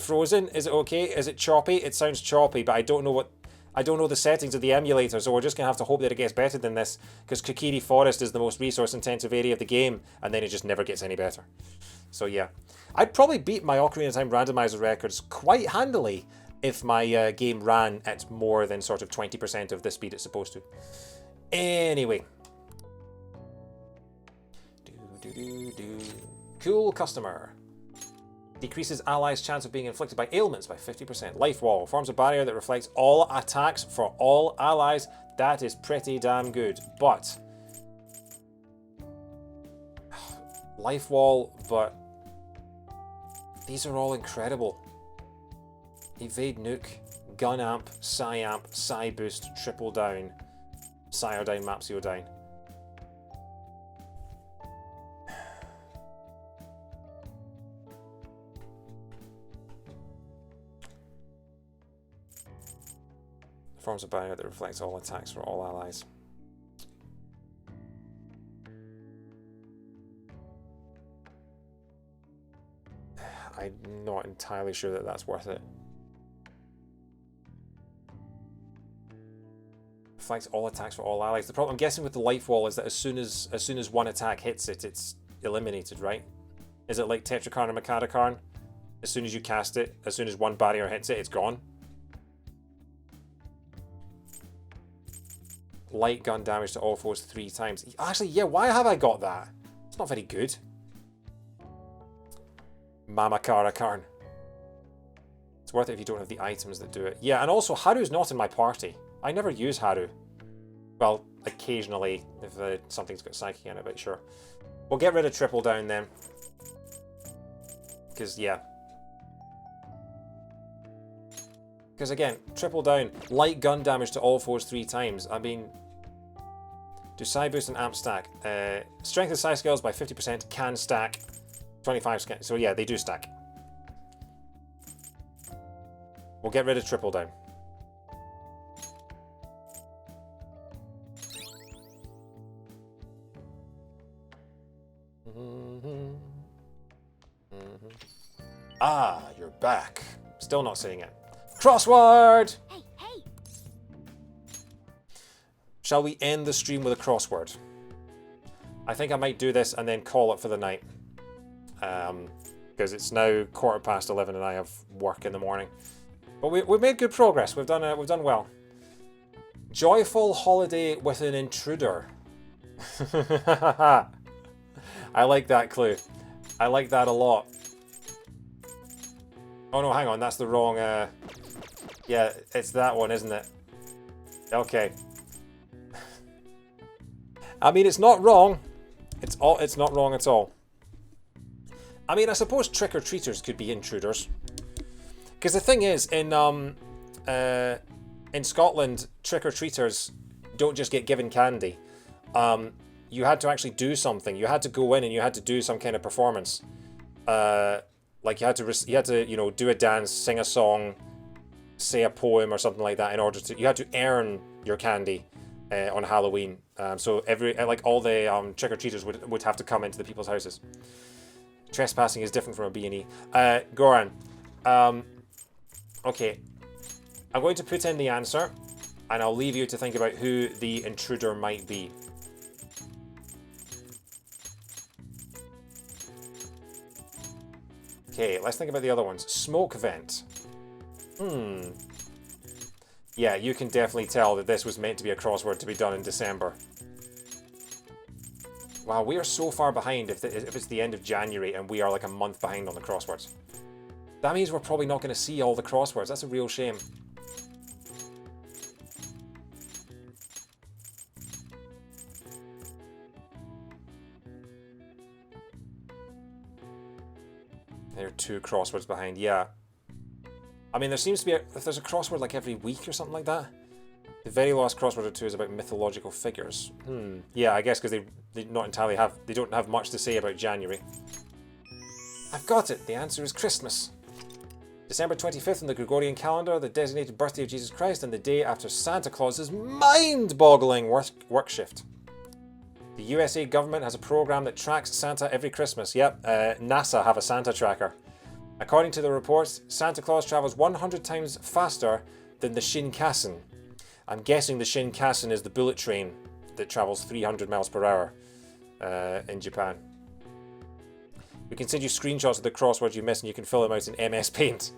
[SPEAKER 1] frozen? Is it okay? Is it choppy? It sounds choppy, but I don't know the settings of the emulator, so we're just going to have to hope that it gets better than this, because Kokiri Forest is the most resource-intensive area of the game, and then it just never gets any better. So yeah. I'd probably beat my Ocarina of Time randomizer records quite handily if my game ran at more than sort of 20% of the speed it's supposed to. Anyway. Cool customer. Decreases allies' chance of being inflicted by ailments by 50%. Life Wall forms a barrier that reflects all attacks for all allies. That is pretty damn good. But Life Wall, but these are all incredible. Evade Nuke, Gun Amp, Psy Amp, Psy Boost, Triple Down, Psyodyne, Mapsiodyne. Forms a barrier that reflects all attacks for all allies. I'm not entirely sure that that's worth it. Reflects all attacks for all allies. The problem I'm guessing with the life wall is that as soon as one attack hits it, it's eliminated, right? Is it like Tetrakarn or Makatakarn? As soon as you cast it, as soon as one barrier hits it, it's gone? Light gun damage to all foes 3 times. Actually, yeah, why have I got that? It's not very good. Mamakara Karn. It's worth it if you don't have the items that do it. Yeah, and also Haru's not in my party. I never use Haru. Well, occasionally if something's got Psychic in it, but sure. We'll get rid of Triple Down then. Because, yeah. Because again, Triple Down, light gun damage to all foes 3 times. I mean, do Psy Boost and Amp stack. Strength of Psy skills by 50% can stack 25. So yeah, they do stack. We'll get rid of Triple Down. Ah, you're back. Still not saying it. Crossword!
[SPEAKER 3] Hey, hey!
[SPEAKER 1] Shall we end the stream with a crossword? I think I might do this and then call it for the night. Because it's now 11:15 and I have work in the morning. But we've made good progress. We've done well. Joyful holiday with an intruder. I like that clue. I like that a lot. Oh no, hang on, that's the wrong, yeah, it's that one, isn't it? Okay. I mean, it's not wrong. It's not wrong at all. I mean, I suppose trick-or-treaters could be intruders. Because the thing is, in Scotland, trick-or-treaters don't just get given candy. You had to actually do something. You had to go in and you had to do some kind of performance. Like you had to, you know, do a dance, sing a song, say a poem or something like that in order to. You had to earn your candy on Halloween. So all the trick-or-treaters would have to come into the people's houses. Trespassing is different from a B&E. Goran. Okay. I'm going to put in the answer, and I'll leave you to think about who the intruder might be. Okay, let's think about the other ones. Smoke vent. Yeah, you can definitely tell that this was meant to be a crossword to be done in December. Wow, we are so far behind if it's the end of January and we are like a month behind on the crosswords. That means we're probably not going to see all the crosswords. That's a real shame. There are 2 crosswords behind, yeah. I mean, there seems to be if there's a crossword like every week or something like that. The very last crossword or 2 is about mythological figures. Yeah, I guess because they don't have much to say about January. I've got it. The answer is Christmas. December 25th in the Gregorian calendar, the designated birthday of Jesus Christ, and the day after Santa Claus's mind-boggling work shift. The USA government has a program that tracks Santa every Christmas. Yep, NASA have a Santa tracker. According to the reports, Santa Claus travels 100 times faster than the Shinkansen. I'm guessing the Shinkansen is the bullet train that travels 300 miles per hour in Japan. We can send you screenshots of the crosswords you missed and you can fill them out in MS Paint.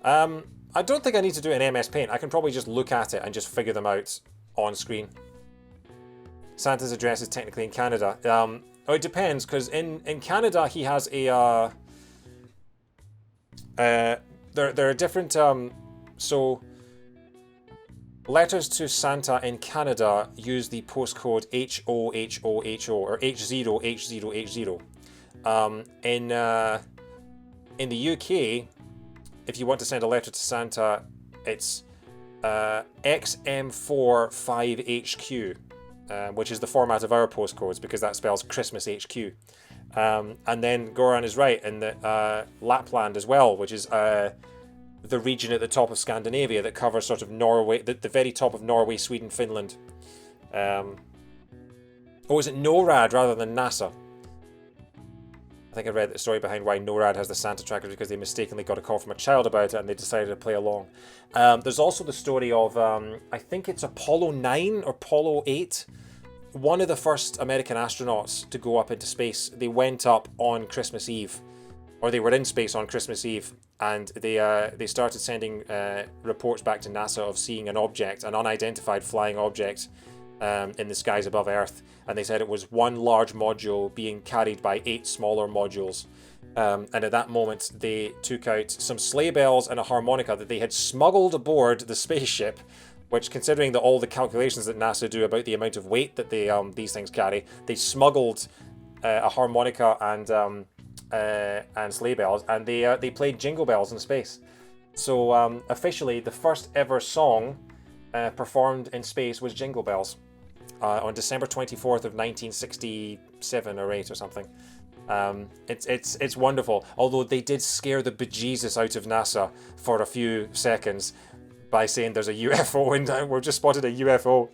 [SPEAKER 1] I don't think I need to do it in MS Paint. I can probably just look at it and just figure them out on screen. Santa's address is technically in Canada. Oh, it depends, because in Canada he has a... there are different... so, letters to Santa in Canada use the postcode HOHOHO, or H0H0H0. In the UK, if you want to send a letter to Santa, it's XM45HQ. Which is the format of our postcodes because that spells Christmas HQ. And then Goran is right in that Lapland as well, which is the region at the top of Scandinavia that covers sort of Norway, the very top of Norway, Sweden, Finland. Oh, is it NORAD rather than NASA? I think I read the story behind why NORAD has the Santa tracker because they mistakenly got a call from a child about it and they decided to play along. There's also the story of, I think it's Apollo 9 or Apollo 8. One of the first American astronauts to go up into space. They went up on Christmas Eve, or they were in space on Christmas Eve, and they started sending reports back to NASA of seeing an object, an unidentified flying object, in the skies above Earth, and they said it was one large module being carried by 8 smaller modules. And at that moment, they took out some sleigh bells and a harmonica that they had smuggled aboard the spaceship, which, considering that all the calculations that NASA do about the amount of weight that these things carry, they smuggled a harmonica and sleigh bells, and they played Jingle Bells in space. So officially, the first ever song performed in space was Jingle Bells on December 24th of 1967 or 8 or something. It's wonderful, although they did scare the bejesus out of NASA for a few seconds by saying there's a UFO and we've just spotted a UFO.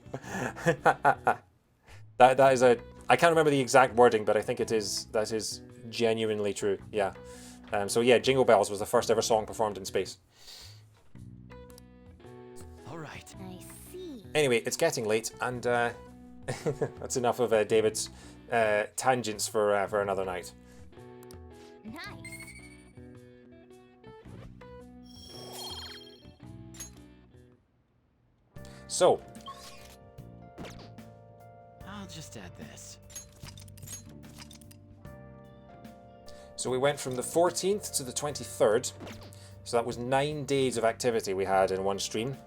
[SPEAKER 1] that is I can't remember the exact wording, but I think that is genuinely true. Yeah. So yeah, Jingle Bells was the first ever song performed in space.
[SPEAKER 2] All right.
[SPEAKER 3] I see.
[SPEAKER 1] Anyway, it's getting late, and That's enough of David's tangents for another night.
[SPEAKER 9] Nice.
[SPEAKER 1] So,
[SPEAKER 2] I'll just add this.
[SPEAKER 1] so we went from the 14th to the 23rd. So that was 9 days of activity we had in one stream.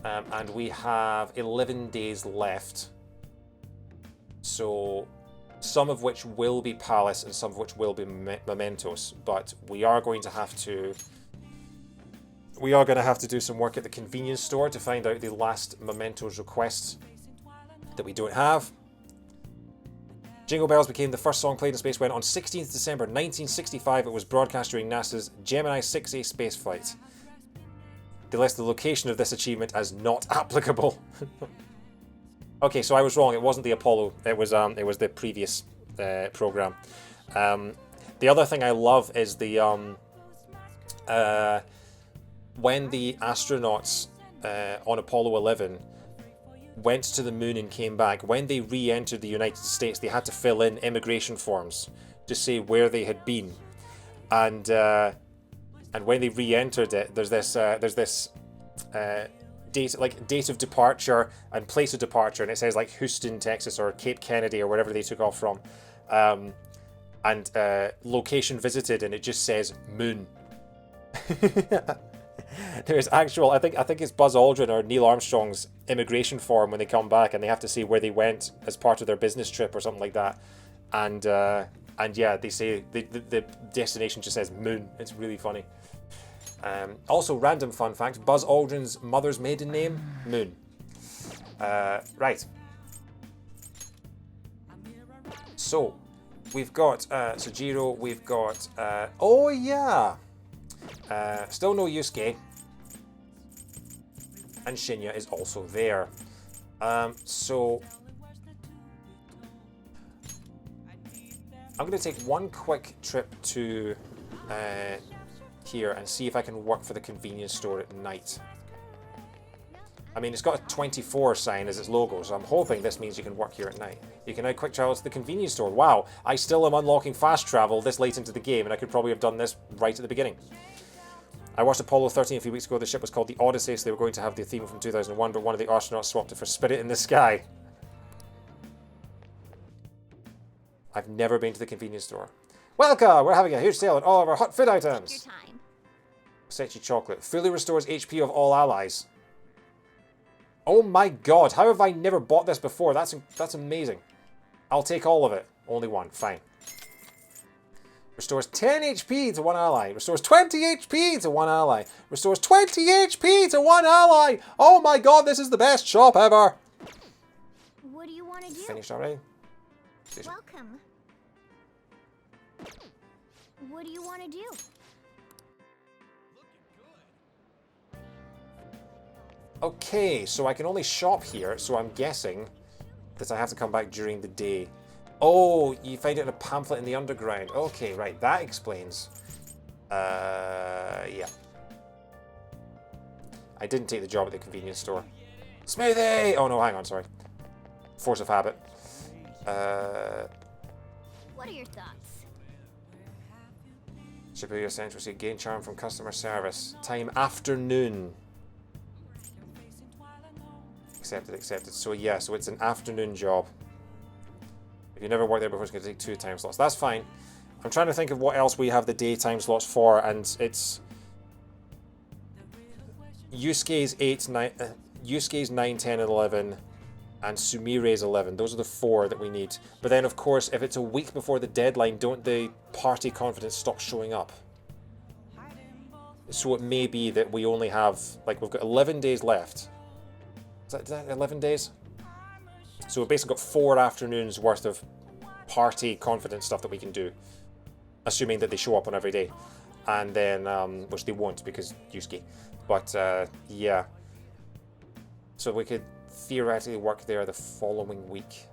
[SPEAKER 1] And we have 11 days left. So some of which will be Palace and some of which will be Mementos. But we are going to have to... We are going to have to do some work at the convenience store to find out the last Mementos requests that we don't have. Jingle Bells became the first song played in space when on 16th December 1965 it was broadcast during NASA's Gemini 6A spaceflight. They list the location of this achievement as not applicable. Okay, so I was wrong. It wasn't the Apollo. It was the previous program. The other thing I love is the when the astronauts on Apollo 11 went to the moon and came back, when they re-entered the United States, they had to fill in immigration forms to say where they had been. And when they re-entered it, there's this date of departure and place of departure, and it says like Houston, Texas, or Cape Kennedy, or wherever they took off from, and location visited, and it just says moon. There's actual, I think it's Buzz Aldrin or Neil Armstrong's immigration form when they come back, and they have to say where they went as part of their business trip or something like that, and yeah, they say the destination just says moon. It's really funny. Also, random fun fact: Buzz Aldrin's mother's maiden name, Moon. Right. So we've got Sojiro. We've got oh yeah. Still no Yusuke. And Shinya is also there. So I'm going to take one quick trip to here and see if I can work for the convenience store at night. I mean, it's got a 24 sign as its logo, so I'm hoping this means you can work here at night. You can now quick travel to the convenience store. Wow, I still am unlocking fast travel this late into the game, and I could probably have done this right at the beginning. I watched Apollo 13 a few weeks ago. The ship was called the Odyssey, so they were going to have the theme from 2001, but one of the astronauts swapped it for Spirit in the Sky. I've never been to the convenience store. Welcome! We're having a huge sale on all of our hot food items.
[SPEAKER 9] Take your time.
[SPEAKER 1] Sechi chocolate. Fully restores HP of all allies. Oh my god, how have I never bought this before? That's amazing. I'll take all of it. Only one, fine. Restores 10 HP to one ally. Restores 20 HP to one ally. Restores 20 HP to one ally. Oh my god, this is the best shop ever.
[SPEAKER 9] What do you want to do?
[SPEAKER 1] Finished already?
[SPEAKER 9] Welcome. What do you want to do?
[SPEAKER 1] Okay, so I can only shop here, so I'm guessing that I have to come back during the day. Oh, you find it in a pamphlet in the underground. Okay, right, that explains. Yeah. I didn't take the job at the convenience store. Smoothie! Oh no, hang on, sorry. Force of habit.
[SPEAKER 9] What are your thoughts?
[SPEAKER 1] Shibuya Central Sea, gain charm from customer service. Time afternoon. Accepted. So yeah, so it's an afternoon job. If you never worked there before, it's going to take 2 time slots. That's fine. I'm trying to think of what else we have the day time slots for, and it's Yusuke's 9, 10, and 11, and Sumire's 11. Those are the 4 that we need. But then, of course, if it's a week before the deadline, don't the party confidence stop showing up? So it may be that we only have, like, we've got 11 days left. Is that 11 days? So we've basically got 4 afternoons worth of party confidence stuff that we can do, assuming that they show up on every day, and then which they won't because Yusuke. But yeah, so we could theoretically work there the following week.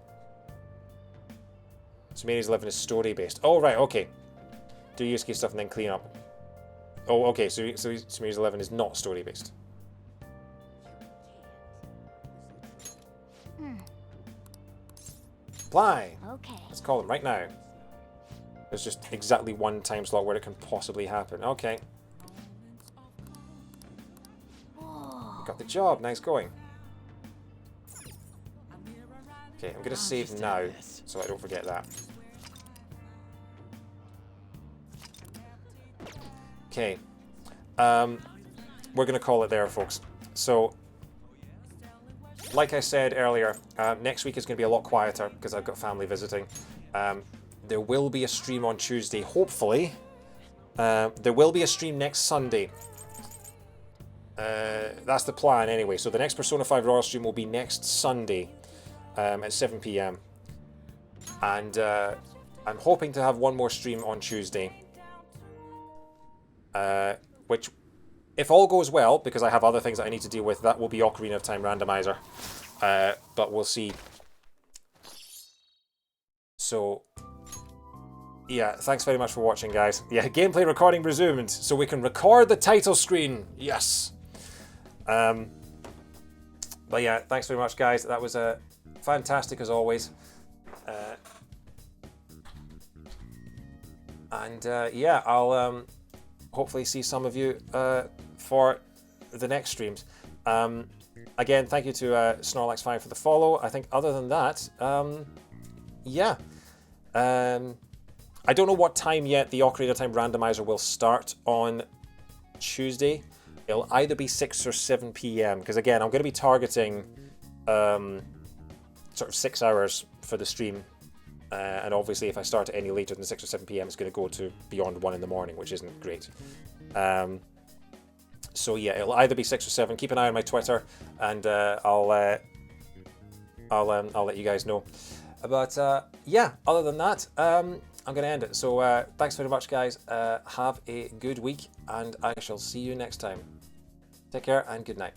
[SPEAKER 1] So Mary's 11 is story based. Oh right, okay. Do Yusuke stuff and then clean up. Oh okay, so Mary's 11 is not story based. Apply.
[SPEAKER 9] Okay.
[SPEAKER 1] Let's call them right now. There's just exactly one time slot where it can possibly happen. Okay.
[SPEAKER 9] Whoa.
[SPEAKER 1] Got the job. Nice going. Okay, I'm going to save
[SPEAKER 2] just
[SPEAKER 1] now
[SPEAKER 2] add this.
[SPEAKER 1] so I don't forget that. Okay. We're going to call it there, folks. So, like I said earlier, next week is going to be a lot quieter because I've got family visiting. There will be a stream on Tuesday, hopefully. There will be a stream next Sunday. That's the plan anyway. So the next Persona 5 Royal stream will be next Sunday at 7 PM. And I'm hoping to have one more stream on Tuesday. Which, if all goes well, because I have other things that I need to deal with, that will be Ocarina of Time Randomizer. But we'll see. So, yeah, thanks very much for watching, guys. Yeah, gameplay recording resumed, so we can record the title screen. Yes. But yeah, thanks very much, guys. That was fantastic as always. Yeah, I'll hopefully see some of you for the next streams. Again, thank you to Snorlax5 for the follow. I think other than that, yeah. I don't know what time yet the Ocarina of Time Randomizer will start on Tuesday. It'll either be 6 or 7 PM, because again, I'm going to be targeting sort of 6 hours for the stream. And obviously, if I start any later than 6 or 7 PM, it's going to go to beyond 1 in the morning, which isn't great. So yeah, it'll either be 6 or 7. Keep an eye on my Twitter, and I'll let you guys know. But yeah, other than that, I'm going to end it. So thanks very much, guys. Have a good week, and I shall see you next time. Take care and good night.